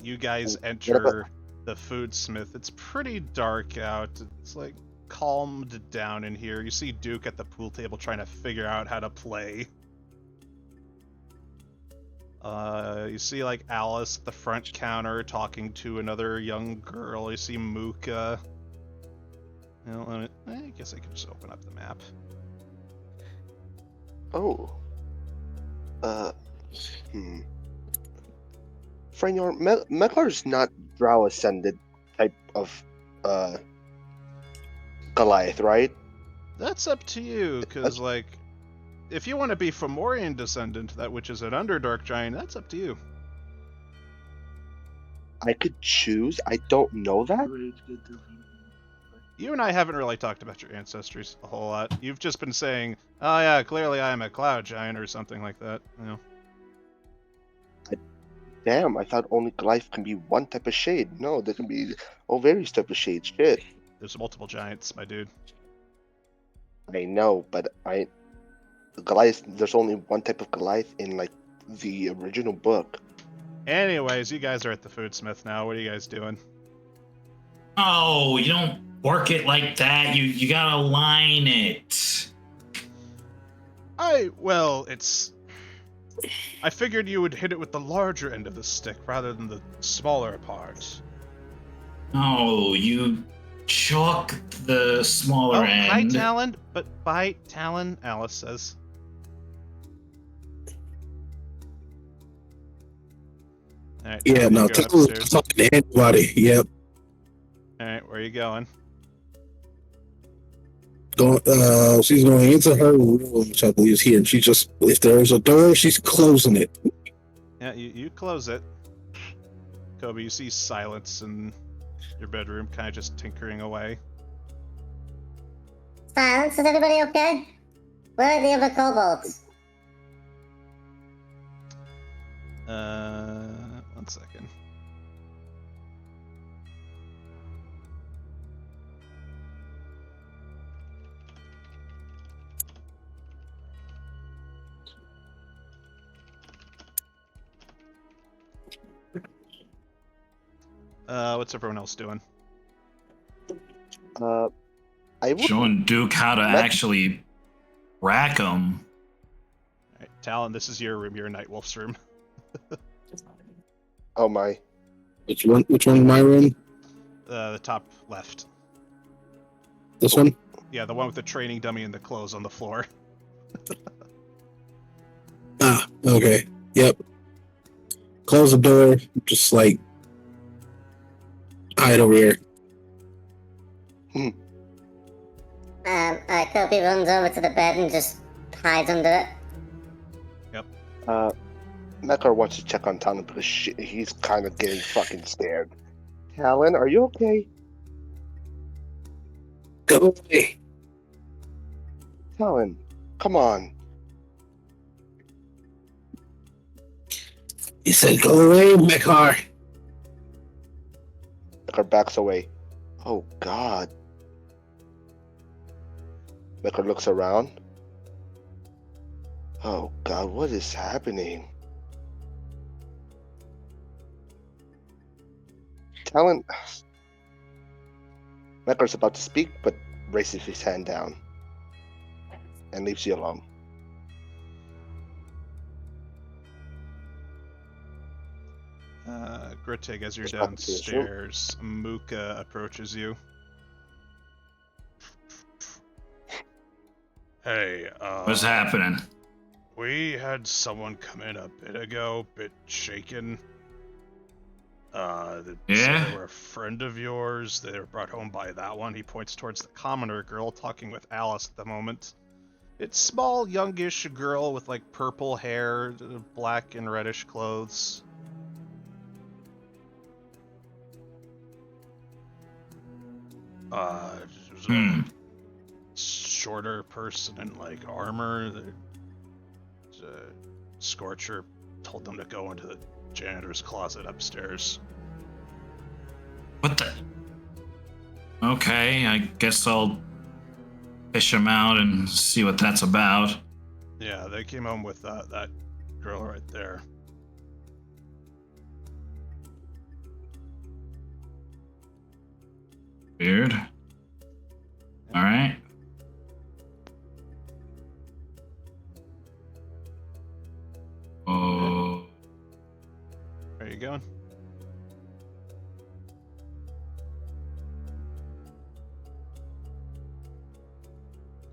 You guys enter the foodsmith. It's pretty dark out. It's like calmed down in here. You see Duke at the pool table trying to figure out how to play. You see like Alice at the front counter talking to another young girl. You see Mooka. You know, I guess I can just open up the map. Oh. Frenior, Mekar's not Drow ascended type of Goliath, right? That's up to you, because like, if you want to be Fomorian descendant, that which is an Underdark giant, that's up to you. I could choose. I don't know that. You and I haven't really talked about your ancestries a whole lot. You've just been saying, "Oh yeah, clearly I am a cloud giant" or something like that. You know. Damn, I thought only Goliath can be one type of shade. No, there can be various type of shades. Shit. There's multiple giants, my dude. I know, but Goliath. There's only one type of Goliath in like the original book. Anyways, you guys are at the foodsmith now. What are you guys doing? Oh, you don't work it like that. You gotta line it. I figured you would hit it with the larger end of the stick rather than the smaller part. No, you chalk the smaller end. Hi, Talon, but by Talon, Alice says. Alright, Yeah, no, go Talon's upstairs. talking to anybody. Yep. Alright, where are you going? She's going into her room, which I believe is here, and she just, if there's a door, she's closing it. Yeah, you close it. Kobe, you see silence in your bedroom, kind of just tinkering away. Silence, is everybody okay? Where are the other kobolds? 1 second. What's everyone else doing? I would. Showing Duke how to actually rack them. Alright, Talon, this is your room, your Nightwolf's room. Oh my. Which one? Which one in my room? The top left. This one? Yeah, the one with the training dummy and the clothes on the floor. Ah, okay. Yep. Close the door. Just like hide over here. Kobe runs over to the bed and just hides under it. Mekar wants to check on Talon because he's kind of getting fucking scared. Talon, are you okay? Go away. Talon, come on. He said, "Go away, Mekar." Mekar backs away. Oh God. Mekar looks around. Oh God, what is happening? Talon. Mekar's about to speak, but raises his hand down and leaves you alone. Grittig, as you're Just back to his room. downstairs, Muka approaches you. Hey, What's happening? we had someone come in a bit ago, bit shaken. They said they were a friend of yours. They were brought home by that one. He points towards the commoner girl talking with Alice at the moment. It's small, youngish girl with like purple hair, black and reddish clothes. It was a shorter person in like armor. The Scorcher told them to go into the janitor's closet upstairs. What the? Okay, I guess I'll fish him out and see what that's about. Yeah, they came home with that girl right there. Weird. All right. Oh. Where are you going?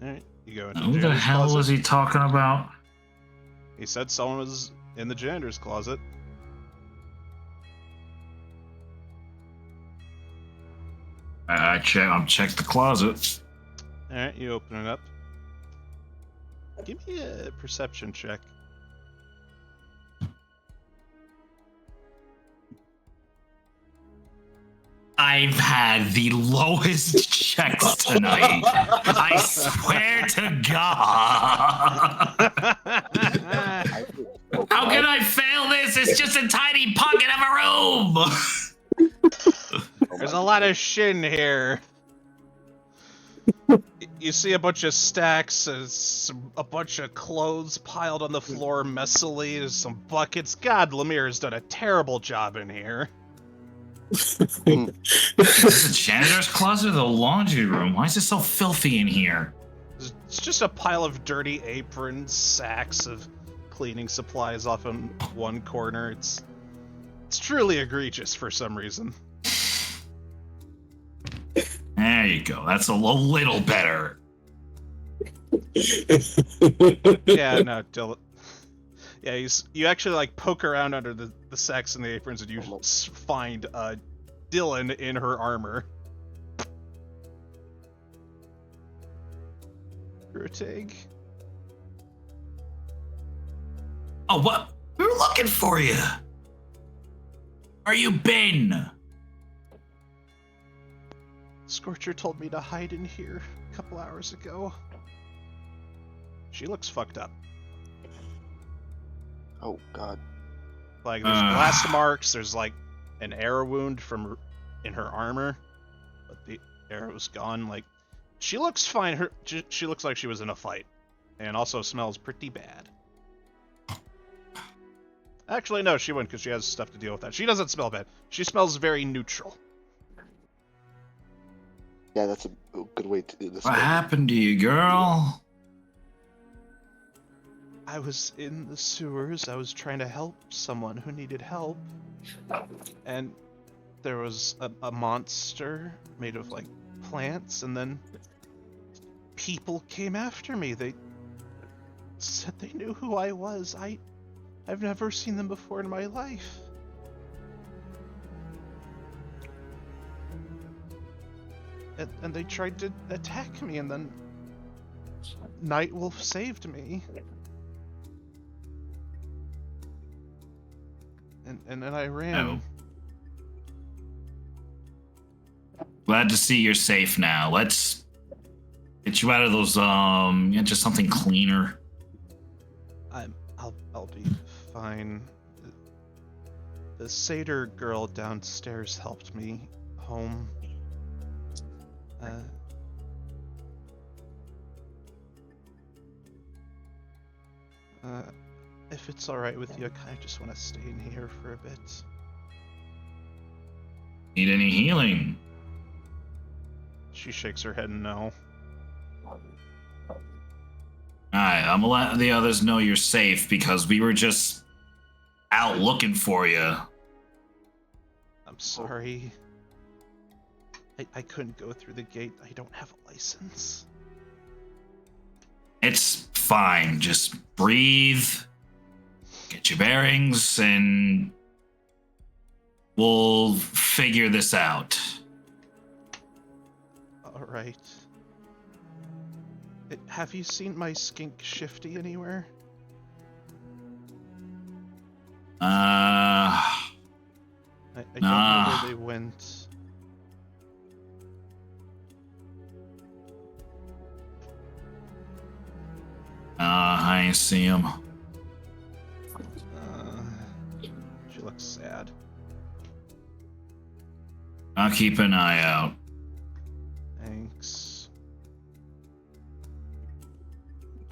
Alright, you go into Who the janitor's hell closet. was he talking about? He said someone was in the janitor's closet. I'll check the closet. Alright, you open it up. Give me a perception check. I've had the lowest checks tonight. I swear to God. How can I fail this? It's just a tiny pocket of a room. There's a lot of shit in here. You see a bunch of stacks, a bunch of clothes piled on the floor messily, there's some buckets. God, Lemire has done a terrible job in here. Is this a janitor's closet or the laundry room? Why is it so filthy in here? It's just a pile of dirty aprons, sacks of cleaning supplies off in one corner. It's truly egregious for some reason. There you go. That's a little better. Yeah, no, Dylan. Yeah, you actually like poke around under the sacks and the aprons, and you find Dylan in her armor. Groteg? Oh, what? We were looking looking for you. Where you been? Scorcher told me to hide in here a couple hours ago. She looks fucked up. Oh God. Like, there's blast marks, there's like an arrow wound in her armor, but the arrow's gone. Like, she looks fine. She looks like she was in a fight, and also smells pretty bad. Actually, no, she wouldn't, because she has stuff to deal with that. She doesn't smell bad. She smells very neutral. Yeah, that's a good way to do this. What happened to you, girl? I was in the sewers. I was trying to help someone who needed help. And there was a monster made of, like, plants, and then people came after me. They said they knew who I was. I've never seen them before in my life. And they tried to attack me, and then Nightwolf saved me. And then I ran. Oh. Glad to see you're safe now. Let's get you out of those, just something cleaner. I'll be fine. The satyr girl downstairs helped me home. If it's alright with you, I kind of just want to stay in here for a bit. Need any healing? She shakes her head no. Alright, I'm gonna let the others know you're safe because we were just out looking for you. I'm sorry. I couldn't go through the gate. I don't have a license. It's fine. Just breathe, get your bearings, and we'll figure this out. Alright. Have you seen my skink Shifty anywhere? I don't know where they went. I ain't see him. She looks sad. I'll keep an eye out. Thanks.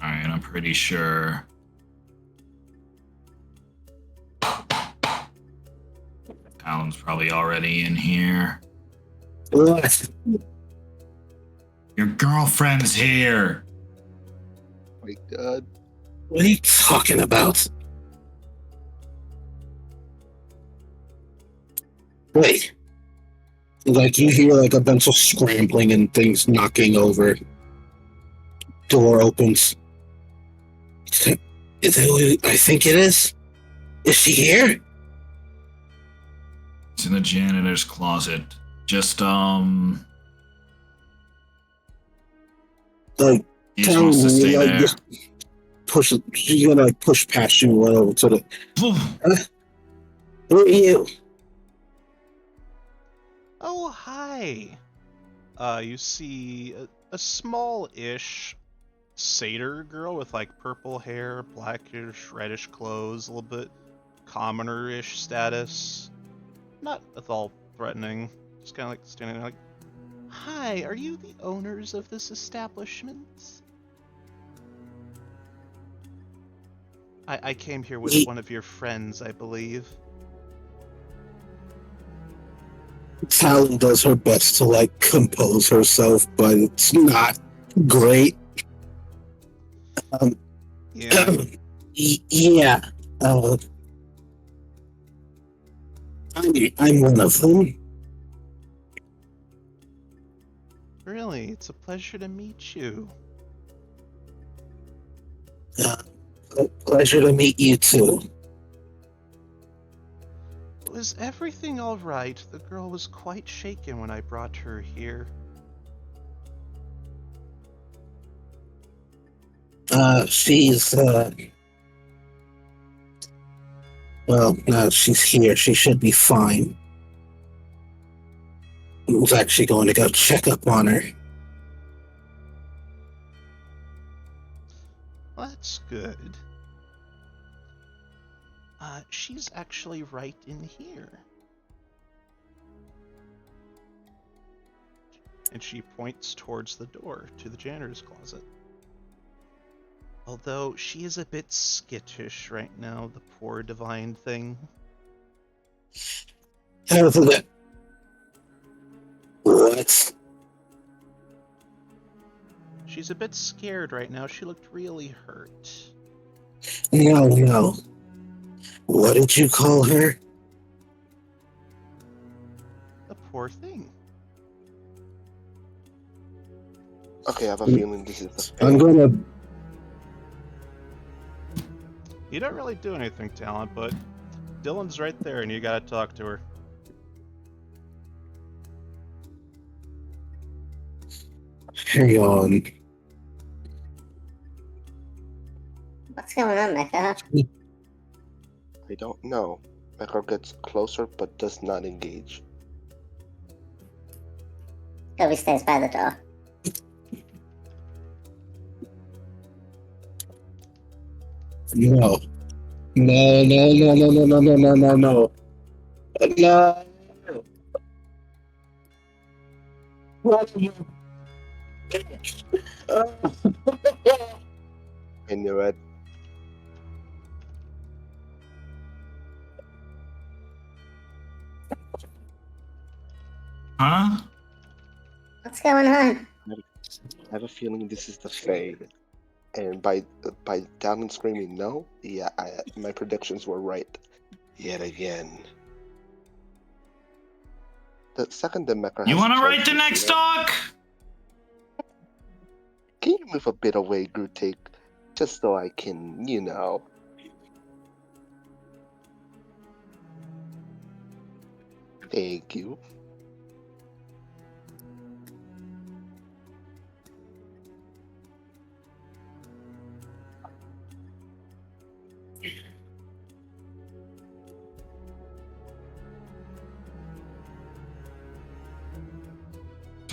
Alright, I'm pretty sure. Alan's probably already in here. What? Your girlfriend's here. Oh my God. What are you talking about? Wait. Like, you hear like a bunch of scrambling and things knocking over. Door opens. Is that who I think it is? Is she here? It's in the janitor's closet. Just, Like, he just wants to stay like, there. just push. She's gonna like push past you and run over to the. Who are you? Oh, hi. You see a small-ish satyr girl with like purple hair, blackish, reddish clothes, a little bit commoner-ish status. Not at all threatening. Just kind of like standing there like, hi, are you the owners of this establishment? I came here with one of your friends, I believe. Talon does her best to like compose herself, but it's not great. Yeah. Yeah. I'm one of them. Really, it's a pleasure to meet you. Pleasure to meet you too. Was everything all right? The girl was quite shaken when I brought her here. She's Well, now she's here. She should be fine. I was actually going to go check up on her. Well, that's good. She's actually right in here. And she points towards the door to the janitor's closet. Although she is a bit skittish right now, the poor divine thing. What? She's a bit scared right now. She looked really hurt. No. What did you call her? The poor thing. Okay, I have a feeling this is the I'm gonna. You don't really do anything, Talent, but Dylan's right there and you gotta talk to her. Hang on. What's going on, Mecca? I don't know. Mecca gets closer but does not engage. Kobe stays by the door. No. No. And you're at Huh? What's going on? I have a feeling this is the Fae. And by down and screaming no, yeah, my predictions were right. Yet again. The second that Mecca You has want to tried write the next heal- doc? Can you move a bit away, Grutek? Just so I can, you know. Thank you.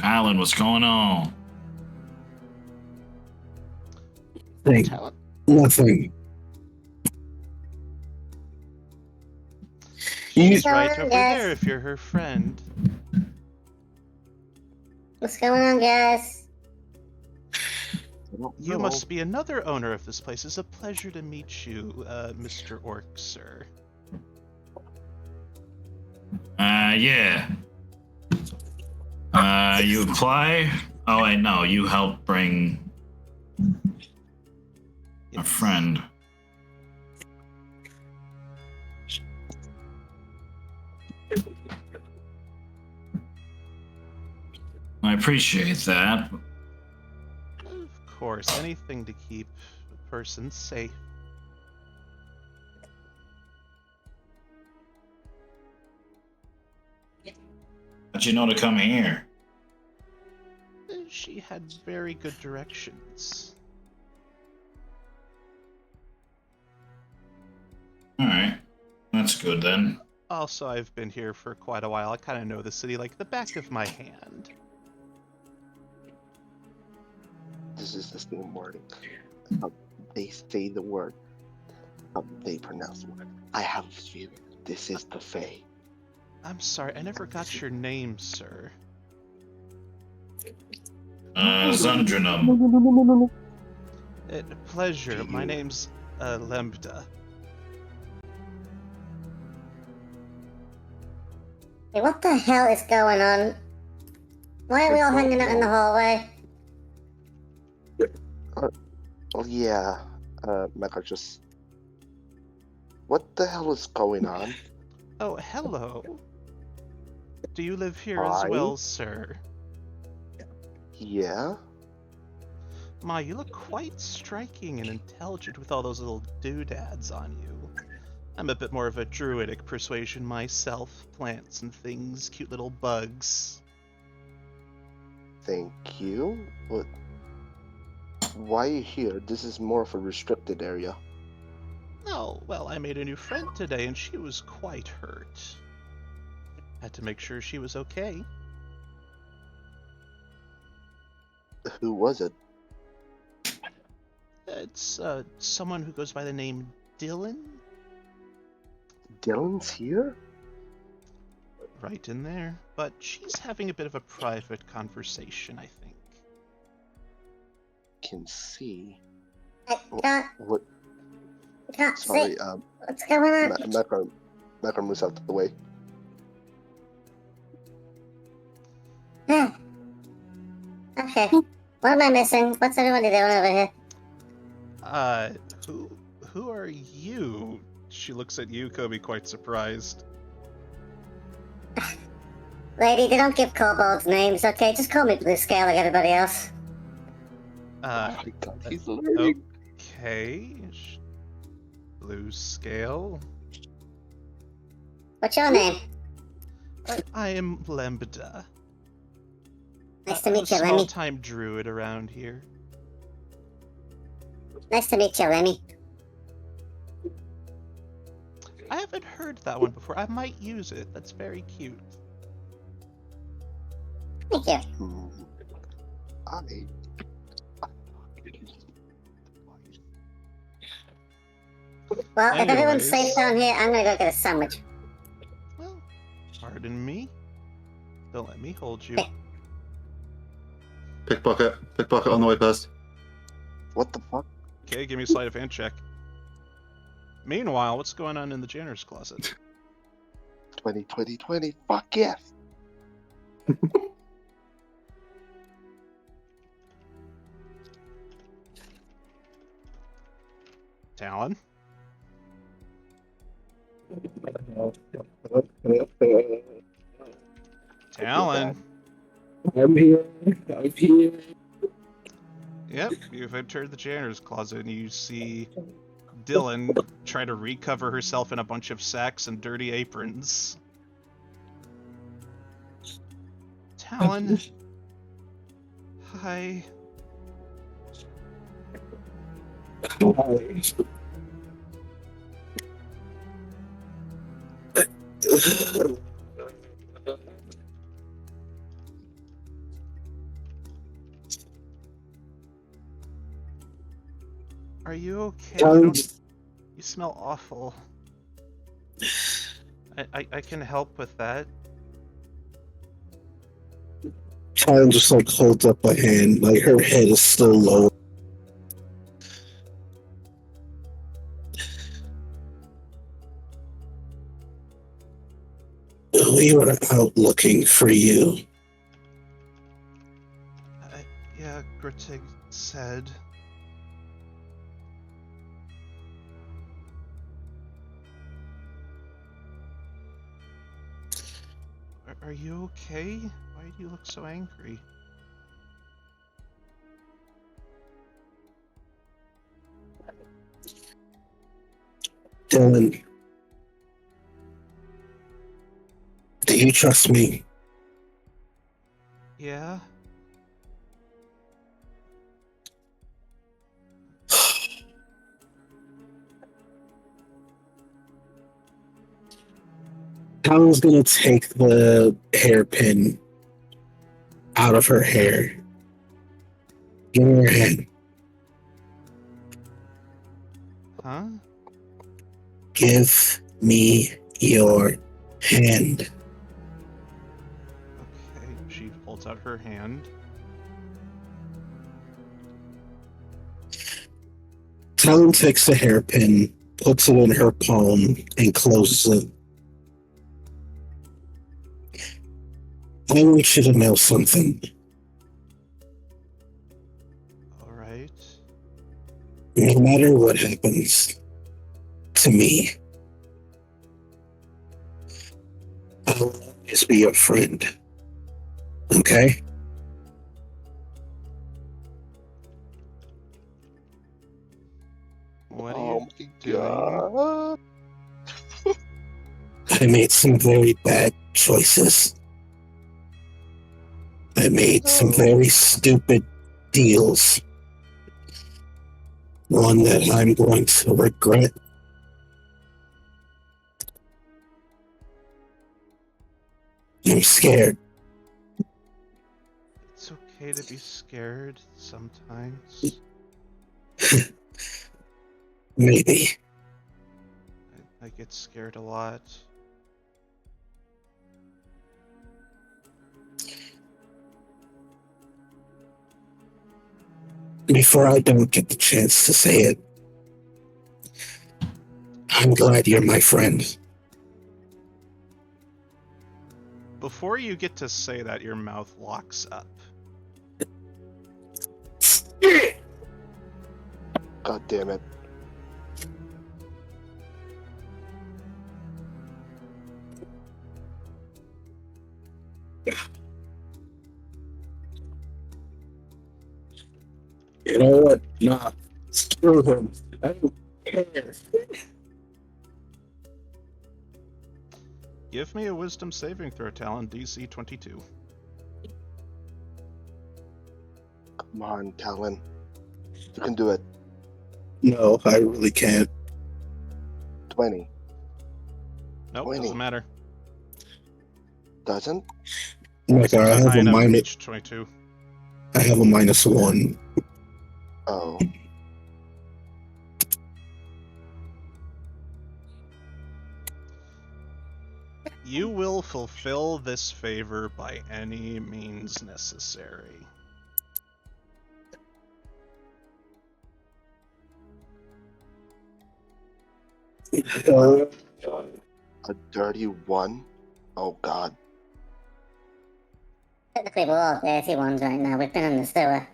Alan, what's going on? Talent? Nothing. She's Going right on, over guys? there if you're her friend. What's going on, guys? I don't You know. must be another owner of this place. It's a pleasure to meet you, Mr. Orc, sir. Yeah. You apply? Oh, wait, no, you help bring a Yes. friend. I appreciate that. Of course, anything to keep a person safe. How'd you know to come here? She had very good directions. Alright. That's good then. Also, I've been here for quite a while. I kind of know the city like the back of my hand. This is the same wording. They say the word. They pronounce the word. I have a feeling this is the Fae. I'm sorry, I never got your name, sir. Zundranum. Pleasure. My name's Lambda. Hey, what the hell is going on? Why are we all hanging out in the hallway? Oh yeah, Mecca just. What the hell is going on? Oh, hello. Do you live here as Hi. well, sir? Yeah. My, you look quite striking and intelligent with all those little doodads on you. I'm a bit more of a druidic persuasion myself. Plants and things, cute little bugs. Thank you. But why are you here? This is more of a restricted area. Oh, well, I made a new friend today, and she was quite hurt. Had to make sure she was okay. Who was it? It's someone who goes by the name Dylan. Dylan's here? Right in there. But she's having a bit of a private conversation, I think. Can see. I can't, What? can't Sorry, see. What's going on? I'm not gonna move out the way. Yeah. Okay. What am I missing? What's everybody doing over here? Who are you? She looks at you, Kobe, quite surprised. Lady, they don't give kobolds names, okay? Just call me Blue Scale like everybody else. Oh my god, he's learning. Okay. Blue Scale. What's your name? I am Lambda. Nice to I'm meet a you, Lemmy. small-time druid around here. Nice to meet you, Lemmy. I haven't heard that one before. I might use it. That's very cute. Thank you. Well, if everyone's Anyways. safe down here, I'm gonna go get a sandwich. Well, pardon me. Don't let me hold you. Pickpocket on the way past. What the fuck? Okay, give me a sleight of hand check. Meanwhile, what's going on in the janitor's closet? 20. Fuck yes. Talon? Talon? I'm here. Yep, you've entered the janitor's closet and you see Dylan trying to recover herself in a bunch of sacks and dirty aprons. Talon? Hi. Are you okay? You smell awful. I can help with that. Kyle just like holds up a hand, like her head is still low. We were out looking for you. Yeah, Grittig said. Are you okay? Why do you look so angry? Dylan, do you trust me? Yeah? Kyle's gonna take the hairpin out of her hair. Give her hand. Huh? Give me your hand. Okay, she holds out her hand. Talon takes the hairpin, puts it in her palm, and closes it. I want you to know something. Alright. No matter what happens to me, I'll always be your friend. Okay? What are Oh you my doing? god. I made some very bad choices. I made some very stupid deals. One that I'm going to regret scared. It's okay to be scared sometimes. Maybe. I get scared a lot. Before I don't get the chance to say it, I'm glad you're my friend. Before you get to say that, your mouth locks up. God damn it. You know what? Nah, screw him. I don't care. Give me a wisdom saving throw, Talon, DC 22. Come on, Talon. You can do it. No, I really can't. 20. Nope, 20. doesn't matter. Doesn't? Like, I have High a enough to minus. reach 22. I have a -1. Oh. You will fulfill this favor by any means necessary. A dirty one? Oh, God. Technically, we're all dirty ones right now. We've been in the sewer.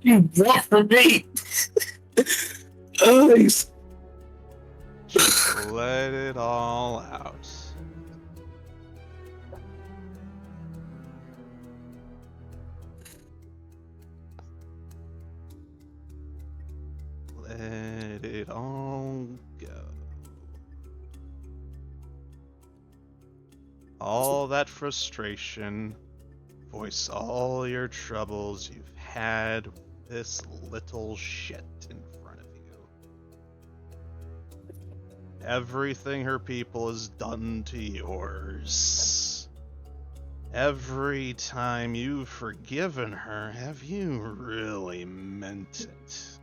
You want from me? Eyes. Just let it all out. Let it all go. All that frustration, voice all your troubles you've had with this little shit in front of you. Everything her people has done to yours. Every time you've forgiven her, have you really meant it?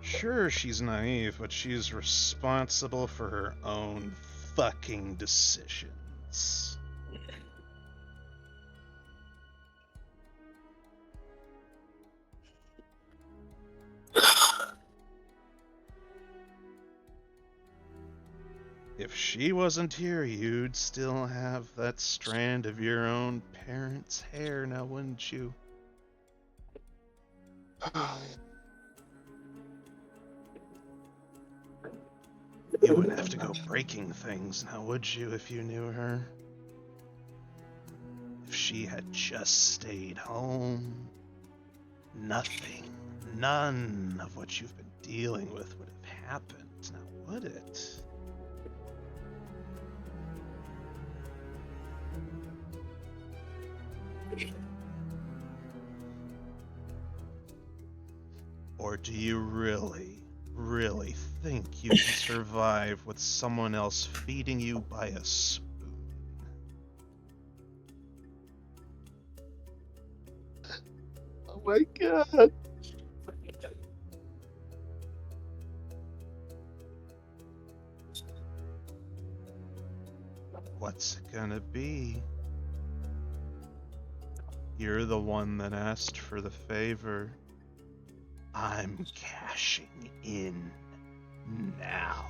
Sure, she's naive, but she's responsible for her own fucking decisions. If she wasn't here, you'd still have that strand of your own parents' hair now, wouldn't you? You wouldn't have to go breaking things now, would you, if you knew her? If she had just stayed home, nothing, none of what you've been dealing with would have happened, now would it? Or do you really think you can survive with someone else feeding you by a spoon? Oh my God. What's it gonna be? You're the one that asked for the favor. I'm cashing in now.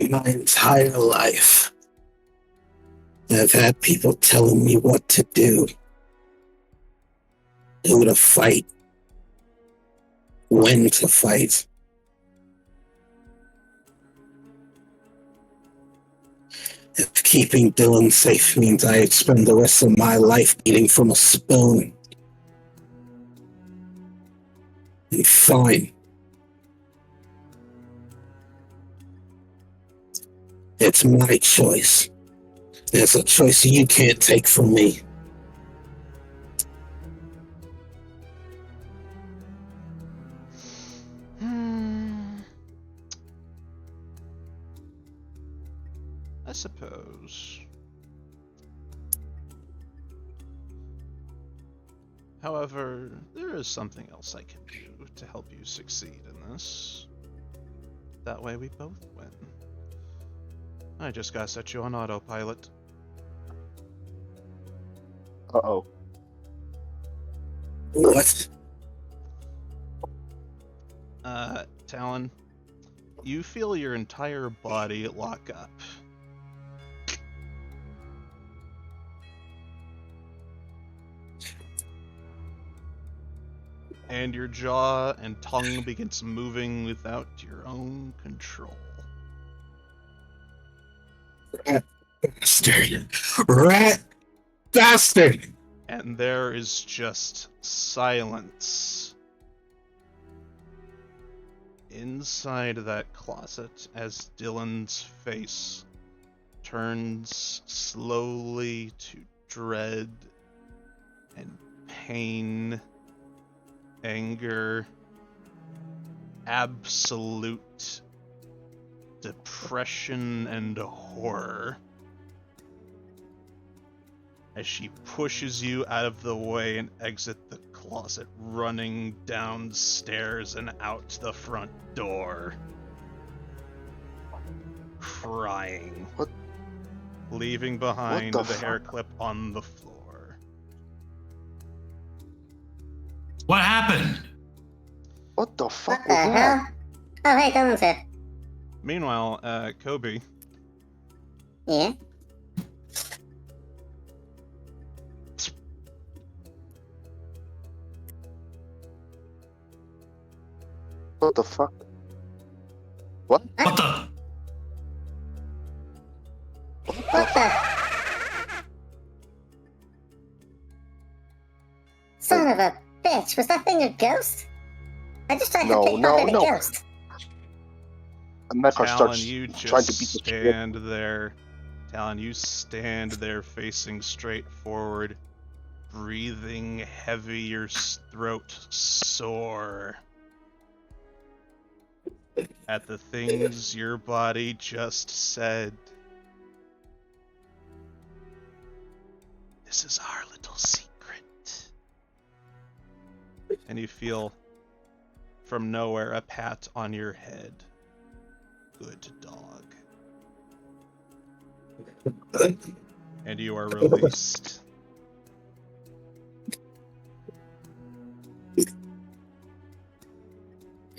My entire life, I've had people telling me what to do. who to fight, when to fight. If keeping Dylan safe means I spend the rest of my life eating from a spoon, then fine. It's my choice. It's a choice you can't take from me. I suppose. However, there is something else I can do to help you succeed in this. That way we both win. I just gotta set you on autopilot. Uh-oh. What? Talon, you feel your entire body lock up. And your jaw and tongue begins moving without your own control. Rat bastard. Rat bastard. And there is just silence inside that closet as Dylan's face turns slowly to dread and pain, anger, absolute depression and horror as she pushes you out of the way and exit the closet, running downstairs and out the front door, crying, What? leaving behind What the the hair fuck? clip on the floor. What happened? What the fuck What the was that? hell? Oh, hey, Dylan's here. Meanwhile, Kobe, Yeah? What the fuck? What? What the? What the? Son of a bitch, was that thing a ghost? I just tried to No, pickpocket no. a ghost. Mecha Talon, starts you trying to just beat the shit. stand there. Talon, you stand there facing straight forward, breathing heavy, your throat sore at the things your body just said. This is our little secret. And you feel from nowhere a pat on your head. Good dog. And you are released.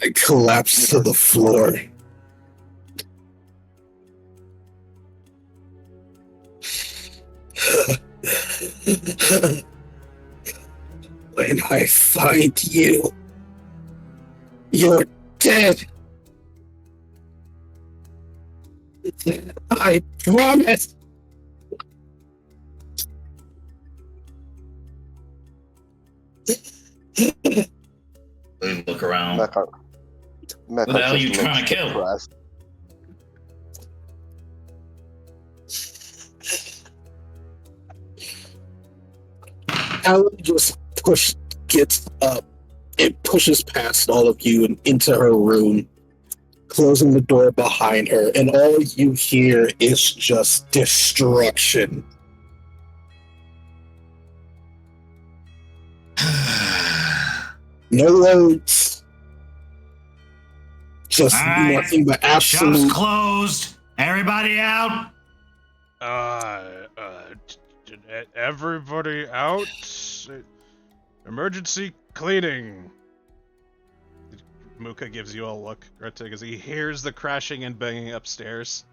I collapsed to the floor. When I find you, you're dead. I promise. Look around. Mecha. What the hell are you just trying looks to kill? depressed. Alan just gets up and pushes past all of you and into her room, closing the door behind her, and all you hear is just destruction. No words. Just All right. nothing but Shop's absolute. closed. Everybody out. Everybody out. Emergency cleaning. Muka gives you a look, Greta, as he hears the crashing and banging upstairs.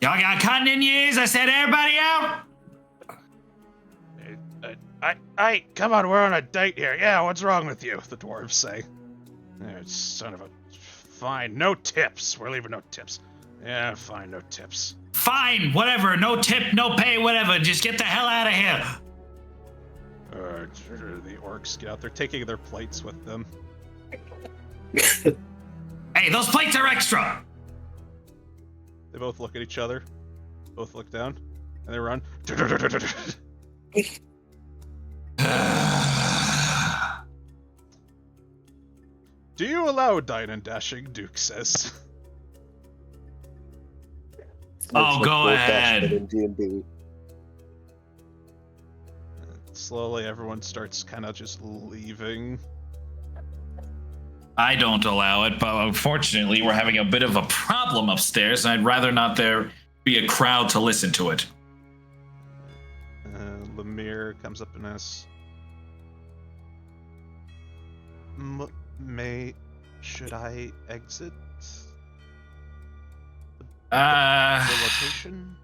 Y'all got cotton in your ears? I said everybody out. I, come on, we're on a date here. Yeah, what's wrong with you? The dwarves say. Son of a... Fine, no tips. We're leaving no tips. Yeah, fine, no tips. Fine, whatever. No tip, no pay, whatever. Just get the hell out of here. The orcs get out. They're taking their plates with them. Hey, those plates are extra. They both look at each other. Both look down. And they run. Do you allow dine and dashing? Duke says. Oh, go ahead. In D&D. Slowly, everyone starts kind of just leaving. I don't allow it, but unfortunately, we're having a bit of a problem upstairs, and I'd rather not there be a crowd to listen to it. Lemire comes up and asks, should I exit the location?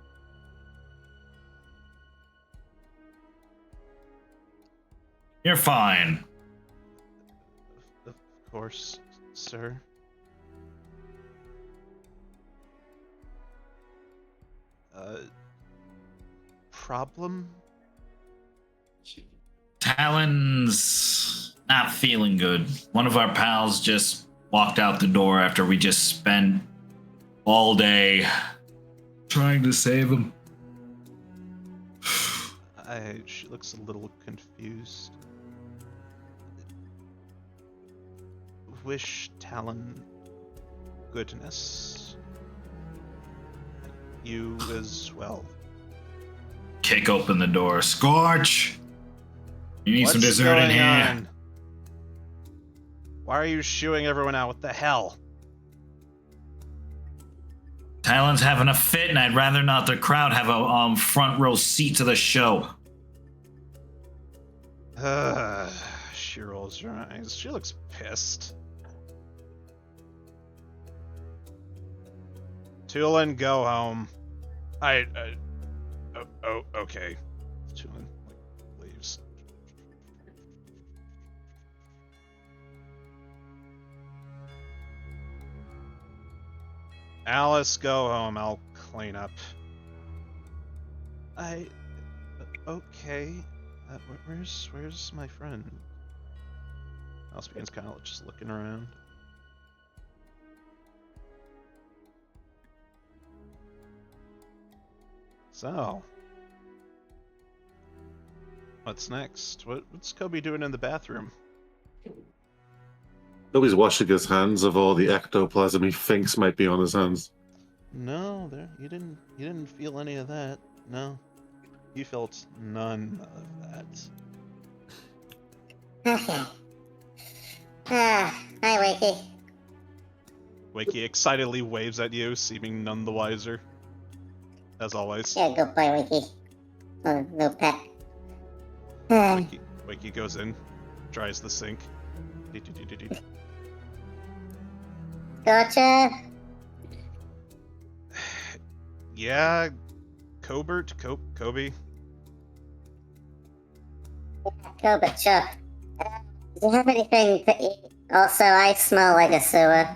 You're fine. Of course, sir. Problem? Talon's not feeling good. One of our pals just walked out the door after we just spent all day trying to save him. She looks a little confused. Wish Talon goodness. You as well. Kick open the door. Scorch! You need some dessert in here. On? Why are you shooing everyone out? What the hell? Talon's having a fit, and I'd rather not the crowd have a front row seat to the show. She rolls her eyes. She looks pissed. Tulin, go home. Okay. Tulin leaves. Alice, go home. I'll clean up. Okay. Where's my friend? Alice begins kind of just looking around. So, what's next? What's Kobe doing in the bathroom? Kobe's washing his hands of all the ectoplasm he thinks might be on his hands. No, you didn't feel any of that. No, you felt none of that. Okay. Hi, Wakey. Wakey excitedly waves at you, seeming none the wiser. As always. Yeah, good boy, Wakey. Little pet. Wakey goes in, dries the sink. Gotcha. Yeah, Cobert, Kobe. Gilbert, sure. Do you have anything to eat? Also, I smell like a sewer.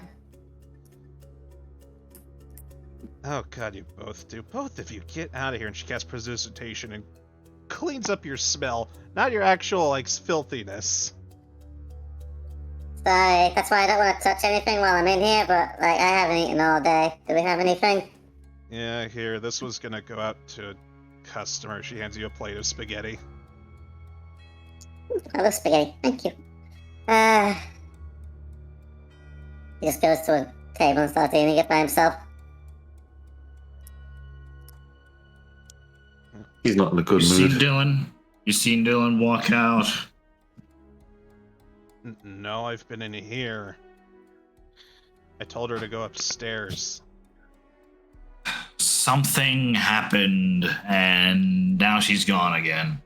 Oh god, you both do. Both of you, get out of here. And she casts precipitation and cleans up your smell, not your actual, like, filthiness. Sorry, that's why I don't want to touch anything while I'm in here, but, like, I haven't eaten all day. Do we have anything? Yeah, here, this was gonna go out to a customer. She hands you a plate of spaghetti. I love spaghetti. Thank you. He just goes to a table and starts eating it by himself. He's not in a good mood. You seen Dylan walk out? No, I've been in here. I told her to go upstairs. Something happened, and now she's gone again.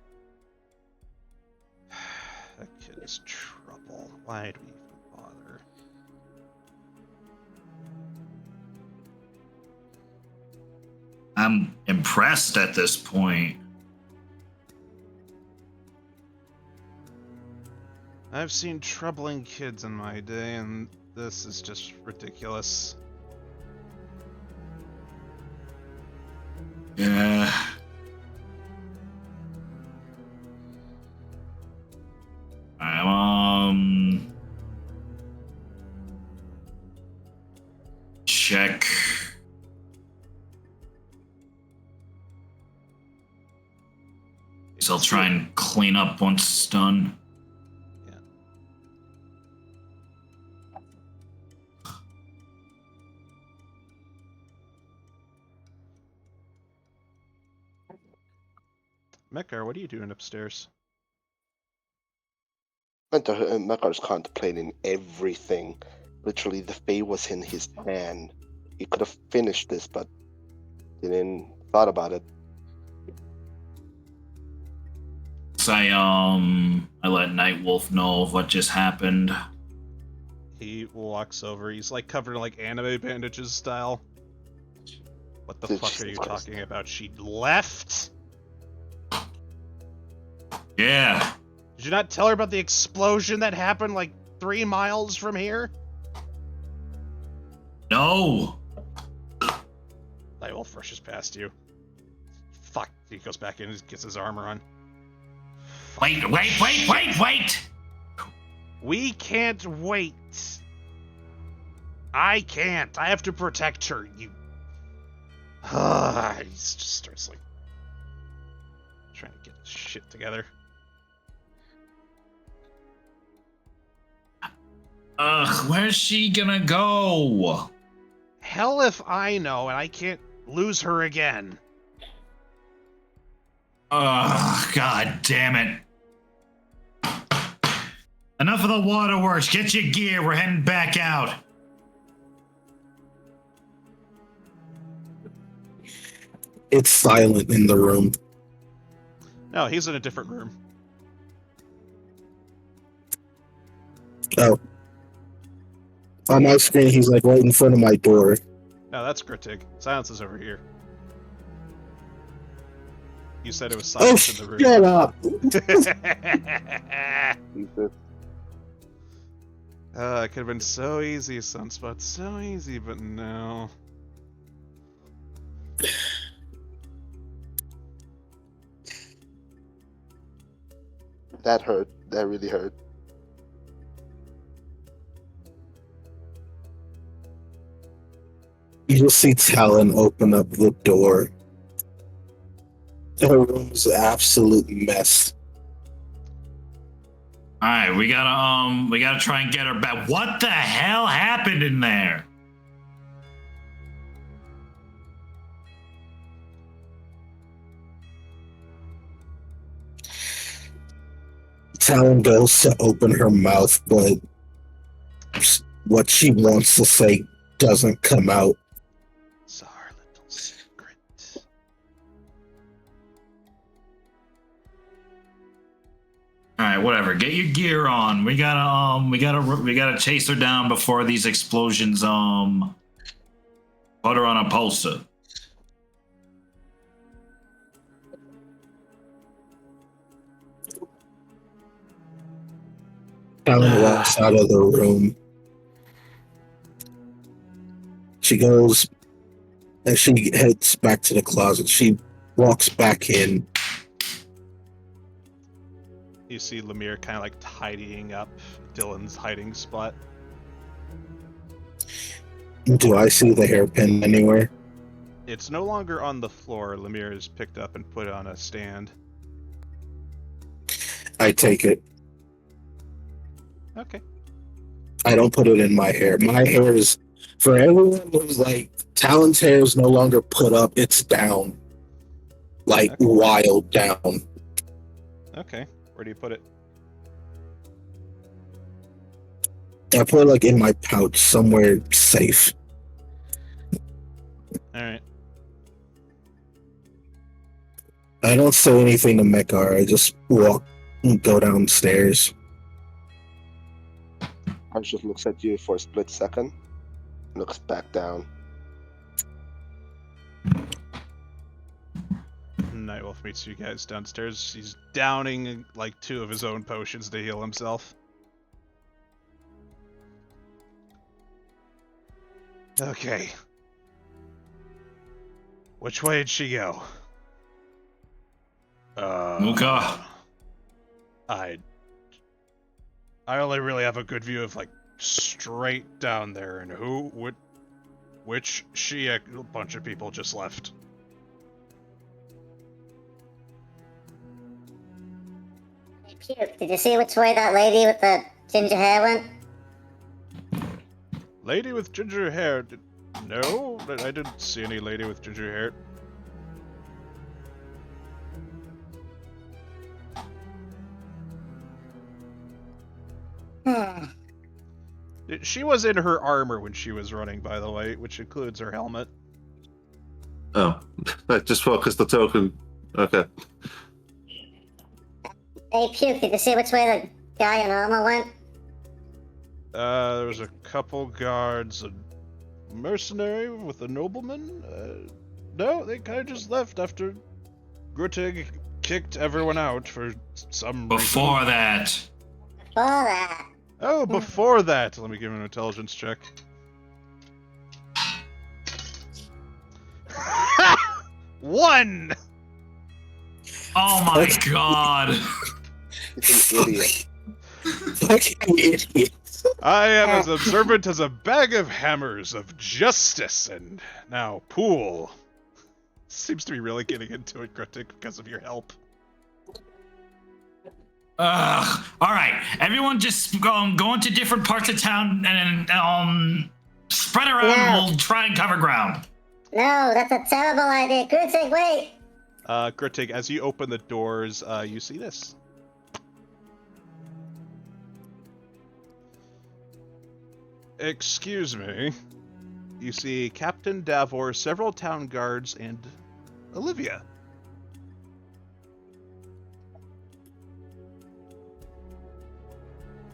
That kid is trouble. Why do we even bother? impressed at this point. I've seen troubling kids in my day, and this is just ridiculous. Yeah. Check. So I'll try and clean up once it's done. Yeah. Mekar, what are you doing upstairs? Mekar's contemplating everything. Literally, the fate was in his hand. He could have finished this, but didn't thought about it. So I let Nightwolf know of what just happened. He walks over. He's like covered in like anime bandages style. What the fuck are you talking about? She left? Yeah. Did you not tell her about the explosion that happened like 3 miles from here? No. Nightwolf rushes past you. Fuck. He goes back in and gets his armor on. Wait. We can't wait. I can't. I have to protect her. You. He just starts like trying to get his shit together. Where's she gonna go? Hell if I know, and I can't lose her again. God damn it. Enough of the waterworks. Get your gear. We're heading back out. It's silent in the room. No, he's in a different room. Oh. On my screen, he's like right in front of my door. No, that's Kritig. Silence is over here. You said it was silence in the room. Shut up! It could have been so easy, Sunspot. So easy, but no. That hurt. That really hurt. You just see Talon open up the door. Her room's an absolute mess. Alright, we gotta try and get her back. What the hell happened in there? Talon goes to open her mouth, but what she wants to say doesn't come out. It's our little secret. Alright, whatever. Get your gear on. We gotta chase her down before these explosions put her on a poster. Talon walks out of the room. She goes, as she heads back to the closet, she walks back in. You see Lemire kind of like tidying up Dylan's hiding spot. Do I see the hairpin anywhere? It's no longer on the floor. Lemire is picked up and put on a stand. I take it. Okay. I don't put it in my hair. My hair is, for everyone who's like, Talon's hair is no longer put up, it's down. Like, Okay. wild down. Okay. Where do you put it? I put it like in my pouch, somewhere safe. Alright. I don't say anything to Mekar, I just walk and go downstairs. I just looks at you for a split second, looks back down. Nightwolf meets you guys downstairs. He's downing like 2 of his own potions to heal himself. Okay. Which way did she go? Muka. I only really have a good view of like straight down there, and which she, a bunch of people just left. Hey, Puke, did you see which way that lady with the ginger hair went? Lady with ginger hair? No, I didn't see any lady with ginger hair. She was in her armor when she was running, by the way, which includes her helmet. Oh, I just focused the token. Okay. Hey, Puke, did you see which way the guy in armor went? There was a couple guards, a mercenary with a nobleman. No, they kind of just left after Gruttig kicked everyone out for some Before reason. that. Before that. Oh, before that. Let me give him an intelligence check. 1! Oh my god. He's an idiot. Fucking idiot. I am as observant as a bag of hammers of justice, and now Pool. Seems to be really getting into it, Gruttig, because of your help. All right, everyone, just go into different parts of town and spread around. Yeah. And we'll try and cover ground. No, that's a terrible idea. Gruttig, wait! Gruttig, as you open the doors, you see this. Excuse me. You see Captain Davor, several town guards, and Olivia.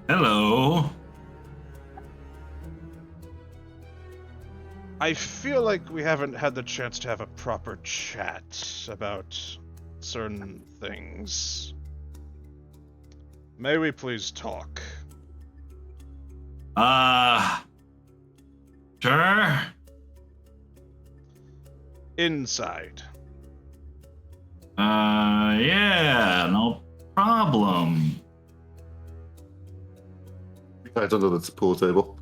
Hello. I feel like we haven't had the chance to have a proper chat about certain things. May we please talk? Sure. Inside. Yeah, no problem. Guys under the pool table.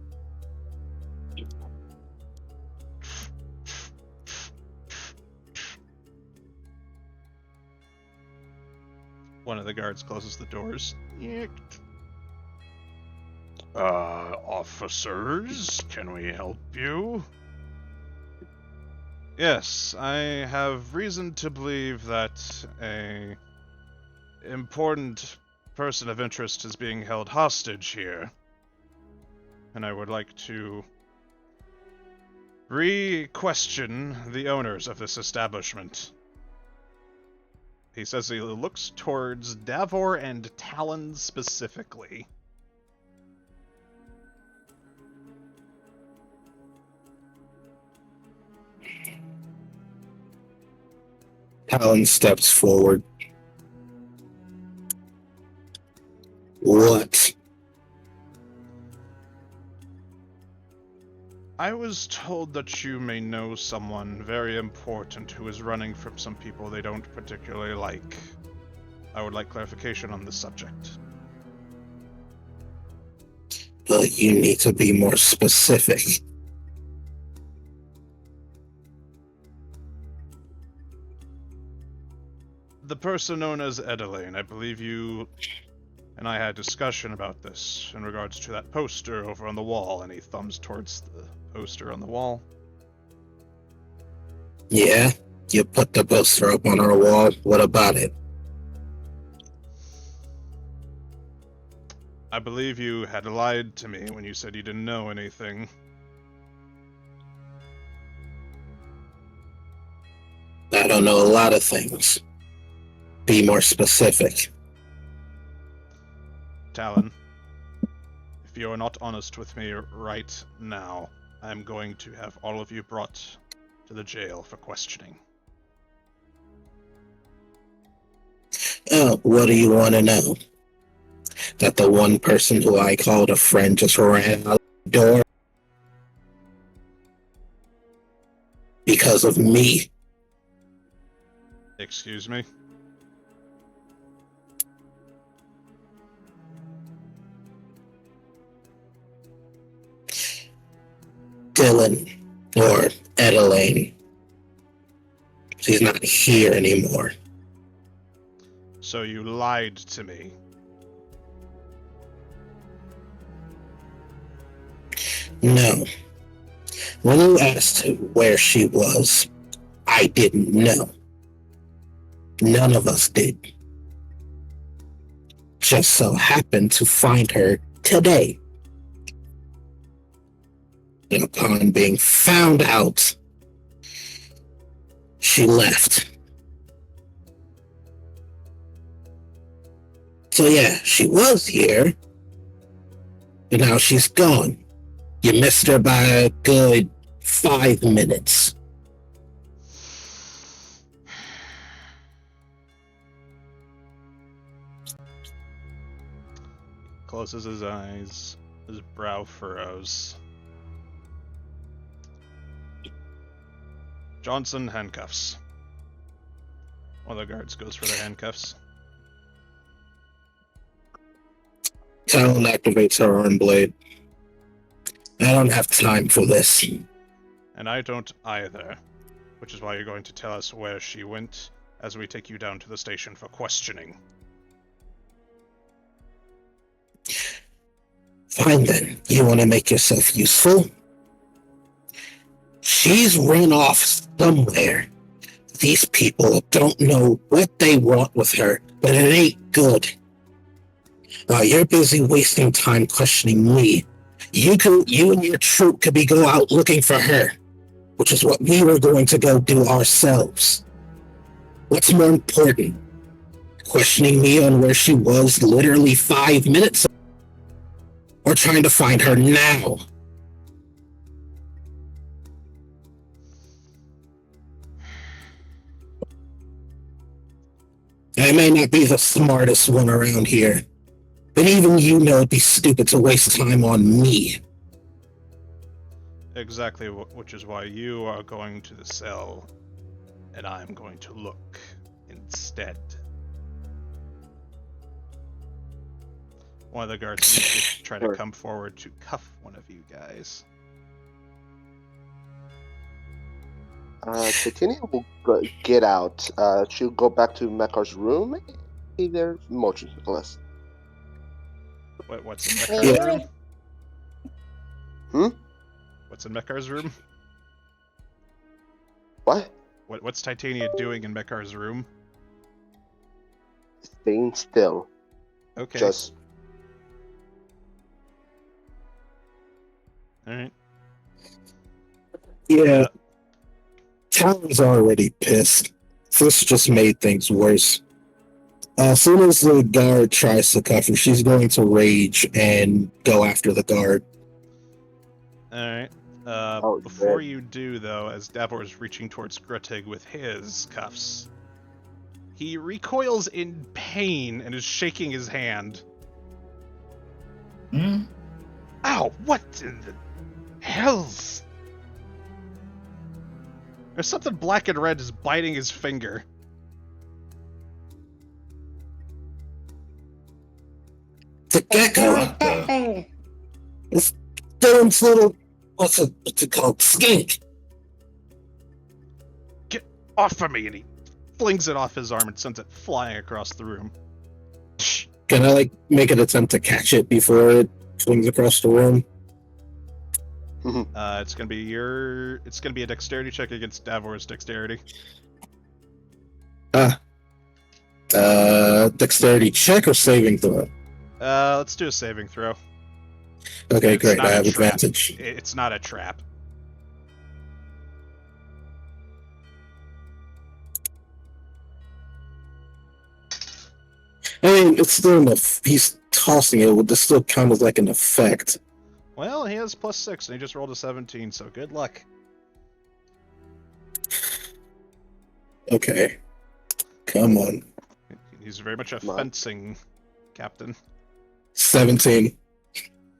One of the guards closes the doors. Officers, can we help you? Yes, I have reason to believe that a important person of interest is being held hostage here. And I would like to re-question the owners of this establishment. He says he looks towards Davor and Talon specifically. Talon steps forward. What? I was told that you may know someone very important who is running from some people they don't particularly like. I would like clarification on this subject. But you need to be more specific. The person known as Edeline, I believe you and I had a discussion about this in regards to that poster over on the wall, and he thumbs towards the poster on the wall. Yeah, you put the poster up on our wall. What about it? I believe you had lied to me when you said you didn't know anything. I don't know a lot of things. Be more specific. Talon, if you are not honest with me right now, I'm going to have all of you brought to the jail for questioning. what do you want to know? That the one person who I called a friend just ran out the door? Because of me? Excuse me? Dylan, or Adelaine. She's not here anymore. So you lied to me. No. When you asked where she was, I didn't know. None of us did. Just so happened to find her today. And upon being found out, she left. So yeah, she was here, and now she's gone. You missed her by a good 5 minutes. Closes his eyes, his brow furrows. Johnson, handcuffs. One of the guards goes for the handcuffs. Talon activates her arm blade. I don't have time for this. And I don't either. Which is why you're going to tell us where she went as we take you down to the station for questioning. Fine then. You want to make yourself useful? She's run off somewhere. These people don't know what they want with her, but it ain't good. While you're busy wasting time questioning me, you and your troop could go out looking for her, which is what we were going to go do ourselves. What's more important? Questioning me on where she was literally 5 minutes ago, or trying to find her now? I may not be the smartest one around here, but even you know it'd be stupid to waste time on me. Exactly, which is why you are going to the cell, and I'm going to look instead. One of the guards immediately try to come forward to cuff one of you guys. Titania will get out. She'll go back to Mekar's room. See there, motionless. What's in Mekar's room? Hmm? What's in Mekar's room? What? What's Titania doing in Mekar's room? Staying still. Okay. Just. Alright. Yeah. Talon's already pissed. This just made things worse. As soon as the guard tries to cuff her, she's going to rage and go after the guard. Alright. Oh, Before good. you do, though, as Davor is reaching towards Grutig with his cuffs, he recoils in pain and is shaking his hand. Hmm? Ow! What in the hells? There's something black and red is biting his finger. The gecko! What the? Thing. It's Dylan's little, what's it called? Skink! Get off of me! And he flings it off his arm and sends it flying across the room. Can I, make an attempt to catch it before it swings across the room? It's gonna be a dexterity check against Davor's dexterity. Dexterity check or saving throw? Let's do a saving throw. Okay, It's great, not I a have trap. advantage. It's not a trap. I mean, it's still enough. He's tossing it, would this still count as like an effect? Well, he has +6 and he just rolled a 17, so good luck. Okay. Come on. He's very much a Come on. fencing captain. 17.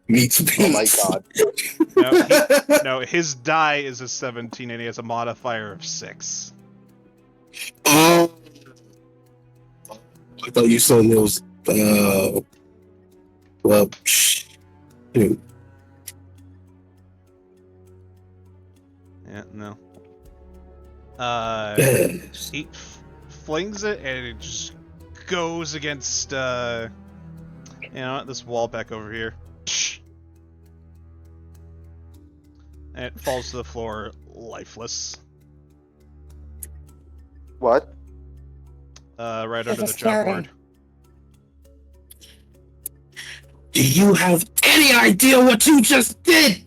Meets Oh my beats. god. No, his die is a 17, and he has a modifier of 6. Oh. I thought you said it was, well, shoot. Yeah, no. He flings it, and it just goes against, this wall back over here. And it falls to the floor, lifeless. What? Right It's under a the job skeleton. board. Do you have any idea what you just did?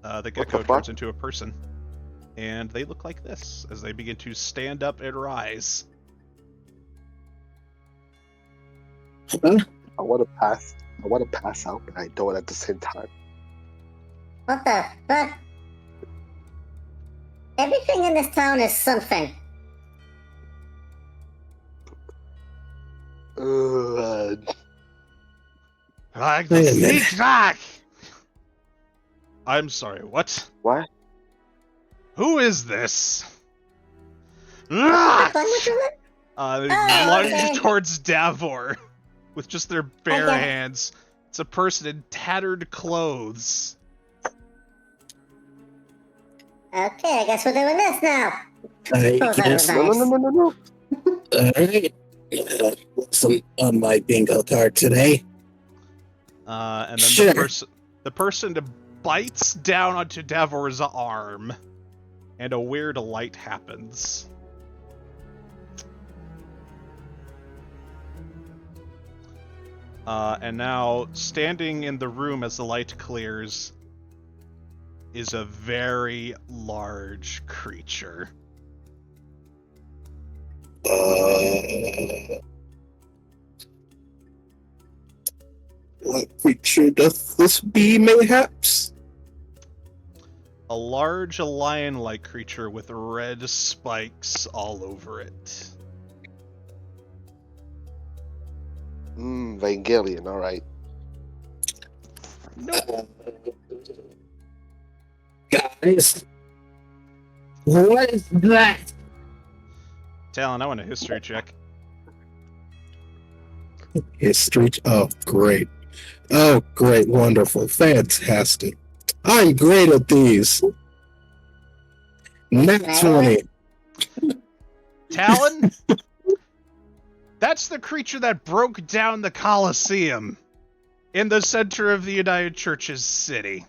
The What gecko the fuck? turns into a person. And they look like this as they begin to stand up and rise. I want to pass. I want to pass out, but I don't at the same time. What the fuck? Everything in this town is something. Like Wait the a minute. sneak back! I'm sorry, what? What? Who is this? What language was it? They Oh, lunge okay. towards Davor with just their bare Okay. hands. It's a person in tattered clothes. Okay, I guess we're doing this now. I Oh, that was guess. No, no, no, no, no, no. Alright. What's on my bingo card today? And then Sure. the person bites down onto Davor's arm, and a weird light happens. And now, standing in the room as the light clears, is a very large creature. What creature doth this be, mayhaps? A large lion-like creature with red spikes all over it. Evangelion, alright. Guys, what is that? Talon, I want a history check. History. Oh, great. Oh, great. Wonderful. Fantastic. I'm great at these. Nat 20. Talon? That's the creature that broke down the Colosseum in the center of the United Church's city.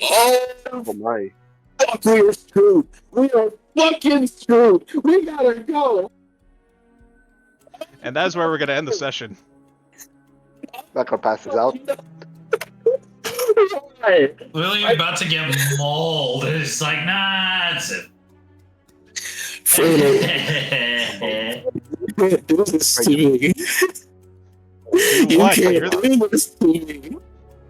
Oh, Oh my. fuck, we are screwed. We are fucking screwed. We gotta go. And that's where we're going to end the session. Not gonna pass this out. Why? Literally about to get mauled. It's like, nah, that's it. Freddie, you can't do this to me. Do You what? can't You're the- do this to me.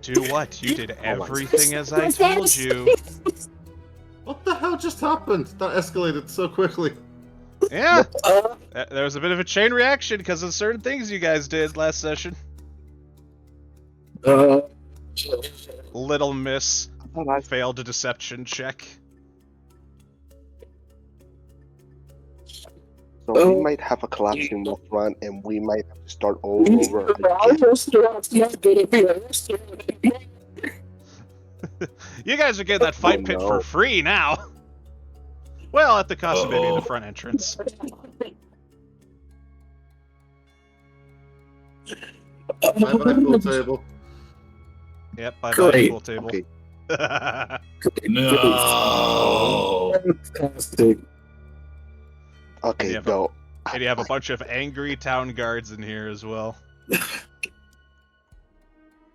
Do what? You did everything as I told you. What the hell just happened? That escalated so quickly. Yeah. There was a bit of a chain reaction because of certain things you guys did last session. Little Miss failed a deception check. So we might have a collapsing restaurant, and we might have to start all over Our again. restaurant's not gonna be a restaurant anymore. You guys are getting that fight pit for no. free now. Well, at the cost of maybe the front entrance. Bye bye, pool table. Yep, bye bye, Great. pool table. Okay. No. Fantastic. Okay, Yeah, go. And you have a bunch of angry town guards in here as well.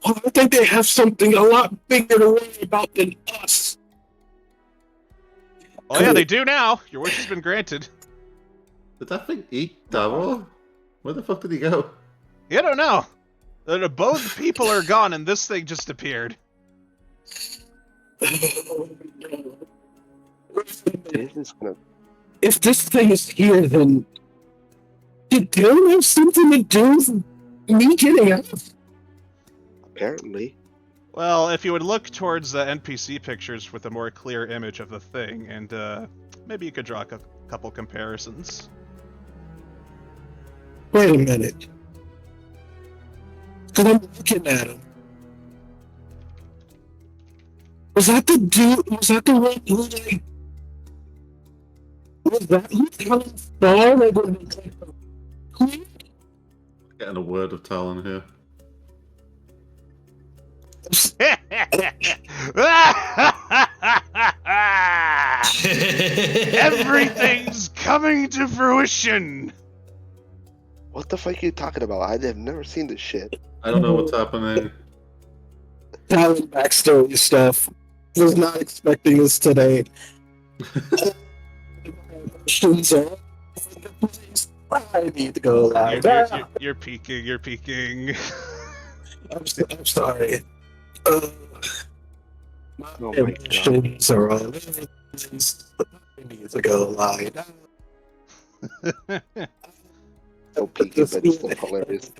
Well, I think they have something a lot bigger to worry about than us. Oh yeah, they do now. Your wish has been granted. Did that thing eat Daw'l? Where the fuck did he go? You don't know. Both people are gone and this thing just appeared. This is gonna. If this thing is here, then did Dylan have something to do with me getting out? Apparently. Well, if you would look towards the NPC pictures with a more clear image of the thing, and maybe you could draw a couple comparisons. Wait a minute. Because I'm looking at him. Was that the dude? Was that the one who, like... Was that who Talon saw? Getting a word of Talon here. Everything's coming to fruition! What the fuck are you talking about? I have never seen this shit. I don't know what's happening. Talon backstory stuff. Was not expecting this today. Questions are I need to go live. You're peeking, you're peeking. I'm sorry. My Oh my emotions are all I need to go live. So peaky, but it's still hilarious.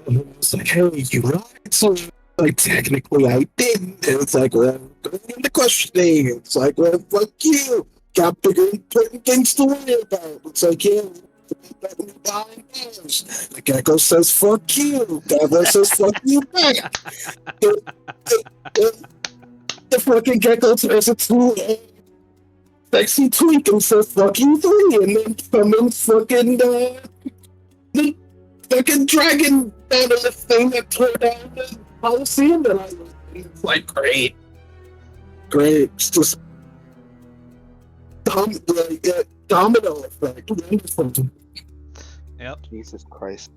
And it's like, hey, you lied. So, like, technically, I didn't. And it's like, well, going into questioning. It's like, well, fuck you. Got bigger important things to worry about. It's like, yeah, behind bars. The gecko says, fuck you. Devil says, fuck you back. The fucking gecko turns into a sexy tweak and says, fuck you three. And then comes fucking, the fucking dragon out of the thing that tore down the Coliseum. And I was like, great. It's just domino effect. Wonderful. Yep. Jesus Christ.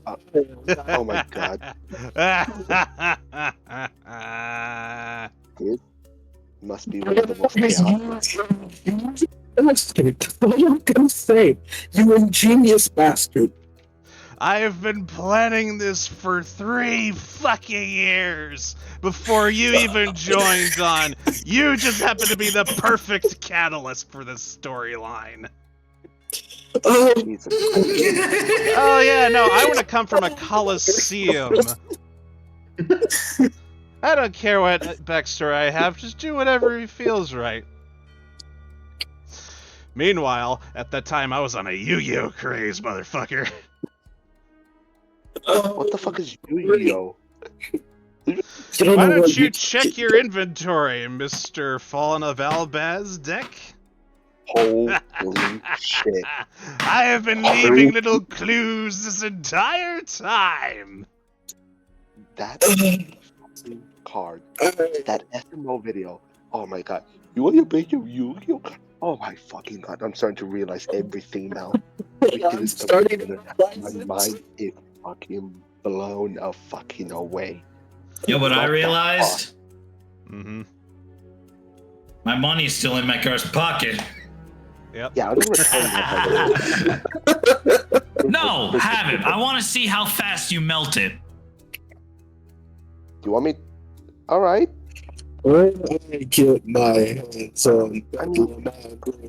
Oh my god. Dude, must be one of the most chaotic. What am I gonna say? You ingenious bastard. I've been planning this for 3 fucking years before you even joined on. You just happen to be the perfect catalyst for this storyline. Oh, Jesus Christ. Oh yeah, no, I want to come from a coliseum. I don't care what backstory I have, just do whatever feels right. Meanwhile, at that time I was on a Yu-Gi-Oh craze, motherfucker. What the fuck is Yu-Gi-Oh? Why don't you check your inventory, Mr. Fallen of Albaz deck? Holy shit. I have been leaving little clues this entire time. That card, that SMO video. Oh my god. You want to make your Yu-Gi-Oh card? Oh my fucking god. I'm starting to realize everything now. I'm starting to My mind is fucking blown a fucking away. Yo, what I realized? Mm-hmm. My money's still in Mekar's pocket. Yep. Yeah, I'm gonna return that. No, have it. I want to see how fast you melt it. You want me? Alright. When I get my hands on Becky, I'm going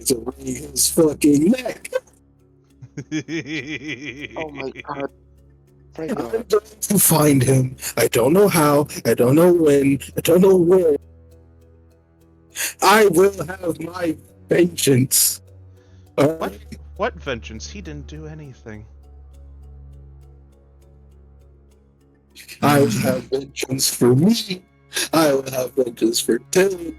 to wring his fucking neck. Oh my god. I'm going to find him. I don't know how. I don't know when. I don't know where. I will have my vengeance. What vengeance? He didn't do anything. I will have vengeance for me. I will have vengeance for Dylan.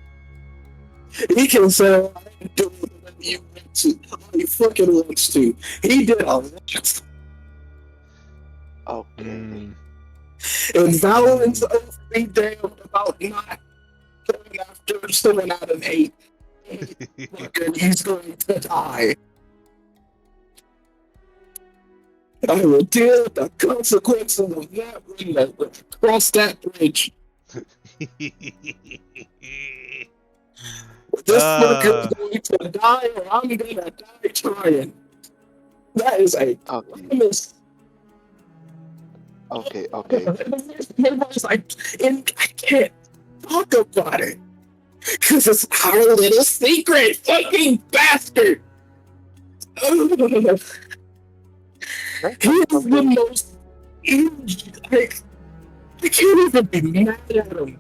He can say, oh, I didn't do it when you want to. Oh, he fucking wants to. He did all that. Okay. And Valorant's oath be damned about not going after someone out of 8. He's going to die. I will deal with the consequences of that when I cross that bridge. This fucker is going to die, or I'm going to die trying. That is a promise. Okay. I can't talk about it. Because it's our little secret, fucking bastard! He is the most huge, like, I can't even be mad at him.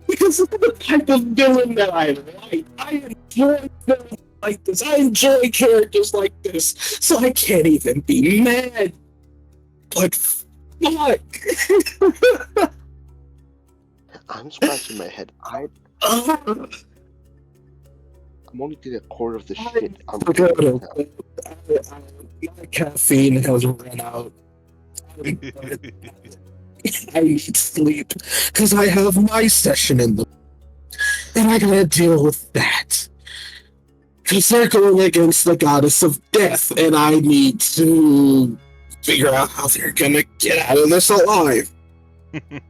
Because of the type of villain that I like. I enjoy villains like this. I enjoy characters like this. So I can't even be mad. But fuck. I'm scratching my head. I'm only getting a quarter of the shit. My caffeine has run out. I need sleep because I have my session in the and I gotta deal with that because they're going against the goddess of death and I need to figure out how they're gonna get out of this alive.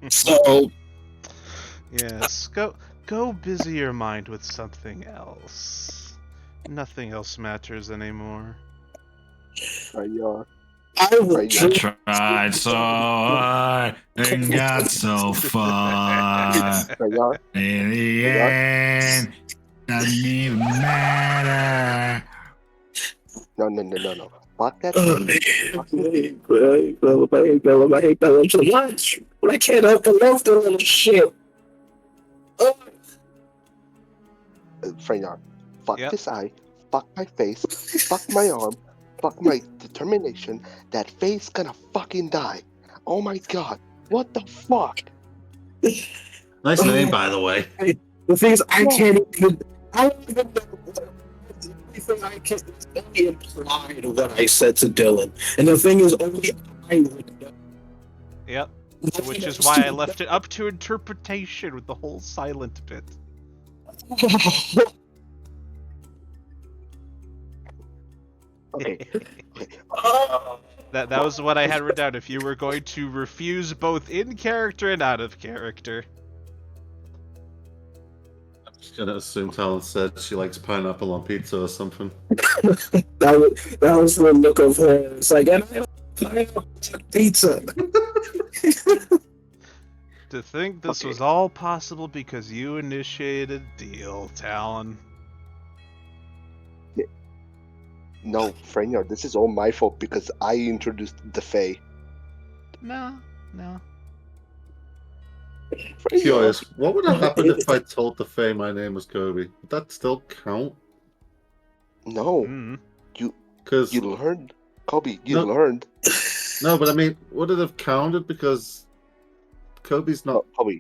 So yes, go busy your mind with something else. Nothing else matters anymore. I will I tried so hard and got so far. In the end, doesn't even matter. No. Fuck that. I hate Bella so much. I can't help but love the little shit. Freynar, fuck Yep. this eye, fuck my face, fuck my arm, fuck my determination. That face gonna fucking die. Oh my god, what the fuck? Nice name, by the way. The thing is, I can't even. I don't even know. Everything I can is only implied what I said to Dylan, and the thing is, only I would know. Yep. Which is why I left it up to interpretation with the whole silent bit. Okay. That was what I had written down. If you were going to refuse both in character and out of character. I'm just gonna assume Talon said she likes pineapple on pizza or something. that was the look of her. It's like, and I don't pineapple on pizza. To think this was all possible because you initiated deal, Talon. No, Freynar, this is all my fault because I introduced the Fae. No. Curious, what would have happened if I told the Fae my name was Kobe? Would that still count? No, Mm. Because you learned. Kobe, you No. learned. no, but I mean, would it have counted? Because Kobe's not. No, Kobe.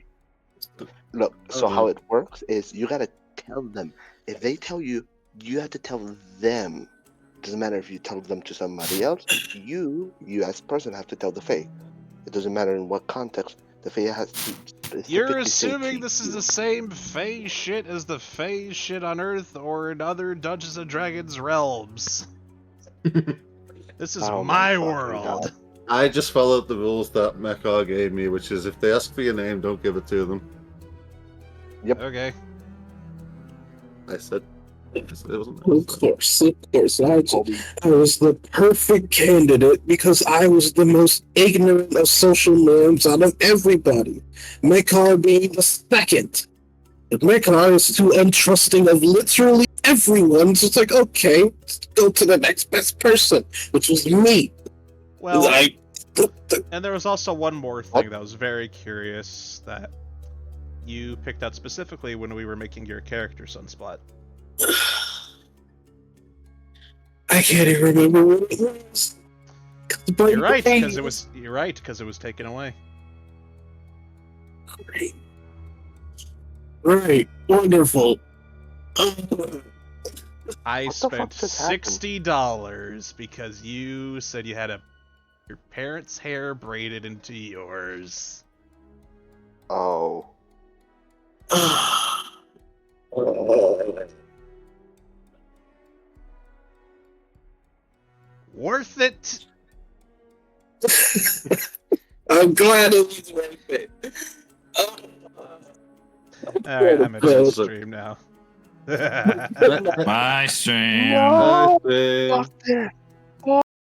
Look, so Okay. how it works is you gotta tell them. If they tell you, you have to tell them. Doesn't matter if you tell them to somebody else. You as a person, have to tell the Fae. It doesn't matter in what context. The Fae has to. You're specifically say assuming to this is you. the same Fae shit as the Fae shit on Earth or in other Dungeons and Dragons realms. This is Oh my fucking world. God. I just followed the rules that Mekar gave me, which is if they ask for your name, don't give it to them. Okay. I said it wasn't. Of course. I Kobe, was the perfect candidate because I was the most ignorant of social norms out of everybody. Mekar being the second. But Mekar is too untrusting of literally everyone. So it's like, okay, let's go to the next best person, which was me. Well, Like, and there was also one more thing that was very curious that you picked out specifically when we were making your character Sunspot. I can't even remember what it was. You're right, because it was taken away. Great. Right, wonderful. I What the fuck spent just happened? $60 because you said you had your parents' hair braided into yours. oh, Worth it. I'm glad it was worth it. All right, I'm at the stream now. My stream. no, Nice, fuck that.